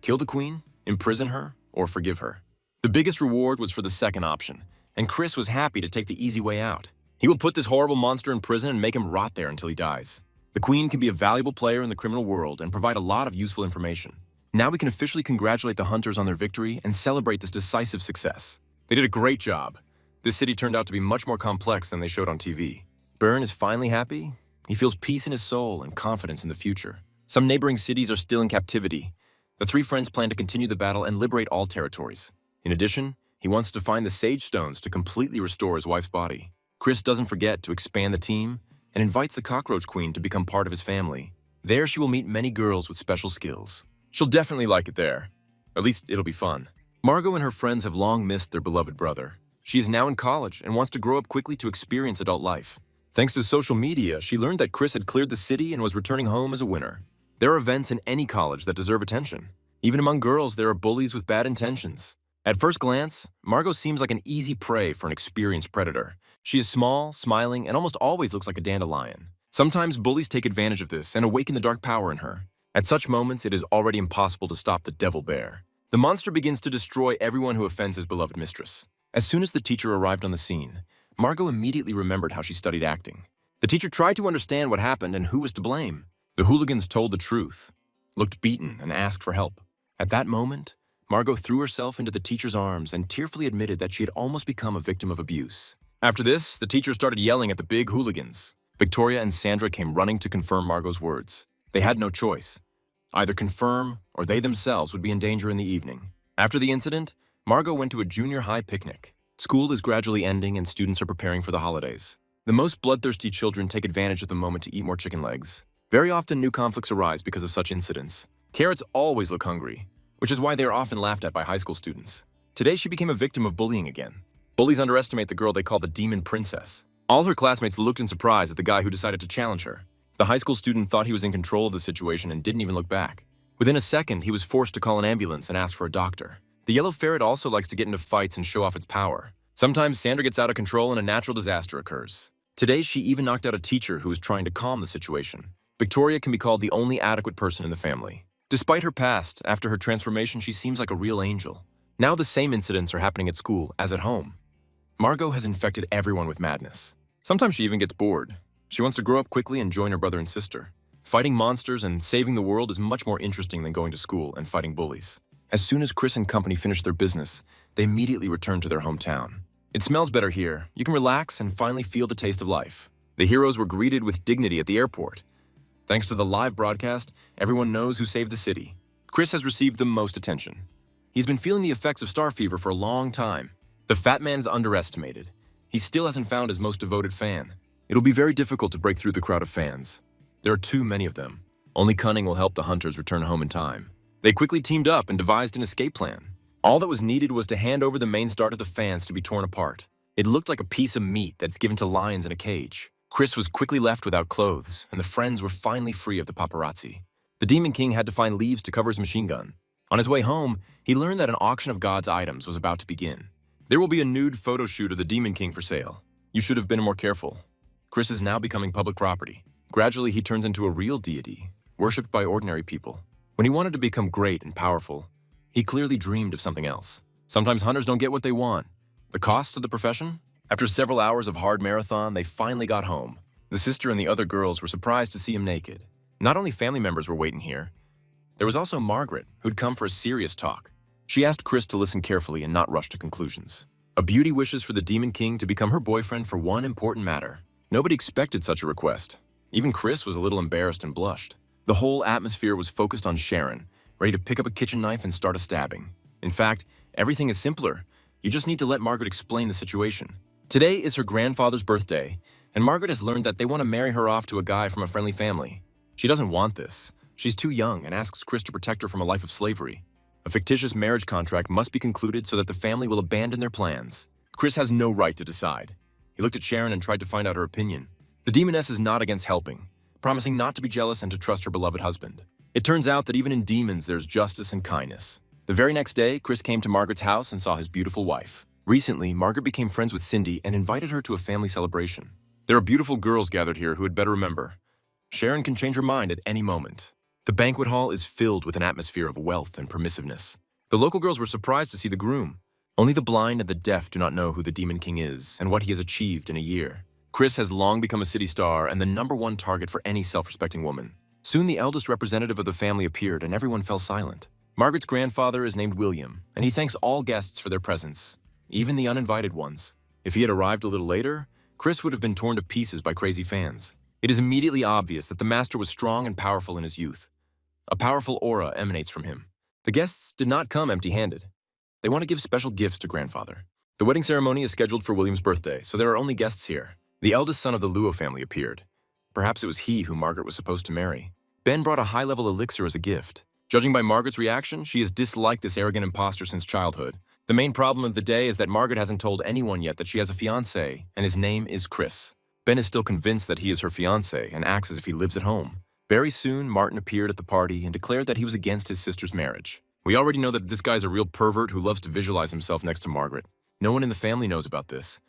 Speaker 1: Kill the Queen, imprison her, or forgive her. The biggest reward was for the second option, and Chris was happy to take the easy way out. He will put this horrible monster in prison and make him rot there until he dies. The Queen can be a valuable player in the criminal world and provide a lot of useful information. Now we can officially congratulate the hunters on their victory and celebrate this decisive success. They did a great job. This city turned out to be much more complex than they showed on TV. Byrne is finally happy. He feels peace in his soul and confidence in the future. Some neighboring cities are still in captivity. The 3 friends plan to continue the battle and liberate all territories. In addition, He wants to find the sage stones to completely restore his wife's body. Chris doesn't forget to expand the team and invites the Cockroach Queen to become part of his family. There she will meet many girls with special skills. She'll definitely like it there. At least it'll be fun. Margot and her friends have long missed their beloved brother. She is now in college and wants to grow up quickly to experience adult life. Thanks to social media, she learned that Chris had cleared the city and was returning home as a winner. There are events in any college that deserve attention. Even among girls, there are bullies with bad intentions. At first glance, Margot seems like an easy prey for an experienced predator. She is small, smiling, and almost always looks like a dandelion. Sometimes bullies take advantage of this and awaken the dark power in her. At such moments, it is already impossible to stop the devil bear. The monster begins to destroy everyone who offends his beloved mistress. As soon as the teacher arrived on the scene, Margot immediately remembered how she studied acting. The teacher tried to understand what happened and who was to blame. The hooligans told the truth, looked beaten, and asked for help. At that moment, Margot threw herself into the teacher's arms and tearfully admitted that she had almost become a victim of abuse. After this, the teacher started yelling at the big hooligans. Victoria and Sandra came running to confirm Margot's words. They had no choice. Either confirm or they themselves would be in danger in the evening. After the incident, Margot went to a junior high picnic. School is gradually ending and students are preparing for the holidays. The most bloodthirsty children take advantage of the moment to eat more chicken legs. Very often new conflicts arise because of such incidents. Carrots always look hungry, which is why they are often laughed at by high school students. Today she became a victim of bullying again. Bullies underestimate the girl they call the Demon Princess. All her classmates looked in surprise at the guy who decided to challenge her. The high school student thought he was in control of the situation and didn't even look back. Within a second, he was forced to call an ambulance and ask for a doctor. The yellow ferret also likes to get into fights and show off its power. Sometimes Sandra gets out of control and a natural disaster occurs. Today, she even knocked out a teacher who was trying to calm the situation. Victoria can be called the only adequate person in the family. Despite her past, after her transformation, she seems like a real angel. Now the same incidents are happening at school as at home. Margot has infected everyone with madness. Sometimes she even gets bored. She wants to grow up quickly and join her brother and sister. Fighting monsters and saving the world is much more interesting than going to school and fighting bullies. As soon as Chris and company finish their business, they immediately return to their hometown. It smells better here. You can relax and finally feel the taste of life. The heroes were greeted with dignity at the airport. Thanks to the live broadcast, everyone knows who saved the city. Chris has received the most attention. He's been feeling the effects of star fever for a long time. The fat man's underestimated. He still hasn't found his most devoted fan. It'll be very difficult to break through the crowd of fans. There are too many of them. Only cunning will help the hunters return home in time. They quickly teamed up and devised an escape plan. All that was needed was to hand over the main star to the fans to be torn apart. It looked like a piece of meat that's given to lions in a cage. Chris was quickly left without clothes, and the friends were finally free of the paparazzi. The Demon King had to find leaves to cover his machine gun. On his way home, he learned that an auction of God's items was about to begin. There will be a nude photo shoot of the Demon King for sale. You should have been more careful. Chris is now becoming public property. Gradually, he turns into a real deity, worshipped by ordinary people. When he wanted to become great and powerful, he clearly dreamed of something else. Sometimes hunters don't get what they want. The cost of the profession? After several hours of hard marathon, they finally got home. The sister and the other girls were surprised to see him naked. Not only family members were waiting here, there was also Margaret, who'd come for a serious talk. She asked Chris to listen carefully and not rush to conclusions. A beauty wishes for the Demon King to become her boyfriend for one important matter. Nobody expected such a request. Even Chris was a little embarrassed and blushed. The whole atmosphere was focused on Sharon, ready to pick up a kitchen knife and start a stabbing. In fact, everything is simpler. You just need to let Margaret explain the situation. Today is her grandfather's birthday, and Margaret has learned that they want to marry her off to a guy from a friendly family. She doesn't want this. She's too young and asks Chris to protect her from a life of slavery. A fictitious marriage contract must be concluded so that the family will abandon their plans. Chris has no right to decide. He looked at Sharon and tried to find out her opinion. The demoness is not against helping, promising not to be jealous and to trust her beloved husband. It turns out that even in demons there's justice and kindness. The very next day, Chris came to Margaret's house and saw his beautiful wife. Recently, Margaret became friends with Cindy and invited her to a family celebration. There are beautiful girls gathered here who had better remember. Sharon can change her mind at any moment. The banquet hall is filled with an atmosphere of wealth and permissiveness. The local girls were surprised to see the groom. Only the blind and the deaf do not know who the Demon King is and what he has achieved in a year. Chris has long become a city star and the #1 target for any self-respecting woman. Soon the eldest representative of the family appeared and everyone fell silent. Margaret's grandfather is named William, and he thanks all guests for their presence, even the uninvited ones. If he had arrived a little later, Chris would have been torn to pieces by crazy fans. It is immediately obvious that the master was strong and powerful in his youth. A powerful aura emanates from him. The guests did not come empty-handed. They want to give special gifts to grandfather. The wedding ceremony is scheduled for William's birthday, so there are only guests here. The eldest son of the Luo family appeared. Perhaps it was he who Margaret was supposed to marry. Ben brought a high-level elixir as a gift. Judging by Margaret's reaction, she has disliked this arrogant imposter since childhood. The main problem of the day is that Margaret hasn't told anyone yet that she has a fiancé, and his name is Chris. Ben is still convinced that he is her fiancé and acts as if he lives at home. Very soon, Martin appeared at the party and declared that he was against his sister's marriage. We already know that this guy's a real pervert who loves to visualize himself next to Margaret. No one in the family knows about this.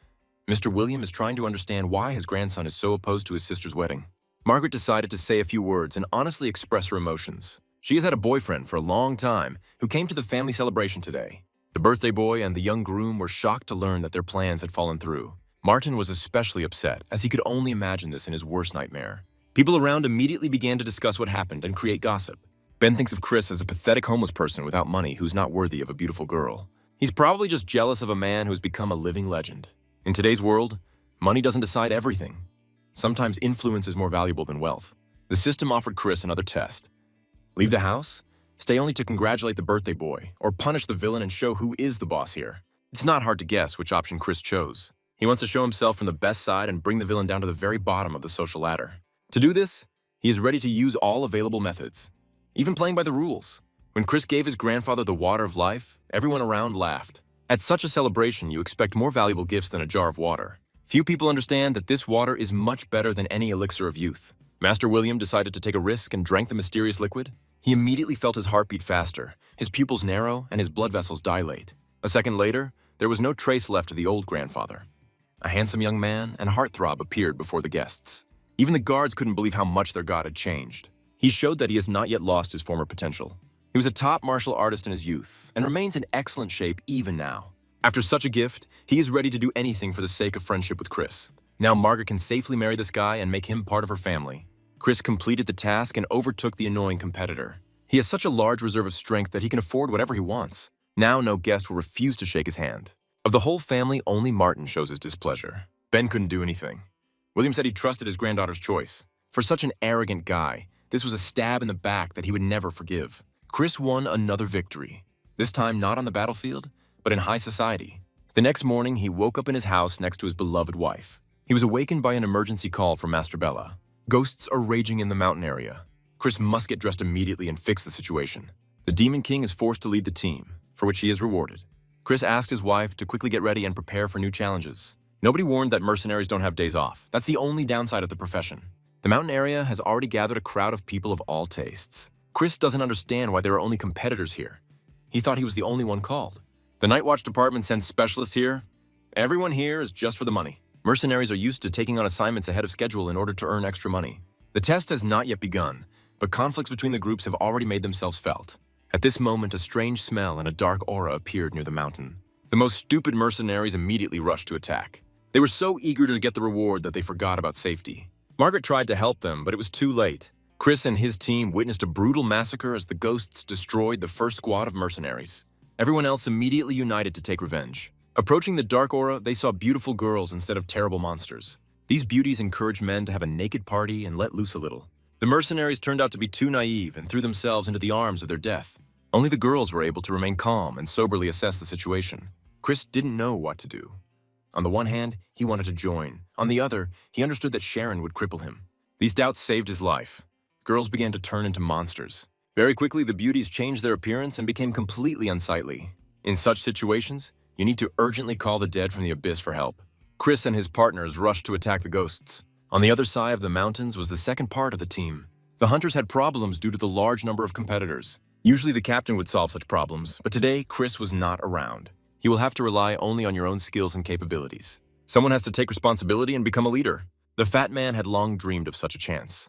Speaker 1: Mr. William is trying to understand why his grandson is so opposed to his sister's wedding. Margaret decided to say a few words and honestly express her emotions. She has had a boyfriend for a long time who came to the family celebration today. The birthday boy and the young groom were shocked to learn that their plans had fallen through. Martin was especially upset, as he could only imagine this in his worst nightmare. People around immediately began to discuss what happened and create gossip. Ben thinks of Chris as a pathetic homeless person without money who's not worthy of a beautiful girl. He's probably just jealous of a man who's become a living legend. In today's world, money doesn't decide everything. Sometimes influence is more valuable than wealth. The system offered Chris another test. Leave the house? Stay only to congratulate the birthday boy, or punish the villain and show who is the boss here. It's not hard to guess which option Chris chose. He wants to show himself from the best side and bring the villain down to the very bottom of the social ladder. To do this, he is ready to use all available methods, even playing by the rules. When Chris gave his grandfather the water of life, everyone around laughed. At such a celebration, you expect more valuable gifts than a jar of water. Few people understand that this water is much better than any elixir of youth. Master William decided to take a risk and drank the mysterious liquid. He immediately felt his heart beat faster, his pupils narrow, and his blood vessels dilate. A second later, there was no trace left of the old grandfather. A handsome young man and heartthrob appeared before the guests. Even the guards couldn't believe how much their god had changed. He showed that he has not yet lost his former potential. He was a top martial artist in his youth and remains in excellent shape even now. After such a gift, he is ready to do anything for the sake of friendship with Chris. Now Margaret can safely marry this guy and make him part of her family. Chris completed the task and overtook the annoying competitor. He has such a large reserve of strength that he can afford whatever he wants. Now no guest will refuse to shake his hand. Of the whole family, only Martin shows his displeasure. Ben couldn't do anything. William said he trusted his granddaughter's choice. For such an arrogant guy, this was a stab in the back that he would never forgive. Chris won another victory, this time not on the battlefield, but in high society. The next morning, he woke up in his house next to his beloved wife. He was awakened by an emergency call from Master Bella. Ghosts are raging in the mountain area. Chris must get dressed immediately and fix the situation. The Demon King is forced to lead the team, for which he is rewarded. Chris asked his wife to quickly get ready and prepare for new challenges. Nobody warned that mercenaries don't have days off. That's the only downside of the profession. The mountain area has already gathered a crowd of people of all tastes. Chris doesn't understand why there are only competitors here. He thought he was the only one called. The Night Watch department sends specialists here. Everyone here is just for the money. Mercenaries are used to taking on assignments ahead of schedule in order to earn extra money. The test has not yet begun, but conflicts between the groups have already made themselves felt. At this moment, a strange smell and a dark aura appeared near the mountain. The most stupid mercenaries immediately rushed to attack. They were so eager to get the reward that they forgot about safety. Margaret tried to help them, but it was too late. Chris and his team witnessed a brutal massacre as the ghosts destroyed the first squad of mercenaries. Everyone else immediately united to take revenge. Approaching the dark aura, they saw beautiful girls instead of terrible monsters. These beauties encouraged men to have a naked party and let loose a little. The mercenaries turned out to be too naive and threw themselves into the arms of their death. Only the girls were able to remain calm and soberly assess the situation. Chris didn't know what to do. On the one hand, he wanted to join. On the other, he understood that Sharon would cripple him. These doubts saved his life. Girls began to turn into monsters. Very quickly, the beauties changed their appearance and became completely unsightly. In such situations, you need to urgently call the dead from the abyss for help. Chris and his partners rushed to attack the ghosts. On the other side of the mountains was the second part of the team. The hunters had problems due to the large number of competitors. Usually the captain would solve such problems, but today Chris was not around. You will have to rely only on your own skills and capabilities. Someone has to take responsibility and become a leader. The fat man had long dreamed of such a chance.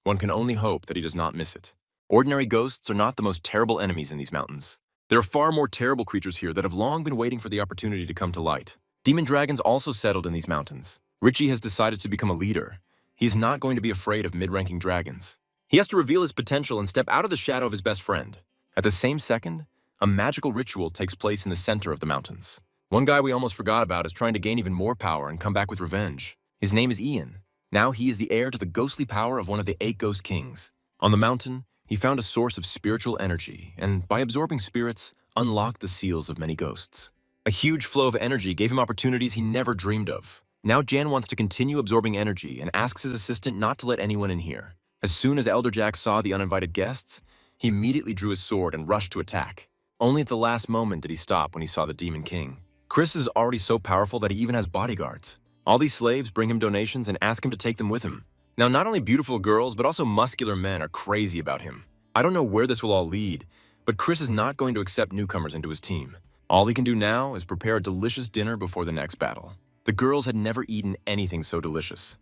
Speaker 1: One can only hope that he does not miss it. Ordinary ghosts are not the most terrible enemies in these mountains. There are far more terrible creatures here that have long been waiting for the opportunity to come to light. Demon dragons also settled in these mountains. Richie has decided to become a leader. He is not going to be afraid of mid-ranking dragons. He has to reveal his potential and step out of the shadow of his best friend. At the same second, a magical ritual takes place in the center of the mountains. One guy we almost forgot about is trying to gain even more power and come back with revenge. His name is Ian. Now he is the heir to the ghostly power of one of the 8 ghost kings. On the mountain, he found a source of spiritual energy, and by absorbing spirits, unlocked the seals of many ghosts. A huge flow of energy gave him opportunities he never dreamed of. Now Jan wants to continue absorbing energy and asks his assistant not to let anyone in here. As soon as Elder Jack saw the uninvited guests, he immediately drew his sword and rushed to attack. Only at the last moment did he stop when he saw the Demon King. Chris is already so powerful that he even has bodyguards. All these slaves bring him donations and ask him to take them with him. Now, not only beautiful girls, but also muscular men are crazy about him. I don't know where this will all lead, but Chris is not going to accept newcomers into his team. All he can do now is prepare a delicious dinner before the next battle. The girls had never eaten anything so delicious.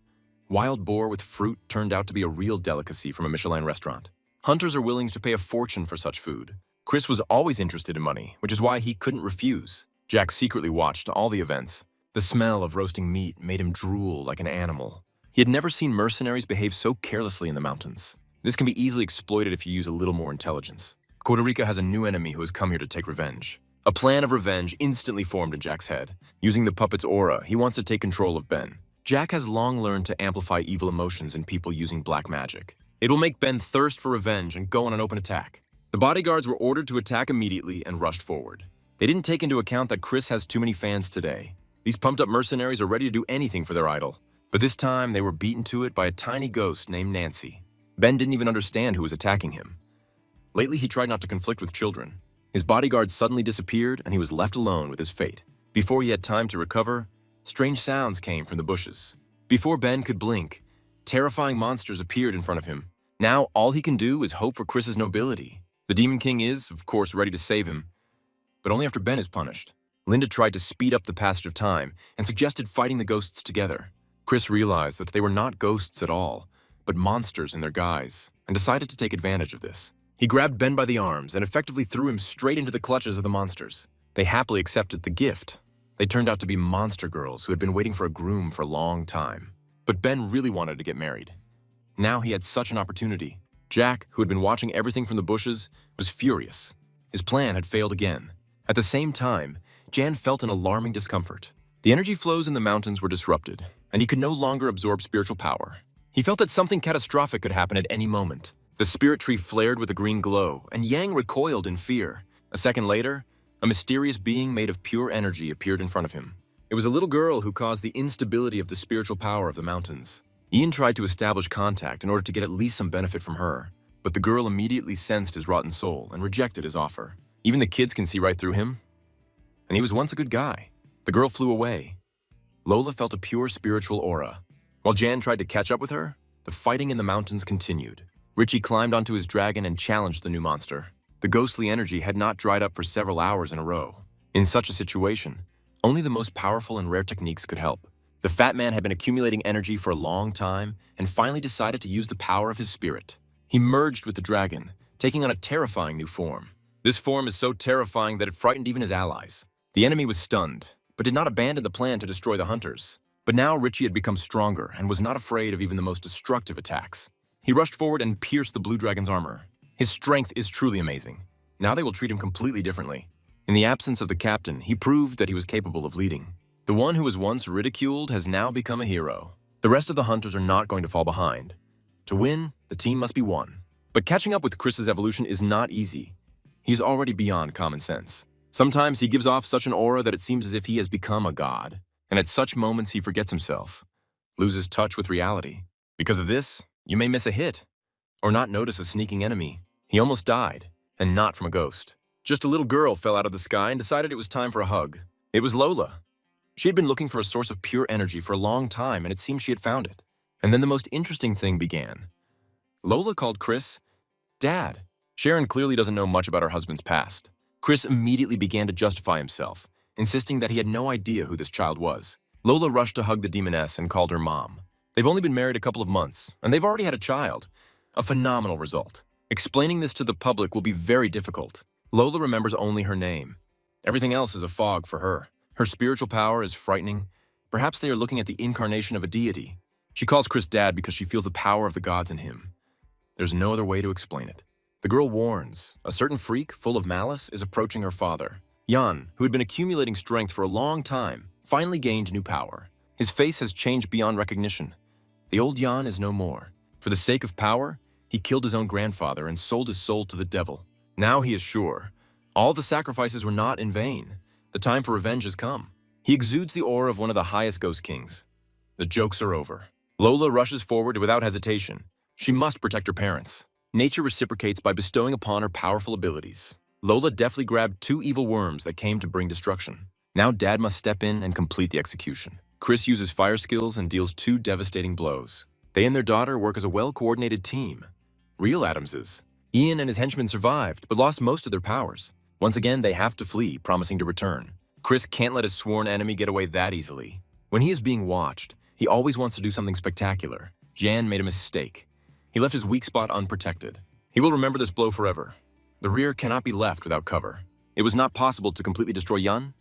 Speaker 1: Wild boar with fruit turned out to be a real delicacy from a Michelin restaurant. Hunters are willing to pay a fortune for such food. Chris was always interested in money, which is why he couldn't refuse. Jack secretly watched all the events. The smell of roasting meat made him drool like an animal. He had never seen mercenaries behave so carelessly in the mountains. This can be easily exploited if you use a little more intelligence. Costa Rica has a new enemy who has come here to take revenge. A plan of revenge instantly formed in Jack's head. Using the puppet's aura, he wants to take control of Ben. Jack has long learned to amplify evil emotions in people using black magic. It will make Ben thirst for revenge and go on an open attack. The bodyguards were ordered to attack immediately and rushed forward. They didn't take into account that Chris has too many fans today. These pumped-up mercenaries are ready to do anything for their idol. But this time, they were beaten to it by a tiny ghost named Nancy. Ben didn't even understand who was attacking him. Lately, he tried not to conflict with children. His bodyguard suddenly disappeared, and he was left alone with his fate. Before he had time to recover, strange sounds came from the bushes. Before Ben could blink, terrifying monsters appeared in front of him. Now, all he can do is hope for Chris's nobility. The Demon King is, of course, ready to save him, but only after Ben is punished. Linda tried to speed up the passage of time and suggested fighting the ghosts together. Chris realized that they were not ghosts at all, but monsters in their guise, and decided to take advantage of this. He grabbed Ben by the arms and effectively threw him straight into the clutches of the monsters. They happily accepted the gift. They turned out to be monster girls who had been waiting for a groom for a long time. But Ben really wanted to get married. Now he had such an opportunity. Jack, who had been watching everything from the bushes, was furious. His plan had failed again. At the same time, Jan felt an alarming discomfort. The energy flows in the mountains were disrupted, and he could no longer absorb spiritual power. He felt that something catastrophic could happen at any moment. The spirit tree flared with a green glow, and Yang recoiled in fear. A second later, a mysterious being made of pure energy appeared in front of him. It was a little girl who caused the instability of the spiritual power of the mountains. Ian tried to establish contact in order to get at least some benefit from her, but the girl immediately sensed his rotten soul and rejected his offer. Even the kids can see right through him, and he was once a good guy. The girl flew away. Lola felt a pure spiritual aura. While Jan tried to catch up with her, the fighting in the mountains continued. Richie climbed onto his dragon and challenged the new monster. The ghostly energy had not dried up for several hours in a row. In such a situation, only the most powerful and rare techniques could help. The fat man had been accumulating energy for a long time and finally decided to use the power of his spirit. He merged with the dragon, taking on a terrifying new form. This form is so terrifying that it frightened even his allies. The enemy was stunned, but did not abandon the plan to destroy the hunters. But now Richie had become stronger and was not afraid of even the most destructive attacks. He rushed forward and pierced the blue dragon's armor. His strength is truly amazing. Now they will treat him completely differently. In the absence of the captain, he proved that he was capable of leading. The one who was once ridiculed has now become a hero. The rest of the hunters are not going to fall behind. To win, the team must be one. But catching up with Chris's evolution is not easy. He's already beyond common sense. Sometimes he gives off such an aura that it seems as if he has become a god. And at such moments he forgets himself, loses touch with reality. Because of this, you may miss a hit, or not notice a sneaking enemy. He almost died, and not from a ghost. Just a little girl fell out of the sky and decided it was time for a hug. It was Lola. She had been looking for a source of pure energy for a long time, and it seemed she had found it. And then the most interesting thing began. Lola called Chris Dad. Sharon clearly doesn't know much about her husband's past. Chris immediately began to justify himself, insisting that he had no idea who this child was. Lola rushed to hug the demoness and called her mom. They've only been married a couple of months, and they've already had a child. A phenomenal result. Explaining this to the public will be very difficult. Lola remembers only her name. Everything else is a fog for her. Her spiritual power is frightening. Perhaps they are looking at the incarnation of a deity. She calls Chris Dad because she feels the power of the gods in him. There's no other way to explain it. The girl warns. A certain freak, full of malice, is approaching her father. Jan, who had been accumulating strength for a long time, finally gained new power. His face has changed beyond recognition. The old Jan is no more. For the sake of power, he killed his own grandfather and sold his soul to the devil. Now he is sure. All the sacrifices were not in vain. The time for revenge has come. He exudes the aura of one of the highest Ghost Kings. The jokes are over. Lola rushes forward without hesitation. She must protect her parents. Nature reciprocates by bestowing upon her powerful abilities. Lola deftly grabbed two evil worms that came to bring destruction. Now Dad must step in and complete the execution. Chris uses fire skills and deals two devastating blows. They and their daughter work as a well-coordinated team. Real Adamses. Ian and his henchmen survived, but lost most of their powers. Once again, they have to flee, promising to return. Chris can't let his sworn enemy get away that easily. When he is being watched, he always wants to do something spectacular. Jan made a mistake. He left his weak spot unprotected. He will remember this blow forever. The rear cannot be left without cover. It was not possible to completely destroy Yun.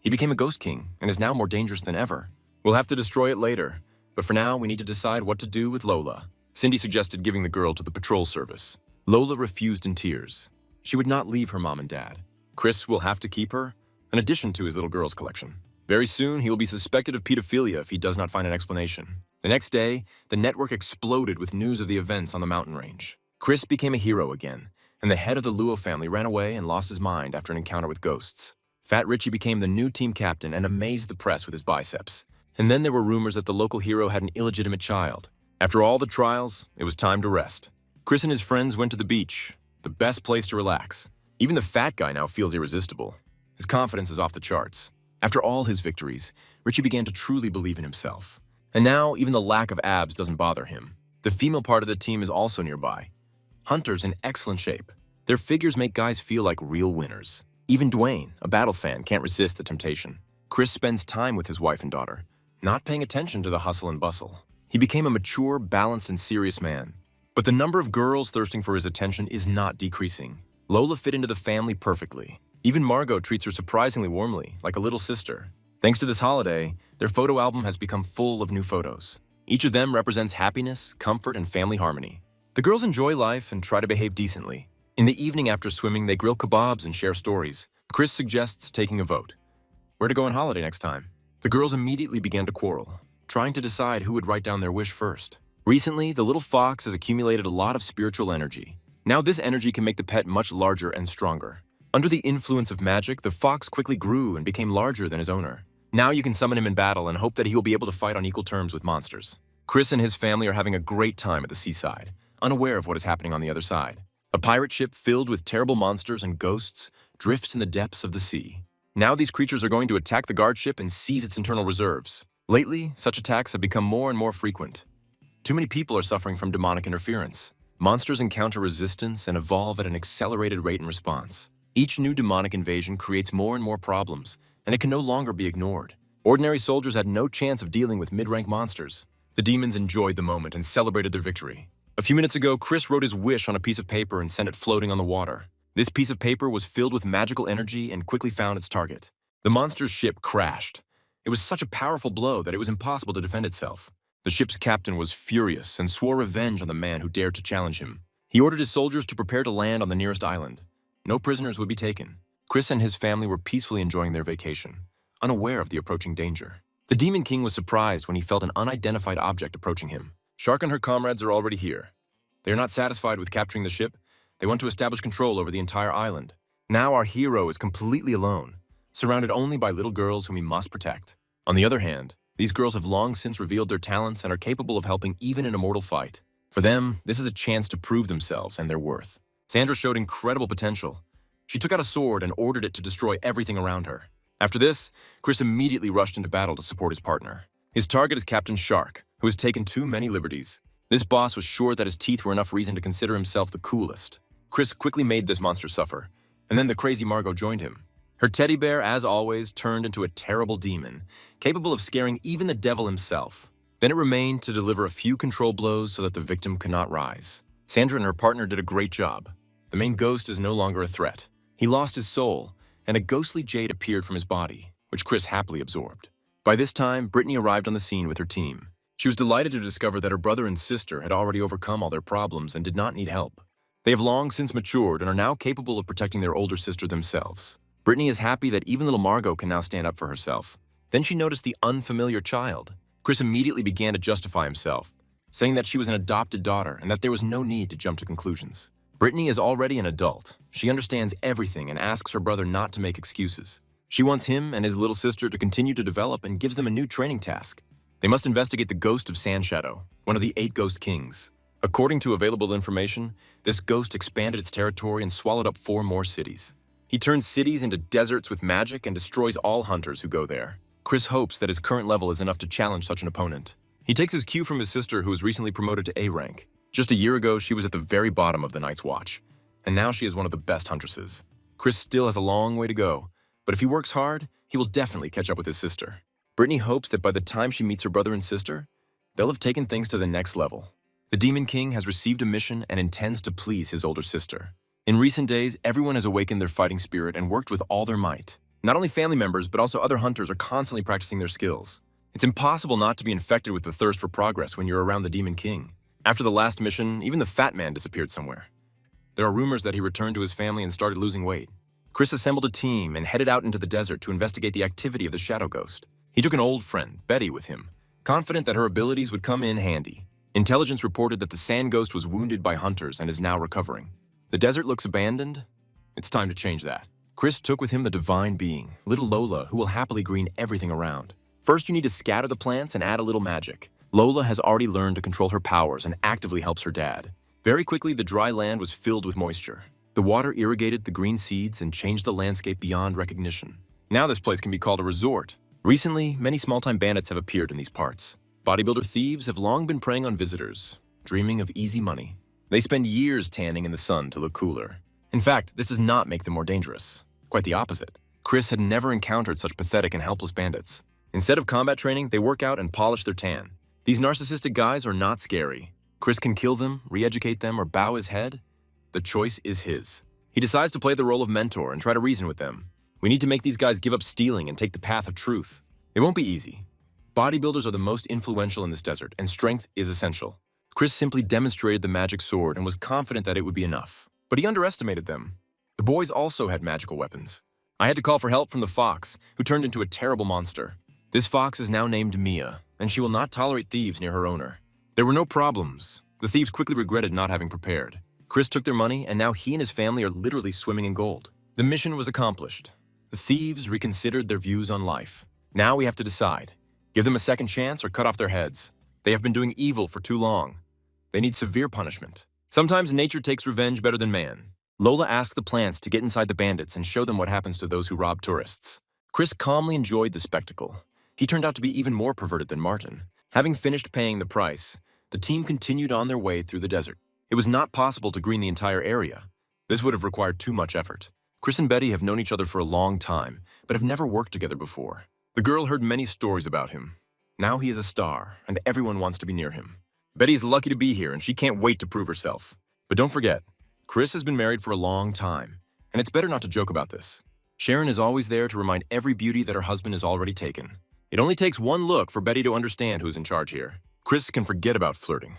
Speaker 1: He became a Ghost King and is now more dangerous than ever. We'll have to destroy it later, but for now we need to decide what to do with Lola. Cindy suggested giving the girl to the patrol service. Lola refused in tears. She would not leave her mom and dad. Chris will have to keep her, in addition to his little girls collection. Very soon, he will be suspected of pedophilia if he does not find an explanation. The next day, the network exploded with news of the events on the mountain range. Chris became a hero again, and the head of the Luo family ran away and lost his mind after an encounter with ghosts. Fat Richie became the new team captain and amazed the press with his biceps. And then there were rumors that the local hero had an illegitimate child. After all the trials, it was time to rest. Chris and his friends went to the beach, the best place to relax. Even the fat guy now feels irresistible. His confidence is off the charts. After all his victories, Richie began to truly believe in himself. And now, even the lack of abs doesn't bother him. The female part of the team is also nearby. Hunter's in excellent shape. Their figures make guys feel like real winners. Even Dwayne, a battle fan, can't resist the temptation. Chris spends time with his wife and daughter, not paying attention to the hustle and bustle. He became a mature, balanced, and serious man. But the number of girls thirsting for his attention is not decreasing. Lola fit into the family perfectly. Even Margot treats her surprisingly warmly, like a little sister. Thanks to this holiday, their photo album has become full of new photos. Each of them represents happiness, comfort, and family harmony. The girls enjoy life and try to behave decently. In the evening after swimming, they grill kebabs and share stories. Chris suggests taking a vote. Where to go on holiday next time? The girls immediately began to quarrel, trying to decide who would write down their wish first. Recently, the little fox has accumulated a lot of spiritual energy. Now this energy can make the pet much larger and stronger. Under the influence of magic, the fox quickly grew and became larger than his owner. Now you can summon him in battle and hope that he will be able to fight on equal terms with monsters. Chris and his family are having a great time at the seaside, unaware of what is happening on the other side. A pirate ship filled with terrible monsters and ghosts drifts in the depths of the sea. Now these creatures are going to attack the guard ship and seize its internal reserves. Lately, such attacks have become more and more frequent. Too many people are suffering from demonic interference. Monsters encounter resistance and evolve at an accelerated rate in response. Each new demonic invasion creates more and more problems, and it can no longer be ignored. Ordinary soldiers had no chance of dealing with mid-rank monsters. The demons enjoyed the moment and celebrated their victory. A few minutes ago, Chris wrote his wish on a piece of paper and sent it floating on the water. This piece of paper was filled with magical energy and quickly found its target. The monster's ship crashed. It was such a powerful blow that it was impossible to defend itself. The ship's captain was furious and swore revenge on the man who dared to challenge him. He ordered his soldiers to prepare to land on the nearest island. No prisoners would be taken. Chris and his family were peacefully enjoying their vacation, unaware of the approaching danger. The Demon King was surprised when he felt an unidentified object approaching him. Shark and her comrades are already here. They are not satisfied with capturing the ship. They want to establish control over the entire island. Now our hero is completely alone, surrounded only by little girls whom he must protect. On the other hand, these girls have long since revealed their talents and are capable of helping even in a mortal fight. For them, this is a chance to prove themselves and their worth. Sandra showed incredible potential. She took out a sword and ordered it to destroy everything around her. After this, Chris immediately rushed into battle to support his partner. His target is Captain Shark, who has taken too many liberties. This boss was sure that his teeth were enough reason to consider himself the coolest. Chris quickly made this monster suffer, and then the crazy Margot joined him. Her teddy bear, as always, turned into a terrible demon, capable of scaring even the devil himself. Then it remained to deliver a few control blows so that the victim could not rise. Sandra and her partner did a great job. The main ghost is no longer a threat. He lost his soul, and a ghostly jade appeared from his body, which Chris happily absorbed. By this time, Brittany arrived on the scene with her team. She was delighted to discover that her brother and sister had already overcome all their problems and did not need help. They have long since matured and are now capable of protecting their older sister themselves. Brittany is happy that even little Margot can now stand up for herself. Then she noticed the unfamiliar child. Chris immediately began to justify himself, saying that she was an adopted daughter and that there was no need to jump to conclusions. Brittany is already an adult. She understands everything and asks her brother not to make excuses. She wants him and his little sister to continue to develop and gives them a new training task. They must investigate the ghost of Sand Shadow, one of the 8 ghost kings. According to available information, this ghost expanded its territory and swallowed up 4 more cities. He turns cities into deserts with magic and destroys all hunters who go there. Chris hopes that his current level is enough to challenge such an opponent. He takes his cue from his sister, who was recently promoted to A rank. Just a year ago, she was at the very bottom of the Night's Watch, and now she is one of the best huntresses. Chris still has a long way to go, but if he works hard, he will definitely catch up with his sister. Brittany hopes that by the time she meets her brother and sister, they'll have taken things to the next level. The Demon King has received a mission and intends to please his older sister. In recent days, everyone has awakened their fighting spirit and worked with all their might. Not only family members, but also other hunters are constantly practicing their skills. It's impossible not to be infected with the thirst for progress when you're around the Demon King. After the last mission, even the fat man disappeared somewhere. There are rumors that he returned to his family and started losing weight. Chris assembled a team and headed out into the desert to investigate the activity of the Shadow Ghost. He took an old friend, Betty, with him, confident that her abilities would come in handy. Intelligence reported that the Sand Ghost was wounded by hunters and is now recovering. The desert looks abandoned. It's time to change that. Chris took with him the divine being, little Lola, who will happily green everything around. First, you need to scatter the plants and add a little magic. Lola has already learned to control her powers and actively helps her dad. Very quickly, the dry land was filled with moisture. The water irrigated the green seeds and changed the landscape beyond recognition. Now this place can be called a resort. Recently, many small-time bandits have appeared in these parts. Bodybuilder thieves have long been preying on visitors, dreaming of easy money. They spend years tanning in the sun to look cooler. In fact, this does not make them more dangerous. Quite the opposite. Chris had never encountered such pathetic and helpless bandits. Instead of combat training, they work out and polish their tan. These narcissistic guys are not scary. Chris can kill them, re-educate them, or bow his head. The choice is his. He decides to play the role of mentor and try to reason with them. We need to make these guys give up stealing and take the path of truth. It won't be easy. Bodybuilders are the most influential in this desert, and strength is essential. Chris simply demonstrated the magic sword and was confident that it would be enough. But he underestimated them. The boys also had magical weapons. I had to call for help from the fox, who turned into a terrible monster. This fox is now named Mia, and she will not tolerate thieves near her owner. There were no problems. The thieves quickly regretted not having prepared. Chris took their money, and now he and his family are literally swimming in gold. The mission was accomplished. The thieves reconsidered their views on life. Now we have to decide. Give them a second chance or cut off their heads. They have been doing evil for too long. They need severe punishment. Sometimes nature takes revenge better than man. Lola asked the plants to get inside the bandits and show them what happens to those who rob tourists. Chris calmly enjoyed the spectacle. He turned out to be even more perverted than Martin. Having finished paying the price, the team continued on their way through the desert. It was not possible to green the entire area. This would have required too much effort. Chris and Betty have known each other for a long time, but have never worked together before. The girl heard many stories about him. Now he is a star, and everyone wants to be near him. Betty's lucky to be here, and she can't wait to prove herself. But don't forget, Chris has been married for a long time, and it's better not to joke about this. Sharon is always there to remind every beauty that her husband is already taken. It only takes one look for Betty to understand who's in charge here. Chris can forget about flirting.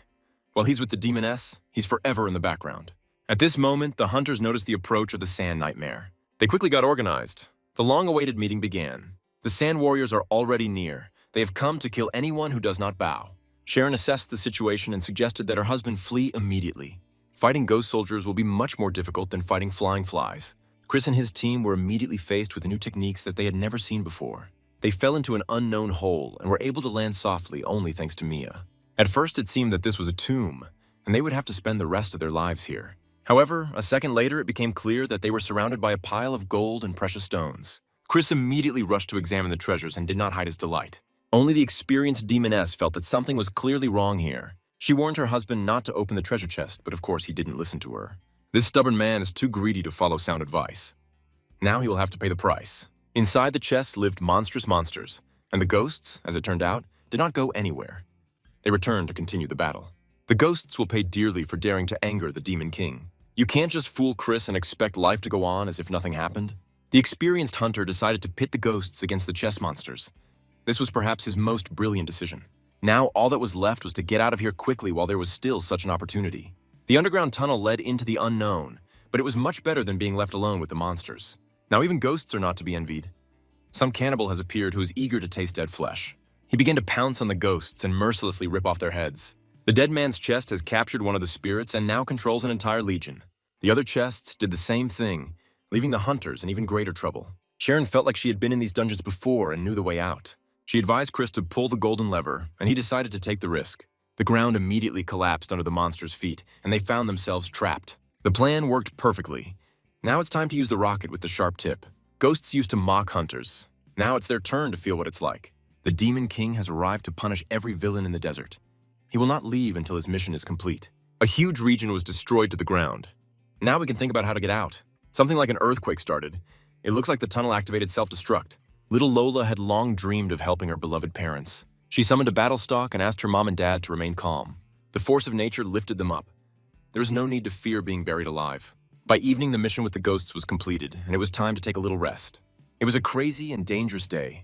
Speaker 1: While he's with the demoness, he's forever in the background. At this moment, the hunters noticed the approach of the Sand Nightmare. They quickly got organized. The long-awaited meeting began. The Sand Warriors are already near. They have come to kill anyone who does not bow. Sharon assessed the situation and suggested that her husband flee immediately. Fighting ghost soldiers will be much more difficult than fighting flying flies. Chris and his team were immediately faced with new techniques that they had never seen before. They fell into an unknown hole and were able to land softly only thanks to Mia. At first, it seemed that this was a tomb, and they would have to spend the rest of their lives here. However, a second later, it became clear that they were surrounded by a pile of gold and precious stones. Chris immediately rushed to examine the treasures and did not hide his delight. Only the experienced demoness felt that something was clearly wrong here. She warned her husband not to open the treasure chest, but of course he didn't listen to her. This stubborn man is too greedy to follow sound advice. Now he will have to pay the price. Inside the chest lived monstrous monsters, and the ghosts, as it turned out, did not go anywhere. They returned to continue the battle. The ghosts will pay dearly for daring to anger the Demon King. You can't just fool Chris and expect life to go on as if nothing happened. The experienced hunter decided to pit the ghosts against the chest monsters. This was perhaps his most brilliant decision. Now all that was left was to get out of here quickly while there was still such an opportunity. The underground tunnel led into the unknown, but it was much better than being left alone with the monsters. Now even ghosts are not to be envied. Some cannibal has appeared who is eager to taste dead flesh. He began to pounce on the ghosts and mercilessly rip off their heads. The dead man's chest has captured one of the spirits and now controls an entire legion. The other chests did the same thing, leaving the hunters in even greater trouble. Sharon felt like she had been in these dungeons before and knew the way out. She advised Chris to pull the golden lever, and he decided to take the risk. The ground immediately collapsed under the monster's feet, and they found themselves trapped. The plan worked perfectly. Now it's time to use the rocket with the sharp tip. Ghosts used to mock hunters. Now it's their turn to feel what it's like. The Demon King has arrived to punish every villain in the desert. He will not leave until his mission is complete. A huge region was destroyed to the ground. Now we can think about how to get out. Something like an earthquake started. It looks like the tunnel activated self-destruct. Little Lola had long dreamed of helping her beloved parents. She summoned a battle stock and asked her mom and dad to remain calm. The force of nature lifted them up. There was no need to fear being buried alive. By evening, the mission with the ghosts was completed, and it was time to take a little rest. It was a crazy and dangerous day.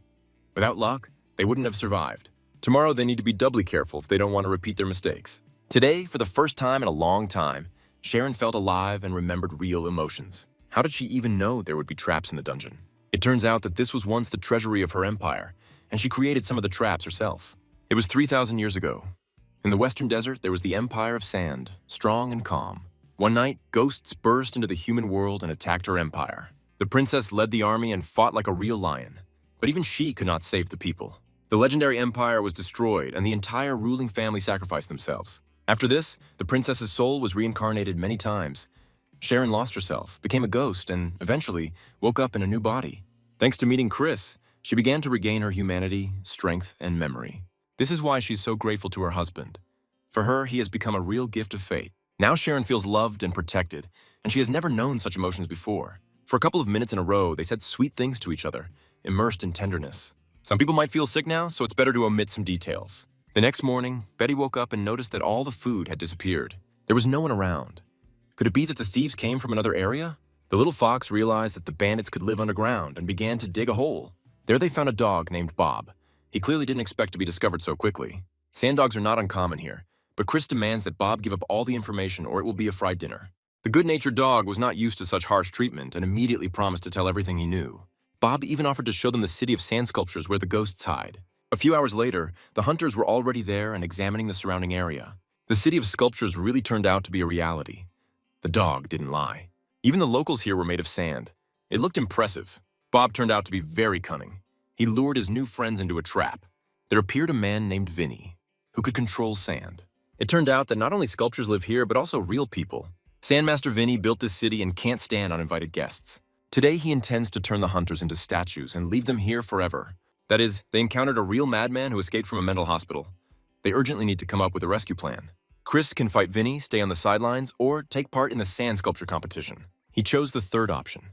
Speaker 1: Without luck, they wouldn't have survived. Tomorrow, they need to be doubly careful if they don't want to repeat their mistakes. Today, for the first time in a long time, Sharon felt alive and remembered real emotions. How did she even know there would be traps in the dungeon? It turns out that this was once the treasury of her empire, and she created some of the traps herself. It was 3,000 years ago. In the western desert, there was the Empire of Sand, strong and calm. One night, ghosts burst into the human world and attacked her empire. The princess led the army and fought like a real lion. But even she could not save the people. The legendary empire was destroyed, and the entire ruling family sacrificed themselves. After this, the princess's soul was reincarnated many times. Sharon lost herself, became a ghost, and eventually woke up in a new body. Thanks to meeting Chris, she began to regain her humanity, strength, and memory. This is why she's so grateful to her husband. For her, he has become a real gift of fate. Now Sharon feels loved and protected, and she has never known such emotions before. For a couple of minutes in a row, they said sweet things to each other, immersed in tenderness. Some people might feel sick now, so it's better to omit some details. The next morning, Betty woke up and noticed that all the food had disappeared. There was no one around. Could it be that the thieves came from another area? The little fox realized that the bandits could live underground and began to dig a hole. There they found a dog named Bob. He clearly didn't expect to be discovered so quickly. Sand dogs are not uncommon here, but Chris demands that Bob give up all the information or it will be a fried dinner. The good-natured dog was not used to such harsh treatment and immediately promised to tell everything he knew. Bob even offered to show them the city of sand sculptures where the ghosts hide. A few hours later, the hunters were already there and examining the surrounding area. The city of sculptures really turned out to be a reality. The dog didn't lie. Even the locals here were made of sand. It looked impressive. Bob turned out to be very cunning. He lured his new friends into a trap. There appeared a man named Vinny, who could control sand. It turned out that not only sculptures live here, but also real people. Sandmaster Vinny built this city and can't stand uninvited guests. Today, he intends to turn the hunters into statues and leave them here forever. That is, they encountered a real madman who escaped from a mental hospital. They urgently need to come up with a rescue plan. Chris can fight Vinny, stay on the sidelines, or take part in the sand sculpture competition. He chose the third option.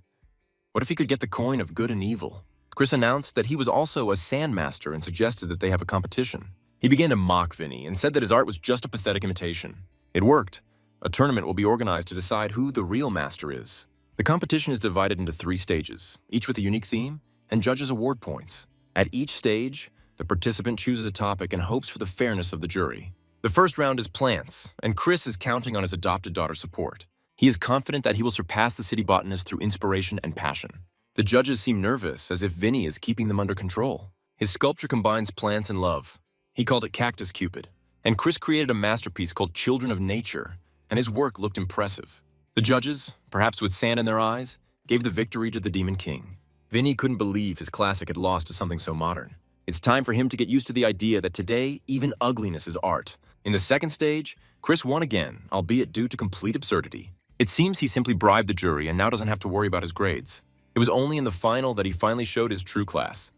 Speaker 1: What if he could get the coin of good and evil? Chris announced that he was also a sandmaster and suggested that they have a competition. He began to mock Vinny and said that his art was just a pathetic imitation. It worked. A tournament will be organized to decide who the real master is. The competition is divided into 3 stages, each with a unique theme, and judges award points. At each stage, the participant chooses a topic and hopes for the fairness of the jury. The first round is plants, and Chris is counting on his adopted daughter's support. He is confident that he will surpass the city botanist through inspiration and passion. The judges seem nervous, as if Vinny is keeping them under control. His sculpture combines plants and love. He called it Cactus Cupid. And Chris created a masterpiece called Children of Nature, and his work looked impressive. The judges, perhaps with sand in their eyes, gave the victory to the Demon King. Vinny couldn't believe his classic had lost to something so modern. It's time for him to get used to the idea that today, even ugliness is art. In the second stage, Chris won again, albeit due to complete absurdity. It seems he simply bribed the jury and now doesn't have to worry about his grades. It was only in the final that he finally showed his true class.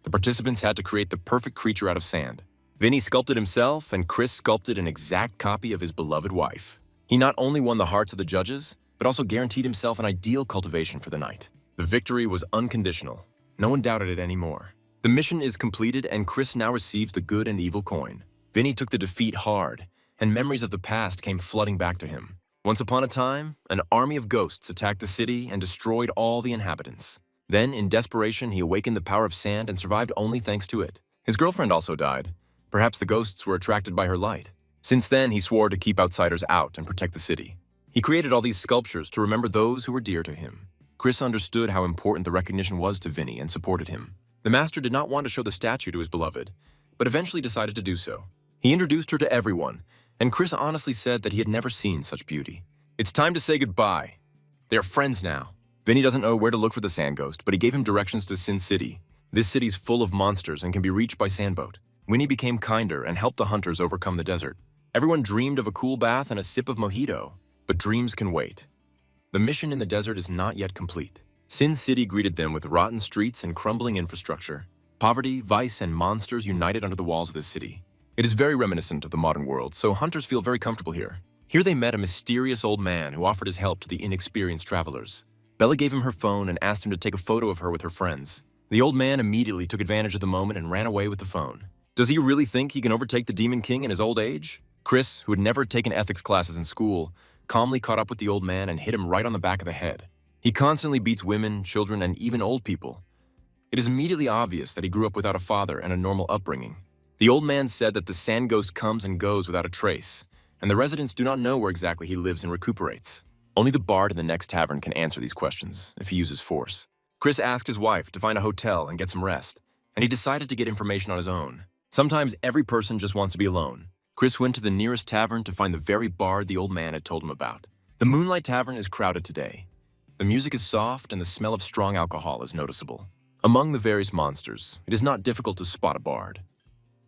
Speaker 1: The participants had to create the perfect creature out of sand. Vinny sculpted himself, and Chris sculpted an exact copy of his beloved wife. He not only won the hearts of the judges, but also guaranteed himself an ideal cultivation for the night. The victory was unconditional. No one doubted it anymore. The mission is completed, and Chris now receives the good and evil coin. Vinny took the defeat hard, and memories of the past came flooding back to him. Once upon a time, an army of ghosts attacked the city and destroyed all the inhabitants. Then, in desperation, he awakened the power of sand and survived only thanks to it. His girlfriend also died. Perhaps the ghosts were attracted by her light. Since then, he swore to keep outsiders out and protect the city. He created all these sculptures to remember those who were dear to him. Chris understood how important the recognition was to Vinny and supported him. The master did not want to show the statue to his beloved, but eventually decided to do so. He introduced her to everyone, and Chris honestly said that he had never seen such beauty. It's time to say goodbye. They are friends now. Vinny doesn't know where to look for the sand ghost, but he gave him directions to Sin City. This city's full of monsters and can be reached by sandboat. Winnie became kinder and helped the hunters overcome the desert. Everyone dreamed of a cool bath and a sip of mojito, but dreams can wait. The mission in the desert is not yet complete. Sin City greeted them with rotten streets and crumbling infrastructure. Poverty, vice, and monsters united under the walls of the city. It is very reminiscent of the modern world, so hunters feel very comfortable here. Here they met a mysterious old man who offered his help to the inexperienced travelers. Bella gave him her phone and asked him to take a photo of her with her friends. The old man immediately took advantage of the moment and ran away with the phone. Does he really think he can overtake the Demon King in his old age? Chris, who had never taken ethics classes in school, calmly caught up with the old man and hit him right on the back of the head. He constantly beats women, children, and even old people. It is immediately obvious that he grew up without a father and a normal upbringing. The old man said that the sand ghost comes and goes without a trace, and the residents do not know where exactly he lives and recuperates. Only the bard in the next tavern can answer these questions, if he uses force. Chris asked his wife to find a hotel and get some rest, and he decided to get information on his own. Sometimes every person just wants to be alone. Chris went to the nearest tavern to find the very bard the old man had told him about. The Moonlight Tavern is crowded today. The music is soft and the smell of strong alcohol is noticeable. Among the various monsters, it is not difficult to spot a bard.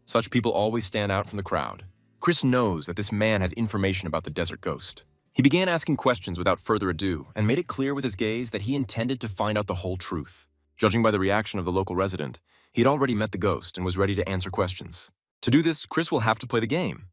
Speaker 1: Such people always stand out from the crowd. Chris knows that this man has information about the desert ghost. He began asking questions without further ado and made it clear with his gaze that he intended to find out the whole truth. Judging by the reaction of the local resident, he had already met the ghost and was ready to answer questions. To do this, Chris will have to play the game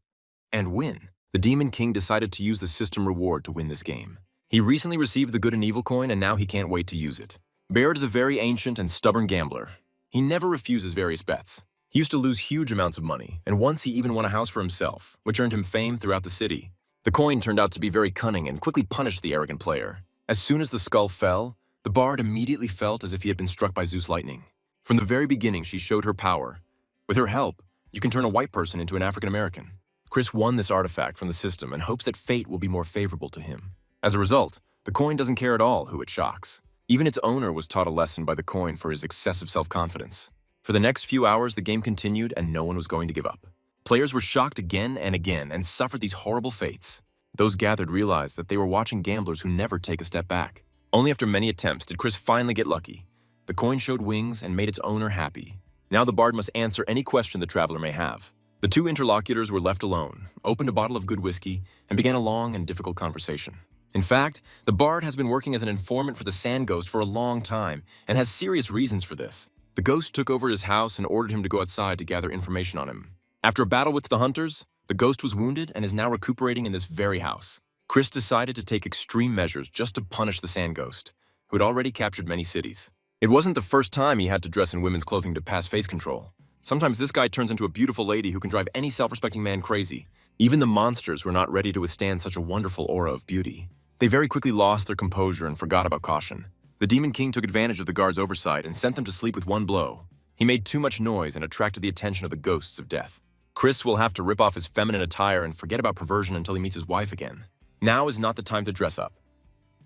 Speaker 1: and win. The Demon King decided to use the system reward to win this game. He recently received the good and evil coin and now he can't wait to use it. Baird is a very ancient and stubborn gambler. He never refuses various bets. He used to lose huge amounts of money, and once he even won a house for himself, which earned him fame throughout the city. The coin turned out to be very cunning and quickly punished the arrogant player. As soon as the skull fell, the bard immediately felt as if he had been struck by Zeus lightning. From the very beginning, she showed her power. With her help, you can turn a white person into an African American. Chris won this artifact from the system and hopes that fate will be more favorable to him. As a result, the coin doesn't care at all who it shocks. Even its owner was taught a lesson by the coin for his excessive self-confidence. For the next few hours, the game continued and no one was going to give up. Players were shocked again and suffered these horrible fates. Those gathered realized that they were watching gamblers who never take a step back. Only after many attempts did Chris finally get lucky. The coin showed wings and made its owner happy. Now the bard must answer any question the traveler may have. The two interlocutors were left alone, opened a bottle of good whiskey, and began a long and difficult conversation. In fact, the bard has been working as an informant for the sand ghost for a long time and has serious reasons for this. The ghost took over his house and ordered him to go outside to gather information on him. After a battle with the hunters, the ghost was wounded and is now recuperating in this very house. Chris decided to take extreme measures just to punish the sand ghost, who had already captured many cities. It wasn't the first time he had to dress in women's clothing to pass face control. Sometimes this guy turns into a beautiful lady who can drive any self-respecting man crazy. Even the monsters were not ready to withstand such a wonderful aura of beauty. They very quickly lost their composure and forgot about caution. The Demon King took advantage of the guard's oversight and sent them to sleep with one blow. He made too much noise and attracted the attention of the ghosts of death. Chris will have to rip off his feminine attire and forget about perversion until he meets his wife again. Now is not the time to dress up.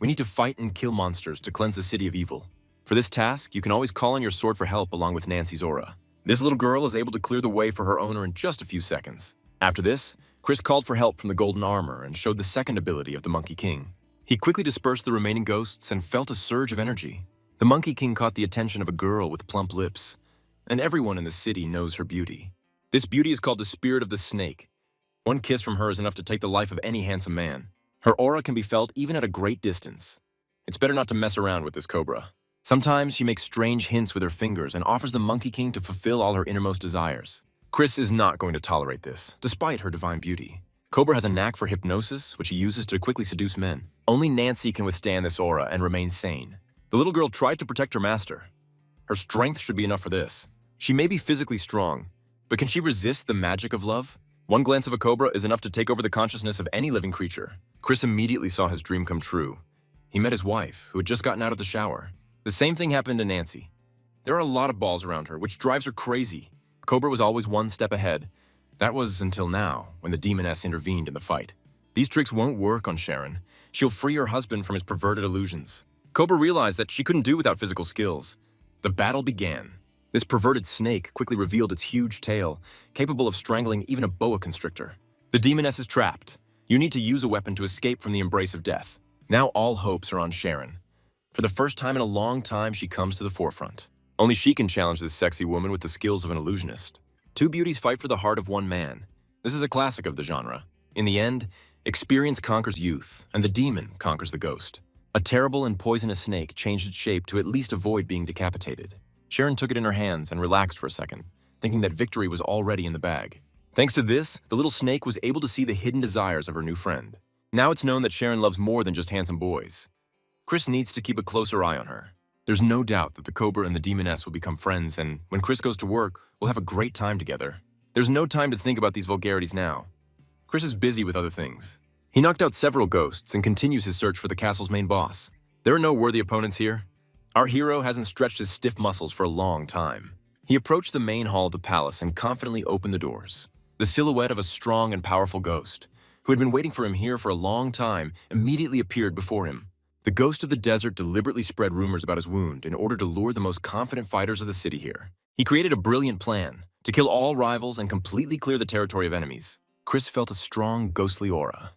Speaker 1: We need to fight and kill monsters to cleanse the city of evil. For this task, you can always call on your sword for help along with Nancy's aura. This little girl is able to clear the way for her owner in just a few seconds. After this, Chris called for help from the golden armor and showed the second ability of the Monkey King. He quickly dispersed the remaining ghosts and felt a surge of energy. The Monkey King caught the attention of a girl with plump lips, and everyone in the city knows her beauty. This beauty is called the Spirit of the Snake. One kiss from her is enough to take the life of any handsome man. Her aura can be felt even at a great distance. It's better not to mess around with this cobra. Sometimes she makes strange hints with her fingers and offers the Monkey King to fulfill all her innermost desires. Chris is not going to tolerate this, despite her divine beauty. Cobra has a knack for hypnosis, which he uses to quickly seduce men. Only Nancy can withstand this aura and remain sane. The little girl tried to protect her master. Her strength should be enough for this. She may be physically strong, but can she resist the magic of love? One glance of a cobra is enough to take over the consciousness of any living creature. Chris immediately saw his dream come true. He met his wife, who had just gotten out of the shower. The same thing happened to Nancy. There are a lot of balls around her, which drives her crazy. Cobra was always one step ahead. That was until now, when the demoness intervened in the fight. These tricks won't work on Sharon. She'll free her husband from his perverted illusions. Cobra realized that she couldn't do without physical skills. The battle began. This perverted snake quickly revealed its huge tail, capable of strangling even a boa constrictor. The demoness is trapped. You need to use a weapon to escape from the embrace of death. Now all hopes are on Sharon. For the first time in a long time, she comes to the forefront. Only she can challenge this sexy woman with the skills of an illusionist. Two beauties fight for the heart of one man. This is a classic of the genre. In the end, experience conquers youth, and the demon conquers the ghost. A terrible and poisonous snake changed its shape to at least avoid being decapitated. Sharon took it in her hands and relaxed for a second, thinking that victory was already in the bag. Thanks to this, the little snake was able to see the hidden desires of her new friend. Now it's known that Sharon loves more than just handsome boys. Chris needs to keep a closer eye on her. There's no doubt that the Cobra and the Demoness will become friends, and when Chris goes to work, we'll have a great time together. There's no time to think about these vulgarities now. Chris is busy with other things. He knocked out several ghosts and continues his search for the castle's main boss. There are no worthy opponents here. Our hero hasn't stretched his stiff muscles for a long time. He approached the main hall of the palace and confidently opened the doors. The silhouette of a strong and powerful ghost, who had been waiting for him here for a long time, immediately appeared before him. The ghost of the desert deliberately spread rumors about his wound in order to lure the most confident fighters of the city here. He created a brilliant plan to kill all rivals and completely clear the territory of enemies. Chris felt a strong, ghostly aura.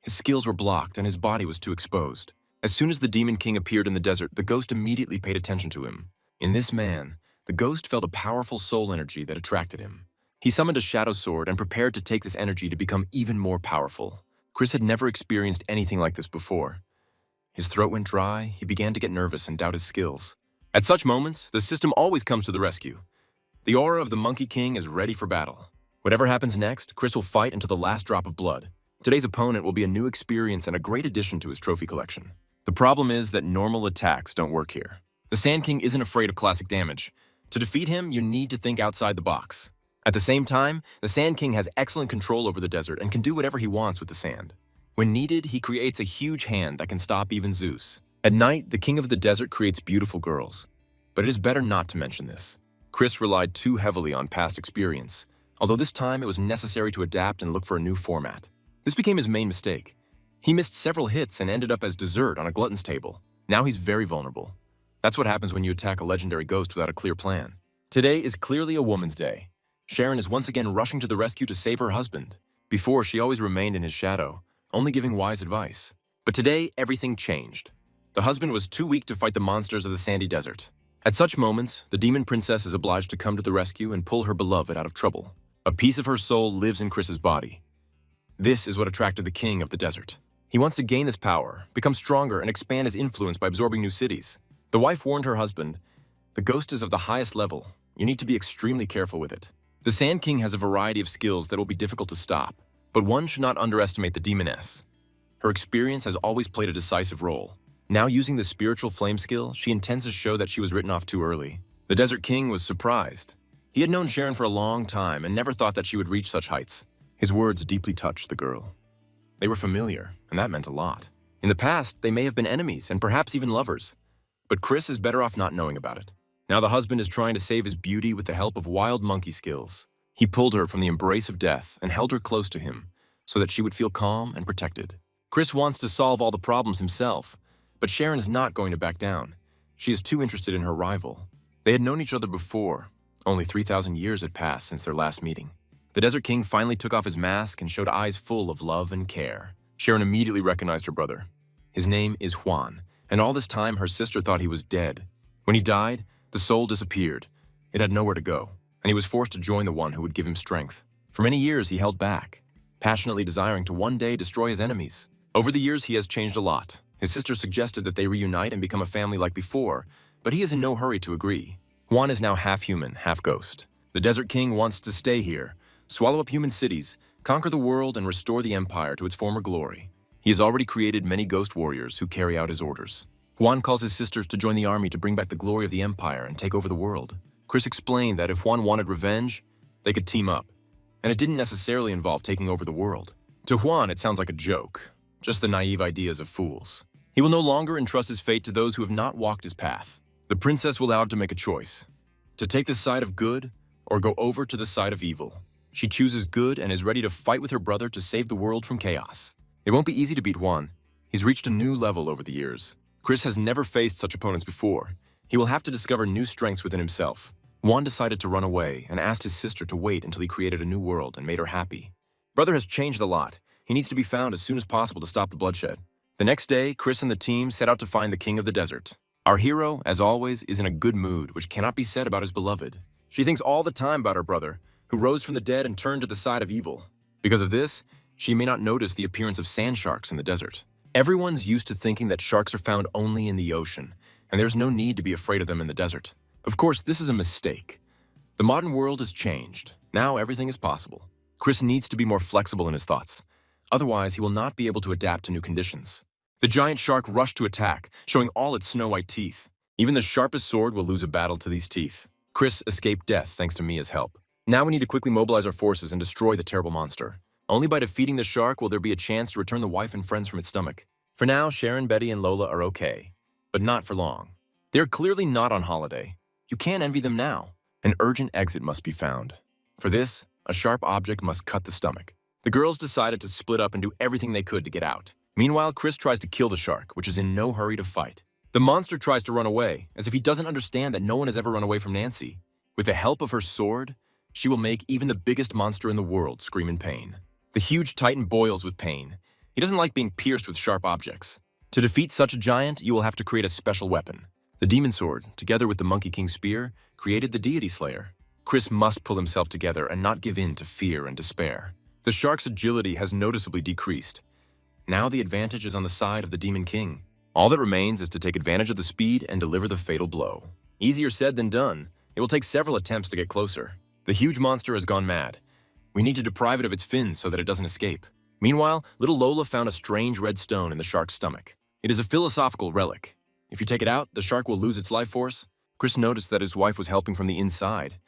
Speaker 1: His skills were blocked and his body was too exposed. As soon as the Demon King appeared in the desert, the ghost immediately paid attention to him. In this man, the ghost felt a powerful soul energy that attracted him. He summoned a shadow sword and prepared to take this energy to become even more powerful. Chris had never experienced anything like this before. His throat went dry, he began to get nervous and doubt his skills. At such moments, the system always comes to the rescue. The aura of the Monkey King is ready for battle. Whatever happens next, Chris will fight until the last drop of blood. Today's opponent will be a new experience and a great addition to his trophy collection. The problem is that normal attacks don't work here. The Sand King isn't afraid of classic damage. To defeat him, you need to think outside the box. At the same time, the Sand King has excellent control over the desert and can do whatever he wants with the sand. When needed, he creates a huge hand that can stop even Zeus. At night, the King of the Desert creates beautiful girls. But it is better not to mention this. Chris relied too heavily on past experience, although this time it was necessary to adapt and look for a new format. This became his main mistake. He missed several hits and ended up as dessert on a glutton's table. Now he's very vulnerable. That's what happens when you attack a legendary ghost without a clear plan. Today is clearly a woman's day. Sharon is once again rushing to the rescue to save her husband. Before, she always remained in his shadow, only giving wise advice. But today, everything changed. The husband was too weak to fight the monsters of the sandy desert. At such moments, the demon princess is obliged to come to the rescue and pull her beloved out of trouble. A piece of her soul lives in Chris's body. This is what attracted the king of the desert. He wants to gain this power, become stronger, and expand his influence by absorbing new cities. The wife warned her husband, "The ghost is of the highest level. You need to be extremely careful with it." The Sand King has a variety of skills that will be difficult to stop, but one should not underestimate the Demoness. Her experience has always played a decisive role. Now using the spiritual flame skill, she intends to show that she was written off too early. The Desert King was surprised. He had known Sharon for a long time and never thought that she would reach such heights. His words deeply touched the girl. They were familiar, and that meant a lot. In the past, they may have been enemies and perhaps even lovers. But Chris is better off not knowing about it. Now the husband is trying to save his beauty with the help of wild monkey skills. He pulled her from the embrace of death and held her close to him so that she would feel calm and protected. Chris wants to solve all the problems himself, but Sharon is not going to back down. She is too interested in her rival. They had known each other before. Only 3,000 years had passed since their last meeting. The Desert King finally took off his mask and showed eyes full of love and care. Sharon immediately recognized her brother. His name is Juan, and all this time her sister thought he was dead. When he died, the soul disappeared. It had nowhere to go, and he was forced to join the one who would give him strength. For many years he held back, passionately desiring to one day destroy his enemies. Over the years he has changed a lot. His sister suggested that they reunite and become a family like before, but he is in no hurry to agree. Juan is now half human, half ghost. The Desert King wants to stay here, swallow up human cities, conquer the world, and restore the empire to its former glory. He has already created many ghost warriors who carry out his orders. Juan calls his sisters to join the army to bring back the glory of the empire and take over the world. Chris explained that if Juan wanted revenge, they could team up, and it didn't necessarily involve taking over the world. To Juan, it sounds like a joke, just the naive ideas of fools. He will no longer entrust his fate to those who have not walked his path. The princess will have to make a choice, to take the side of good or go over to the side of evil. She chooses good and is ready to fight with her brother to save the world from chaos. It won't be easy to beat Juan. He's reached a new level over the years. Chris has never faced such opponents before. He will have to discover new strengths within himself. Juan decided to run away and asked his sister to wait until he created a new world and made her happy. Brother has changed a lot. He needs to be found as soon as possible to stop the bloodshed. The next day, Chris and the team set out to find the king of the desert. Our hero, as always, is in a good mood, which cannot be said about his beloved. She thinks all the time about her brother, who rose from the dead and turned to the side of evil. Because of this, she may not notice the appearance of sand sharks in the desert. Everyone's used to thinking that sharks are found only in the ocean, and there's no need to be afraid of them in the desert. Of course, this is a mistake. The modern world has changed. Now everything is possible. Chris needs to be more flexible in his thoughts. Otherwise, he will not be able to adapt to new conditions. The giant shark rushed to attack, showing all its snow-white teeth. Even the sharpest sword will lose a battle to these teeth. Chris escaped death thanks to Mia's help. Now we need to quickly mobilize our forces and destroy the terrible monster. Only by defeating the shark will there be a chance to return the wife and friends from its stomach. For now, Sharon, Betty, and Lola are okay, but not for long. They're clearly not on holiday. You can't envy them now. An urgent exit must be found. For this, a sharp object must cut the stomach. The girls decided to split up and do everything they could to get out. Meanwhile, Chris tries to kill the shark, which is in no hurry to fight. The monster tries to run away, as if he doesn't understand that no one has ever run away from Nancy. With the help of her sword, she will make even the biggest monster in the world scream in pain. The huge titan boils with pain. He doesn't like being pierced with sharp objects. To defeat such a giant, you will have to create a special weapon. The demon sword, together with the Monkey King's spear, created the deity slayer. Chris must pull himself together and not give in to fear and despair. The shark's agility has noticeably decreased. Now the advantage is on the side of the Demon King. All that remains is to take advantage of the speed and deliver the fatal blow. Easier said than done. It will take several attempts to get closer. The huge monster has gone mad. We need to deprive it of its fins so that it doesn't escape. Meanwhile, little Lola found a strange red stone in the shark's stomach. It is a philosophical relic. If you take it out, the shark will lose its life force. Chris noticed that his wife was helping from the inside.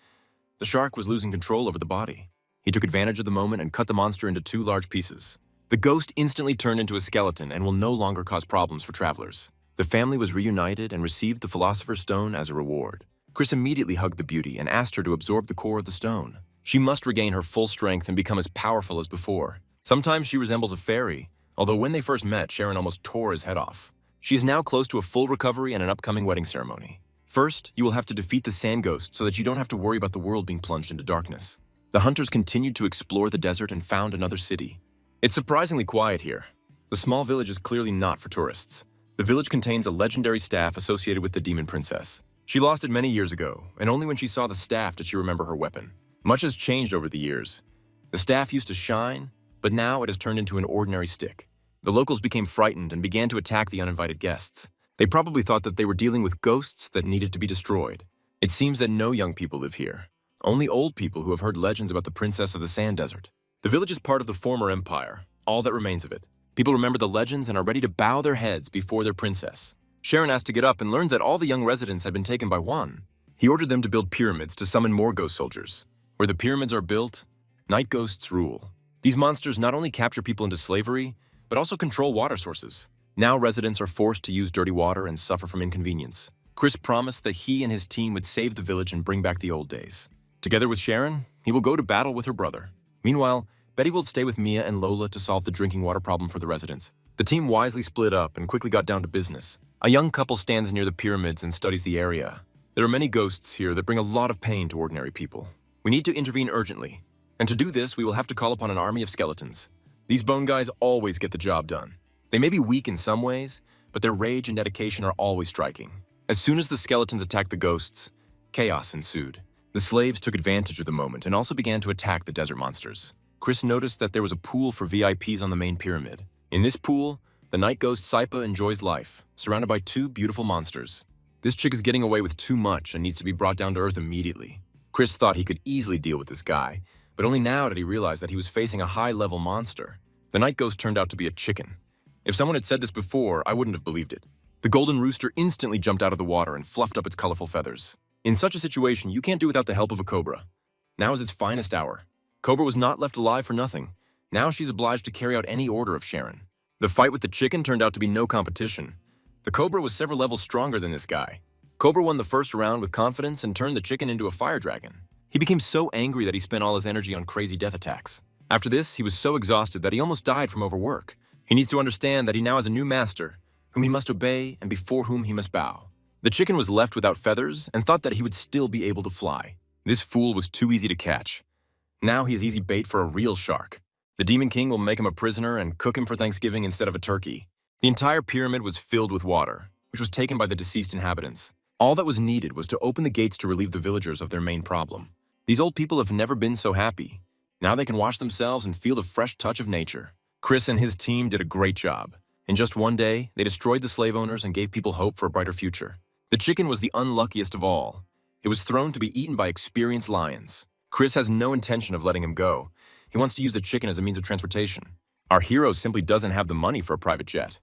Speaker 1: The shark was losing control over the body. He took advantage of the moment and cut the monster into 2 large pieces. The ghost instantly turned into a skeleton and will no longer cause problems for travelers. The family was reunited and received the Philosopher's Stone as a reward. Chris immediately hugged the beauty and asked her to absorb the core of the stone. She must regain her full strength and become as powerful as before. Sometimes she resembles a fairy, although when they first met, Sharon almost tore his head off. She is now close to a full recovery and an upcoming wedding ceremony. First, you will have to defeat the sand ghost so that you don't have to worry about the world being plunged into darkness. The hunters continued to explore the desert and found another city. It's surprisingly quiet here. The small village is clearly not for tourists. The village contains a legendary staff associated with the demon princess. She lost it many years ago, and only when she saw the staff did she remember her weapon. Much has changed over the years. The staff used to shine, but now it has turned into an ordinary stick. The locals became frightened and began to attack the uninvited guests. They probably thought that they were dealing with ghosts that needed to be destroyed. It seems that no young people live here. Only old people who have heard legends about the princess of the sand desert. The village is part of the former empire, all that remains of it. People remember the legends and are ready to bow their heads before their princess. Sharon asked to get up and learned that all the young residents had been taken by one. He ordered them to build pyramids to summon more ghost soldiers. Where the pyramids are built, night ghosts rule. These monsters not only capture people into slavery, but also control water sources. Now residents are forced to use dirty water and suffer from inconvenience. Chris promised that he and his team would save the village and bring back the old days. Together with Sharon, he will go to battle with her brother. Meanwhile, Betty will stay with Mia and Lola to solve the drinking water problem for the residents. The team wisely split up and quickly got down to business. A young couple stands near the pyramids and studies the area. There are many ghosts here that bring a lot of pain to ordinary people. We need to intervene urgently. And to do this, we will have to call upon an army of skeletons. These bone guys always get the job done. They may be weak in some ways, but their rage and dedication are always striking. As soon as the skeletons attacked the ghosts, chaos ensued. The slaves took advantage of the moment and also began to attack the desert monsters. Chris noticed that there was a pool for VIPs on the main pyramid. In this pool, the night ghost Saipa enjoys life, surrounded by 2 beautiful monsters. This chick is getting away with too much and needs to be brought down to earth immediately. Chris thought he could easily deal with this guy, but only now did he realize that he was facing a high-level monster. The night ghost turned out to be a chicken. If someone had said this before, I wouldn't have believed it. The golden rooster instantly jumped out of the water and fluffed up its colorful feathers. In such a situation, you can't do without the help of a cobra. Now is its finest hour. Cobra was not left alive for nothing. Now she's obliged to carry out any order of Sharon. The fight with the chicken turned out to be no competition. The cobra was several levels stronger than this guy. Cobra won the first round with confidence and turned the chicken into a fire dragon. He became so angry that he spent all his energy on crazy death attacks. After this, he was so exhausted that he almost died from overwork. He needs to understand that he now has a new master, whom he must obey and before whom he must bow. The chicken was left without feathers and thought that he would still be able to fly. This fool was too easy to catch. Now he is easy bait for a real shark. The The Demon King will make him a prisoner and cook him for Thanksgiving instead of a turkey. The entire pyramid was filled with water, which was taken by the deceased inhabitants. All that was needed was to open the gates to relieve the villagers of their main problem. These old people have never been so happy. Now they can wash themselves and feel the fresh touch of nature. Chris and his team did a great job. In just one day, they destroyed the slave owners and gave people hope for a brighter future. The chicken was the unluckiest of all. It was thrown to be eaten by experienced lions. Chris has no intention of letting him go. He wants to use the chicken as a means of transportation. Our hero simply doesn't have the money for a private jet.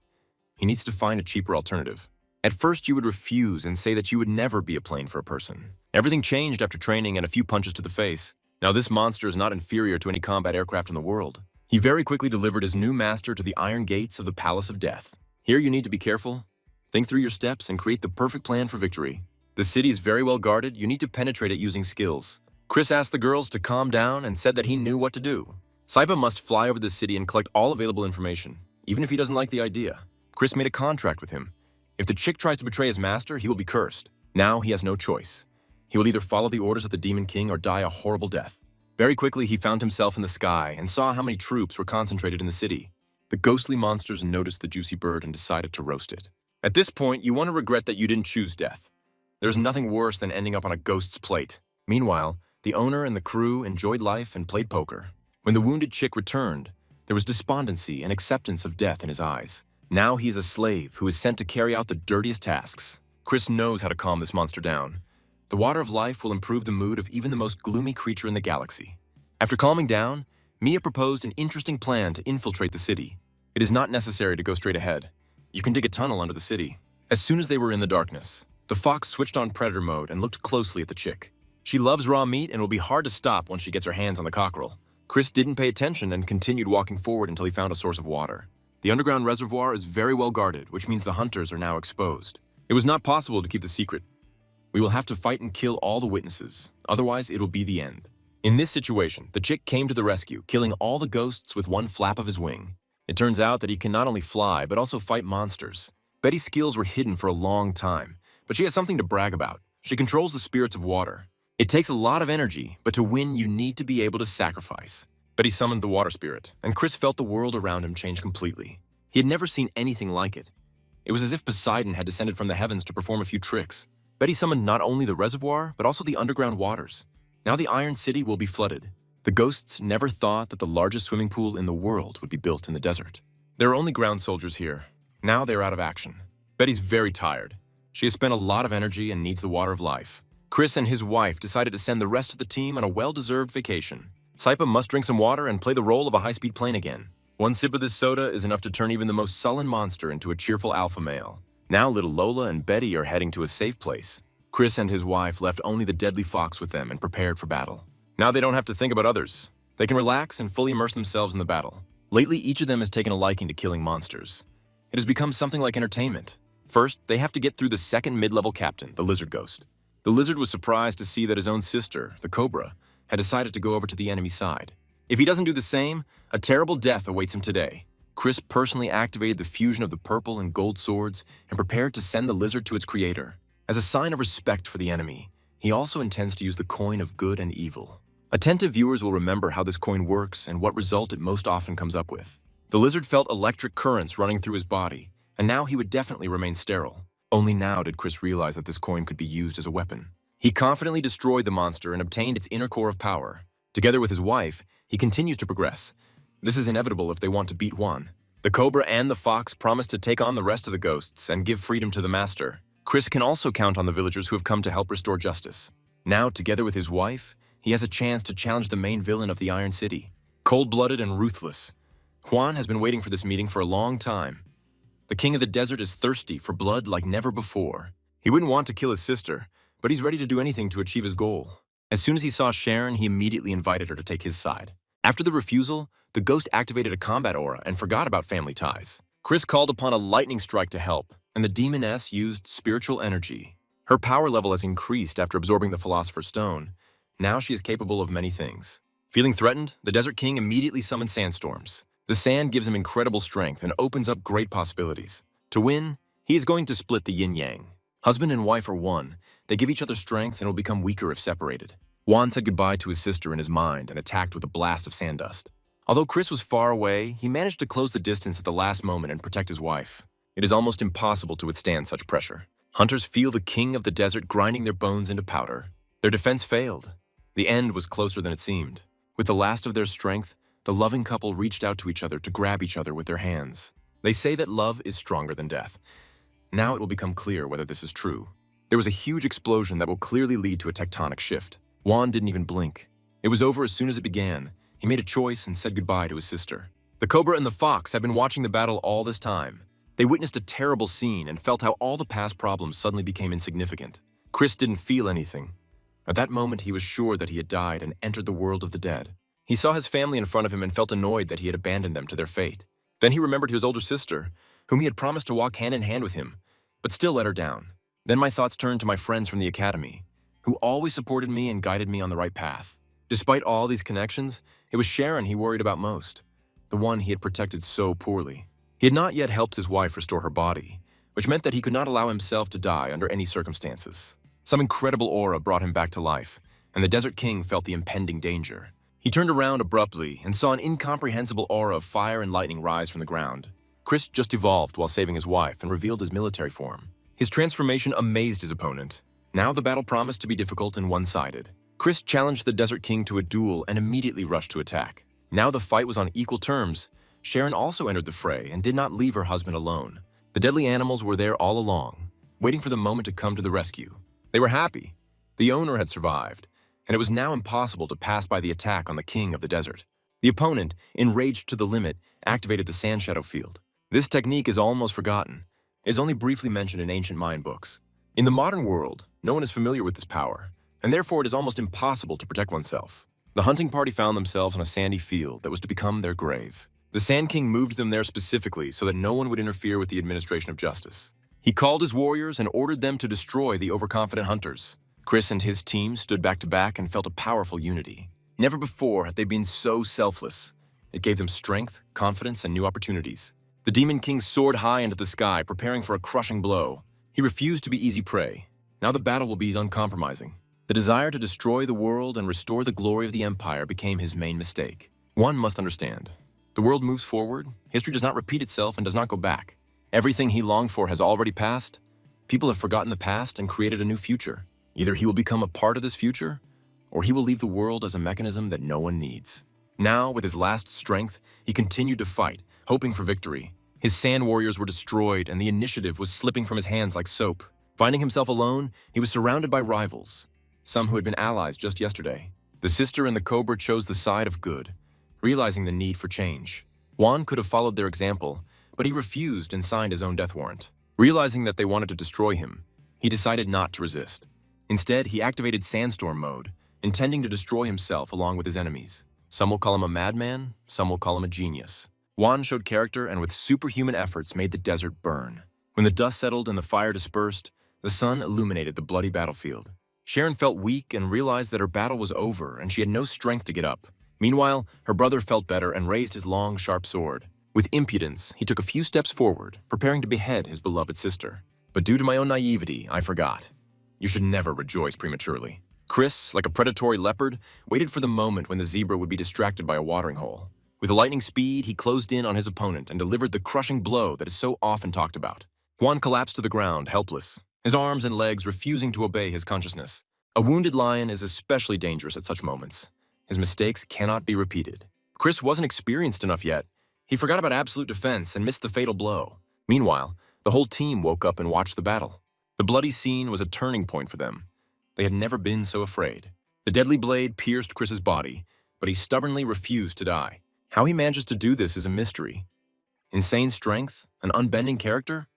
Speaker 1: He needs to find a cheaper alternative. At first, you would refuse and say that you would never be a plane for a person. Everything changed after training and a few punches to the face. Now this monster is not inferior to any combat aircraft in the world. He very quickly delivered his new master to the iron gates of the Palace of Death. Here you need to be careful. Think through your steps and create the perfect plan for victory. The city is very well guarded. You need to penetrate it using skills. Chris asked the girls to calm down and said that he knew what to do. Saipa must fly over the city and collect all available information, even if he doesn't like the idea. Chris made a contract with him. If the chick tries to betray his master, he will be cursed. Now he has no choice. He will either follow the orders of the Demon King or die a horrible death. Very quickly, he found himself in the sky and saw how many troops were concentrated in the city. The ghostly monsters noticed the juicy bird and decided to roast it. At this point, you want to regret that you didn't choose death. There's nothing worse than ending up on a ghost's plate. Meanwhile, the owner and the crew enjoyed life and played poker. When the wounded chick returned, there was despondency and acceptance of death in his eyes. Now he is a slave who is sent to carry out the dirtiest tasks. Chris knows how to calm this monster down. The water of life will improve the mood of even the most gloomy creature in the galaxy. After calming down, Mia proposed an interesting plan to infiltrate the city. It is not necessary to go straight ahead. You can dig a tunnel under the city. As soon as they were in the darkness, the fox switched on predator mode and looked closely at the chick. She loves raw meat and will be hard to stop once she gets her hands on the cockerel. Chris didn't pay attention and continued walking forward until he found a source of water. The underground reservoir is very well guarded, which means the hunters are now exposed. It was not possible to keep the secret. We will have to fight and kill all the witnesses, otherwise it'll be the end. In this situation, the chick came to the rescue, killing all the ghosts with one flap of his wing. It turns out that he can not only fly, but also fight monsters. Betty's skills were hidden for a long time, but she has something to brag about. She controls the spirits of water. It takes a lot of energy, but to win you need to be able to sacrifice. Betty summoned the water spirit, and Chris felt the world around him change completely. He had never seen anything like it. It was as if Poseidon had descended from the heavens to perform a few tricks. Betty summoned not only the reservoir, but also the underground waters. Now the Iron City will be flooded. The ghosts never thought that the largest swimming pool in the world would be built in the desert. There are only ground soldiers here. Now they are out of action. Betty's very tired. She has spent a lot of energy and needs the water of life. Chris and his wife decided to send the rest of the team on a well-deserved vacation. Saipa must drink some water and play the role of a high-speed plane again. One sip of this soda is enough to turn even the most sullen monster into a cheerful alpha male. Now little Lola and Betty are heading to a safe place. Chris and his wife left only the deadly fox with them and prepared for battle. Now they don't have to think about others. They can relax and fully immerse themselves in the battle. Lately, each of them has taken a liking to killing monsters. It has become something like entertainment. First, they have to get through the second mid-level captain, the lizard ghost. The lizard was surprised to see that his own sister, the cobra, had decided to go over to the enemy side. If he doesn't do the same, a terrible death awaits him today. Chris personally activated the fusion of the purple and gold swords and prepared to send the lizard to its creator. As a sign of respect for the enemy, he also intends to use the coin of good and evil. Attentive viewers will remember how this coin works and what result it most often comes up with. The lizard felt electric currents running through his body, and now he would definitely remain sterile. Only now did Chris realize that this coin could be used as a weapon. He confidently destroyed the monster and obtained its inner core of power. Together with his wife, he continues to progress. This is inevitable if they want to beat one. The cobra and the fox promise to take on the rest of the ghosts and give freedom to the master. Chris can also count on the villagers who have come to help restore justice. Now, together with his wife, he has a chance to challenge the main villain of the Iron City. Cold-blooded and ruthless, Juan has been waiting for this meeting for a long time. The king of the desert is thirsty for blood like never before. He wouldn't want to kill his sister, but he's ready to do anything to achieve his goal. As soon as he saw Sharon, he immediately invited her to take his side. After the refusal, the ghost activated a combat aura and forgot about family ties. Chris called upon a lightning strike to help, and the demoness used spiritual energy. Her power level has increased after absorbing the Philosopher's Stone. Now she is capable of many things. Feeling threatened, the Desert King immediately summoned sandstorms. The sand gives him incredible strength and opens up great possibilities. To win, he is going to split the yin-yang. Husband and wife are one. They give each other strength and will become weaker if separated. Juan said goodbye to his sister in his mind and attacked with a blast of sand dust. Although Chris was far away, he managed to close the distance at the last moment and protect his wife. It is almost impossible to withstand such pressure. Hunters feel the king of the desert grinding their bones into powder. Their defense failed. The end was closer than it seemed. With the last of their strength, the loving couple reached out to each other to grab each other with their hands. They say that love is stronger than death. Now it will become clear whether this is true. There was a huge explosion that will clearly lead to a tectonic shift. Juan didn't even blink. It was over as soon as it began. He made a choice and said goodbye to his sister. The cobra and the fox had been watching the battle all this time. They witnessed a terrible scene and felt how all the past problems suddenly became insignificant. Chris didn't feel anything. At that moment, he was sure that he had died and entered the world of the dead. He saw his family in front of him and felt annoyed that he had abandoned them to their fate. Then he remembered his older sister, whom he had promised to walk hand in hand with him, but still let her down. Then my thoughts turned to my friends from the academy, who always supported me and guided me on the right path. Despite all these connections, it was Sharon he worried about most, the one he had protected so poorly. He had not yet helped his wife restore her body, which meant that he could not allow himself to die under any circumstances. Some incredible aura brought him back to life, and the Desert King felt the impending danger. He turned around abruptly and saw an incomprehensible aura of fire and lightning rise from the ground. Chris just evolved while saving his wife and revealed his military form. His transformation amazed his opponent. Now the battle promised to be difficult and one-sided. Chris challenged the Desert King to a duel and immediately rushed to attack. Now the fight was on equal terms. Sharon also entered the fray and did not leave her husband alone. The deadly animals were there all along, waiting for the moment to come to the rescue. They were happy. The owner had survived, and it was now impossible to pass by the attack on the king of the desert. The opponent, enraged to the limit, activated the sand shadow field. This technique is almost forgotten. It is only briefly mentioned in ancient Mayan books. In the modern world, no one is familiar with this power, and therefore it is almost impossible to protect oneself. The hunting party found themselves on a sandy field that was to become their grave. The Sand King moved them there specifically so that no one would interfere with the administration of justice. He called his warriors and ordered them to destroy the overconfident hunters. Chris and his team stood back to back and felt a powerful unity. Never before had they been so selfless. It gave them strength, confidence, and new opportunities. The Demon King soared high into the sky, preparing for a crushing blow. He refused to be easy prey. Now the battle will be uncompromising. The desire to destroy the world and restore the glory of the Empire became his main mistake. One must understand. The world moves forward, history does not repeat itself and does not go back. Everything he longed for has already passed. People have forgotten the past and created a new future. Either he will become a part of this future, or he will leave the world as a mechanism that no one needs. Now, with his last strength, he continued to fight, hoping for victory. His sand warriors were destroyed and the initiative was slipping from his hands like soap. Finding himself alone, he was surrounded by rivals, some who had been allies just yesterday. The sister and the cobra chose the side of good, realizing the need for change. Juan could have followed their example, but he refused and signed his own death warrant. Realizing that they wanted to destroy him, he decided not to resist. Instead, he activated Sandstorm mode, intending to destroy himself along with his enemies. Some will call him a madman, some will call him a genius. Juan showed character and with superhuman efforts made the desert burn. When the dust settled and the fire dispersed, the sun illuminated the bloody battlefield. Sharon felt weak and realized that her battle was over and she had no strength to get up. Meanwhile, her brother felt better and raised his long, sharp sword. With impudence, he took a few steps forward, preparing to behead his beloved sister. But due to my own naivety, I forgot. You should never rejoice prematurely. Chris, like a predatory leopard, waited for the moment when the zebra would be distracted by a watering hole. With lightning speed, he closed in on his opponent and delivered the crushing blow that is so often talked about. Juan collapsed to the ground, helpless, his arms and legs refusing to obey his consciousness. A wounded lion is especially dangerous at such moments. His mistakes cannot be repeated. Chris wasn't experienced enough yet. He forgot about absolute defense and missed the fatal blow. Meanwhile, the whole team woke up and watched the battle. The bloody scene was a turning point for them. They had never been so afraid. The deadly blade pierced Chris's body, but he stubbornly refused to die. How he manages to do this is a mystery. Insane strength, an unbending character,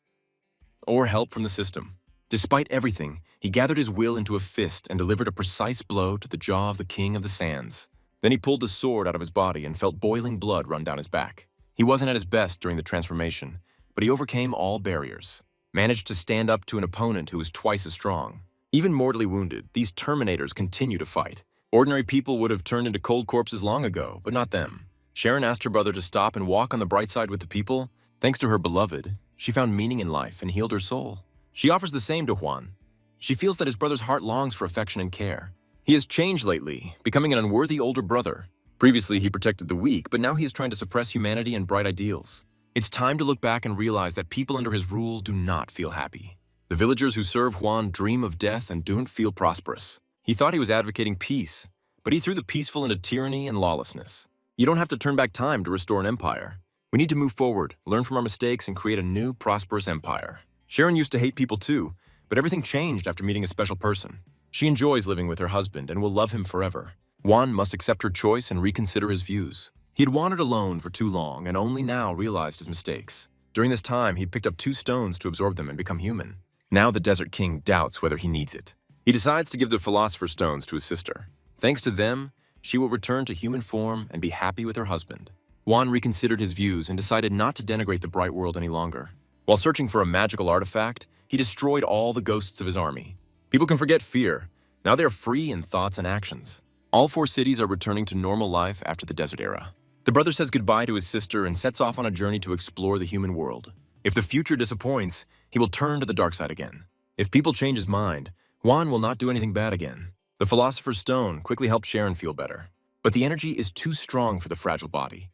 Speaker 1: or help from the system. Despite everything, he gathered his will into a fist and delivered a precise blow to the jaw of the King of the Sands. Then he pulled the sword out of his body and felt boiling blood run down his back. He wasn't at his best during the transformation, but he overcame all barriers, managed to stand up to an opponent who was twice as strong. Even mortally wounded, these Terminators continue to fight. Ordinary people would have turned into cold corpses long ago, but not them. Sharon asked her brother to stop and walk on the bright side with the people. Thanks to her beloved, she found meaning in life and healed her soul. She offers the same to Juan. She feels that his brother's heart longs for affection and care. He has changed lately, becoming an unworthy older brother. Previously, he protected the weak, but now he is trying to suppress humanity and bright ideals. It's time to look back and realize that people under his rule do not feel happy. The villagers who serve Juan dream of death and don't feel prosperous. He thought he was advocating peace, but he threw the peaceful into tyranny and lawlessness. You don't have to turn back time to restore an empire. We need to move forward, learn from our mistakes, and create a new, prosperous empire. Sharon used to hate people too, but everything changed after meeting a special person. She enjoys living with her husband and will love him forever. Juan must accept her choice and reconsider his views. He had wandered alone for too long and only now realized his mistakes. During this time, he'd picked up 2 stones to absorb them and become human. Now the Desert King doubts whether he needs it. He decides to give the Philosopher's Stones to his sister. Thanks to them, she will return to human form and be happy with her husband. Juan reconsidered his views and decided not to denigrate the bright world any longer. While searching for a magical artifact, he destroyed all the ghosts of his army. People can forget fear. Now they are free in thoughts and actions. All 4 cities are returning to normal life after the desert era. The brother says goodbye to his sister and sets off on a journey to explore the human world. If the future disappoints, he will turn to the dark side again. If people change his mind, Juan will not do anything bad again. The Philosopher's Stone quickly helped Sharon feel better. But the energy is too strong for the fragile body.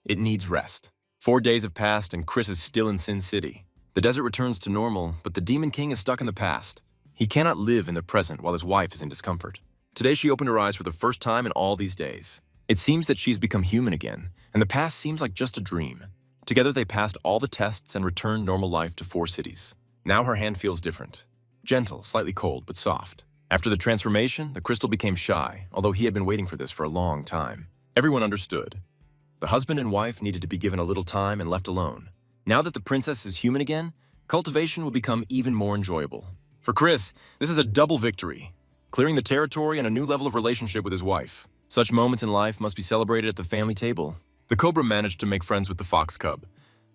Speaker 1: It needs rest. 4 days have passed and Chris is still in Sin City. The desert returns to normal, but the Demon King is stuck in the past. He cannot live in the present while his wife is in discomfort. Today she opened her eyes for the first time in all these days. It seems that she's become human again, and the past seems like just a dream. Together they passed all the tests and returned normal life to 4 cities. Now her hand feels different. Gentle, slightly cold, but soft. After the transformation, the crystal became shy, although he had been waiting for this for a long time. Everyone understood. The husband and wife needed to be given a little time and left alone. Now that the princess is human again, cultivation will become even more enjoyable. For Chris, this is a double victory, clearing the territory and a new level of relationship with his wife. Such moments in life must be celebrated at the family table. The cobra managed to make friends with the fox cub.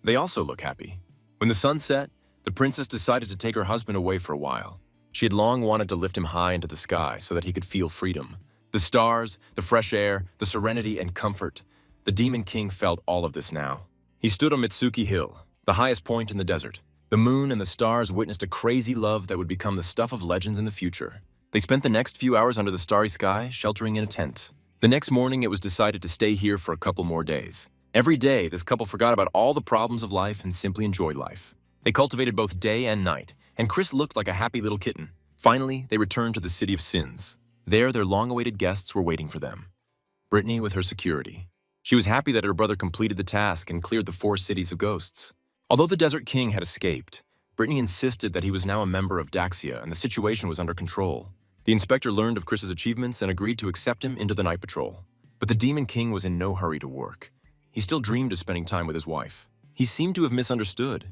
Speaker 1: They also look happy. When the sun set, the princess decided to take her husband away for a while. She had long wanted to lift him high into the sky so that he could feel freedom. The stars, the fresh air, the serenity and comfort. The Demon King felt all of this now. He stood on Mitsuki Hill, the highest point in the desert. The moon and the stars witnessed a crazy love that would become the stuff of legends in the future. They spent the next few hours under the starry sky, sheltering in a tent. The next morning, it was decided to stay here for a couple more days. Every day, this couple forgot about all the problems of life and simply enjoyed life. They cultivated both day and night, and Chris looked like a happy little kitten. Finally, they returned to the City of Sins. There, their long-awaited guests were waiting for them. Brittany with her security. She was happy that her brother completed the task and cleared the 4 cities of ghosts. Although the Desert King had escaped, Brittany insisted that he was now a member of Daxia and the situation was under control. The inspector learned of Chris's achievements and agreed to accept him into the night patrol. But the Demon King was in no hurry to work. He still dreamed of spending time with his wife. He seemed to have misunderstood.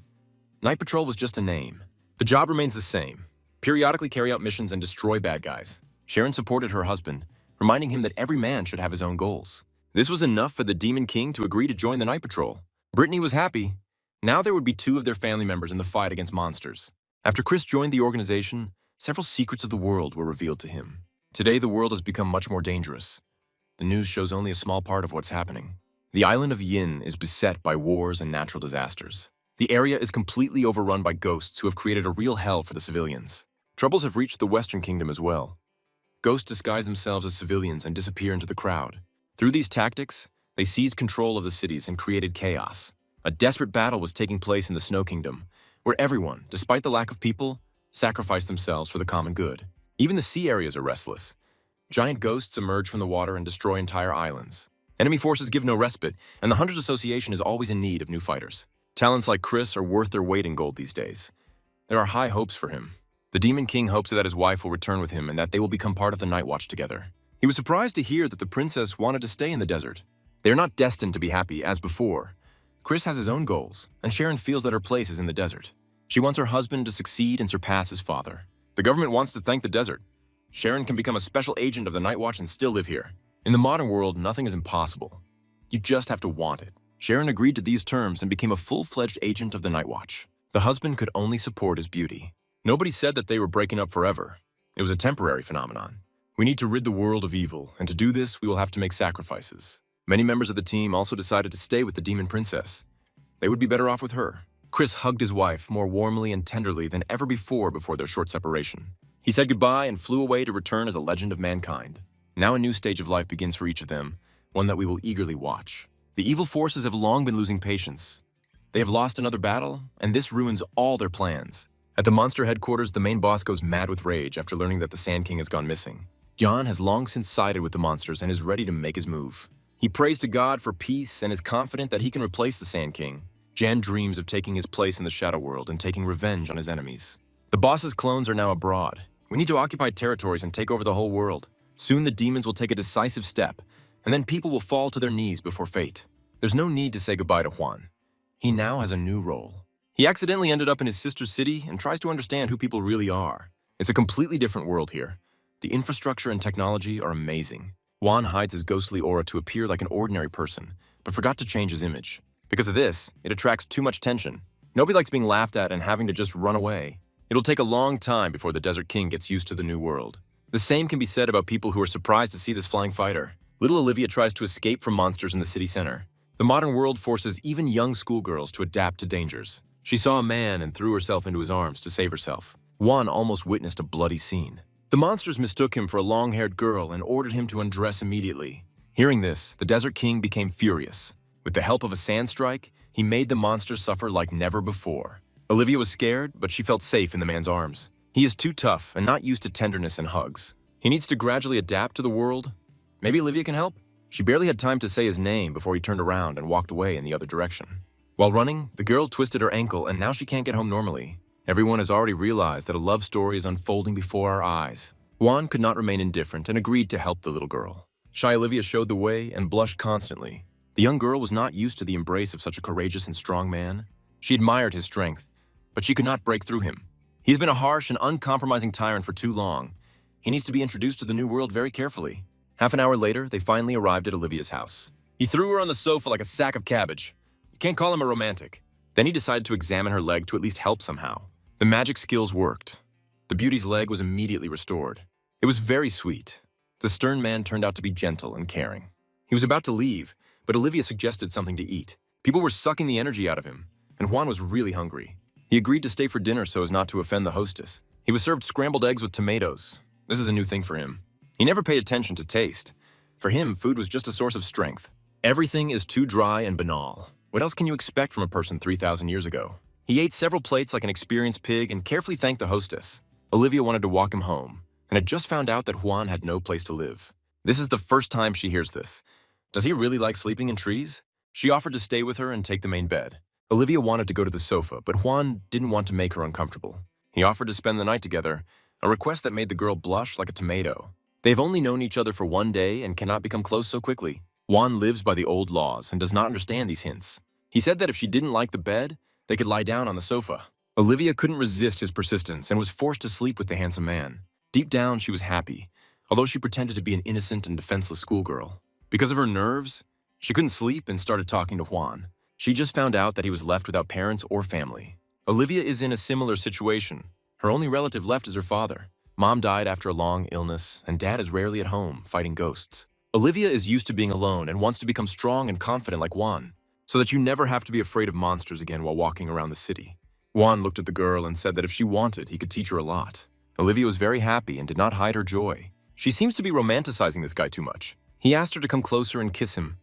Speaker 1: Night patrol was just a name. The job remains the same. Periodically carry out missions and destroy bad guys. Sharon supported her husband, reminding him that every man should have his own goals. This was enough for the Demon King to agree to join the night patrol. Brittany was happy. Now there would be 2 of their family members in the fight against monsters. After Chris joined the organization, several secrets of the world were revealed to him. Today, the world has become much more dangerous. The news shows only a small part of what's happening. The island of Yin is beset by wars and natural disasters. The area is completely overrun by ghosts who have created a real hell for the civilians. Troubles have reached the Western Kingdom as well. Ghosts disguise themselves as civilians and disappear into the crowd. Through these tactics, they seized control of the cities and created chaos. A desperate battle was taking place in the Snow Kingdom, where everyone, despite the lack of people, sacrificed themselves for the common good. Even the sea areas are restless. Giant ghosts emerge from the water and destroy entire islands. Enemy forces give no respite, and the Hunters Association is always in need of new fighters. Talents like Chris are worth their weight in gold these days. There are high hopes for him. The Demon King hopes that his wife will return with him and that they will become part of the Night Watch together. He was surprised to hear that the princess wanted to stay in the desert. They are not destined to be happy as before. Chris has his own goals, and Sharon feels that her place is in the desert. She wants her husband to succeed and surpass his father. The government wants to thank the desert. Sharon can become a special agent of the Night Watch and still live here. In the modern world, nothing is impossible. You just have to want it. Sharon agreed to these terms and became a full-fledged agent of the Night Watch. The husband could only support his beauty. Nobody said that they were breaking up forever. It was a temporary phenomenon. We need to rid the world of evil, and to do this, we will have to make sacrifices. Many members of the team also decided to stay with the Demon Princess. They would be better off with her. Chris hugged his wife more warmly and tenderly than ever before their short separation. He said goodbye and flew away to return as a legend of mankind. Now a new stage of life begins for each of them, one that we will eagerly watch. The evil forces have long been losing patience. They have lost another battle, and this ruins all their plans. At the monster headquarters, the main boss goes mad with rage after learning that the Sand King has gone missing. Jan has long since sided with the monsters and is ready to make his move. He prays to God for peace and is confident that he can replace the Sand King. Jan dreams of taking his place in the Shadow World and taking revenge on his enemies. The boss's clones are now abroad. We need to occupy territories and take over the whole world. Soon the demons will take a decisive step, and then people will fall to their knees before fate. There's no need to say goodbye to Juan. He now has a new role. He accidentally ended up in his sister's city and tries to understand who people really are. It's a completely different world here. The infrastructure and technology are amazing. Juan hides his ghostly aura to appear like an ordinary person, but forgot to change his image. Because of this, it attracts too much attention. Nobody likes being laughed at and having to just run away. It'll take a long time before the Desert King gets used to the new world. The same can be said about people who are surprised to see this flying fighter. Little Olivia tries to escape from monsters in the city center. The modern world forces even young schoolgirls to adapt to dangers. She saw a man and threw herself into his arms to save herself. Juan almost witnessed a bloody scene. The monsters mistook him for a long-haired girl and ordered him to undress immediately. Hearing this, the Desert King became furious. With the help of a sand strike, he made the monsters suffer like never before. Olivia was scared, but she felt safe in the man's arms. He is too tough and not used to tenderness and hugs. He needs to gradually adapt to the world. Maybe Olivia can help? She barely had time to say his name before he turned around and walked away in the other direction. While running, the girl twisted her ankle and now she can't get home normally. Everyone has already realized that a love story is unfolding before our eyes. Juan could not remain indifferent and agreed to help the little girl. Shy Olivia showed the way and blushed constantly. The young girl was not used to the embrace of such a courageous and strong man. She admired his strength, but she could not break through him. He's been a harsh and uncompromising tyrant for too long. He needs to be introduced to the new world very carefully. Half an hour later, they finally arrived at Olivia's house. He threw her on the sofa like a sack of cabbage. You can't call him a romantic. Then he decided to examine her leg to at least help somehow. The magic skills worked. The beauty's leg was immediately restored. It was very sweet. The stern man turned out to be gentle and caring. He was about to leave, but Olivia suggested something to eat. People were sucking the energy out of him, and Juan was really hungry. He agreed to stay for dinner so as not to offend the hostess. He was served scrambled eggs with tomatoes. This is a new thing for him. He never paid attention to taste. For him, food was just a source of strength. Everything is too dry and banal. What else can you expect from a person 3,000 years ago? He ate several plates like an experienced pig and carefully thanked the hostess. Olivia wanted to walk him home, and had just found out that Juan had no place to live. This is the first time she hears this. Does he really like sleeping in trees? She offered to stay with her and take the main bed. Olivia wanted to go to the sofa, but Juan didn't want to make her uncomfortable. He offered to spend the night together, a request that made the girl blush like a tomato. They've only known each other for one day and cannot become close so quickly. Juan lives by the old laws and does not understand these hints. He said that if she didn't like the bed, they could lie down on the sofa. Olivia couldn't resist his persistence and was forced to sleep with the handsome man. Deep down, she was happy, although she pretended to be an innocent and defenseless schoolgirl. Because of her nerves, she couldn't sleep and started talking to Juan. She just found out that he was left without parents or family. Olivia is in a similar situation. Her only relative left is her father. Mom died after a long illness, and Dad is rarely at home, fighting ghosts. Olivia is used to being alone and wants to become strong and confident like Juan, so that you never have to be afraid of monsters again while walking around the city. Juan looked at the girl and said that if she wanted, he could teach her a lot. Olivia was very happy and did not hide her joy. She seems to be romanticizing this guy too much. He asked her to come closer and kiss him,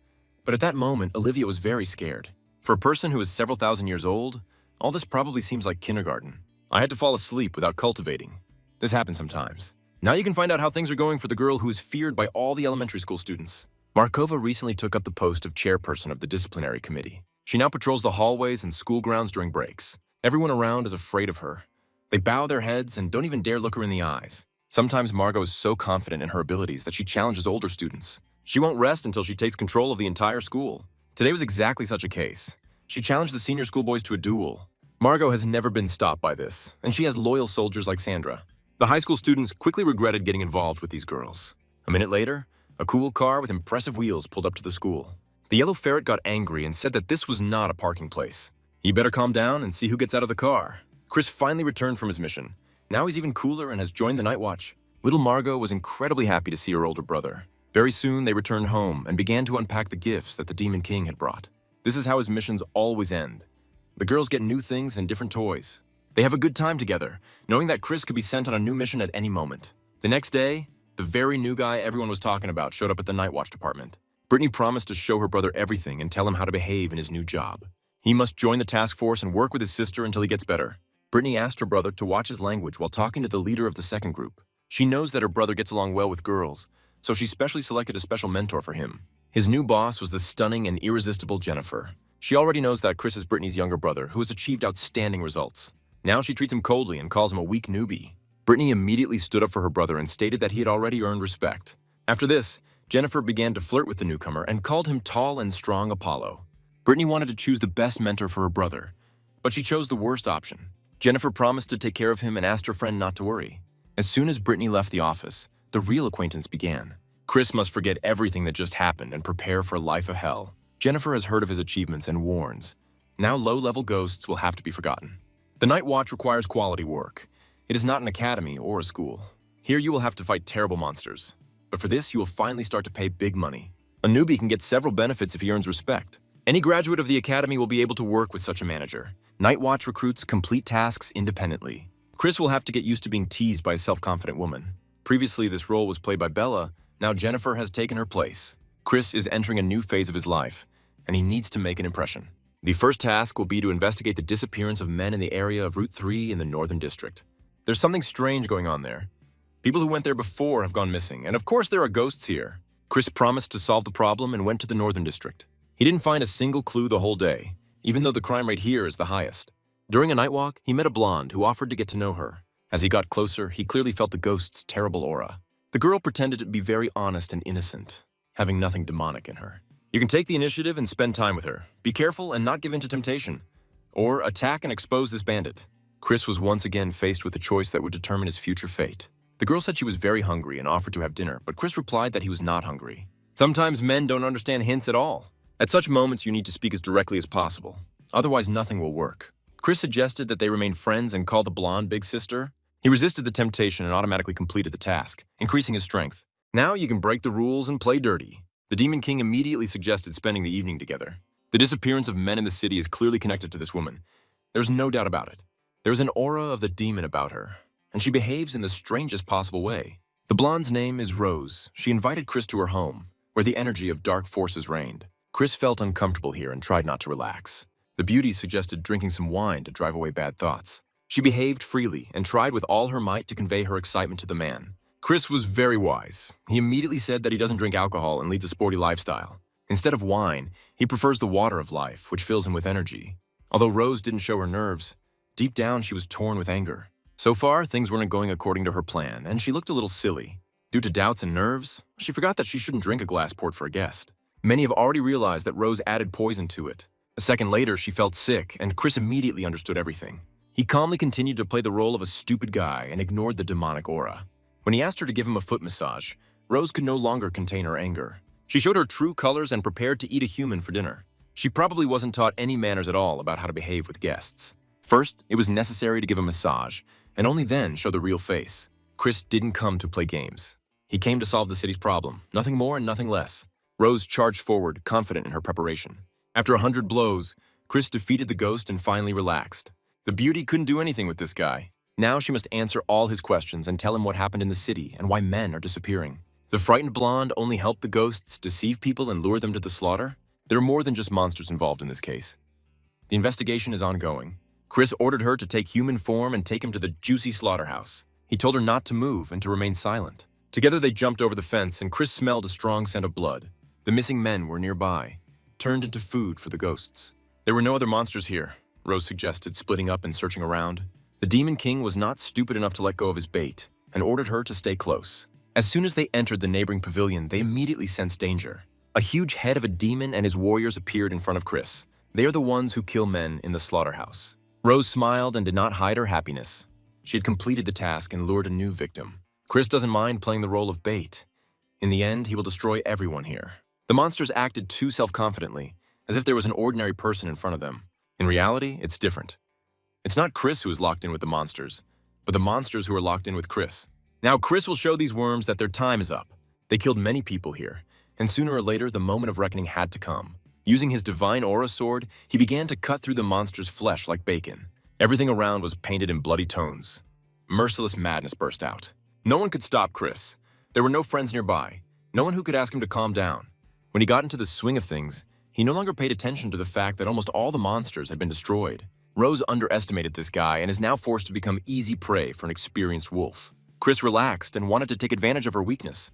Speaker 1: but at that moment, Olivia was very scared. For a person who is several thousand years old, all this probably seems like kindergarten. I had to fall asleep without cultivating. This happens sometimes. Now you can find out how things are going for the girl who is feared by all the elementary school students. Markova recently took up the post of chairperson of the disciplinary committee. She now patrols the hallways and school grounds during breaks. Everyone around is afraid of her. They bow their heads and don't even dare look her in the eyes. Sometimes Margot is so confident in her abilities that she challenges older students. She won't rest until she takes control of the entire school. Today was exactly such a case. She challenged the senior schoolboys to a duel. Margot has never been stopped by this, and she has loyal soldiers like Sandra. The high school students quickly regretted getting involved with these girls. A minute later, a cool car with impressive wheels pulled up to the school. The yellow ferret got angry and said that this was not a parking place. You better calm down and see who gets out of the car. Chris finally returned from his mission. Now he's even cooler and has joined the night watch. Little Margot was incredibly happy to see her older brother. Very soon, they returned home and began to unpack the gifts that the Demon King had brought. This is how his missions always end. The girls get new things and different toys. They have a good time together, knowing that Chris could be sent on a new mission at any moment. The next day, the very new guy everyone was talking about showed up at the Night Watch department. Brittany promised to show her brother everything and tell him how to behave in his new job. He must join the task force and work with his sister until he gets better. Brittany asked her brother to watch his language while talking to the leader of the second group. She knows that her brother gets along well with girls, so she specially selected a special mentor for him. His new boss was the stunning and irresistible Jennifer. She already knows that Chris is Brittany's younger brother, who has achieved outstanding results. Now she treats him coldly and calls him a weak newbie. Brittany immediately stood up for her brother and stated that he had already earned respect. After this, Jennifer began to flirt with the newcomer and called him tall and strong Apollo. Brittany wanted to choose the best mentor for her brother, but she chose the worst option. Jennifer promised to take care of him and asked her friend not to worry. As soon as Brittany left the office, the real acquaintance began. Chris must forget everything that just happened and prepare for a life of hell. Jennifer has heard of his achievements and warns. Now low-level ghosts will have to be forgotten. The Night Watch requires quality work. It is not an academy or a school. Here you will have to fight terrible monsters. But for this, you will finally start to pay big money. A newbie can get several benefits if he earns respect. Any graduate of the academy will be able to work with such a manager. Night Watch recruits complete tasks independently. Chris will have to get used to being teased by a self-confident woman. Previously, this role was played by Bella. Now Jennifer has taken her place. Chris is entering a new phase of his life, and he needs to make an impression. The first task will be to investigate the disappearance of men in the area of Route 3 in the Northern District. There's something strange going on there. People who went there before have gone missing, and of course there are ghosts here. Chris promised to solve the problem and went to the Northern District. He didn't find a single clue the whole day, even though the crime rate here is the highest. During a night walk, he met a blonde who offered to get to know her. As he got closer, he clearly felt the ghost's terrible aura. The girl pretended to be very honest and innocent, having nothing demonic in her. You can take the initiative and spend time with her. Be careful and not give in to temptation. Or attack and expose this bandit. Chris was once again faced with a choice that would determine his future fate. The girl said she was very hungry and offered to have dinner, but Chris replied that he was not hungry. Sometimes men don't understand hints at all. At such moments, you need to speak as directly as possible. Otherwise, nothing will work. Chris suggested that they remain friends and call the blonde big sister. He resisted the temptation and automatically completed the task, increasing his strength. Now you can break the rules and play dirty. The Demon King immediately suggested spending the evening together. The disappearance of men in the city is clearly connected to this woman. There's no doubt about it. There's an aura of the demon about her, and she behaves in the strangest possible way. The blonde's name is Rose. She invited Chris to her home, where the energy of dark forces reigned. Chris felt uncomfortable here and tried not to relax. The beauty suggested drinking some wine to drive away bad thoughts. She behaved freely and tried with all her might to convey her excitement to the man. Chris was very wise. He immediately said that he doesn't drink alcohol and leads a sporty lifestyle. Instead of wine, he prefers the water of life, which fills him with energy. Although Rose didn't show her nerves, deep down she was torn with anger. So far, things weren't going according to her plan, and she looked a little silly. Due to doubts and nerves, she forgot that she shouldn't drink a glass port for a guest. Many have already realized that Rose added poison to it. A second later, she felt sick, and Chris immediately understood everything. He calmly continued to play the role of a stupid guy and ignored the demonic aura. When he asked her to give him a foot massage, Rose could no longer contain her anger. She showed her true colors and prepared to eat a human for dinner. She probably wasn't taught any manners at all about how to behave with guests. First, it was necessary to give a massage, and only then show the real face. Chris didn't come to play games. He came to solve the city's problem, nothing more and nothing less. Rose charged forward, confident in her preparation. After 100 blows, Chris defeated the ghost and finally relaxed. The beauty couldn't do anything with this guy. Now she must answer all his questions and tell him what happened in the city and why men are disappearing. The frightened blonde only helped the ghosts deceive people and lure them to the slaughter. There are more than just monsters involved in this case. The investigation is ongoing. Chris ordered her to take human form and take him to the juicy slaughterhouse. He told her not to move and to remain silent. Together they jumped over the fence and Chris smelled a strong scent of blood. The missing men were nearby, turned into food for the ghosts. There were no other monsters here, Rose suggested, splitting up and searching around. The Demon King was not stupid enough to let go of his bait and ordered her to stay close. As soon as they entered the neighboring pavilion, they immediately sensed danger. A huge head of a demon and his warriors appeared in front of Chris. They are the ones who kill men in the slaughterhouse. Rose smiled and did not hide her happiness. She had completed the task and lured a new victim. Chris doesn't mind playing the role of bait. In the end, he will destroy everyone here. The monsters acted too self-confidently, as if there was an ordinary person in front of them. In reality, it's different. It's not Chris who is locked in with the monsters, but the monsters who are locked in with Chris. Now Chris will show these worms that their time is up. They killed many people here, and sooner or later the moment of reckoning had to come. Using his divine aura sword, he began to cut through the monster's flesh like bacon. Everything around was painted in bloody tones. Merciless madness burst out. No one could stop Chris. There were no friends nearby, no one who could ask him to calm down. When he got into the swing of things, he no longer paid attention to the fact that almost all the monsters had been destroyed. Rose underestimated this guy and is now forced to become easy prey for an experienced wolf. Chris relaxed and wanted to take advantage of her weakness,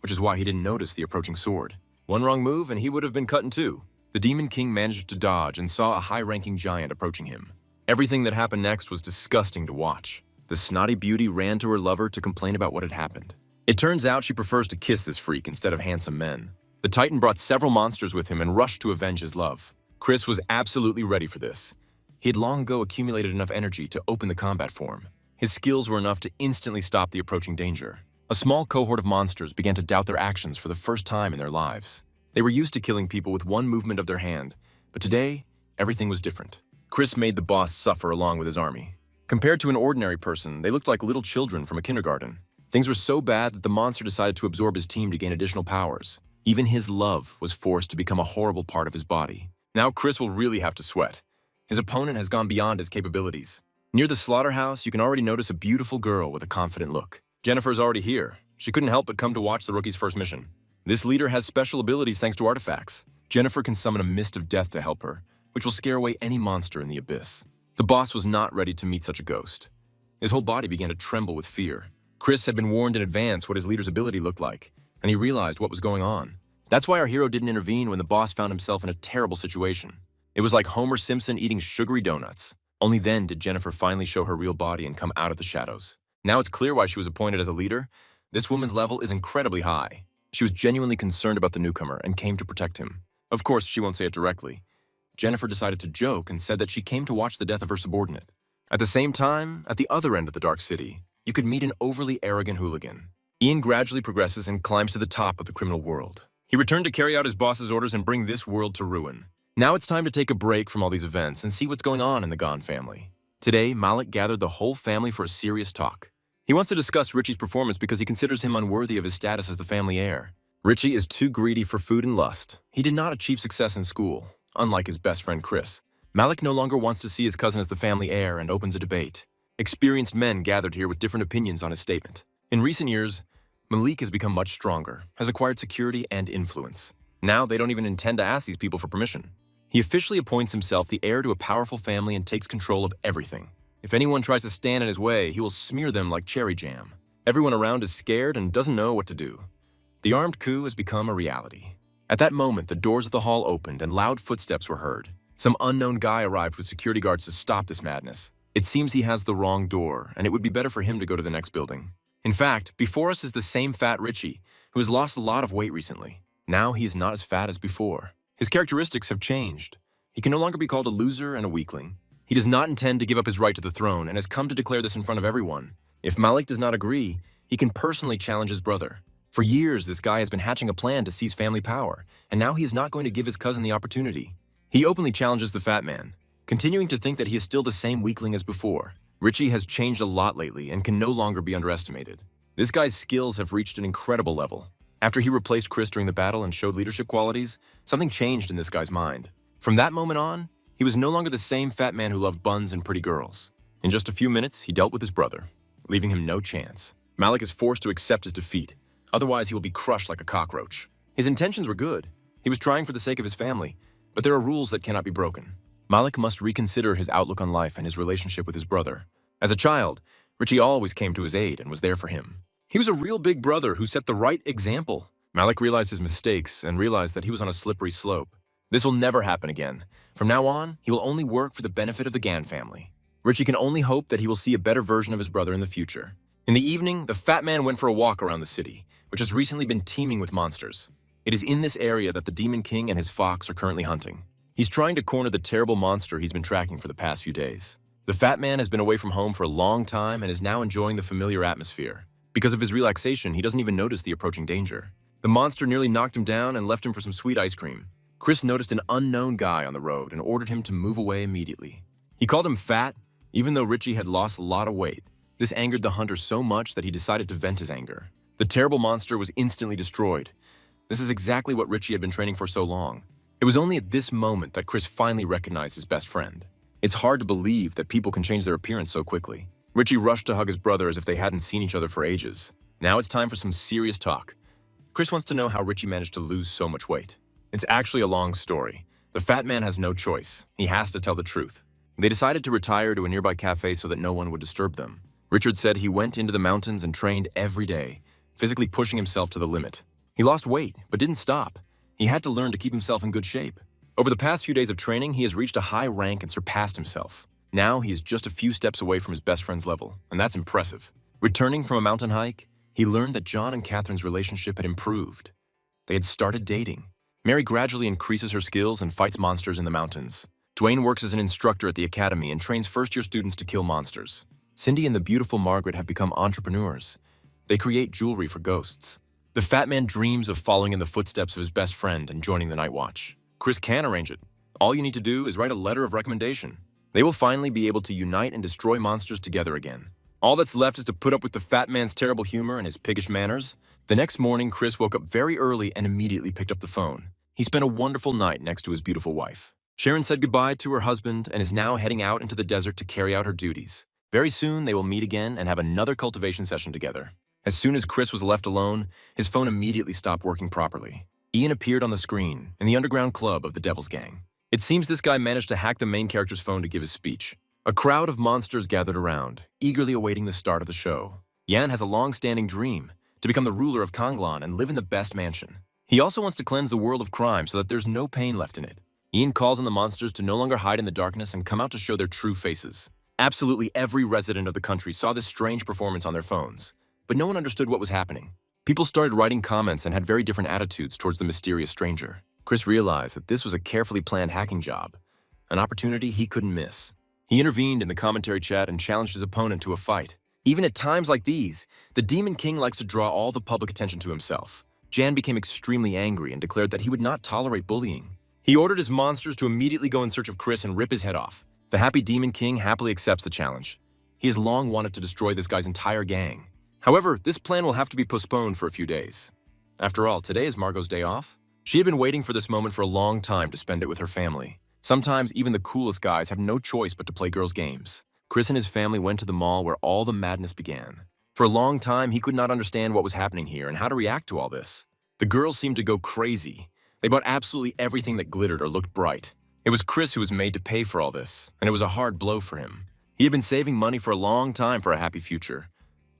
Speaker 1: which is why he didn't notice the approaching sword. One wrong move and he would have been cut in two. The Demon King managed to dodge and saw a high-ranking giant approaching him. Everything that happened next was disgusting to watch. The snotty beauty ran to her lover to complain about what had happened. It turns out she prefers to kiss this freak instead of handsome men. The Titan brought several monsters with him and rushed to avenge his love. Chris was absolutely ready for this. He had long ago accumulated enough energy to open the combat form. His skills were enough to instantly stop the approaching danger. A small cohort of monsters began to doubt their actions for the first time in their lives. They were used to killing people with one movement of their hand, but today, everything was different. Chris made the boss suffer along with his army. Compared to an ordinary person, they looked like little children from a kindergarten. Things were so bad that the monster decided to absorb his team to gain additional powers. Even his love was forced to become a horrible part of his body. Now Chris will really have to sweat. His opponent has gone beyond his capabilities. Near the slaughterhouse, you can already notice a beautiful girl with a confident look. Jennifer's already here. She couldn't help but come to watch the rookie's first mission. This leader has special abilities thanks to artifacts. Jennifer can summon a mist of death to help her, which will scare away any monster in the abyss. The boss was not ready to meet such a ghost. His whole body began to tremble with fear. Chris had been warned in advance what his leader's ability looked like, and he realized what was going on. That's why our hero didn't intervene when the boss found himself in a terrible situation. It was like Homer Simpson eating sugary donuts. Only then did Jennifer finally show her real body and come out of the shadows. Now it's clear why she was appointed as a leader. This woman's level is incredibly high. She was genuinely concerned about the newcomer and came to protect him. Of course, she won't say it directly. Jennifer decided to joke and said that she came to watch the death of her subordinate. At the same time, at the other end of the Dark City, you could meet an overly arrogant hooligan. Ian gradually progresses and climbs to the top of the criminal world. He returned to carry out his boss's orders and bring this world to ruin. Now it's time to take a break from all these events and see what's going on in the Gone family. Today, Malik gathered the whole family for a serious talk. He wants to discuss Richie's performance because he considers him unworthy of his status as the family heir. Richie is too greedy for food and lust. He did not achieve success in school, unlike his best friend Chris. Malik no longer wants to see his cousin as the family heir and opens a debate. Experienced men gathered here with different opinions on his statement. In recent years, Malik has become much stronger, has acquired security and influence. Now they don't even intend to ask these people for permission. He officially appoints himself the heir to a powerful family and takes control of everything. If anyone tries to stand in his way, he will smear them like cherry jam. Everyone around is scared and doesn't know what to do. The armed coup has become a reality. At that moment, the doors of the hall opened and loud footsteps were heard. Some unknown guy arrived with security guards to stop this madness. It seems he has the wrong door, and it would be better for him to go to the next building. In fact, before us is the same fat Richie, who has lost a lot of weight recently. Now he is not as fat as before. His characteristics have changed. He can no longer be called a loser and a weakling. He does not intend to give up his right to the throne and has come to declare this in front of everyone. If Malik does not agree, he can personally challenge his brother. For years, this guy has been hatching a plan to seize family power, and now he is not going to give his cousin the opportunity. He openly challenges the fat man, continuing to think that he is still the same weakling as before. Richie has changed a lot lately and can no longer be underestimated. This guy's skills have reached an incredible level. After he replaced Chris during the battle and showed leadership qualities, something changed in this guy's mind. From that moment on, he was no longer the same fat man who loved buns and pretty girls. In just a few minutes, he dealt with his brother, leaving him no chance. Malik is forced to accept his defeat. Otherwise, he will be crushed like a cockroach. His intentions were good. He was trying for the sake of his family, but there are rules that cannot be broken. Malik must reconsider his outlook on life and his relationship with his brother. As a child, Richie always came to his aid and was there for him. He was a real big brother who set the right example. Malik realized his mistakes and realized that he was on a slippery slope. This will never happen again. From now on, he will only work for the benefit of the Gan family. Richie can only hope that he will see a better version of his brother in the future. In the evening, the fat man went for a walk around the city, which has recently been teeming with monsters. It is in this area that the Demon King and his fox are currently hunting. He's trying to corner the terrible monster he's been tracking for the past few days. The fat man has been away from home for a long time and is now enjoying the familiar atmosphere. Because of his relaxation, he doesn't even notice the approaching danger. The monster nearly knocked him down and left him for some sweet ice cream. Chris noticed an unknown guy on the road and ordered him to move away immediately. He called him fat, even though Richie had lost a lot of weight. This angered the hunter so much that he decided to vent his anger. The terrible monster was instantly destroyed. This is exactly what Richie had been training for so long. It was only at this moment that Chris finally recognized his best friend. It's hard to believe that people can change their appearance so quickly. Richie rushed to hug his brother as if they hadn't seen each other for ages. Now it's time for some serious talk. Chris wants to know how Richie managed to lose so much weight. It's actually a long story. The fat man has no choice. He has to tell the truth. They decided to retire to a nearby cafe so that no one would disturb them. Richard said he went into the mountains and trained every day, physically pushing himself to the limit. He lost weight, but didn't stop. He had to learn to keep himself in good shape. Over the past few days of training, he has reached a high rank and surpassed himself. Now he is just a few steps away from his best friend's level, and that's impressive. Returning from a mountain hike, he learned that John and Catherine's relationship had improved. They had started dating. Mary gradually increases her skills and fights monsters in the mountains. Dwayne works as an instructor at the academy and trains first-year students to kill monsters. Cindy and the beautiful Margaret have become entrepreneurs. They create jewelry for ghosts. The fat man dreams of following in the footsteps of his best friend and joining the Night Watch. Chris can arrange it. All you need to do is write a letter of recommendation. They will finally be able to unite and destroy monsters together again. All that's left is to put up with the fat man's terrible humor and his piggish manners. The next morning, Chris woke up very early and immediately picked up the phone. He spent a wonderful night next to his beautiful wife. Sharon said goodbye to her husband and is now heading out into the desert to carry out her duties. Very soon, they will meet again and have another cultivation session together. As soon as Chris was left alone, his phone immediately stopped working properly. Ian appeared on the screen in the underground club of the Devil's Gang. It seems this guy managed to hack the main character's phone to give his speech. A crowd of monsters gathered around, eagerly awaiting the start of the show. Yan has a long-standing dream to become the ruler of Kanglan and live in the best mansion. He also wants to cleanse the world of crime so that there's no pain left in it. Ian calls on the monsters to no longer hide in the darkness and come out to show their true faces. Absolutely every resident of the country saw this strange performance on their phones, but no one understood what was happening. People started writing comments and had very different attitudes towards the mysterious stranger. Chris realized that this was a carefully planned hacking job, an opportunity he couldn't miss. He intervened in the commentary chat and challenged his opponent to a fight. Even at times like these, the Demon King likes to draw all the public attention to himself. Jan became extremely angry and declared that he would not tolerate bullying. He ordered his monsters to immediately go in search of Chris and rip his head off. The happy Demon King happily accepts the challenge. He has long wanted to destroy this guy's entire gang. However, this plan will have to be postponed for a few days. After all, today is Margot's day off. She had been waiting for this moment for a long time to spend it with her family. Sometimes even the coolest guys have no choice but to play girls' games. Chris and his family went to the mall where all the madness began. For a long time, he could not understand what was happening here and how to react to all this. The girls seemed to go crazy. They bought absolutely everything that glittered or looked bright. It was Chris who was made to pay for all this, and it was a hard blow for him. He had been saving money for a long time for a happy future.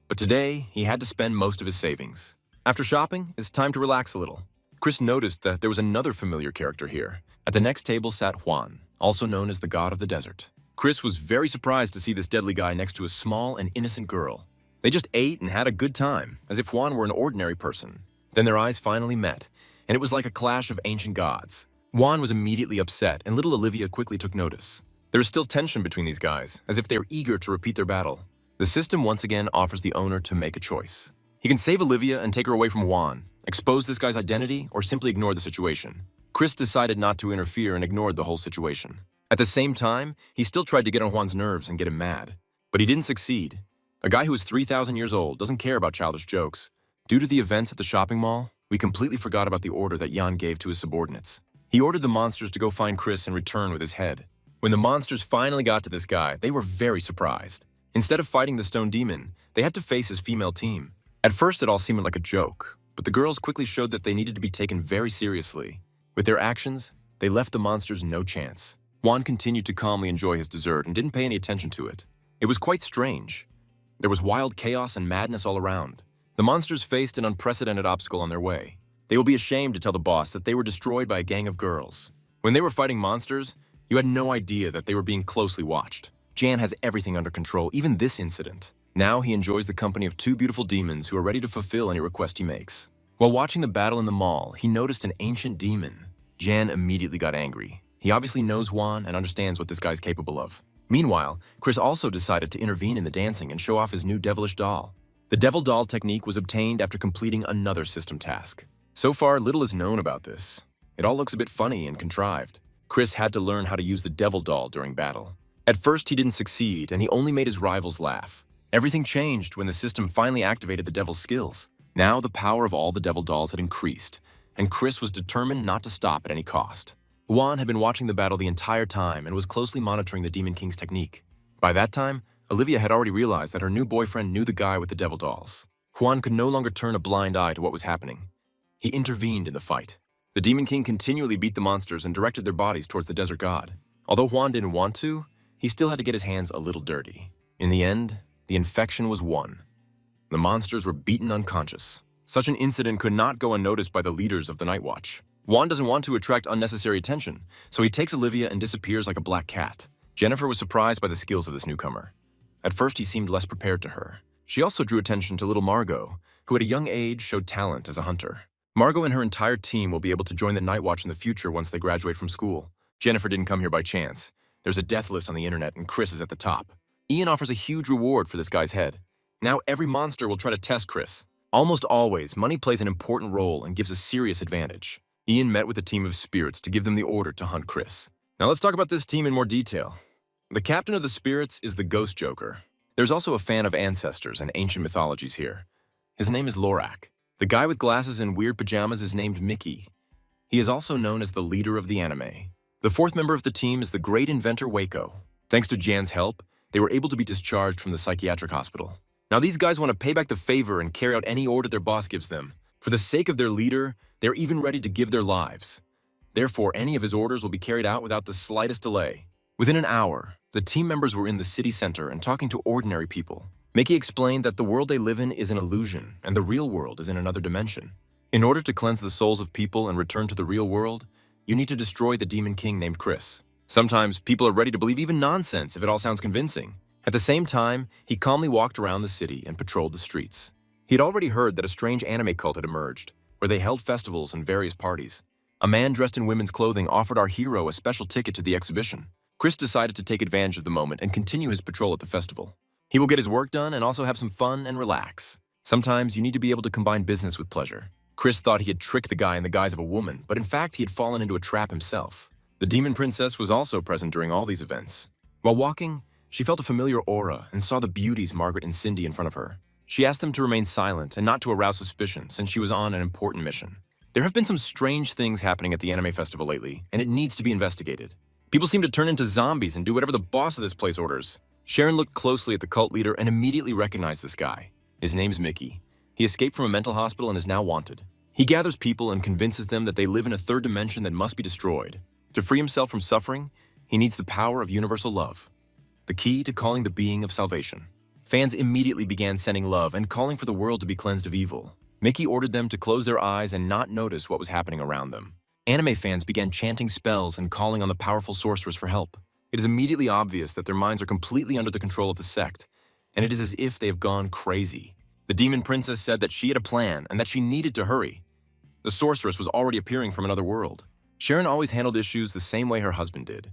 Speaker 1: But today, he had to spend most of his savings. After shopping, it's time to relax a little. Chris noticed that there was another familiar character here. At the next table sat Juan, also known as the God of the Desert. Chris was very surprised to see this deadly guy next to a small and innocent girl. They just ate and had a good time, as if Juan were an ordinary person. Then their eyes finally met, and it was like a clash of ancient gods. Juan was immediately upset, and little Olivia quickly took notice. There is still tension between these guys, as if they are eager to repeat their battle. The system once again offers the owner to make a choice. He can save Olivia and take her away from Juan, expose this guy's identity, or simply ignore the situation. Chris decided not to interfere and ignored the whole situation. At the same time, he still tried to get on Juan's nerves and get him mad. But he didn't succeed. A guy who is 3,000 years old doesn't care about childish jokes. Due to the events at the shopping mall, we completely forgot about the order that Jan gave to his subordinates. He ordered the monsters to go find Chris and return with his head. When the monsters finally got to this guy, they were very surprised. Instead of fighting the stone demon, they had to face his female team. At first, it all seemed like a joke, but the girls quickly showed that they needed to be taken very seriously. With their actions, they left the monsters no chance. Juan continued to calmly enjoy his dessert and didn't pay any attention to it. It was quite strange. There was wild chaos and madness all around. The monsters faced an unprecedented obstacle on their way. They will be ashamed to tell the boss that they were destroyed by a gang of girls. When they were fighting monsters, you had no idea that they were being closely watched. Jan has everything under control, even this incident. Now he enjoys the company of two beautiful demons who are ready to fulfill any request he makes. While watching the battle in the mall, he noticed an ancient demon. Jan immediately got angry. He obviously knows Juan and understands what this guy's capable of. Meanwhile, Chris also decided to intervene in the dancing and show off his new devilish doll. The devil doll technique was obtained after completing another system task. So far, little is known about this. It all looks a bit funny and contrived. Chris had to learn how to use the devil doll during battle. At first, he didn't succeed, and he only made his rivals laugh. Everything changed when the system finally activated the devil's skills. Now the power of all the devil dolls had increased, and Chris was determined not to stop at any cost. Juan had been watching the battle the entire time and was closely monitoring the Demon King's technique. By that time, Olivia had already realized that her new boyfriend knew the guy with the devil dolls. Juan could no longer turn a blind eye to what was happening. He intervened in the fight. The Demon King continually beat the monsters and directed their bodies towards the desert god. Although Juan didn't want to, he still had to get his hands a little dirty. In the end, the infection was won. The monsters were beaten unconscious. Such an incident could not go unnoticed by the leaders of the Night Watch. Juan doesn't want to attract unnecessary attention, so he takes Olivia and disappears like a black cat. Jennifer was surprised by the skills of this newcomer. At first, he seemed less prepared to her. She also drew attention to little Margot, who at a young age showed talent as a hunter. Margot and her entire team will be able to join the Night Watch in the future once they graduate from school. Jennifer didn't come here by chance. There's a death list on the internet and Chris is at the top. Ian offers a huge reward for this guy's head. Now every monster will try to test Chris. Almost always, money plays an important role and gives a serious advantage. Ian met with a team of spirits to give them the order to hunt Chris. Now let's talk about this team in more detail. The captain of the spirits is the Ghost Joker. There's also a fan of ancestors and ancient mythologies here. His name is Lorak. The guy with glasses and weird pajamas is named Mickey. He is also known as the leader of the anime. The fourth member of the team is the great inventor Waco. Thanks to Jan's help, they were able to be discharged from the psychiatric hospital. Now these guys want to pay back the favor and carry out any order their boss gives them. For the sake of their leader, they're even ready to give their lives. Therefore, any of his orders will be carried out without the slightest delay. Within an hour, the team members were in the city center and talking to ordinary people. Mickey explained that the world they live in is an illusion, and the real world is in another dimension. In order to cleanse the souls of people and return to the real world, you need to destroy the Demon King named Chris. Sometimes people are ready to believe even nonsense if it all sounds convincing. At the same time, he calmly walked around the city and patrolled the streets. He had already heard that a strange anime cult had emerged, where they held festivals and various parties. A man dressed in women's clothing offered our hero a special ticket to the exhibition. Chris decided to take advantage of the moment and continue his patrol at the festival. He will get his work done and also have some fun and relax. Sometimes you need to be able to combine business with pleasure. Chris thought he had tricked the guy in the guise of a woman, but in fact he had fallen into a trap himself. The demon princess was also present during all these events. While walking, she felt a familiar aura and saw the beauties Margaret and Cindy in front of her. She asked them to remain silent and not to arouse suspicion since she was on an important mission. There have been some strange things happening at the anime festival lately, and it needs to be investigated. People seem to turn into zombies and do whatever the boss of this place orders. Sharon looked closely at the cult leader and immediately recognized this guy. His name's Mickey. He escaped from a mental hospital and is now wanted. He gathers people and convinces them that they live in a third dimension that must be destroyed. To free himself from suffering, he needs the power of universal love, the key to calling the being of salvation. Fans immediately began sending love and calling for the world to be cleansed of evil. Mickey ordered them to close their eyes and not notice what was happening around them. Anime fans began chanting spells and calling on the powerful sorceress for help. It is immediately obvious that their minds are completely under the control of the sect, and it is as if they have gone crazy. The demon princess said that she had a plan and that she needed to hurry. The sorceress was already appearing from another world. Sharon always handled issues the same way her husband did,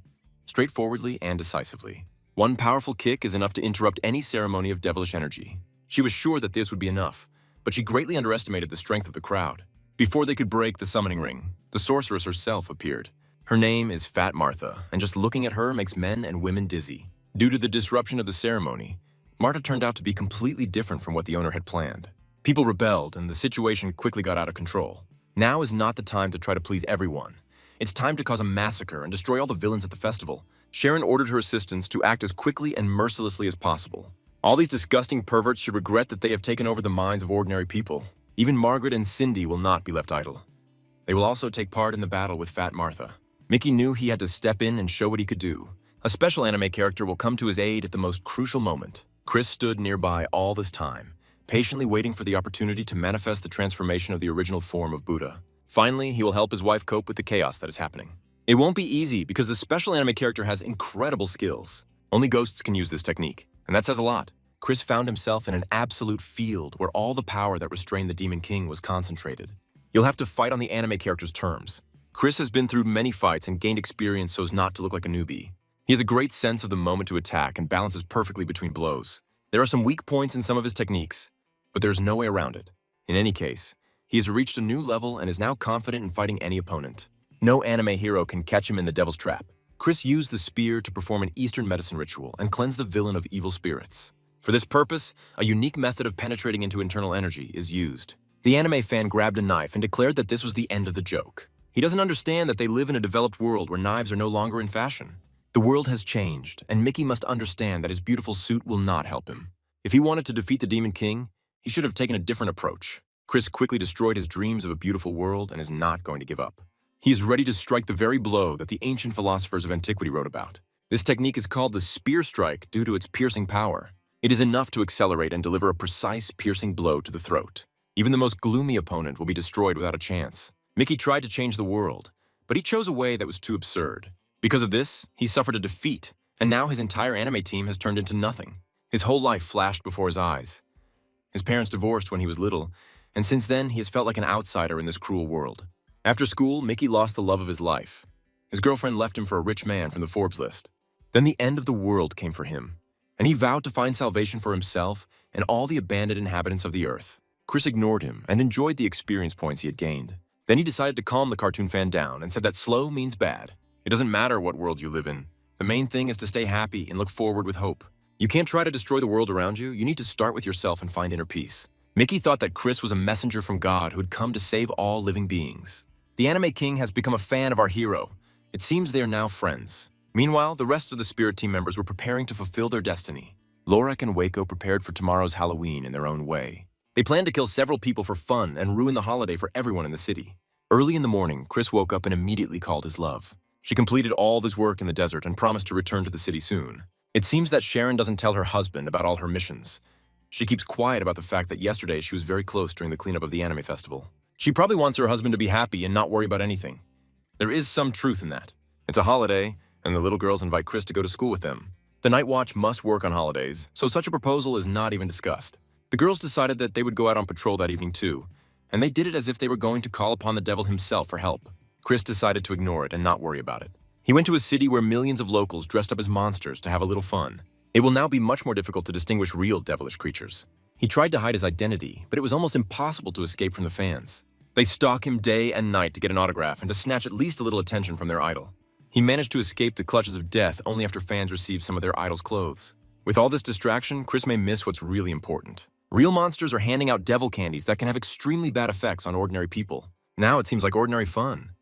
Speaker 1: straightforwardly and decisively. One powerful kick is enough to interrupt any ceremony of devilish energy. She was sure that this would be enough, but she greatly underestimated the strength of the crowd. Before they could break the summoning ring, the sorceress herself appeared. Her name is Fat Martha, and just looking at her makes men and women dizzy. Due to the disruption of the ceremony, Martha turned out to be completely different from what the owner had planned. People rebelled, and the situation quickly got out of control. Now is not the time to try to please everyone. It's time to cause a massacre and destroy all the villains at the festival. Sharon ordered her assistants to act as quickly and mercilessly as possible. All these disgusting perverts should regret that they have taken over the minds of ordinary people. Even Margaret and Cindy will not be left idle. They will also take part in the battle with Fat Martha. Mickey knew he had to step in and show what he could do. A special anime character will come to his aid at the most crucial moment. Chris stood nearby all this time, patiently waiting for the opportunity to manifest the transformation of the original form of Buddha. Finally, he will help his wife cope with the chaos that is happening. It won't be easy because the special anime character has incredible skills. Only ghosts can use this technique, and that says a lot. Chris found himself in an absolute field where all the power that restrained the Demon King was concentrated. You'll have to fight on the anime character's terms. Chris has been through many fights and gained experience so as not to look like a newbie. He has a great sense of the moment to attack and balances perfectly between blows. There are some weak points in some of his techniques, but there's no way around it. In any case, he has reached a new level and is now confident in fighting any opponent. No anime hero can catch him in the devil's trap. Chris used the spear to perform an Eastern medicine ritual and cleanse the villain of evil spirits. For this purpose, a unique method of penetrating into internal energy is used. The anime fan grabbed a knife and declared that this was the end of the joke. He doesn't understand that they live in a developed world where knives are no longer in fashion. The world has changed, and Mickey must understand that his beautiful suit will not help him. If he wanted to defeat the Demon King, he should have taken a different approach. Chris quickly destroyed his dreams of a beautiful world and is not going to give up. He is ready to strike the very blow that the ancient philosophers of antiquity wrote about. This technique is called the spear strike due to its piercing power. It is enough to accelerate and deliver a precise, piercing blow to the throat. Even the most gloomy opponent will be destroyed without a chance. Mickey tried to change the world, but he chose a way that was too absurd. Because of this, he suffered a defeat, and now his entire anime team has turned into nothing. His whole life flashed before his eyes. His parents divorced when he was little, and since then he has felt like an outsider in this cruel world. After school, Mickey lost the love of his life. His girlfriend left him for a rich man from the Forbes list. Then the end of the world came for him, and he vowed to find salvation for himself and all the abandoned inhabitants of the earth. Chris ignored him and enjoyed the experience points he had gained. Then he decided to calm the cartoon fan down and said that slow means bad. It doesn't matter what world you live in. The main thing is to stay happy and look forward with hope. You can't try to destroy the world around you. You need to start with yourself and find inner peace. Mickey thought that Chris was a messenger from God who had come to save all living beings. The Anime King has become a fan of our hero. It seems they are now friends. Meanwhile, the rest of the Spirit Team members were preparing to fulfill their destiny. Lorek and Waco prepared for tomorrow's Halloween in their own way. They planned to kill several people for fun and ruin the holiday for everyone in the city. Early in the morning, Chris woke up and immediately called his love. She completed all this work in the desert and promised to return to the city soon. It seems that Sharon doesn't tell her husband about all her missions. She keeps quiet about the fact that yesterday she was very close during the cleanup of the anime festival. She probably wants her husband to be happy and not worry about anything. There is some truth in that. It's a holiday, and the little girls invite Chris to go to school with them. The Night Watch must work on holidays, so such a proposal is not even discussed. The girls decided that they would go out on patrol that evening too, and they did it as if they were going to call upon the devil himself for help. Chris decided to ignore it and not worry about it. He went to a city where millions of locals dressed up as monsters to have a little fun. It will now be much more difficult to distinguish real devilish creatures. He tried to hide his identity, but it was almost impossible to escape from the fans. They stalk him day and night to get an autograph and to snatch at least a little attention from their idol. He managed to escape the clutches of death only after fans received some of their idol's clothes. With all this distraction, Chris may miss what's really important. Real monsters are handing out devil candies that can have extremely bad effects on ordinary people. Now it seems like ordinary fun.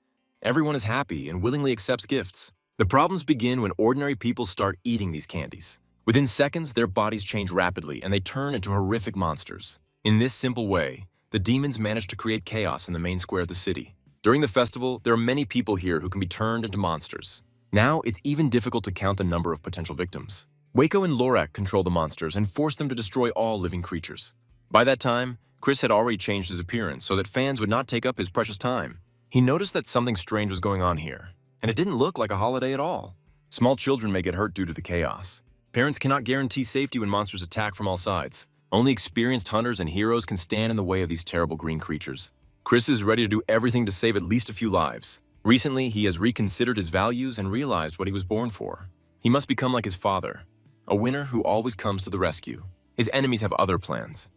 Speaker 1: Everyone is happy and willingly accepts gifts. The problems begin when ordinary people start eating these candies. Within seconds, their bodies change rapidly and they turn into horrific monsters. In this simple way, the demons manage to create chaos in the main square of the city. During the festival, there are many people here who can be turned into monsters. Now, it's even difficult to count the number of potential victims. Waco and Lorek control the monsters and force them to destroy all living creatures. By that time, Chris had already changed his appearance so that fans would not take up his precious time. He noticed that something strange was going on here, and it didn't look like a holiday at all. Small children may get hurt due to the chaos. Parents cannot guarantee safety when monsters attack from all sides. Only experienced hunters and heroes can stand in the way of these terrible green creatures. Chris is ready to do everything to save at least a few lives. Recently, he has reconsidered his values and realized what he was born for. He must become like his father, a winner who always comes to the rescue. His enemies have other plans.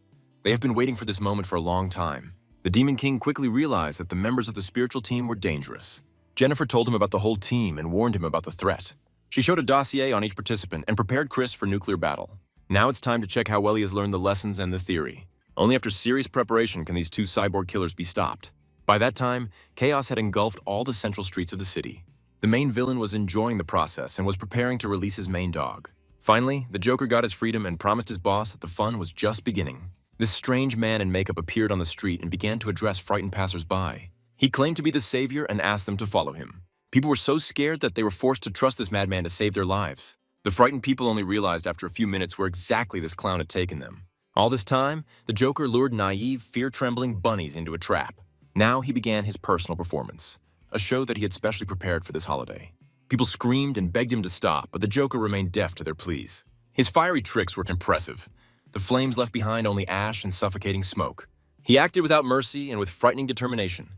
Speaker 1: They have been waiting for this moment for a long time. The Demon King quickly realized that the members of the spiritual team were dangerous. Jennifer told him about the whole team and warned him about the threat. She showed a dossier on each participant and prepared Chris for nuclear battle. Now it's time to check how well he has learned the lessons and the theory. Only after serious preparation can these two cyborg killers be stopped. By that time, chaos had engulfed all the central streets of the city. The main villain was enjoying the process and was preparing to release his main dog. Finally, the Joker got his freedom and promised his boss that the fun was just beginning. This strange man in makeup appeared on the street and began to address frightened passers-by. He claimed to be the savior and asked them to follow him. People were so scared that they were forced to trust this madman to save their lives. The frightened people only realized after a few minutes where exactly this clown had taken them. All this time, the Joker lured naive, fear-trembling bunnies into a trap. Now he began his personal performance, a show that he had specially prepared for this holiday. People screamed and begged him to stop, but the Joker remained deaf to their pleas. His fiery tricks were impressive. The flames left behind only ash and suffocating smoke. He acted without mercy and with frightening determination.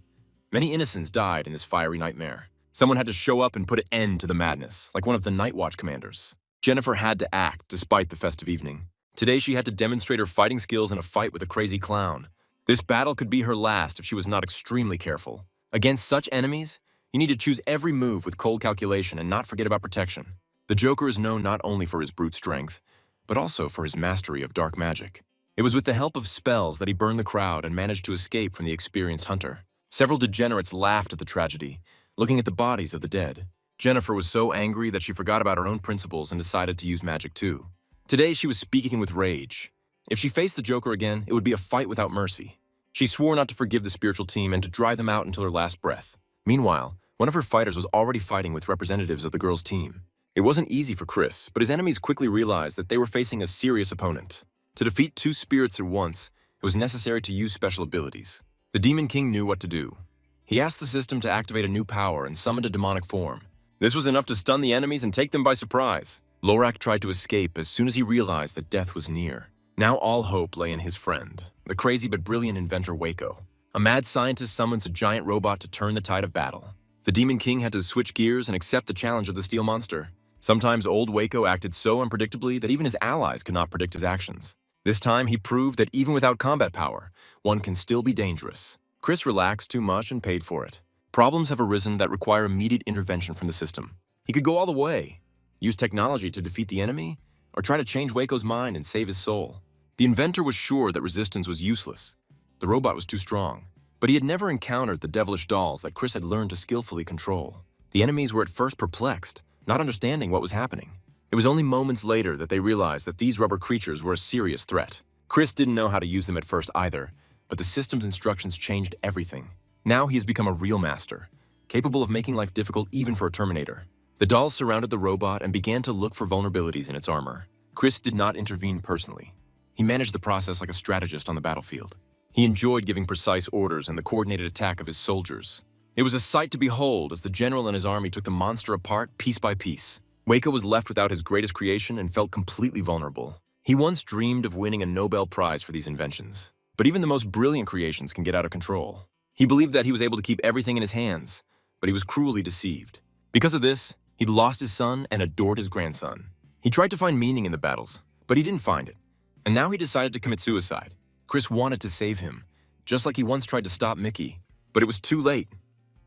Speaker 1: Many innocents died in this fiery nightmare. Someone had to show up and put an end to the madness, like one of the Night Watch commanders. Jennifer had to act despite the festive evening. Today she had to demonstrate her fighting skills in a fight with a crazy clown. This battle could be her last if she was not extremely careful. Against such enemies, you need to choose every move with cold calculation and not forget about protection. The Joker is known not only for his brute strength, but also for his mastery of dark magic. It was with the help of spells that he burned the crowd and managed to escape from the experienced hunter. Several degenerates laughed at the tragedy, looking at the bodies of the dead. Jennifer was so angry that she forgot about her own principles and decided to use magic too. Today she was speaking with rage. If she faced the Joker again, it would be a fight without mercy. She swore not to forgive the spiritual team and to drive them out until her last breath. Meanwhile, one of her fighters was already fighting with representatives of the girls' team. It wasn't easy for Chris, but his enemies quickly realized that they were facing a serious opponent. To defeat two spirits at once, it was necessary to use special abilities. The Demon King knew what to do. He asked the system to activate a new power and summoned a demonic form. This was enough to stun the enemies and take them by surprise. Lorak tried to escape as soon as he realized that death was near. Now all hope lay in his friend, the crazy but brilliant inventor Waco. A mad scientist summons a giant robot to turn the tide of battle. The Demon King had to switch gears and accept the challenge of the steel monster. Sometimes old Waco acted so unpredictably that even his allies could not predict his actions. This time he proved that even without combat power, one can still be dangerous. Chris relaxed too much and paid for it. Problems have arisen that require immediate intervention from the system. He could go all the way, use technology to defeat the enemy, or try to change Waco's mind and save his soul. The inventor was sure that resistance was useless. The robot was too strong. But he had never encountered the devilish dolls that Chris had learned to skillfully control. The enemies were at first perplexed, not understanding what was happening. It was only moments later that they realized that these rubber creatures were a serious threat. Chris didn't know how to use them at first either, but the system's instructions changed everything. Now he has become a real master, capable of making life difficult even for a Terminator. The dolls surrounded the robot and began to look for vulnerabilities in its armor. Chris did not intervene personally. He managed the process like a strategist on the battlefield. He enjoyed giving precise orders and the coordinated attack of his soldiers. It was a sight to behold as the general and his army took the monster apart piece by piece. Waco was left without his greatest creation and felt completely vulnerable. He once dreamed of winning a Nobel Prize for these inventions. But even the most brilliant creations can get out of control. He believed that he was able to keep everything in his hands, but he was cruelly deceived. Because of this, he'd lost his son and adored his grandson. He tried to find meaning in the battles, but he didn't find it. And now he decided to commit suicide. Chris wanted to save him, just like he once tried to stop Mickey. But it was too late.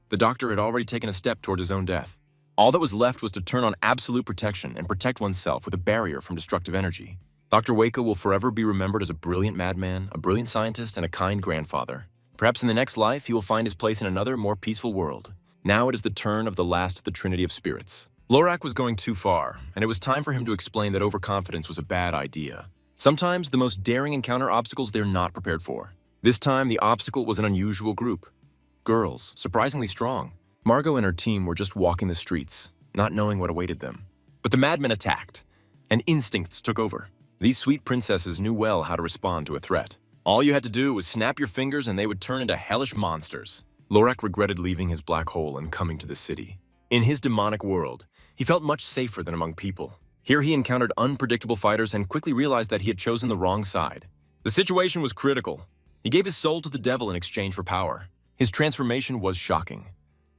Speaker 1: The doctor had already taken a step toward his own death. All that was left was to turn on absolute protection and protect oneself with a barrier from destructive energy. Dr. Waco will forever be remembered as a brilliant madman, a brilliant scientist, and a kind grandfather. Perhaps in the next life, he will find his place in another, more peaceful world. Now it is the turn of the last of the Trinity of Spirits. Lorak was going too far, and it was time for him to explain that overconfidence was a bad idea. Sometimes the most daring encounter obstacles they're not prepared for. This time, the obstacle was an unusual group. Girls, surprisingly strong. Margot and her team were just walking the streets, not knowing what awaited them. But the madmen attacked, and instincts took over. These sweet princesses knew well how to respond to a threat. All you had to do was snap your fingers and they would turn into hellish monsters. Lorak regretted leaving his black hole and coming to the city. In his demonic world, he felt much safer than among people. Here he encountered unpredictable fighters and quickly realized that he had chosen the wrong side. The situation was critical. He gave his soul to the devil in exchange for power. His transformation was shocking.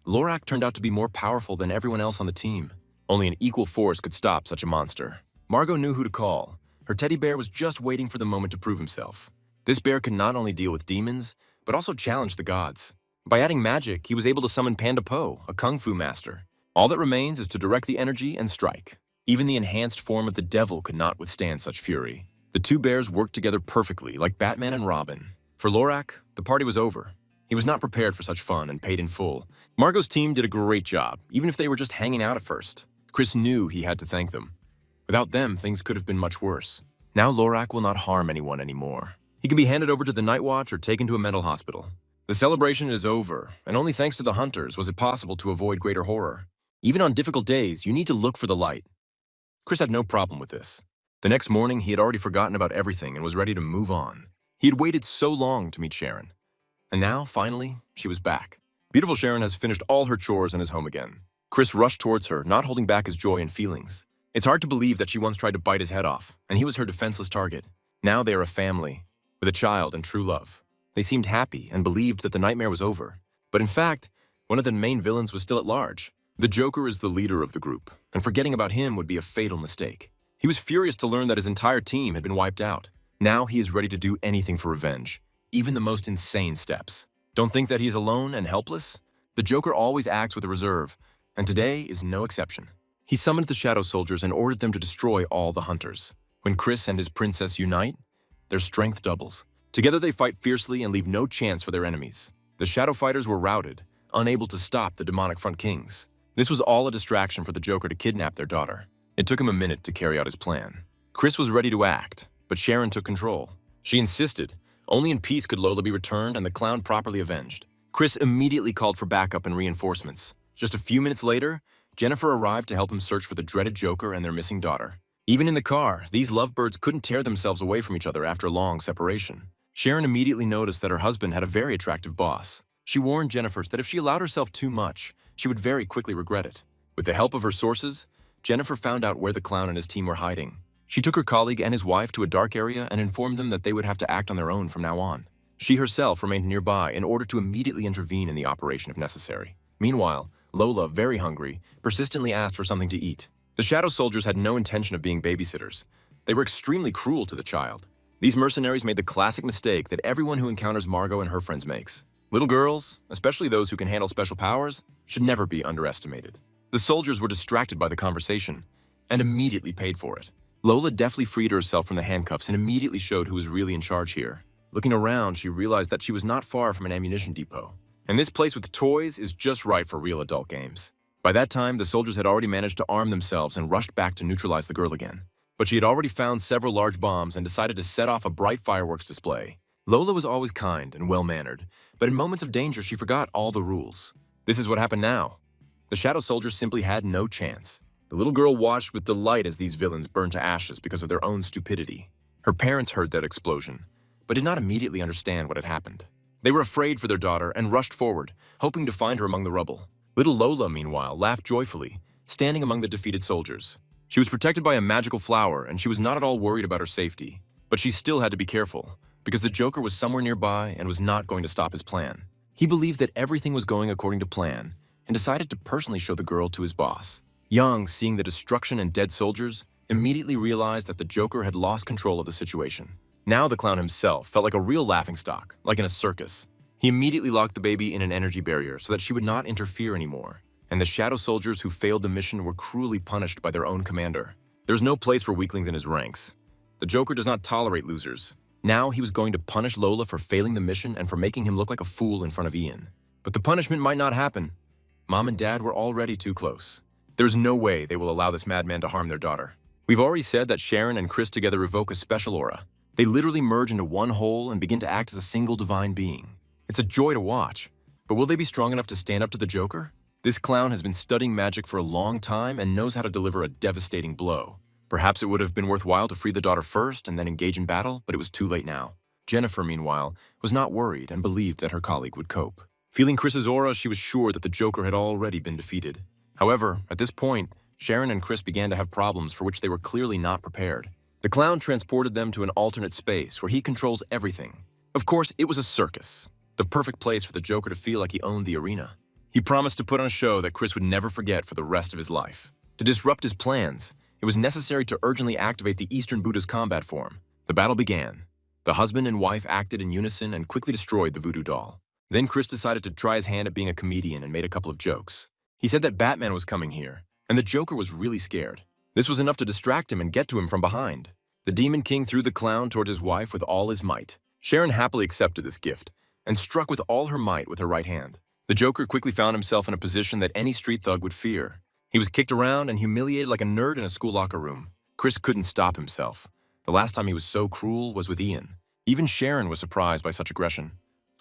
Speaker 1: Lorak turned out to be more powerful than everyone else on the team. Only an equal force could stop such a monster. Margot knew who to call. Her teddy bear was just waiting for the moment to prove himself. This bear could not only deal with demons, but also challenge the gods. By adding magic, he was able to summon Panda Po, a kung fu master. All that remains is to direct the energy and strike. Even the enhanced form of the devil could not withstand such fury. The two bears worked together perfectly, like Batman and Robin. For Lorak, the party was over. He was not prepared for such fun and paid in full. Margot's team did a great job, even if they were just hanging out at first. Chris knew he had to thank them. Without them, things could have been much worse. Now Lorak will not harm anyone anymore. He can be handed over to the Night Watch or taken to a mental hospital. The celebration is over, and only thanks to the hunters was it possible to avoid greater horror. Even on difficult days, you need to look for the light. Chris had no problem with this. The next morning, he had already forgotten about everything and was ready to move on. He had waited so long to meet Sharon. And now, finally, she was back. Beautiful Sharon has finished all her chores and is home again. Chris rushed towards her, not holding back his joy and feelings. It's hard to believe that she once tried to bite his head off, and he was her defenseless target. Now they are a family, with a child and true love. They seemed happy and believed that the nightmare was over. But in fact, one of the main villains was still at large. The Joker is the leader of the group, and forgetting about him would be a fatal mistake. He was furious to learn that his entire team had been wiped out. Now he is ready to do anything for revenge, even the most insane steps. Don't think that he is alone and helpless? The Joker always acts with a reserve, and today is no exception. He summoned the Shadow Soldiers and ordered them to destroy all the hunters. When Chris and his princess unite, their strength doubles. Together they fight fiercely and leave no chance for their enemies. The Shadow Fighters were routed, unable to stop the demonic Front Kings. This was all a distraction for the Joker to kidnap their daughter. It took him a minute to carry out his plan. Chris was ready to act, but Sharon took control. She insisted, Only in peace could Lola be returned and the clown properly avenged. Chris immediately called for backup and reinforcements. Just a few minutes later, Jennifer arrived to help him search for the dreaded Joker and their missing daughter. Even in the car, these lovebirds couldn't tear themselves away from each other after a long separation. Sharon immediately noticed that her husband had a very attractive boss. She warned Jennifer that if she allowed herself too much, she would very quickly regret it. With the help of her sources, Jennifer found out where the clown and his team were hiding. She took her colleague and his wife to a dark area and informed them that they would have to act on their own from now on. She herself remained nearby in order to immediately intervene in the operation if necessary. Meanwhile, Lola, very hungry, persistently asked for something to eat. The Shadow Soldiers had no intention of being babysitters. They were extremely cruel to the child. These mercenaries made the classic mistake that everyone who encounters Margot and her friends makes. Little girls, especially those who can handle special powers, should never be underestimated. The soldiers were distracted by the conversation and immediately paid for it. Lola deftly freed herself from the handcuffs and immediately showed who was really in charge here. Looking around, she realized that she was not far from an ammunition depot. And this place with toys is just right for real adult games. By that time, the soldiers had already managed to arm themselves and rushed back to neutralize the girl again. But she had already found several large bombs and decided to set off a bright fireworks display. Lola was always kind and well-mannered, but in moments of danger she forgot all the rules. This is what happened now. The Shadow Soldiers simply had no chance. The little girl watched with delight as these villains burned to ashes because of their own stupidity. Her parents heard that explosion, but did not immediately understand what had happened. They were afraid for their daughter and rushed forward, hoping to find her among the rubble. Little Lola, meanwhile, laughed joyfully, standing among the defeated soldiers. She was protected by a magical flower, and she was not at all worried about her safety. But she still had to be careful, because the Joker was somewhere nearby and was not going to stop his plan. He believed that everything was going according to plan, and decided to personally show the girl to his boss. Yang, seeing the destruction and dead soldiers, immediately realized that the Joker had lost control of the situation. Now the clown himself felt like a real laughingstock, like in a circus. He immediately locked the baby in an energy barrier so that she would not interfere anymore, and the Shadow Soldiers who failed the mission were cruelly punished by their own commander. There's no place for weaklings in his ranks. The Joker does not tolerate losers. Now he was going to punish Lola for failing the mission and for making him look like a fool in front of Ian. But the punishment might not happen. Mom and Dad were already too close. There's no way they will allow this madman to harm their daughter. We've already said that Sharon and Chris together evoke a special aura. They literally merge into one whole and begin to act as a single divine being. It's a joy to watch. But will they be strong enough to stand up to the Joker? This clown has been studying magic for a long time and knows how to deliver a devastating blow. Perhaps it would have been worthwhile to free the daughter first and then engage in battle, but it was too late now. Jennifer, meanwhile, was not worried and believed that her colleague would cope. Feeling Chris's aura, she was sure that the Joker had already been defeated. However, at this point, Sharon and Chris began to have problems for which they were clearly not prepared. The clown transported them to an alternate space where he controls everything. Of course, it was a circus, the perfect place for the Joker to feel like he owned the arena. He promised to put on a show that Chris would never forget for the rest of his life. To disrupt his plans, it was necessary to urgently activate the Eastern Buddha's combat form. The battle began. The husband and wife acted in unison and quickly destroyed the voodoo doll. Then Chris decided to try his hand at being a comedian and made a couple of jokes. He said that Batman was coming here, and the Joker was really scared. This was enough to distract him and get to him from behind. The Demon King threw the clown toward his wife with all his might. Sharon happily accepted this gift and struck with all her might with her right hand. The Joker quickly found himself in a position that any street thug would fear. He was kicked around and humiliated like a nerd in a school locker room. Chris couldn't stop himself. The last time he was so cruel was with Ian. Even Sharon was surprised by such aggression,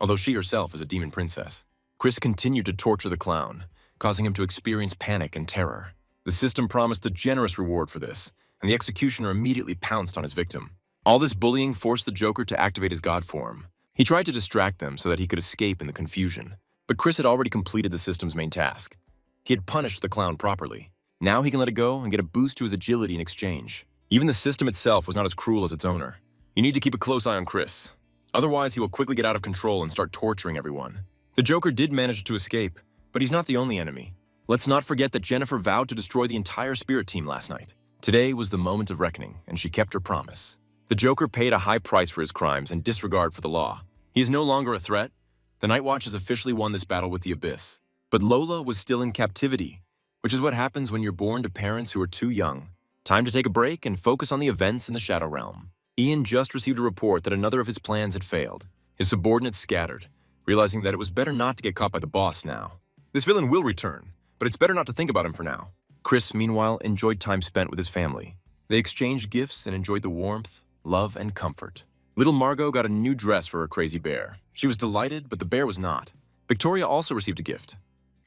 Speaker 1: although she herself is a demon princess. Chris continued to torture the clown, causing him to experience panic and terror. The system promised a generous reward for this, and the executioner immediately pounced on his victim. All this bullying forced the Joker to activate his god form. He tried to distract them so that he could escape in the confusion, but Chris had already completed the system's main task. He had punished the clown properly. Now he can let it go and get a boost to his agility in exchange. Even the system itself was not as cruel as its owner. You need to keep a close eye on Chris. Otherwise, he will quickly get out of control and start torturing everyone. The Joker did manage to escape, but he's not the only enemy. Let's not forget that Jennifer vowed to destroy the entire Spirit team last night. Today was the moment of reckoning, and she kept her promise. The Joker paid a high price for his crimes and disregard for the law. He is no longer a threat. The Night Watch has officially won this battle with the Abyss. But Lola was still in captivity, which is what happens when you're born to parents who are too young. Time to take a break and focus on the events in the Shadow Realm. Ian just received a report that another of his plans had failed. His subordinates scattered, realizing that it was better not to get caught by the boss now. This villain will return, but it's better not to think about him for now. Chris, meanwhile, enjoyed time spent with his family. They exchanged gifts and enjoyed the warmth, love, and comfort. Little Margot got a new dress for her crazy bear. She was delighted, but the bear was not. Victoria also received a gift,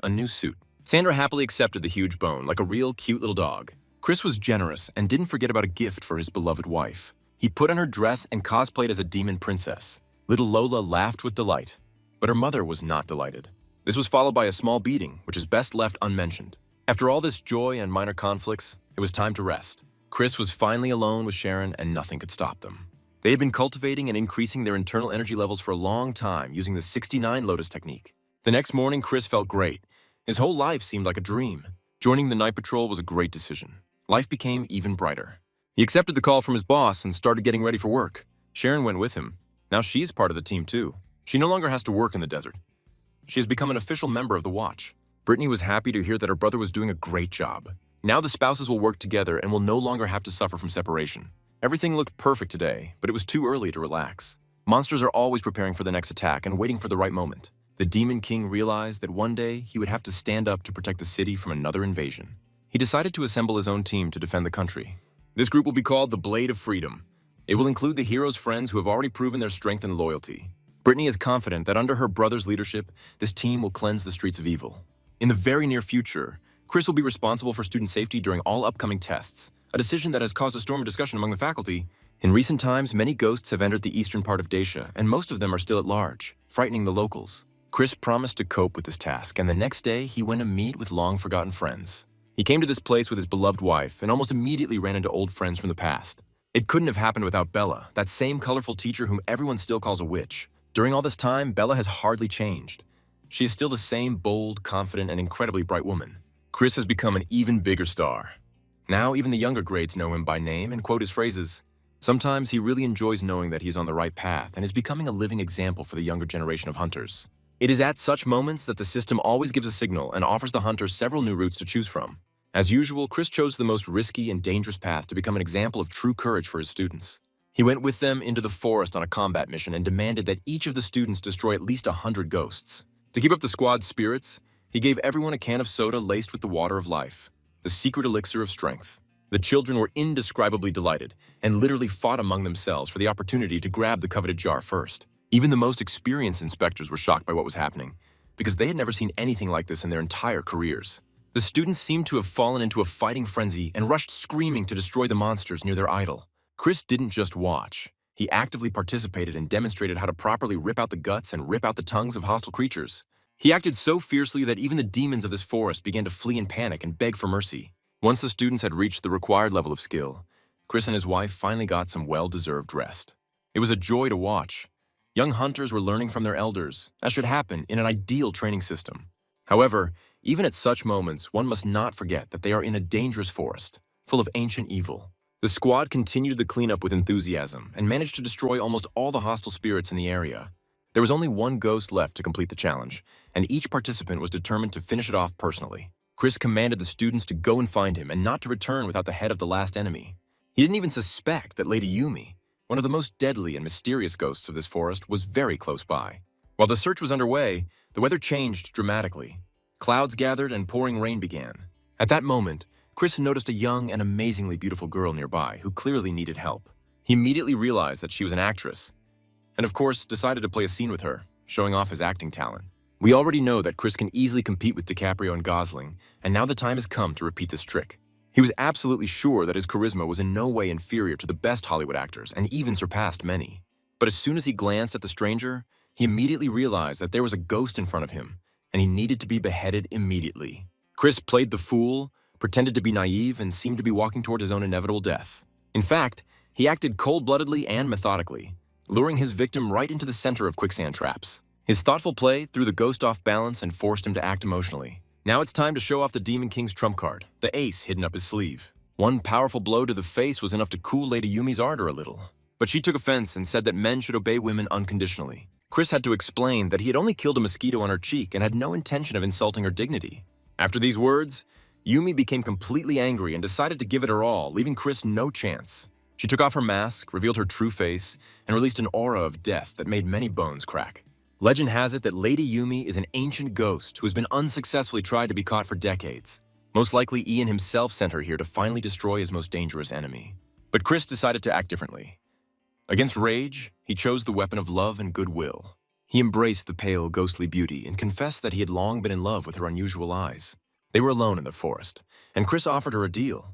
Speaker 1: a new suit. Sandra happily accepted the huge bone like a real cute little dog. Chris was generous and didn't forget about a gift for his beloved wife. He put on her dress and cosplayed as a demon princess. Little Lola laughed with delight, but her mother was not delighted. This was followed by a small beating, which is best left unmentioned. After all this joy and minor conflicts, it was time to rest. Chris was finally alone with Sharon and nothing could stop them. They had been cultivating and increasing their internal energy levels for a long time using the 69 Lotus technique. The next morning, Chris felt great. His whole life seemed like a dream. Joining the night patrol was a great decision. Life became even brighter. He accepted the call from his boss and started getting ready for work. Sharon went with him. Now she's part of the team too. She no longer has to work in the desert. She has become an official member of the Watch. Brittany was happy to hear that her brother was doing a great job. Now the spouses will work together and will no longer have to suffer from separation. Everything looked perfect today, but it was too early to relax. Monsters are always preparing for the next attack and waiting for the right moment. The Demon King realized that one day he would have to stand up to protect the city from another invasion. He decided to assemble his own team to defend the country. This group will be called the Blade of Freedom. It will include the hero's friends who have already proven their strength and loyalty. Brittany is confident that under her brother's leadership, this team will cleanse the streets of evil. In the very near future, Chris will be responsible for student safety during all upcoming tests, a decision that has caused a storm of discussion among the faculty. In recent times, many ghosts have entered the eastern part of Dacia, and most of them are still at large, frightening the locals. Chris promised to cope with this task, and the next day he went to meet with long-forgotten friends. He came to this place with his beloved wife and almost immediately ran into old friends from the past. It couldn't have happened without Bella, that same colorful teacher whom everyone still calls a witch. During all this time, Bella has hardly changed. She is still the same bold, confident, and incredibly bright woman. Chris has become an even bigger star. Now even the younger grades know him by name and quote his phrases. Sometimes he really enjoys knowing that he's on the right path and is becoming a living example for the younger generation of hunters. It is at such moments that the system always gives a signal and offers the hunters several new routes to choose from. As usual, Chris chose the most risky and dangerous path to become an example of true courage for his students. He went with them into the forest on a combat mission and demanded that each of the students destroy at least 100 ghosts. To keep up the squad's spirits, he gave everyone a can of soda laced with the water of life, the secret elixir of strength. The children were indescribably delighted and literally fought among themselves for the opportunity to grab the coveted jar first. Even the most experienced inspectors were shocked by what was happening, because they had never seen anything like this in their entire careers. The students seemed to have fallen into a fighting frenzy and rushed screaming to destroy the monsters near their idol. Chris didn't just watch. He actively participated and demonstrated how to properly rip out the guts and rip out the tongues of hostile creatures. He acted so fiercely that even the demons of this forest began to flee in panic and beg for mercy. Once the students had reached the required level of skill, Chris and his wife finally got some well-deserved rest. It was a joy to watch. Young hunters were learning from their elders, as should happen in an ideal training system. However, even at such moments, one must not forget that they are in a dangerous forest, full of ancient evil. The squad continued the cleanup with enthusiasm and managed to destroy almost all the hostile spirits in the area. There was only one ghost left to complete the challenge, and each participant was determined to finish it off personally. Chris commanded the students to go and find him and not to return without the head of the last enemy. He didn't even suspect that Lady Yumi, one of the most deadly and mysterious ghosts of this forest, was very close by. While the search was underway, the weather changed dramatically. Clouds gathered and pouring rain began. At that moment, Chris noticed a young and amazingly beautiful girl nearby who clearly needed help. He immediately realized that she was an actress, and of course decided to play a scene with her, showing off his acting talent. We already know that Chris can easily compete with DiCaprio and Gosling, and now the time has come to repeat this trick. He was absolutely sure that his charisma was in no way inferior to the best Hollywood actors and even surpassed many. But as soon as he glanced at the stranger, he immediately realized that there was a ghost in front of him, and he needed to be beheaded immediately. Chris played the fool, pretended to be naive, and seemed to be walking toward his own inevitable death. In fact, he acted cold-bloodedly and methodically, luring his victim right into the center of quicksand traps. His thoughtful play threw the ghost off balance and forced him to act emotionally. Now it's time to show off the Demon King's trump card, the ace hidden up his sleeve. One powerful blow to the face was enough to cool Lady Yumi's ardor a little. But she took offense and said that men should obey women unconditionally. Chris had to explain that he had only killed a mosquito on her cheek and had no intention of insulting her dignity. After these words, Yumi became completely angry and decided to give it her all, leaving Chris no chance. She took off her mask, revealed her true face, and released an aura of death that made many bones crack. Legend has it that Lady Yumi is an ancient ghost who has been unsuccessfully tried to be caught for decades. Most likely, Ian himself sent her here to finally destroy his most dangerous enemy. But Chris decided to act differently. Against rage, he he chose the weapon of love and goodwill. He embraced the pale, ghostly beauty and confessed that he had long been in love with her unusual eyes. They were alone in the forest, and Chris offered her a deal.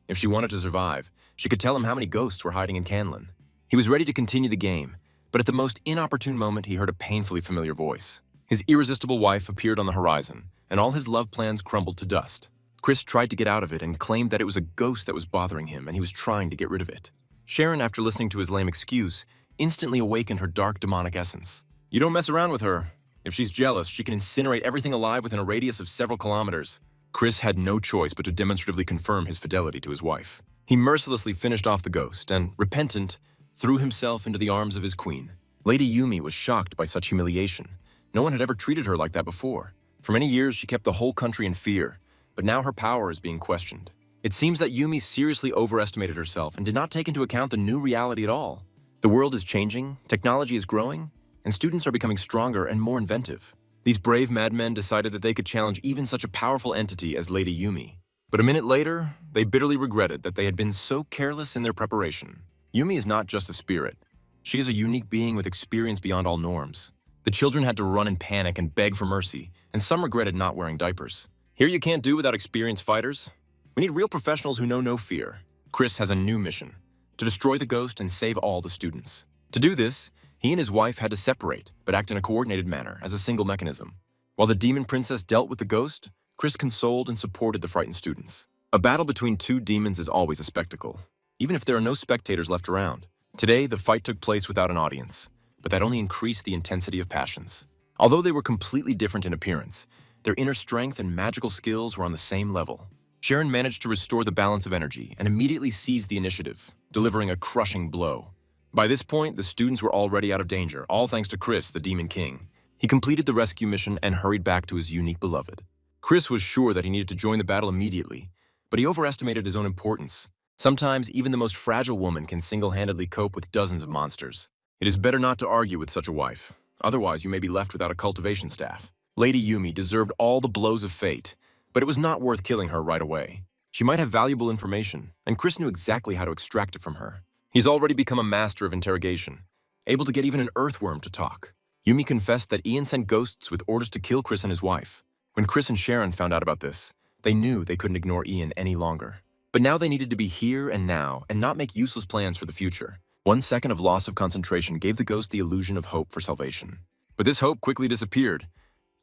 Speaker 1: If she wanted to survive, she could tell him how many ghosts were hiding in Canlin. He was ready to continue the game, but at the most inopportune moment, he heard a painfully familiar voice. His irresistible wife appeared on the horizon, and all his love plans crumbled to dust. Chris tried to get out of it and claimed that it was a ghost that was bothering him, and he was trying to get rid of it. Sharon, after listening to his lame excuse, instantly awakened her dark demonic essence. You don't mess around with her. If she's jealous, she can incinerate everything alive within a radius of several kilometers. Chris had no choice but to demonstratively confirm his fidelity to his wife. He mercilessly finished off the ghost and, repentant, threw himself into the arms of his queen. Lady Yumi was shocked by such humiliation. No one had ever treated her like that before. For many years, she kept the whole country in fear, but now her power is being questioned. It seems that Yumi seriously overestimated herself and did not take into account the new reality at all. The world is changing, technology is growing, and students are becoming stronger and more inventive. These brave madmen decided that they could challenge even such a powerful entity as Lady Yumi. But a minute later, they bitterly regretted that they had been so careless in their preparation. Yumi is not just a spirit. She is a unique being with experience beyond all norms. The children had to run in panic and beg for mercy, and some regretted not wearing diapers. Here you can't do without experienced fighters. We need real professionals who know no fear. Chris has a new mission: to destroy the ghost and save all the students. To do this, he and his wife had to separate, but act in a coordinated manner as a single mechanism. While the demon princess dealt with the ghost, Chris consoled and supported the frightened students. A battle between two demons is always a spectacle, even if there are no spectators left around. Today, the fight took place without an audience, but that only increased the intensity of passions. Although they were completely different in appearance, their inner strength and magical skills were on the same level. Sharon managed to restore the balance of energy and immediately seized the initiative, delivering a crushing blow. By this point, the students were already out of danger, all thanks to Chris, the Demon King. He completed the rescue mission and hurried back to his unique beloved. Chris was sure that he needed to join the battle immediately, but he overestimated his own importance. Sometimes, even the most fragile woman can single-handedly cope with dozens of monsters. It is better not to argue with such a wife. Otherwise, you may be left without a cultivation staff. Lady Yumi deserved all the blows of fate, but it was not worth killing her right away. She might have valuable information, and Chris knew exactly how to extract it from her. He's already become a master of interrogation, able to get even an earthworm to talk. Yumi confessed that Ian sent ghosts with orders to kill Chris and his wife. When Chris and Sharon found out about this, they knew they couldn't ignore Ian any longer. But now they needed to be here and now and not make useless plans for the future. 1 second of loss of concentration gave the ghost the illusion of hope for salvation. But this hope quickly disappeared,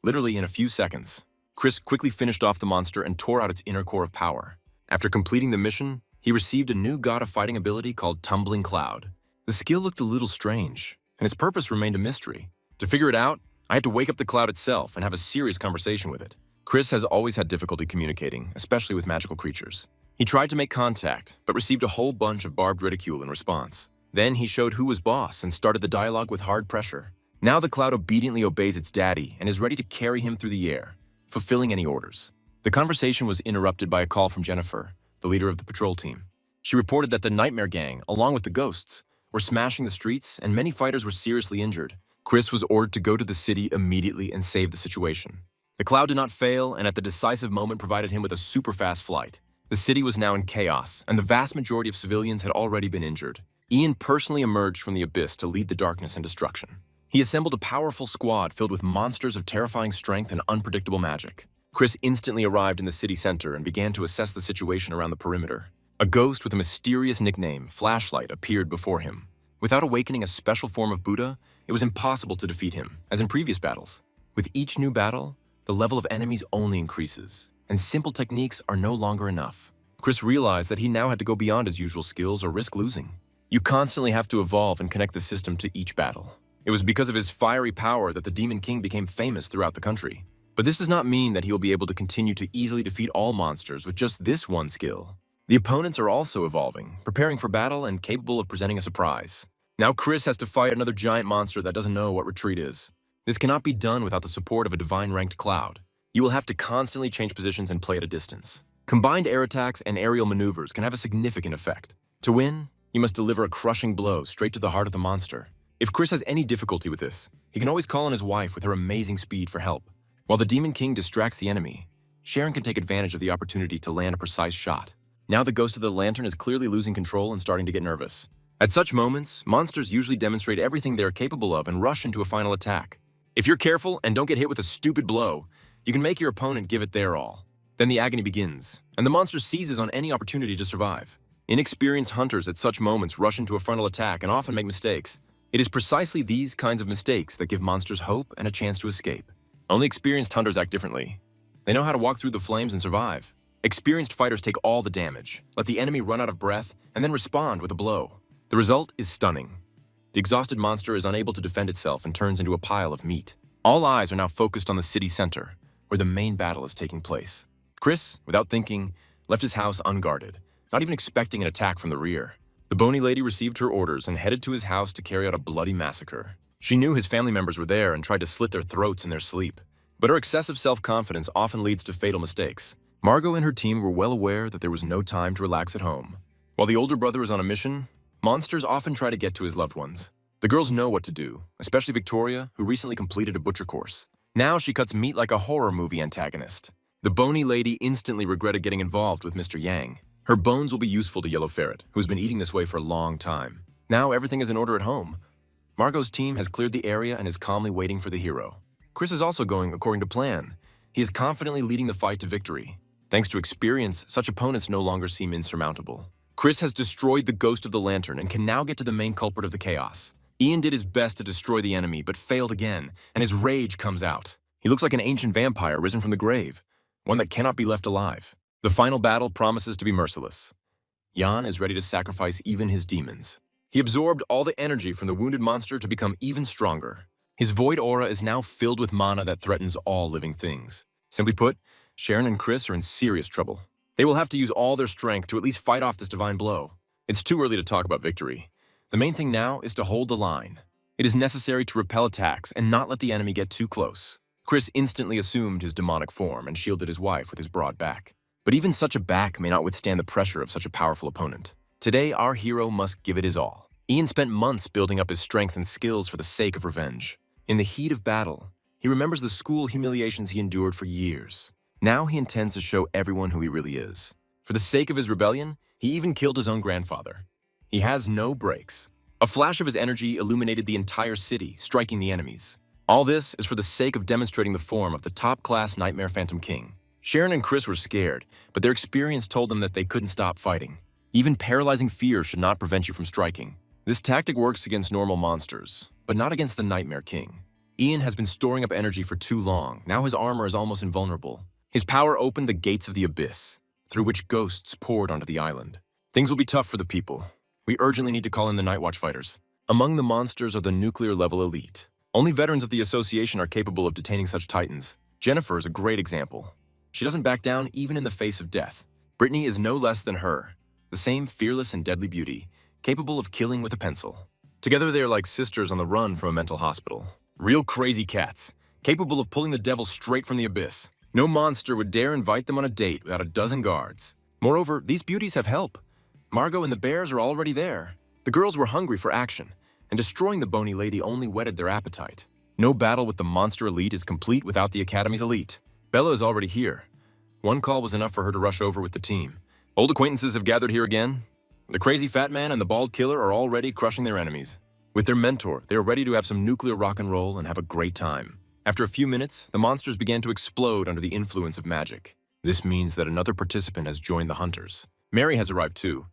Speaker 1: literally in a few seconds. Chris quickly finished off the monster and tore out its inner core of power. After completing the mission, he received a new god of fighting ability called Tumbling Cloud. The skill looked a little strange, and its purpose remained a mystery. To figure it out, I had to wake up the cloud itself and have a serious conversation with it. Chris has always had difficulty communicating, especially with magical creatures. He tried to make contact, but received a whole bunch of barbed ridicule in response. Then he showed who was boss and started the dialogue with hard pressure. Now the cloud obediently obeys its daddy and is ready to carry him through the air, fulfilling any orders. The conversation was interrupted by a call from Jennifer, the leader of the patrol team. She reported that the Nightmare Gang, along with the ghosts, were smashing the streets and many fighters were seriously injured. Chris was ordered to go to the city immediately and save the situation. The cloud did not fail and at the decisive moment provided him with a super-fast flight. The city was now in chaos and the vast majority of civilians had already been injured. Ian personally emerged from the abyss to lead the darkness and destruction. He assembled a powerful squad filled with monsters of terrifying strength and unpredictable magic. Chris instantly arrived in the city center and began to assess the situation around the perimeter. A ghost with a mysterious nickname, Flashlight, appeared before him. Without awakening a special form of Buddha, it was impossible to defeat him, as in previous battles. With each new battle, the level of enemies only increases, and simple techniques are no longer enough. Chris realized that he now had to go beyond his usual skills or risk losing. You constantly have to evolve and connect the system to each battle. It was because of his fiery power that the Demon King became famous throughout the country. But this does not mean that he will be able to continue to easily defeat all monsters with just this one skill. The opponents are also evolving, preparing for battle and capable of presenting a surprise. Now Chris has to fight another giant monster that doesn't know what retreat is. This cannot be done without the support of a divine-ranked cloud. You will have to constantly change positions and play at a distance. Combined air attacks and aerial maneuvers can have a significant effect. To win, you must deliver a crushing blow straight to the heart of the monster. If Chris has any difficulty with this, he can always call on his wife with her amazing speed for help. While the Demon King distracts the enemy, Sharon can take advantage of the opportunity to land a precise shot. Now the ghost of the lantern is clearly losing control and starting to get nervous. At such moments, monsters usually demonstrate everything they are capable of and rush into a final attack. If you're careful and don't get hit with a stupid blow, you can make your opponent give it their all. Then the agony begins, and the monster seizes on any opportunity to survive. Inexperienced hunters at such moments rush into a frontal attack and often make mistakes. It is precisely these kinds of mistakes that give monsters hope and a chance to escape. Only experienced hunters act differently. They know how to walk through the flames and survive. Experienced fighters take all the damage, let the enemy run out of breath, and then respond with a blow. The result is stunning. The exhausted monster is unable to defend itself and turns into a pile of meat. All eyes are now focused on the city center, where the main battle is taking place. Chris, without thinking, left his house unguarded, not even expecting an attack from the rear. The bony lady received her orders and headed to his house to carry out a bloody massacre. She knew his family members were there and tried to slit their throats in their sleep. But her excessive self-confidence often leads to fatal mistakes. Margot and her team were well aware that there was no time to relax at home. While the older brother is on a mission, monsters often try to get to his loved ones. The girls know what to do, especially Victoria, who recently completed a butcher course. Now she cuts meat like a horror movie antagonist. The bony lady instantly regretted getting involved with Mr. Yang. Her bones will be useful to Yellow Ferret, who's been eating this way for a long time. Now everything is in order at home. Margot's team has cleared the area and is calmly waiting for the hero. Chris is also going according to plan. He is confidently leading the fight to victory. Thanks to experience, such opponents no longer seem insurmountable. Chris has destroyed the ghost of the lantern and can now get to the main culprit of the chaos. Ian did his best to destroy the enemy, but failed again, and his rage comes out. He looks like an ancient vampire risen from the grave, one that cannot be left alive. The final battle promises to be merciless. Jan is ready to sacrifice even his demons. He absorbed all the energy from the wounded monster to become even stronger. His void aura is now filled with mana that threatens all living things. Simply put, Sharon and Chris are in serious trouble. They will have to use all their strength to at least fight off this divine blow. It's too early to talk about victory. The main thing now is to hold the line. It is necessary to repel attacks and not let the enemy get too close. Chris instantly assumed his demonic form and shielded his wife with his broad back. But even such a back may not withstand the pressure of such a powerful opponent. Today, our hero must give it his all. Ian spent months building up his strength and skills for the sake of revenge. In the heat of battle, he remembers the school humiliations he endured for years. Now he intends to show everyone who he really is. For the sake of his rebellion, he even killed his own grandfather. He has no brakes. A flash of his energy illuminated the entire city, striking the enemies. All this is for the sake of demonstrating the form of the top-class Nightmare Phantom King. Sharon and Chris were scared, but their experience told them that they couldn't stop fighting. Even paralyzing fear should not prevent you from striking. This tactic works against normal monsters, but not against the Nightmare King. Ian has been storing up energy for too long. Now his armor is almost invulnerable. His power opened the gates of the abyss, through which ghosts poured onto the island. Things will be tough for the people. We urgently need to call in the Night Watch fighters. Among the monsters are the nuclear-level elite. Only veterans of the association are capable of detaining such titans. Jennifer is a great example. She doesn't back down even in the face of death. Brittany is no less than her, the same fearless and deadly beauty, capable of killing with a pencil. Together they are like sisters on the run from a mental hospital. Real crazy cats, capable of pulling the devil straight from the abyss. No monster would dare invite them on a date without a dozen guards. Moreover, these beauties have help. Margot and the bears are already there. The girls were hungry for action, and destroying the bony lady only whetted their appetite. No battle with the monster elite is complete without the Academy's elite. Bella is already here. One call was enough for her to rush over with the team. Old acquaintances have gathered here again. The crazy fat man and the bald killer are already crushing their enemies. With their mentor, they are ready to have some nuclear rock and roll and have a great time. After a few minutes, the monsters began to explode under the influence of magic. This means that another participant has joined the hunters. Mary has arrived too.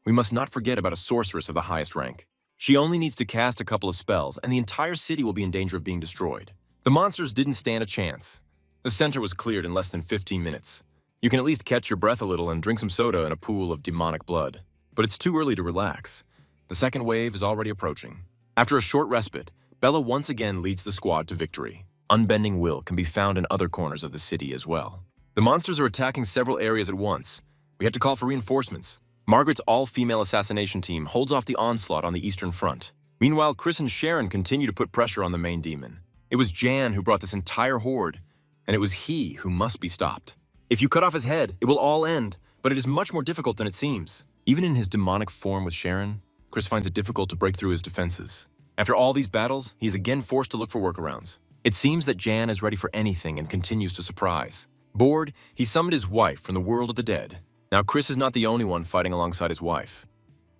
Speaker 1: We must not forget about a sorceress of the highest rank. She only needs to cast a couple of spells, and the entire city will be in danger of being destroyed. The monsters didn't stand a chance. The center was cleared in less than 15 minutes. You can at least catch your breath a little and drink some soda in a pool of demonic blood. But it's too early to relax. The second wave is already approaching. After a short respite, Bella once again leads the squad to victory. Unbending will can be found in other corners of the city as well. The monsters are attacking several areas at once. We had to call for reinforcements. Margaret's all-female assassination team holds off the onslaught on the Eastern Front. Meanwhile, Chris and Sharon continue to put pressure on the main demon. It was Jan who brought this entire horde, and it was he who must be stopped. If you cut off his head, it will all end, but it is much more difficult than it seems. Even in his demonic form with Sharon, Chris finds it difficult to break through his defenses. After all these battles, he's again forced to look for workarounds. It seems that Jan is ready for anything and continues to surprise. Bored, he summoned his wife from the world of the dead. Now Chris is not the only one fighting alongside his wife.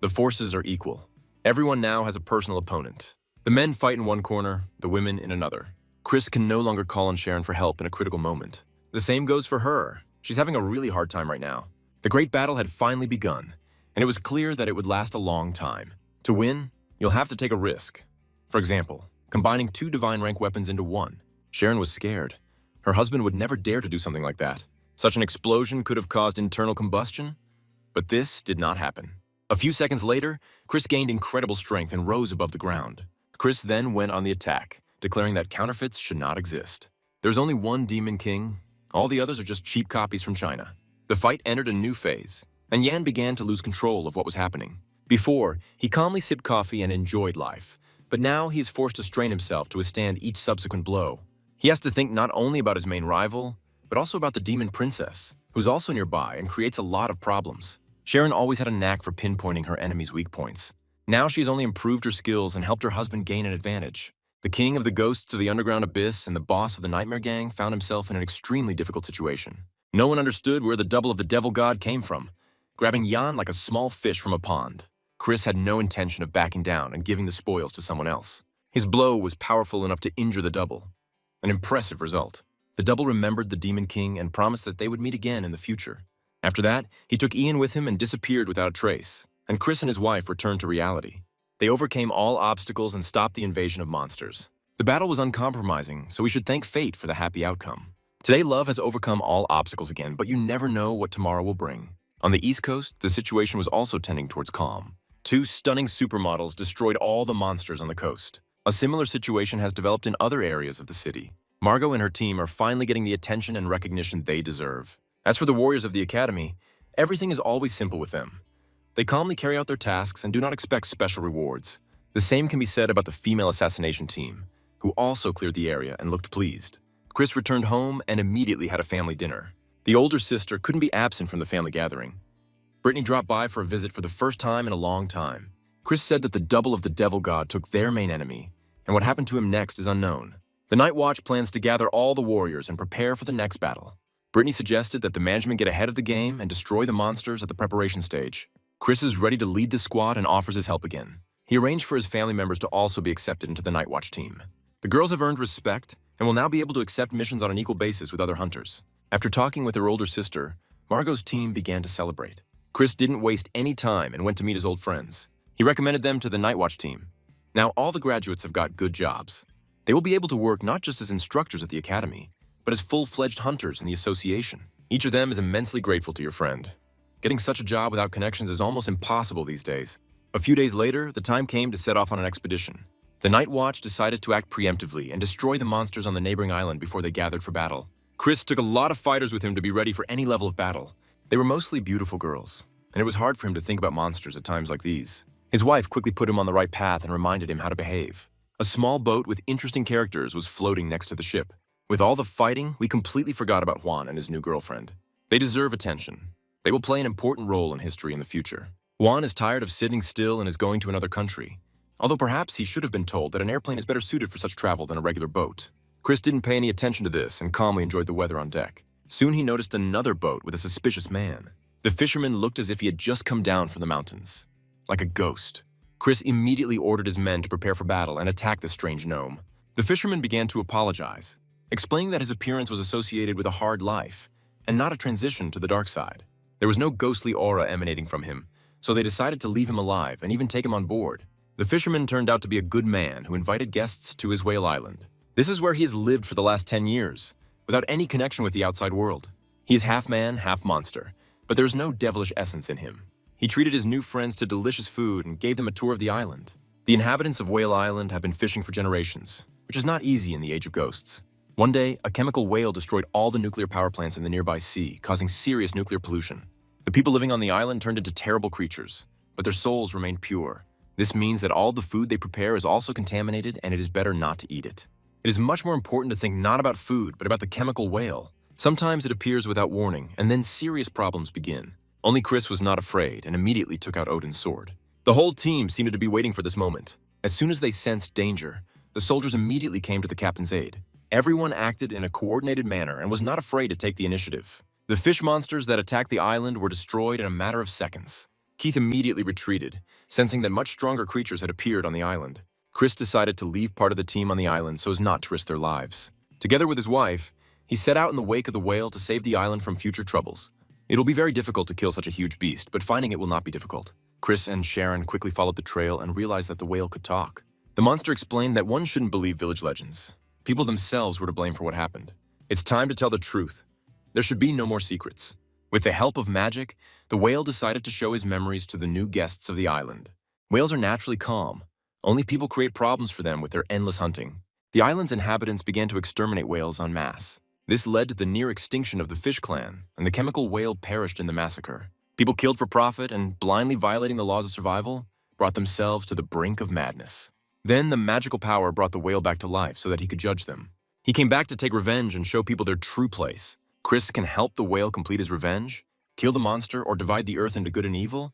Speaker 1: The forces are equal. Everyone now has a personal opponent. The men fight in one corner, the women in another. Chris can no longer call on Sharon for help in a critical moment. The same goes for her. She's having a really hard time right now. The great battle had finally begun, and it was clear that it would last a long time. To win, you'll have to take a risk. For example, combining 2 divine rank weapons into one. Sharon was scared. Her husband would never dare to do something like that. Such an explosion could have caused internal combustion, but this did not happen. A few seconds later, Chris gained incredible strength and rose above the ground. Chris then went on the attack, declaring that counterfeits should not exist. There's only one Demon King. All the others are just cheap copies from China. The fight entered a new phase, and Yan began to lose control of what was happening. Before, he calmly sipped coffee and enjoyed life, but now he is forced to strain himself to withstand each subsequent blow. He has to think not only about his main rival, but also about the Demon Princess, who's also nearby and creates a lot of problems. Sharon always had a knack for pinpointing her enemy's weak points. Now she's only improved her skills and helped her husband gain an advantage. The king of the ghosts of the underground abyss and the boss of the Nightmare Gang found himself in an extremely difficult situation. No one understood where the double of the devil god came from, grabbing Yan like a small fish from a pond. Chris had no intention of backing down and giving the spoils to someone else. His blow was powerful enough to injure the double. An impressive result. The double remembered the Demon King and promised that they would meet again in the future. After that, he took Ian with him and disappeared without a trace, and Chris and his wife returned to reality. They overcame all obstacles and stopped the invasion of monsters. The battle was uncompromising, so we should thank fate for the happy outcome. Today, love has overcome all obstacles again, but you never know what tomorrow will bring. On the East Coast, the situation was also tending towards calm. 2 stunning supermodels destroyed all the monsters on the coast. A similar situation has developed in other areas of the city. Margot and her team are finally getting the attention and recognition they deserve. As for the warriors of the Academy, everything is always simple with them. They calmly carry out their tasks and do not expect special rewards. The same can be said about the female assassination team, who also cleared the area and looked pleased. Chris returned home and immediately had a family dinner. The older sister couldn't be absent from the family gathering. Brittany dropped by for a visit for the first time in a long time. Chris said that the double of the devil god took their main enemy, and what happened to him next is unknown. The Night Watch plans to gather all the warriors and prepare for the next battle. Brittany suggested that the management get ahead of the game and destroy the monsters at the preparation stage. Chris is ready to lead the squad and offers his help again. He arranged for his family members to also be accepted into the Night Watch team. The girls have earned respect and will now be able to accept missions on an equal basis with other hunters. After talking with her older sister, Margot's team began to celebrate. Chris didn't waste any time and went to meet his old friends. He recommended them to the Night Watch team. Now all the graduates have got good jobs. They will be able to work not just as instructors at the academy, but as full-fledged hunters in the association. Each of them is immensely grateful to your friend. Getting such a job without connections is almost impossible these days. A few days later, the time came to set off on an expedition. The Night Watch decided to act preemptively and destroy the monsters on the neighboring island before they gathered for battle. Chris took a lot of fighters with him to be ready for any level of battle. They were mostly beautiful girls, and it was hard for him to think about monsters at times like these. His wife quickly put him on the right path and reminded him how to behave. A small boat with interesting characters was floating next to the ship. With all the fighting, we completely forgot about Juan and his new girlfriend. They deserve attention. They will play an important role in history in the future. Juan is tired of sitting still and is going to another country, although perhaps he should have been told that an airplane is better suited for such travel than a regular boat. Chris didn't pay any attention to this and calmly enjoyed the weather on deck. Soon he noticed another boat with a suspicious man. The fisherman looked as if he had just come down from the mountains, like a ghost. Chris immediately ordered his men to prepare for battle and attack the strange gnome. The fisherman began to apologize, explaining that his appearance was associated with a hard life and not a transition to the dark side. There was no ghostly aura emanating from him, so they decided to leave him alive and even take him on board. The fisherman turned out to be a good man who invited guests to his whale island. This is where he has lived for the last 10 years, without any connection with the outside world. He is half man, half monster, but there is no devilish essence in him. He treated his new friends to delicious food and gave them a tour of the island. The inhabitants of Whale Island have been fishing for generations, which is not easy in the age of ghosts. One day, a chemical whale destroyed all the nuclear power plants in the nearby sea, causing serious nuclear pollution. The people living on the island turned into terrible creatures, but their souls remained pure. This means that all the food they prepare is also contaminated and it is better not to eat it. It is much more important to think not about food, but about the chemical whale. Sometimes it appears without warning, and then serious problems begin. Only Chris was not afraid and immediately took out Odin's sword. The whole team seemed to be waiting for this moment. As soon as they sensed danger, the soldiers immediately came to the captain's aid. Everyone acted in a coordinated manner and was not afraid to take the initiative. The fish monsters that attacked the island were destroyed in a matter of seconds. Keith immediately retreated, sensing that much stronger creatures had appeared on the island. Chris decided to leave part of the team on the island so as not to risk their lives. Together with his wife, he set out in the wake of the whale to save the island from future troubles. It'll be very difficult to kill such a huge beast, but finding it will not be difficult. Chris and Sharon quickly followed the trail and realized that the whale could talk. The monster explained that one shouldn't believe village legends. People themselves were to blame for what happened. It's time to tell the truth. There should be no more secrets. With the help of magic, the whale decided to show his memories to the new guests of the island. Whales are naturally calm. Only people create problems for them with their endless hunting. The island's inhabitants began to exterminate whales en masse. This led to the near extinction of the fish clan, and the chemical whale perished in the massacre. People killed for profit and, blindly violating the laws of survival, brought themselves to the brink of madness. Then the magical power brought the whale back to life so that he could judge them. He came back to take revenge and show people their true place. Chris can help the whale complete his revenge, kill the monster, or divide the earth into good and evil.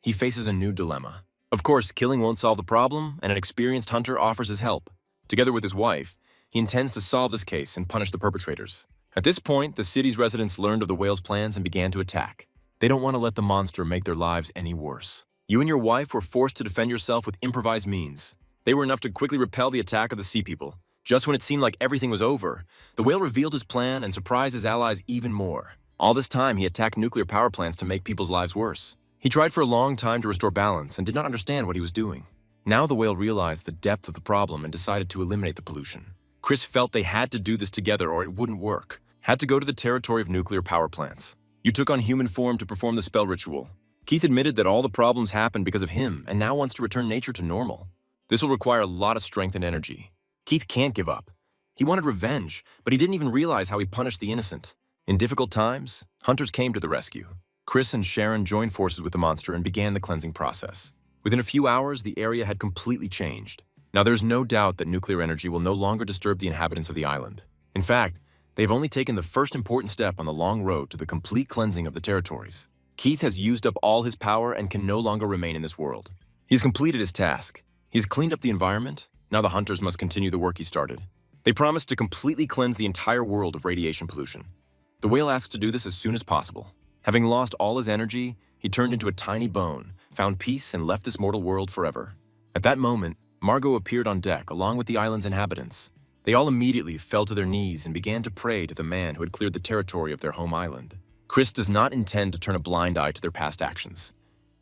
Speaker 1: He faces a new dilemma. Of course, killing won't solve the problem, and an experienced hunter offers his help. Together with his wife, he intends to solve this case and punish the perpetrators. At this point, the city's residents learned of the whale's plans and began to attack. They don't want to let the monster make their lives any worse. You and your wife were forced to defend yourself with improvised means. They were enough to quickly repel the attack of the sea people. Just when it seemed like everything was over, the whale revealed his plan and surprised his allies even more. All this time, he attacked nuclear power plants to make people's lives worse. He tried for a long time to restore balance and did not understand what he was doing. Now the whale realized the depth of the problem and decided to eliminate the pollution. Chris felt they had to do this together or it wouldn't work. Had to go to the territory of nuclear power plants. You took on human form to perform the spell ritual. Keith admitted that all the problems happened because of him and now wants to return nature to normal. This will require a lot of strength and energy. Keith can't give up. He wanted revenge, but he didn't even realize how he punished the innocent. In difficult times, hunters came to the rescue. Chris and Sharon joined forces with the monster and began the cleansing process. Within a few hours, the area had completely changed. Now there's no doubt that nuclear energy will no longer disturb the inhabitants of the island. In fact, they've only taken the first important step on the long road to the complete cleansing of the territories. Keith has used up all his power and can no longer remain in this world. He's completed his task. He's cleaned up the environment. Now the hunters must continue the work he started. They promised to completely cleanse the entire world of radiation pollution. The whale asked to do this as soon as possible. Having lost all his energy, he turned into a tiny bone, found peace, and left this mortal world forever. At that moment, Margot appeared on deck along with the island's inhabitants. They all immediately fell to their knees and began to pray to the man who had cleared the territory of their home island. Chris does not intend to turn a blind eye to their past actions.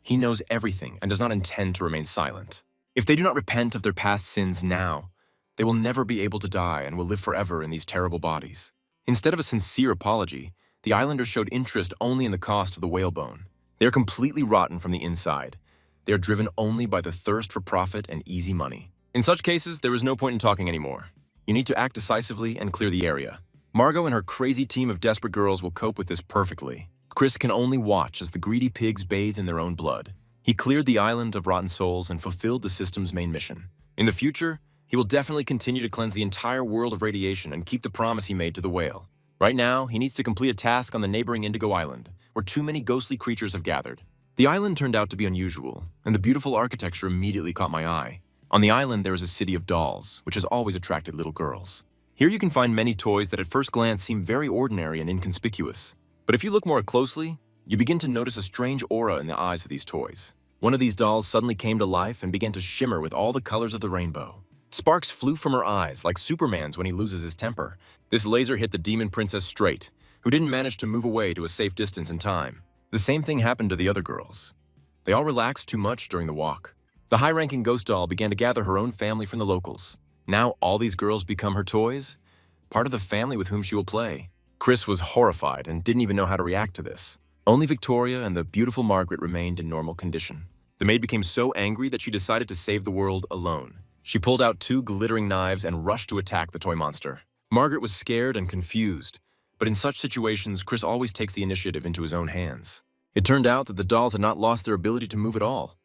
Speaker 1: He knows everything and does not intend to remain silent. If they do not repent of their past sins now, they will never be able to die and will live forever in these terrible bodies. Instead of a sincere apology, the islanders showed interest only in the cost of the whalebone. They are completely rotten from the inside. They are driven only by the thirst for profit and easy money. In such cases, there is no point in talking anymore. You need to act decisively and clear the area. Margot and her crazy team of desperate girls will cope with this perfectly. Chris can only watch as the greedy pigs bathe in their own blood. He cleared the island of rotten souls and fulfilled the system's main mission. In the future, he will definitely continue to cleanse the entire world of radiation and keep the promise he made to the whale. Right now, he needs to complete a task on the neighboring Indigo Island, where too many ghostly creatures have gathered. The island turned out to be unusual, and the beautiful architecture immediately caught my eye. On the island, there is a city of dolls, which has always attracted little girls. Here you can find many toys that at first glance seem very ordinary and inconspicuous. But if you look more closely, you begin to notice a strange aura in the eyes of these toys. One of these dolls suddenly came to life and began to shimmer with all the colors of the rainbow. Sparks flew from her eyes like Superman's when he loses his temper. This laser hit the demon princess straight, who didn't manage to move away to a safe distance in time. The same thing happened to the other girls. They all relaxed too much during the walk. The high-ranking ghost doll began to gather her own family from the locals. Now all these girls become her toys, part of the family with whom she will play. Chris was horrified and didn't even know how to react to this. Only Victoria and the beautiful Margaret remained in normal condition. The maid became so angry that she decided to save the world alone. She pulled out 2 glittering knives and rushed to attack the toy monster. Margaret was scared and confused, but in such situations, Chris always takes the initiative into his own hands. It turned out that the dolls had not lost their ability to move at all,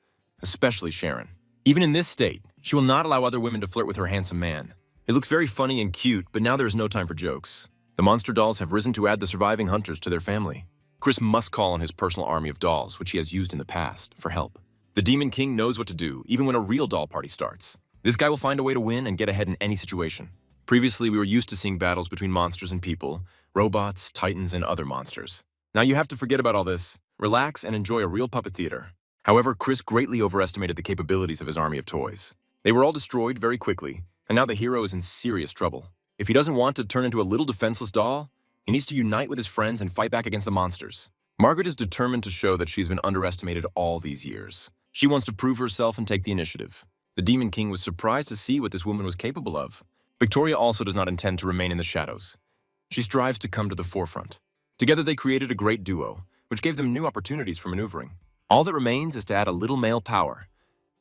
Speaker 1: especially Sharon. Even in this state, she will not allow other women to flirt with her handsome man. It looks very funny and cute, but now there is no time for jokes. The monster dolls have risen to add the surviving hunters to their family. Chris must call on his personal army of dolls, which he has used in the past, for help. The Demon King knows what to do, even when a real doll party starts. This guy will find a way to win and get ahead in any situation. Previously, we were used to seeing battles between monsters and people, robots, titans, and other monsters. Now you have to forget about all this, relax, and enjoy a real puppet theater. However, Chris greatly overestimated the capabilities of his army of toys. They were all destroyed very quickly, and now the hero is in serious trouble. If he doesn't want to turn into a little defenseless doll, he needs to unite with his friends and fight back against the monsters. Margaret is determined to show that she's been underestimated all these years. She wants to prove herself and take the initiative. The Demon King was surprised to see what this woman was capable of. Victoria also does not intend to remain in the shadows. She strives to come to the forefront. Together they created a great duo, which gave them new opportunities for maneuvering. All that remains is to add a little male power,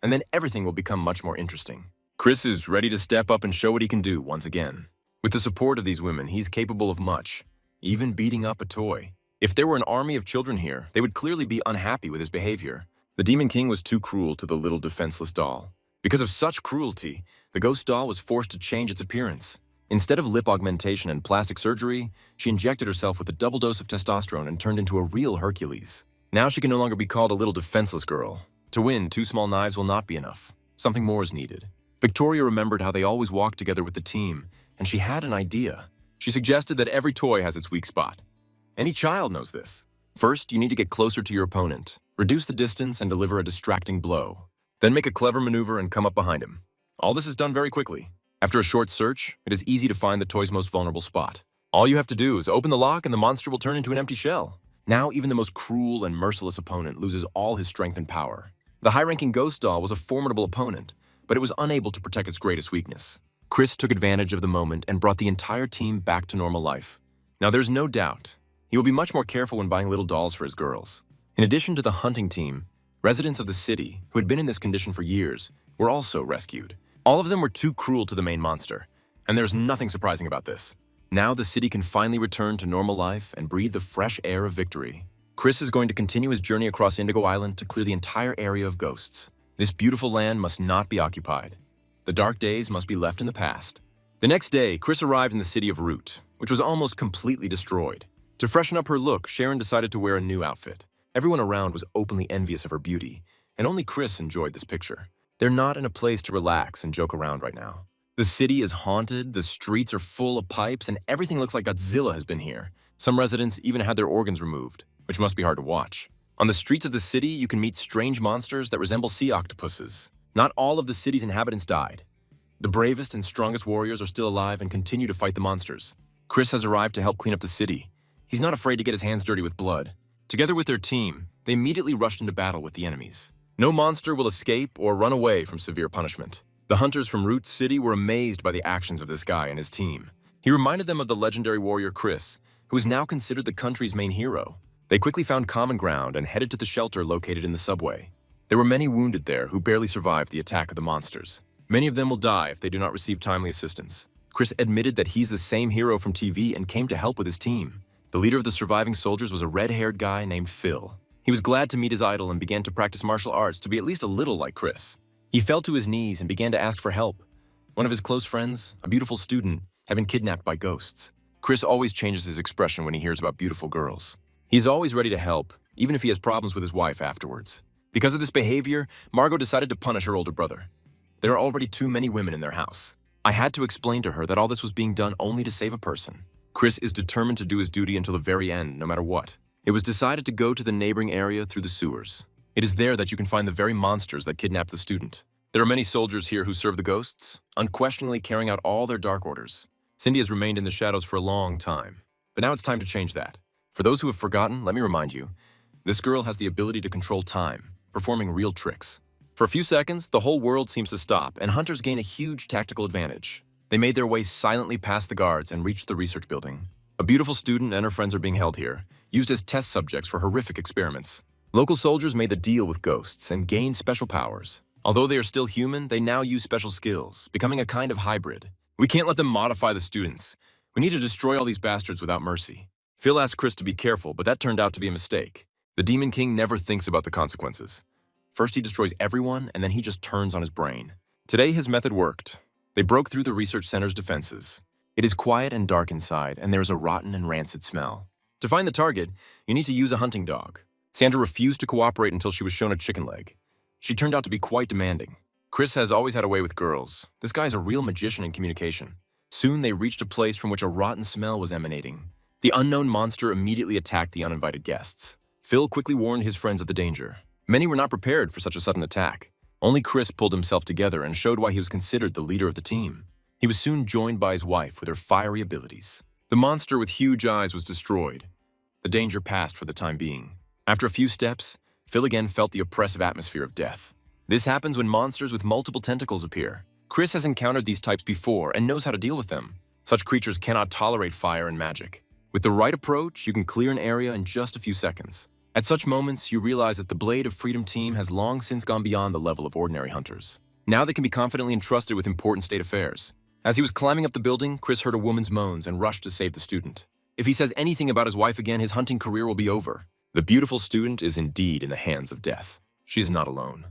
Speaker 1: and then everything will become much more interesting. Chris is ready to step up and show what he can do once again. With the support of these women, he's capable of much, even beating up a toy. If there were an army of children here, they would clearly be unhappy with his behavior. The Demon King was too cruel to the little defenseless doll. Because of such cruelty, the ghost doll was forced to change its appearance. Instead of lip augmentation and plastic surgery, she injected herself with a double dose of testosterone and turned into a real Hercules. Now she can no longer be called a little defenseless girl. To win, 2 small knives will not be enough. Something more is needed. Victoria remembered how they always walked together with the team, and she had an idea. She suggested that every toy has its weak spot. Any child knows this. First, you need to get closer to your opponent, reduce the distance, and deliver a distracting blow. Then make a clever maneuver and come up behind him. All this is done very quickly. After a short search, it is easy to find the toy's most vulnerable spot. All you have to do is open the lock and the monster will turn into an empty shell. Now even the most cruel and merciless opponent loses all his strength and power. The high-ranking ghost doll was a formidable opponent, but it was unable to protect its greatest weakness. Chris took advantage of the moment and brought the entire team back to normal life. Now there's no doubt, he will be much more careful when buying little dolls for his girls. In addition to the hunting team, residents of the city, who had been in this condition for years, were also rescued. All of them were too cruel to the main monster, and there's nothing surprising about this. Now the city can finally return to normal life and breathe the fresh air of victory. Chris is going to continue his journey across Indigo Island to clear the entire area of ghosts. This beautiful land must not be occupied. The dark days must be left in the past. The next day, Chris arrived in the city of Root, which was almost completely destroyed. To freshen up her look, Sharon decided to wear a new outfit. Everyone around was openly envious of her beauty, and only Chris enjoyed this picture. They're not in a place to relax and joke around right now. The city is haunted, the streets are full of pipes, and everything looks like Godzilla has been here. Some residents even had their organs removed, which must be hard to watch. On the streets of the city, you can meet strange monsters that resemble sea octopuses. Not all of the city's inhabitants died. The bravest and strongest warriors are still alive and continue to fight the monsters. Chris has arrived to help clean up the city. He's not afraid to get his hands dirty with blood. Together with their team, they immediately rushed into battle with the enemies. No monster will escape or run away from severe punishment. The hunters from Root City were amazed by the actions of this guy and his team. He reminded them of the legendary warrior Chris, who is now considered the country's main hero. They quickly found common ground and headed to the shelter located in the subway. There were many wounded there who barely survived the attack of the monsters. Many of them will die if they do not receive timely assistance. Chris admitted that he's the same hero from TV and came to help with his team. The leader of the surviving soldiers was a red-haired guy named Phil. He was glad to meet his idol and began to practice martial arts to be at least a little like Chris. He fell to his knees and began to ask for help. One of his close friends, a beautiful student, had been kidnapped by ghosts. Chris always changes his expression when he hears about beautiful girls. He's always ready to help, even if he has problems with his wife afterwards. Because of this behavior, Margot decided to punish her older brother. There are already too many women in their house. I had to explain to her that all this was being done only to save a person. Chris is determined to do his duty until the very end, no matter what. It was decided to go to the neighboring area through the sewers. It is there that you can find the very monsters that kidnapped the student. There are many soldiers here who serve the ghosts, unquestionably carrying out all their dark orders. Cindy has remained in the shadows for a long time, but now it's time to change that. For those who have forgotten, let me remind you, this girl has the ability to control time, performing real tricks. For a few seconds, the whole world seems to stop, and hunters gain a huge tactical advantage. They made their way silently past the guards and reached the research building. A beautiful student and her friends are being held here, used as test subjects for horrific experiments. Local soldiers made the deal with ghosts and gained special powers. Although they are still human, they now use special skills, becoming a kind of hybrid. We can't let them modify the students. We need to destroy all these bastards without mercy. Phil asked Chris to be careful, but that turned out to be a mistake. The Demon King never thinks about the consequences. First he destroys everyone, and then he just turns on his brain. Today his method worked. They broke through the research center's defenses. It is quiet and dark inside, and there is a rotten and rancid smell. To find the target, you need to use a hunting dog. Sandra refused to cooperate until she was shown a chicken leg. She turned out to be quite demanding. Chris has always had a way with girls. This guy is a real magician in communication. Soon they reached a place from which a rotten smell was emanating. The unknown monster immediately attacked the uninvited guests. Phil quickly warned his friends of the danger. Many were not prepared for such a sudden attack. Only Chris pulled himself together and showed why he was considered the leader of the team. He was soon joined by his wife with her fiery abilities. The monster with huge eyes was destroyed. The danger passed for the time being. After a few steps, Phil again felt the oppressive atmosphere of death. This happens when monsters with multiple tentacles appear. Chris has encountered these types before and knows how to deal with them. Such creatures cannot tolerate fire and magic. With the right approach, you can clear an area in just a few seconds. At such moments, you realize that the Blade of Freedom team has long since gone beyond the level of ordinary hunters. Now they can be confidently entrusted with important state affairs. As he was climbing up the building, Chris heard a woman's moans and rushed to save the student. If he says anything about his wife again, his hunting career will be over. The beautiful student is indeed in the hands of death. She is not alone.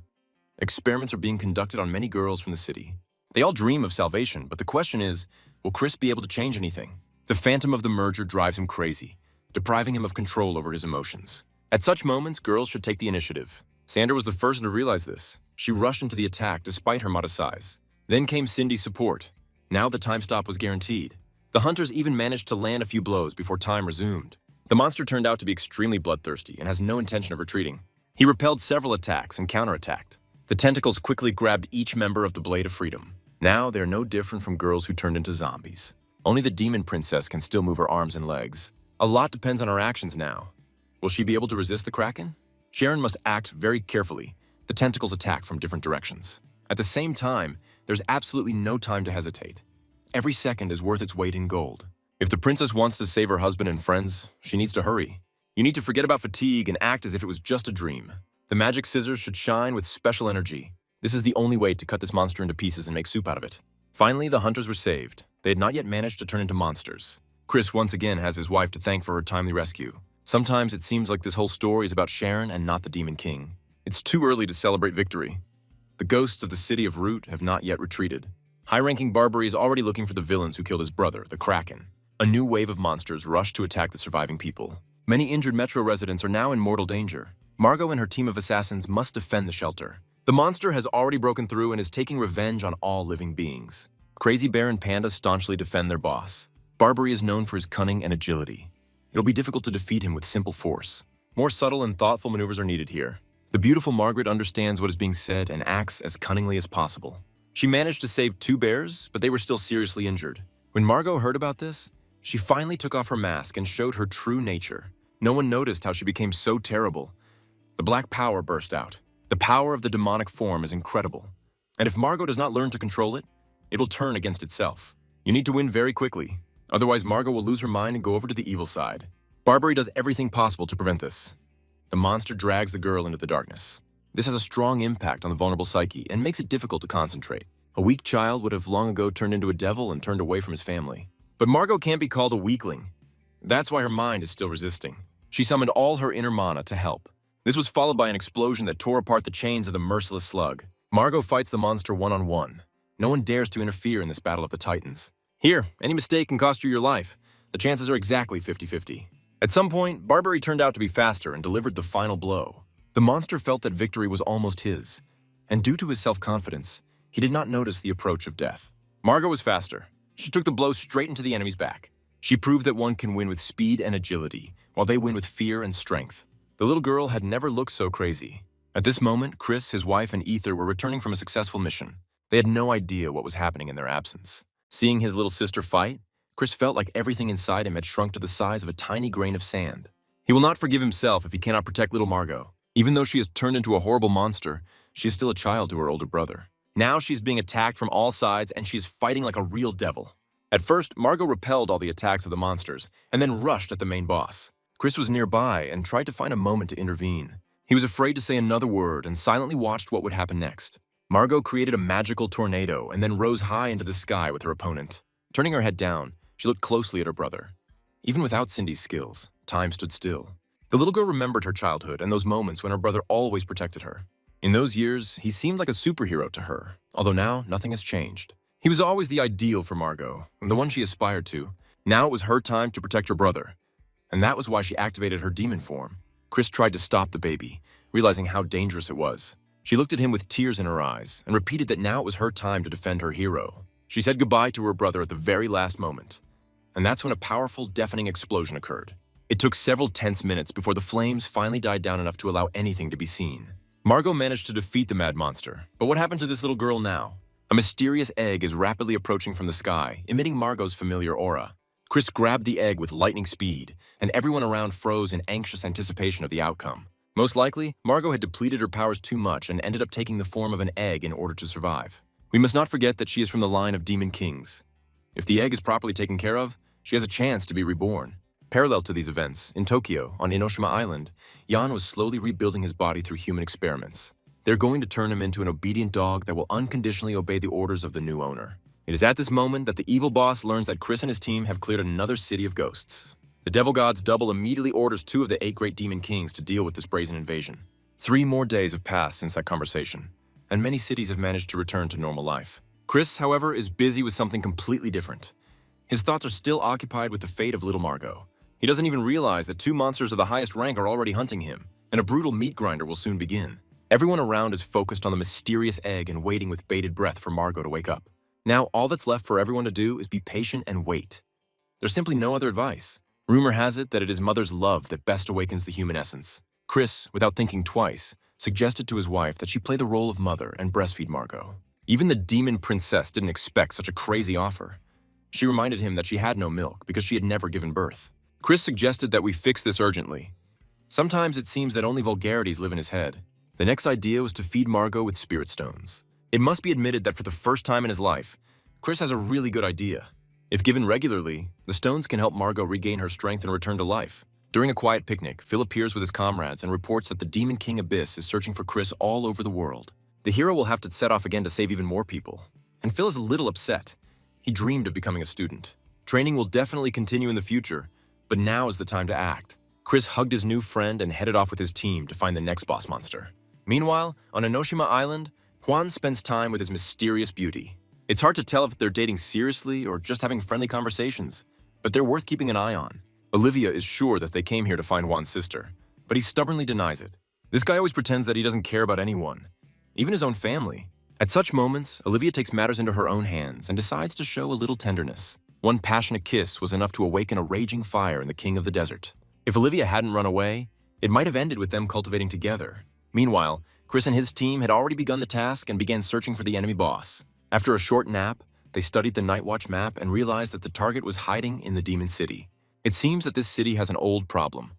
Speaker 1: Experiments are being conducted on many girls from the city. They all dream of salvation, but the question is, will Chris be able to change anything? The phantom of the merger drives him crazy, depriving him of control over his emotions. At such moments, girls should take the initiative. Sandra was the first to realize this. She rushed into the attack despite her modest size. Then came Cindy's support. Now the time stop was guaranteed. The hunters even managed to land a few blows before time resumed. The monster turned out to be extremely bloodthirsty and has no intention of retreating. He repelled several attacks and counterattacked. The tentacles quickly grabbed each member of the Blade of Freedom. Now they are no different from girls who turned into zombies. Only the demon princess can still move her arms and legs. A lot depends on her actions now. Will she be able to resist the Kraken? Sharon must act very carefully. The tentacles attack from different directions. At the same time, there's absolutely no time to hesitate. Every second is worth its weight in gold. If the princess wants to save her husband and friends, she needs to hurry. You need to forget about fatigue and act as if it was just a dream. The magic scissors should shine with special energy. This is the only way to cut this monster into pieces and make soup out of it. Finally, the hunters were saved. They had not yet managed to turn into monsters. Chris once again has his wife to thank for her timely rescue. Sometimes it seems like this whole story is about Sharon and not the Demon King. It's too early to celebrate victory. The ghosts of the city of Root have not yet retreated. High-ranking Barbary is already looking for the villains who killed his brother, the Kraken. A new wave of monsters rushed to attack the surviving people. Many injured Metro residents are now in mortal danger. Margot and her team of assassins must defend the shelter. The monster has already broken through and is taking revenge on all living beings. Crazy Bear and Panda staunchly defend their boss. Barbary is known for his cunning and agility. It'll be difficult to defeat him with simple force. More subtle and thoughtful maneuvers are needed here. The beautiful Margaret understands what is being said and acts as cunningly as possible. She managed to save 2 bears, but they were still seriously injured. When Margot heard about this, she finally took off her mask and showed her true nature. No one noticed how she became so terrible. The black power burst out. The power of the demonic form is incredible. And if Margot does not learn to control it, it will turn against itself. You need to win very quickly. Otherwise, Margot will lose her mind and go over to the evil side. Barbary does everything possible to prevent this. The monster drags the girl into the darkness. This has a strong impact on the vulnerable psyche and makes it difficult to concentrate. A weak child would have long ago turned into a devil and turned away from his family. But Margot can't be called a weakling. That's why her mind is still resisting. She summoned all her inner mana to help. This was followed by an explosion that tore apart the chains of the merciless slug. Margot fights the monster one-on-one. No one dares to interfere in this battle of the Titans. Here, any mistake can cost you your life. The chances are exactly 50-50. At some point, Barbary turned out to be faster and delivered the final blow. The monster felt that victory was almost his, and due to his self-confidence, he did not notice the approach of death. Margot was faster. She took the blow straight into the enemy's back. She proved that one can win with speed and agility, while they win with fear and strength. The little girl had never looked so crazy. At this moment, Chris, his wife, and Ether were returning from a successful mission. They had no idea what was happening in their absence. Seeing his little sister fight, Chris felt like everything inside him had shrunk to the size of a tiny grain of sand. He will not forgive himself if he cannot protect little Margot. Even though she has turned into a horrible monster, she is still a child to her older brother. Now she's being attacked from all sides and she is fighting like a real devil. At first, Margot repelled all the attacks of the monsters and then rushed at the main boss. Chris was nearby and tried to find a moment to intervene. He was afraid to say another word and silently watched what would happen next. Margot created a magical tornado and then rose high into the sky with her opponent. Turning her head down, she looked closely at her brother. Even without Cindy's skills, time stood still. The little girl remembered her childhood and those moments when her brother always protected her. In those years, he seemed like a superhero to her, although now nothing has changed. He was always the ideal for Margot, and the one she aspired to. Now it was her time to protect her brother, and that was why she activated her demon form. Chris tried to stop the baby, realizing how dangerous it was. She looked at him with tears in her eyes and repeated that now it was her time to defend her hero. She said goodbye to her brother at the very last moment, and that's when a powerful, deafening explosion occurred. It took several tense minutes before the flames finally died down enough to allow anything to be seen. Margot managed to defeat the mad monster, but what happened to this little girl now? A mysterious egg is rapidly approaching from the sky, emitting Margot's familiar aura. Chris grabbed the egg with lightning speed, and everyone around froze in anxious anticipation of the outcome. Most likely, Margot had depleted her powers too much and ended up taking the form of an egg in order to survive. We must not forget that she is from the line of demon kings. If the egg is properly taken care of, she has a chance to be reborn. Parallel to these events, in Tokyo, on Enoshima Island, Yan was slowly rebuilding his body through human experiments. They're going to turn him into an obedient dog that will unconditionally obey the orders of the new owner. It is at this moment that the evil boss learns that Chris and his team have cleared another city of ghosts. The Devil God's double immediately orders 2 of the 8 great demon kings to deal with this brazen invasion. 3 more days have passed since that conversation, and many cities have managed to return to normal life. Chris, however, is busy with something completely different. His thoughts are still occupied with the fate of little Margot. He doesn't even realize that 2 monsters of the highest rank are already hunting him, and a brutal meat grinder will soon begin. Everyone around is focused on the mysterious egg and waiting with bated breath for Margot to wake up. Now, all that's left for everyone to do is be patient and wait. There's simply no other advice. Rumor has it that it is mother's love that best awakens the human essence. Chris, without thinking twice, suggested to his wife that she play the role of mother and breastfeed Margot. Even the demon princess didn't expect such a crazy offer. She reminded him that she had no milk because she had never given birth. Chris suggested that we fix this urgently. Sometimes it seems that only vulgarities live in his head. The next idea was to feed Margot with spirit stones. It must be admitted that for the first time in his life, Chris has a really good idea. If given regularly, the stones can help Margot regain her strength and return to life. During a quiet picnic, Phil appears with his comrades and reports that the Demon King Abyss is searching for Chris all over the world. The hero will have to set off again to save even more people. And Phil is a little upset. He dreamed of becoming a student. Training will definitely continue in the future, but now is the time to act. Chris hugged his new friend and headed off with his team to find the next boss monster. Meanwhile, on Enoshima Island, Juan spends time with his mysterious beauty. It's hard to tell if they're dating seriously or just having friendly conversations, but they're worth keeping an eye on. Olivia is sure that they came here to find Juan's sister, but he stubbornly denies it. This guy always pretends that he doesn't care about anyone, even his own family. At such moments, Olivia takes matters into her own hands and decides to show a little tenderness. One passionate kiss was enough to awaken a raging fire in the king of the desert. If Olivia hadn't run away, it might have ended with them cultivating together. Meanwhile, Chris and his team had already begun the task and began searching for the enemy boss. After a short nap, they studied the Night Watch map and realized that the target was hiding in the Demon City. It seems that this city has an old problem,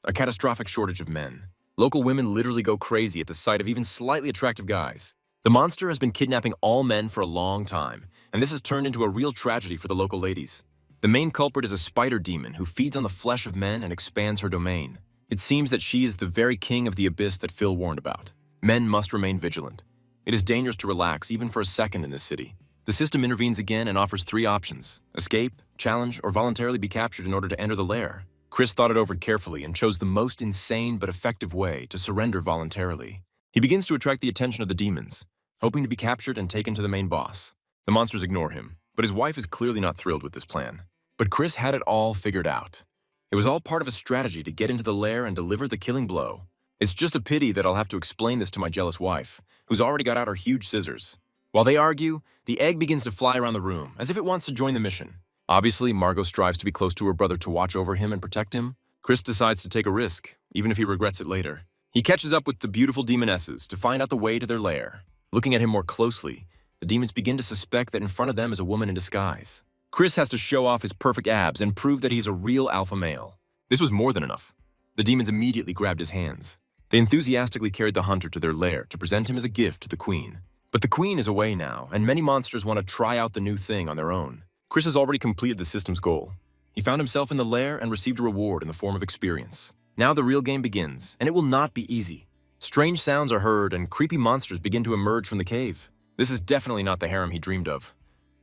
Speaker 1: a catastrophic shortage of men. Local women literally go crazy at the sight of even slightly attractive guys. The monster has been kidnapping all men for a long time, and this has turned into a real tragedy for the local ladies. The main culprit is a spider demon who feeds on the flesh of men and expands her domain. It seems that she is the very king of the abyss that Phil warned about. Men must remain vigilant. It is dangerous to relax even for a second in this city. The system intervenes again and offers 3 options: escape, challenge, or voluntarily be captured in order to enter the lair. Chris thought it over carefully and chose the most insane but effective way to surrender voluntarily. He begins to attract the attention of the demons, hoping to be captured and taken to the main boss. The monsters ignore him, but his wife is clearly not thrilled with this plan. But Chris had it all figured out. It was all part of a strategy to get into the lair and deliver the killing blow. It's just a pity that I'll have to explain this to my jealous wife, who's already got out her huge scissors. While they argue, the egg begins to fly around the room, as if it wants to join the mission. Obviously, Margot strives to be close to her brother to watch over him and protect him. Chris decides to take a risk, even if he regrets it later. He catches up with the beautiful demonesses to find out the way to their lair. Looking at him more closely, the demons begin to suspect that in front of them is a woman in disguise. Chris has to show off his perfect abs and prove that he's a real alpha male. This was more than enough. The demons immediately grabbed his hands. They enthusiastically carried the hunter to their lair to present him as a gift to the queen. But the queen is away now, and many monsters want to try out the new thing on their own. Chris has already completed the system's goal. He found himself in the lair and received a reward in the form of experience. Now the real game begins, and it will not be easy. Strange sounds are heard, and creepy monsters begin to emerge from the cave. This is definitely not the harem he dreamed of.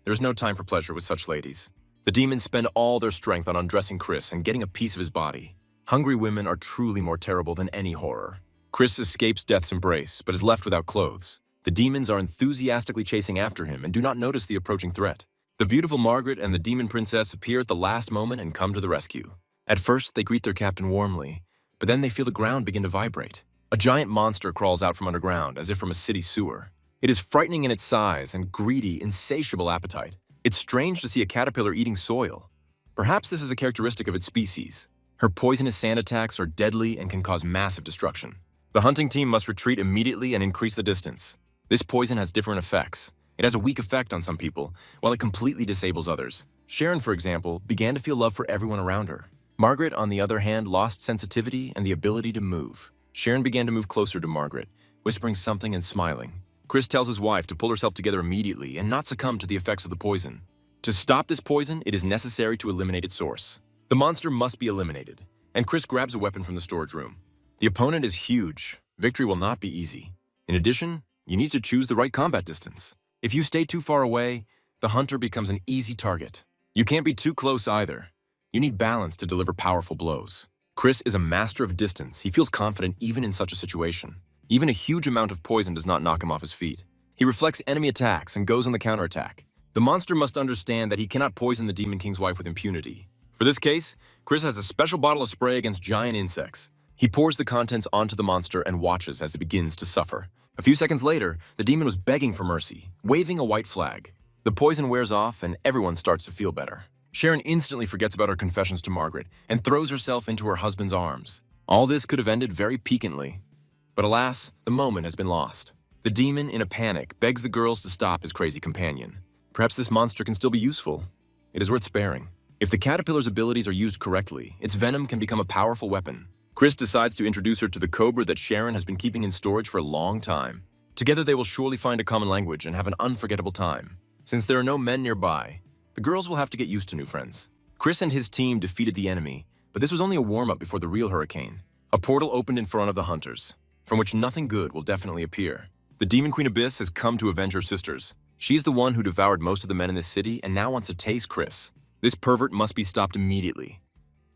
Speaker 1: There is no time for pleasure with such ladies. The demons spend all their strength on undressing Chris and getting a piece of his body. Hungry women are truly more terrible than any horror. Chris escapes death's embrace, but is left without clothes. The demons are enthusiastically chasing after him and do not notice the approaching threat. The beautiful Margaret and the demon princess appear at the last moment and come to the rescue. At first, they greet their captain warmly, but then they feel the ground begin to vibrate. A giant monster crawls out from underground, as if from a city sewer. It is frightening in its size and greedy, insatiable appetite. It's strange to see a caterpillar eating soil. Perhaps this is a characteristic of its species. Her poisonous sand attacks are deadly and can cause massive destruction. The hunting team must retreat immediately and increase the distance. This poison has different effects. It has a weak effect on some people, while it completely disables others. Sharon, for example, began to feel love for everyone around her. Margaret, on the other hand, lost sensitivity and the ability to move. Sharon began to move closer to Margaret, whispering something and smiling. Chris tells his wife to pull herself together immediately and not succumb to the effects of the poison. To stop this poison, it is necessary to eliminate its source. The monster must be eliminated, and Chris grabs a weapon from the storage room. The opponent is huge. Victory will not be easy. In addition, you need to choose the right combat distance. If you stay too far away, the hunter becomes an easy target. You can't be too close either. You need balance to deliver powerful blows. Chris is a master of distance. He feels confident even in such a situation. Even a huge amount of poison does not knock him off his feet. He reflects enemy attacks and goes on the counterattack. The monster must understand that he cannot poison the Demon King's wife with impunity. For this case, Chris has a special bottle of spray against giant insects. He pours the contents onto the monster and watches as it begins to suffer. A few seconds later, the demon was begging for mercy, waving a white flag. The poison wears off and everyone starts to feel better. Sharon instantly forgets about her confessions to Margaret and throws herself into her husband's arms. All this could have ended very piquantly. But alas, the moment has been lost. The demon, in a panic, begs the girls to stop his crazy companion. Perhaps this monster can still be useful. It is worth sparing. If the caterpillar's abilities are used correctly, its venom can become a powerful weapon. Chris decides to introduce her to the cobra that Sharon has been keeping in storage for a long time. Together they will surely find a common language and have an unforgettable time. Since there are no men nearby, the girls will have to get used to new friends. Chris and his team defeated the enemy, but this was only a warm-up before the real hurricane. A portal opened in front of the hunters, from which nothing good will definitely appear. The Demon Queen Abyss has come to avenge her sisters. She's the one who devoured most of the men in this city and now wants to taste Chris. This pervert must be stopped immediately.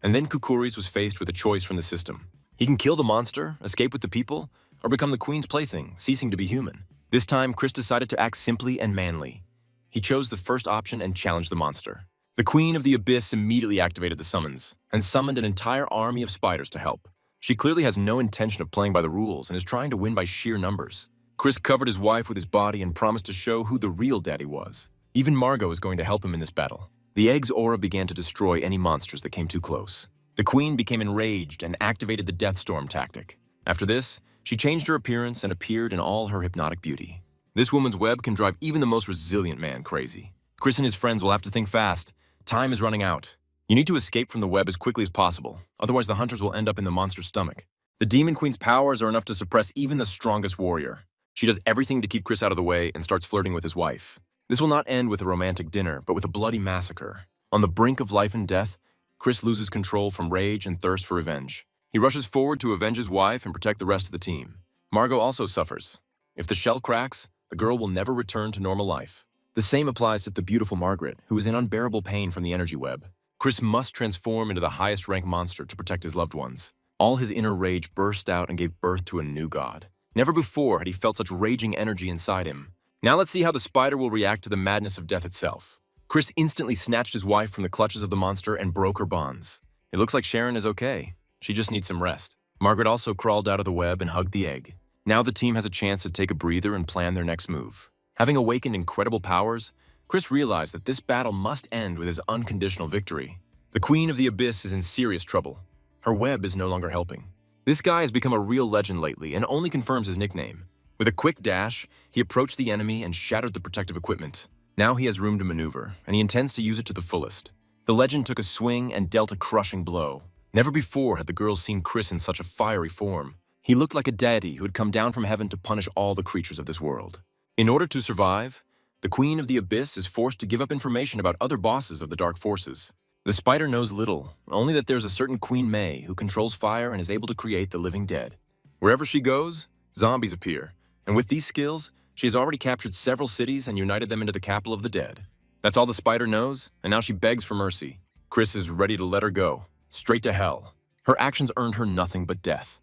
Speaker 1: And then Kukuris was faced with a choice from the system. He can kill the monster, escape with the people, or become the queen's plaything, ceasing to be human. This time, Chris decided to act simply and manly. He chose the first option and challenged the monster. The Queen of the Abyss immediately activated the summons and summoned an entire army of spiders to help. She clearly has no intention of playing by the rules and is trying to win by sheer numbers. Chris covered his wife with his body and promised to show who the real daddy was. Even Margot is going to help him in this battle. The egg's aura began to destroy any monsters that came too close. The queen became enraged and activated the Death Storm tactic. After this, she changed her appearance and appeared in all her hypnotic beauty. This woman's web can drive even the most resilient man crazy. Chris and his friends will have to think fast. Time is running out. You need to escape from the web as quickly as possible, otherwise the hunters will end up in the monster's stomach. The Demon Queen's powers are enough to suppress even the strongest warrior. She does everything to keep Chris out of the way and starts flirting with his wife. This will not end with a romantic dinner, but with a bloody massacre. On the brink of life and death, Chris loses control from rage and thirst for revenge. He rushes forward to avenge his wife and protect the rest of the team. Margot also suffers. If the shell cracks, the girl will never return to normal life. The same applies to the beautiful Margaret, who is in unbearable pain from the energy web. Chris must transform into the highest rank monster to protect his loved ones. All his inner rage burst out and gave birth to a new god. Never before had he felt such raging energy inside him. Now let's see how the spider will react to the madness of death itself. Chris instantly snatched his wife from the clutches of the monster and broke her bonds. It looks like Sharon is okay. She just needs some rest. Margaret also crawled out of the web and hugged the egg. Now the team has a chance to take a breather and plan their next move. Having awakened incredible powers, Chris realized that this battle must end with his unconditional victory. The Queen of the Abyss is in serious trouble. Her web is no longer helping. This guy has become a real legend lately and only confirms his nickname. With a quick dash, he approached the enemy and shattered the protective equipment. Now he has room to maneuver, and he intends to use it to the fullest. The legend took a swing and dealt a crushing blow. Never before had the girls seen Chris in such a fiery form. He looked like a deity who had come down from heaven to punish all the creatures of this world. In order to survive, the Queen of the Abyss is forced to give up information about other bosses of the Dark Forces. The spider knows little, only that there's a certain Queen May who controls fire and is able to create the living dead. Wherever she goes, zombies appear, and with these skills, she has already captured several cities and united them into the capital of the dead. That's all the spider knows, and now she begs for mercy. Chris is ready to let her go, straight to hell. Her actions earned her nothing but death.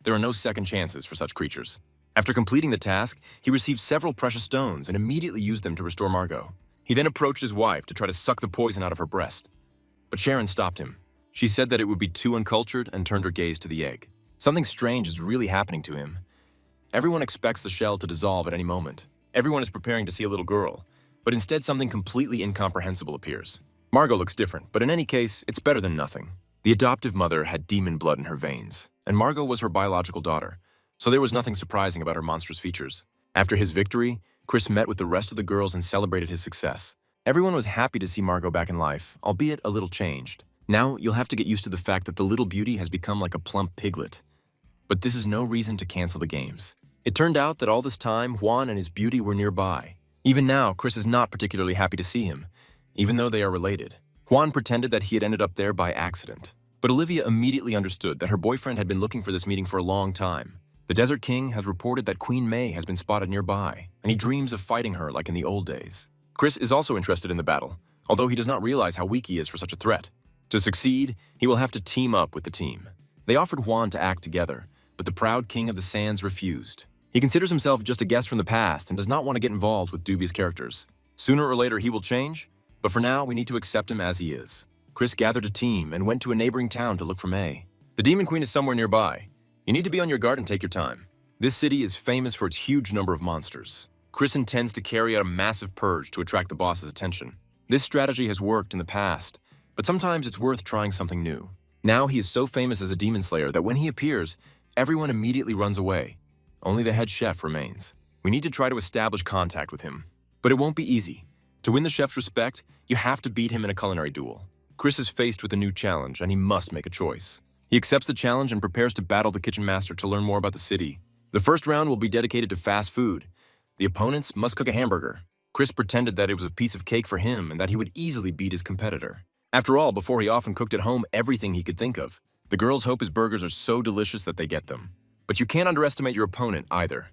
Speaker 1: There are no second chances for such creatures. After completing the task, he received several precious stones and immediately used them to restore Margot. He then approached his wife to try to suck the poison out of her breast. But Sharon stopped him. She said that it would be too uncultured and turned her gaze to the egg. Something strange is really happening to him. Everyone expects the shell to dissolve at any moment. Everyone is preparing to see a little girl, but instead something completely incomprehensible appears. Margot looks different, but in any case, it's better than nothing. The adoptive mother had demon blood in her veins, and Margot was her biological daughter. so there was nothing surprising about her monstrous features. After his victory, Chris met with the rest of the girls and celebrated his success. Everyone was happy to see Margot back in life, albeit a little changed. Now, you'll have to get used to the fact that the little beauty has become like a plump piglet. But this is no reason to cancel the games. It turned out that all this time, Juan and his beauty were nearby. Even now, Chris is not particularly happy to see him, even though they are related. Juan pretended that he had ended up there by accident. But Olivia immediately understood that her boyfriend had been looking for this meeting for a long time. The Desert King has reported that Queen May has been spotted nearby, and he dreams of fighting her like in the old days. Chris is also interested in the battle, although he does not realize how weak he is for such a threat. To succeed, he will have to team up with the team. They offered Juan to act together, but the proud King of the Sands refused. He considers himself just a guest from the past and does not want to get involved with dubious characters. Sooner or later he will change, but for now we need to accept him as he is. Chris gathered a team and went to a neighboring town to look for May. The Demon Queen is somewhere nearby. You need to be on your guard and take your time. This city is famous for its huge number of monsters. Chris intends to carry out a massive purge to attract the boss's attention. This strategy has worked in the past, but sometimes it's worth trying something new. Now he is so famous as a demon slayer that when he appears, everyone immediately runs away. Only the head chef remains. We need to try to establish contact with him. But it won't be easy. To win the chef's respect, you have to beat him in a culinary duel. Chris is faced with a new challenge, and he must make a choice. He accepts the challenge and prepares to battle the kitchen master to learn more about the city. The first round will be dedicated to fast food. The opponents must cook a hamburger. Chris pretended that it was a piece of cake for him and that he would easily beat his competitor. After all, before he often cooked at home everything he could think of. The girls hope his burgers are so delicious that they get them. But you can't underestimate your opponent either.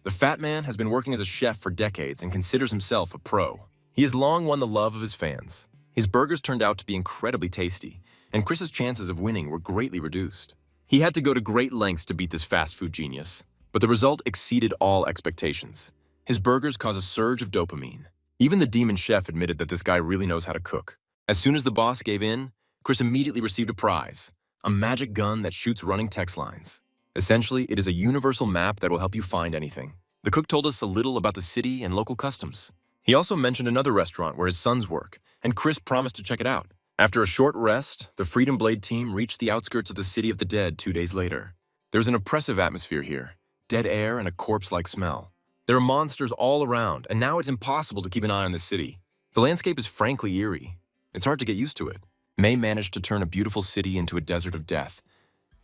Speaker 1: The fat man has been working as a chef for decades and considers himself a pro. He has long won the love of his fans. His burgers turned out to be incredibly tasty, and Chris's chances of winning were greatly reduced. He had to go to great lengths to beat this fast food genius, but the result exceeded all expectations. His burgers cause a surge of dopamine. Even the demon chef admitted that this guy really knows how to cook. As soon as the boss gave in, Chris immediately received a prize, a magic gun that shoots running text lines. Essentially, it is a universal map that will help you find anything. The cook told us a little about the city and local customs. He also mentioned another restaurant where his sons work, and Chris promised to check it out. After a short rest, the Freedom Blade team reached the outskirts of the City of the Dead 2 days later. There's an oppressive atmosphere here, dead air and a corpse-like smell. There are monsters all around, and now it's impossible to keep an eye on this city. The landscape is frankly eerie. It's hard to get used to it. May managed to turn a beautiful city into a desert of death,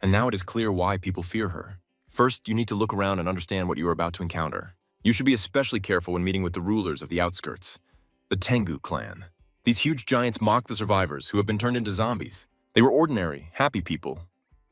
Speaker 1: and now it is clear why people fear her. First, you need to look around and understand what you are about to encounter. You should be especially careful when meeting with the rulers of the outskirts, the Tengu clan. These huge giants mock the survivors who have been turned into zombies. They were ordinary, happy people,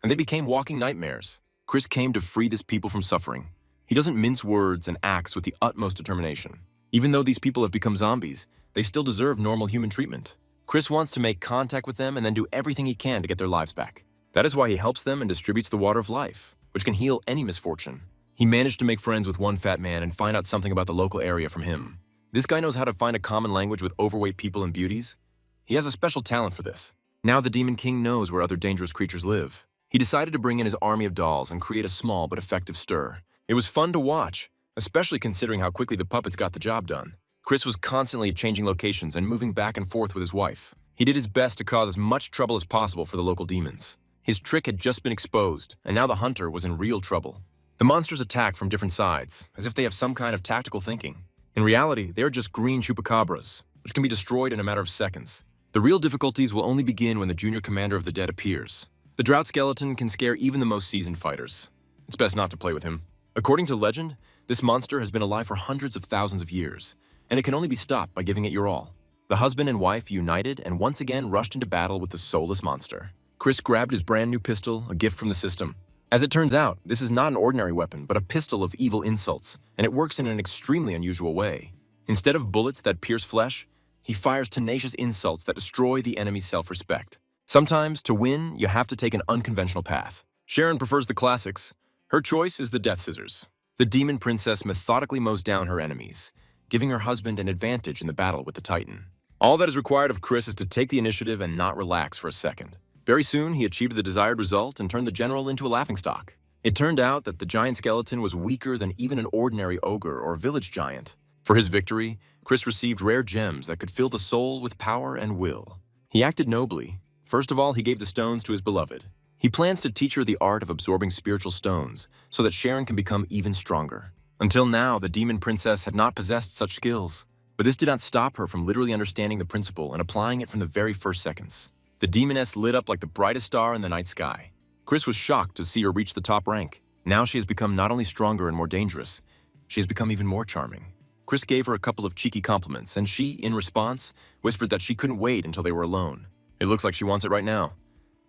Speaker 1: and they became walking nightmares. Chris came to free this people from suffering. He doesn't mince words and acts with the utmost determination. Even though these people have become zombies, they still deserve normal human treatment. Chris wants to make contact with them and then do everything he can to get their lives back. That is why he helps them and distributes the water of life, which can heal any misfortune. He managed to make friends with one fat man and find out something about the local area from him. This guy knows how to find a common language with overweight people and beauties. He has a special talent for this. Now the Demon King knows where other dangerous creatures live. He decided to bring in his army of dolls and create a small but effective stir. It was fun to watch, especially considering how quickly the puppets got the job done. Chris was constantly changing locations and moving back and forth with his wife. He did his best to cause as much trouble as possible for the local demons. His trick had just been exposed, and now the hunter was in real trouble. The monsters attack from different sides, as if they have some kind of tactical thinking. In reality, they are just green chupacabras, which can be destroyed in a matter of seconds. The real difficulties will only begin when the junior commander of the dead appears. The drought skeleton can scare even the most seasoned fighters. It's best not to play with him. According to legend, this monster has been alive for hundreds of thousands of years, and it can only be stopped by giving it your all. The husband and wife united and once again rushed into battle with the soulless monster. Chris grabbed his brand new pistol, a gift from the system. As it turns out, this is not an ordinary weapon, but a pistol of evil insults, and it works in an extremely unusual way. Instead of bullets that pierce flesh, he fires tenacious insults that destroy the enemy's self-respect. Sometimes, to win, you have to take an unconventional path. Sharon prefers the classics. Her choice is the death scissors. The demon princess methodically mows down her enemies, giving her husband an advantage in the battle with the Titan. All that is required of Chris is to take the initiative and not relax for a second. Very soon, he achieved the desired result and turned the general into a laughingstock. It turned out that the giant skeleton was weaker than even an ordinary ogre or village giant. For his victory, Chris received rare gems that could fill the soul with power and will. He acted nobly. First of all, he gave the stones to his beloved. He plans to teach her the art of absorbing spiritual stones so that Sharon can become even stronger. Until now, the demon princess had not possessed such skills, but this did not stop her from literally understanding the principle and applying it from the very first seconds. The demoness lit up like the brightest star in the night sky. Chris was shocked to see her reach the top rank. Now she has become not only stronger and more dangerous, she has become even more charming. Chris gave her a couple of cheeky compliments, and she, in response, whispered that she couldn't wait until they were alone. It looks like she wants it right now.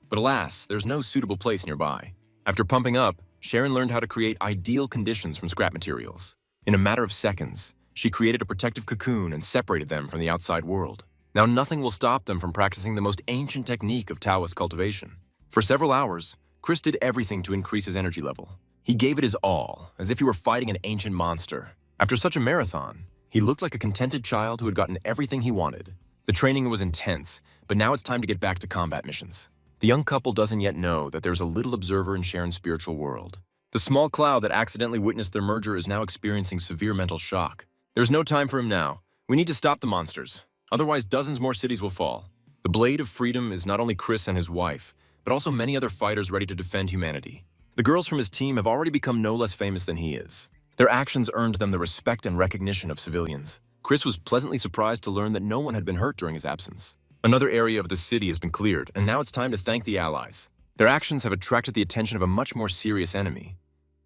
Speaker 1: But alas, there's no suitable place nearby. After pumping up, Sharon learned how to create ideal conditions from scrap materials. In a matter of seconds, she created a protective cocoon and separated them from the outside world. Now nothing will stop them from practicing the most ancient technique of Taoist cultivation. For several hours, Chris did everything to increase his energy level. He gave it his all, as if he were fighting an ancient monster. After such a marathon, he looked like a contented child who had gotten everything he wanted. The training was intense, but now it's time to get back to combat missions. The young couple doesn't yet know that there's a little observer in Sharon's spiritual world. The small cloud that accidentally witnessed their merger is now experiencing severe mental shock. There's no time for him now. We need to stop the monsters. Otherwise, dozens more cities will fall. The Blade of Freedom is not only Chris and his wife, but also many other fighters ready to defend humanity. The girls from his team have already become no less famous than he is. Their actions earned them the respect and recognition of civilians. Chris was pleasantly surprised to learn that no one had been hurt during his absence. Another area of the city has been cleared, and now it's time to thank the allies. Their actions have attracted the attention of a much more serious enemy.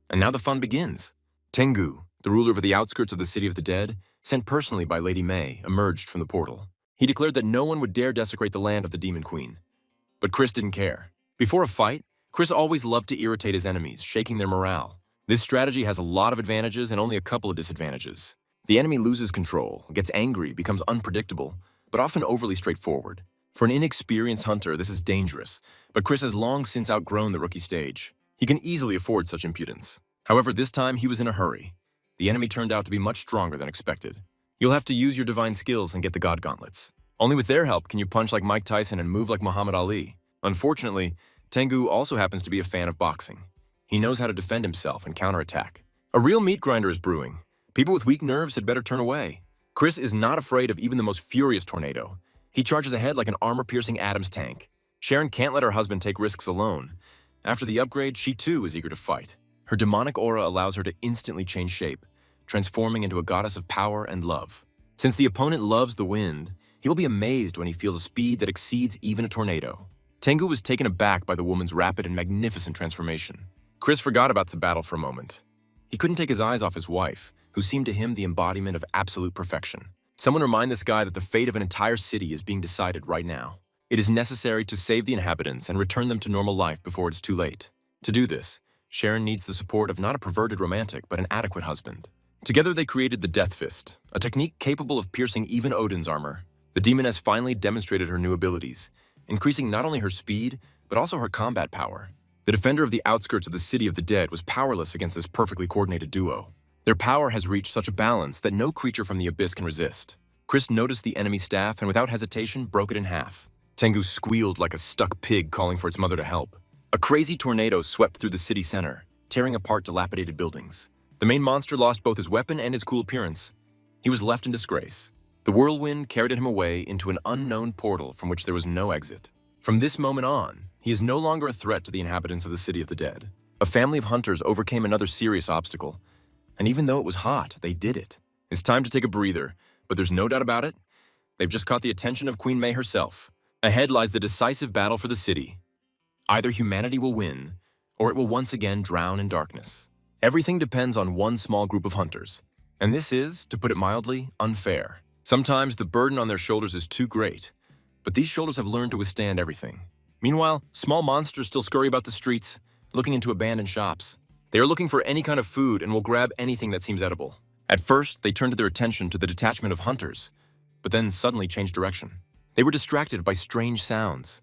Speaker 1: And now the fun begins. Tengu, the ruler of the outskirts of the City of the Dead, sent personally by Lady May, emerged from the portal. He declared that no one would dare desecrate the land of the Demon Queen. But Chris didn't care. Before a fight, Chris always loved to irritate his enemies, shaking their morale. This strategy has a lot of advantages and only a couple of disadvantages. The enemy loses control, gets angry, becomes unpredictable, but often overly straightforward. For an inexperienced hunter, this is dangerous, but Chris has long since outgrown the rookie stage. He can easily afford such impudence. However, this time he was in a hurry. The enemy turned out to be much stronger than expected. You'll have to use your divine skills and get the God Gauntlets. Only with their help can you punch like Mike Tyson and move like Muhammad Ali. Unfortunately, Tengu also happens to be a fan of boxing. He knows how to defend himself and counterattack. A real meat grinder is brewing. People with weak nerves had better turn away. Chris is not afraid of even the most furious tornado. He charges ahead like an armor-piercing Adams tank. Sharon can't let her husband take risks alone. After the upgrade, she too is eager to fight. Her demonic aura allows her to instantly change shape, transforming into a goddess of power and love. Since the opponent loves the wind, he will be amazed when he feels a speed that exceeds even a tornado. Tengu was taken aback by the woman's rapid and magnificent transformation. Chris forgot about the battle for a moment. He couldn't take his eyes off his wife, who seemed to him the embodiment of absolute perfection. Someone remind this guy that the fate of an entire city is being decided right now. It is necessary to save the inhabitants and return them to normal life before it's too late. To do this, Sharon needs the support of not a perverted romantic, but an adequate husband. Together they created the Death Fist, a technique capable of piercing even Odin's armor. The demoness finally demonstrated her new abilities, increasing not only her speed, but also her combat power. The defender of the outskirts of the City of the Dead was powerless against this perfectly coordinated duo. Their power has reached such a balance that no creature from the abyss can resist. Chris noticed the enemy staff and without hesitation broke it in half. Tengu squealed like a stuck pig calling for its mother to help. A crazy tornado swept through the city center, tearing apart dilapidated buildings. The main monster lost both his weapon and his cool appearance. He was left in disgrace. The whirlwind carried him away into an unknown portal from which there was no exit. From this moment on, he is no longer a threat to the inhabitants of the City of the Dead. A family of hunters overcame another serious obstacle. And even though it was hot, they did it. It's time to take a breather, but there's no doubt about it. They've just caught the attention of Queen May herself. Ahead lies the decisive battle for the city. Either humanity will win, or it will once again drown in darkness. Everything depends on one small group of hunters. And this is, to put it mildly, unfair. Sometimes the burden on their shoulders is too great, but these shoulders have learned to withstand everything. Meanwhile, small monsters still scurry about the streets, looking into abandoned shops. They are looking for any kind of food and will grab anything that seems edible. At first, they turned their attention to the detachment of hunters, but then suddenly changed direction. They were distracted by strange sounds.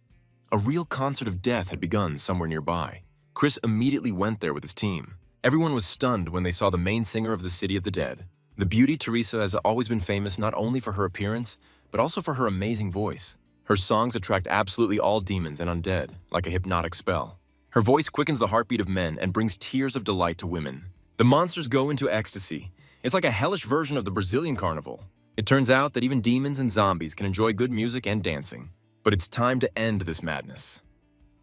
Speaker 1: A real concert of death had begun somewhere nearby. Chris immediately went there with his team. Everyone was stunned when they saw the main singer of the City of the Dead. The beauty Teresa has always been famous not only for her appearance, but also for her amazing voice. Her songs attract absolutely all demons and undead, like a hypnotic spell. Her voice quickens the heartbeat of men and brings tears of delight to women. The monsters go into ecstasy. It's like a hellish version of the Brazilian carnival. It turns out that even demons and zombies can enjoy good music and dancing. But it's time to end this madness.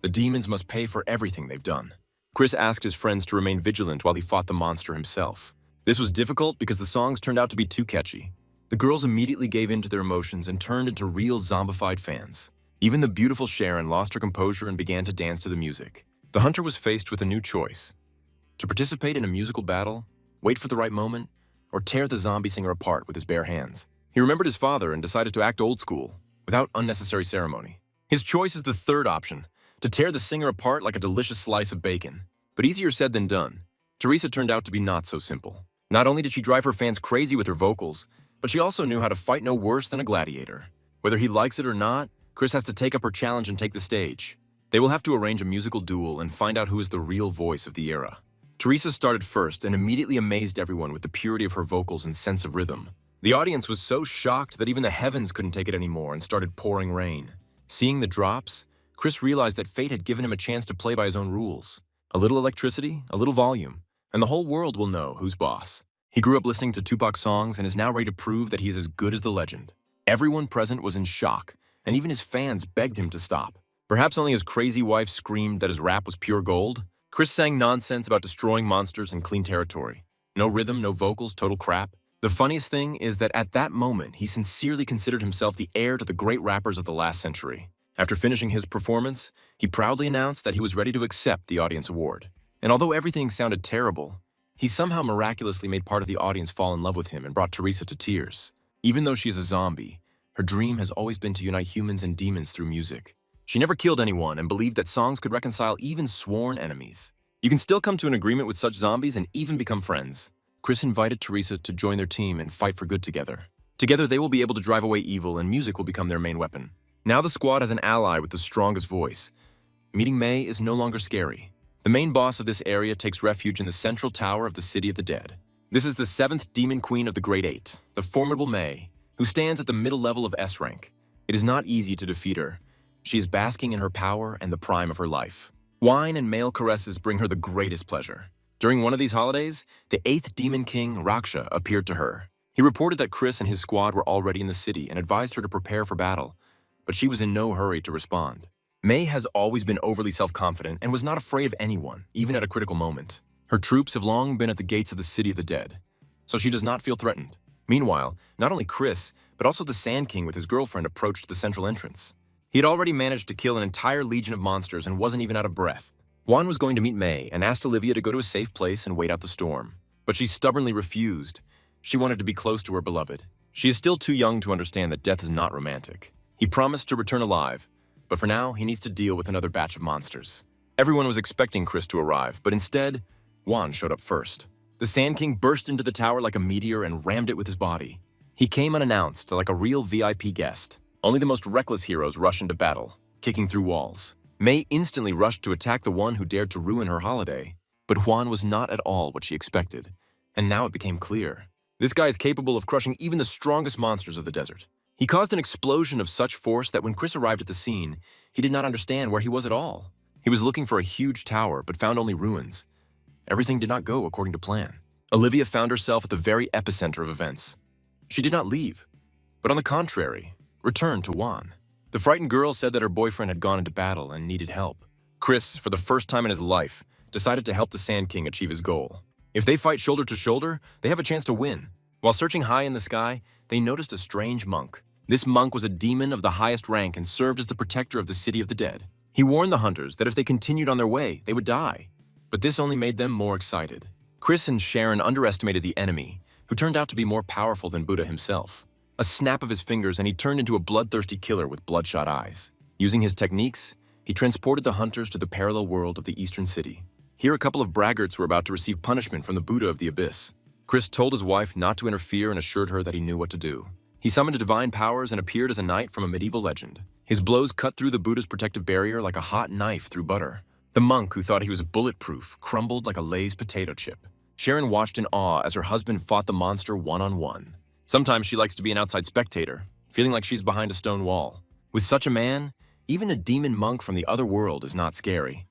Speaker 1: The demons must pay for everything they've done. Chris asked his friends to remain vigilant while he fought the monster himself. This was difficult because the songs turned out to be too catchy. The girls immediately gave in to their emotions and turned into real zombified fans. Even the beautiful Sharon lost her composure and began to dance to the music. The hunter was faced with a new choice: to participate in a musical battle, wait for the right moment, or tear the zombie singer apart with his bare hands. He remembered his father and decided to act old school, without unnecessary ceremony. His choice is the third option: to tear the singer apart like a delicious slice of bacon. But easier said than done. Teresa turned out to be not so simple. Not only did she drive her fans crazy with her vocals, but she also knew how to fight no worse than a gladiator. Whether he likes it or not, Chris has to take up her challenge and take the stage. They will have to arrange a musical duel and find out who is the real voice of the era. Teresa started first and immediately amazed everyone with the purity of her vocals and sense of rhythm. The audience was so shocked that even the heavens couldn't take it anymore and started pouring rain. Seeing the drops, Chris realized that fate had given him a chance to play by his own rules. A little electricity, a little volume, and the whole world will know who's boss. He grew up listening to Tupac songs and is now ready to prove that he is as good as the legend. Everyone present was in shock, and even his fans begged him to stop. Perhaps only his crazy wife screamed that his rap was pure gold. Chris sang nonsense about destroying monsters and clean territory. No rhythm, no vocals, total crap. The funniest thing is that at that moment, he sincerely considered himself the heir to the great rappers of the last century. After finishing his performance, he proudly announced that he was ready to accept the audience award. And although everything sounded terrible, he somehow miraculously made part of the audience fall in love with him and brought Teresa to tears. Even though she is a zombie, her dream has always been to unite humans and demons through music. She never killed anyone and believed that songs could reconcile even sworn enemies. You can still come to an agreement with such zombies and even become friends. Chris invited Teresa to join their team and fight for good together. Together they will be able to drive away evil and music will become their main weapon. Now the squad has an ally with the strongest voice. Meeting May is no longer scary. The main boss of this area takes refuge in the central tower of the City of the Dead. This is the 7th demon queen of the Great Eight, the formidable May, who stands at the middle level of S rank. It is not easy to defeat her. She is basking in her power and the prime of her life. Wine and male caresses bring her the greatest pleasure. During one of these holidays, the 8th demon king, Raksha, appeared to her. He reported that Chris and his squad were already in the city and advised her to prepare for battle, but she was in no hurry to respond. May has always been overly self-confident and was not afraid of anyone, even at a critical moment. Her troops have long been at the gates of the City of the Dead, so she does not feel threatened. Meanwhile, not only Chris, but also the Sand King with his girlfriend approached the central entrance. He had already managed to kill an entire legion of monsters and wasn't even out of breath. Juan was going to meet May and asked Olivia to go to a safe place and wait out the storm. But she stubbornly refused. She wanted to be close to her beloved. She is still too young to understand that death is not romantic. He promised to return alive, but for now, he needs to deal with another batch of monsters. Everyone was expecting Chris to arrive, but instead, Juan showed up first. The Sand King burst into the tower like a meteor and rammed it with his body. He came unannounced, like a real VIP guest. Only the most reckless heroes rush into battle, kicking through walls. May instantly rushed to attack the one who dared to ruin her holiday, but Juan was not at all what she expected. And now it became clear. This guy is capable of crushing even the strongest monsters of the desert. He caused an explosion of such force that when Chris arrived at the scene, he did not understand where he was at all. He was looking for a huge tower, but found only ruins. Everything did not go according to plan. Olivia found herself at the very epicenter of events. She did not leave, but on the contrary, returned to Juan. The frightened girl said that her boyfriend had gone into battle and needed help. Chris, for the first time in his life, decided to help the Sand King achieve his goal. If they fight shoulder to shoulder, they have a chance to win. While searching high in the sky, they noticed a strange monk. This monk was a demon of the highest rank and served as the protector of the City of the Dead. He warned the hunters that if they continued on their way, they would die. But this only made them more excited. Chris and Sharon underestimated the enemy, who turned out to be more powerful than Buddha himself. A snap of his fingers and he turned into a bloodthirsty killer with bloodshot eyes. Using his techniques, he transported the hunters to the parallel world of the Eastern City. Here a couple of braggarts were about to receive punishment from the Buddha of the Abyss. Chris told his wife not to interfere and assured her that he knew what to do. He summoned divine powers and appeared as a knight from a medieval legend. His blows cut through the Buddha's protective barrier like a hot knife through butter. The monk, who thought he was bulletproof, crumbled like a Lay's potato chip. Sharon watched in awe as her husband fought the monster one-on-one. Sometimes she likes to be an outside spectator, feeling like she's behind a stone wall. With such a man, even a demon monk from the other world is not scary.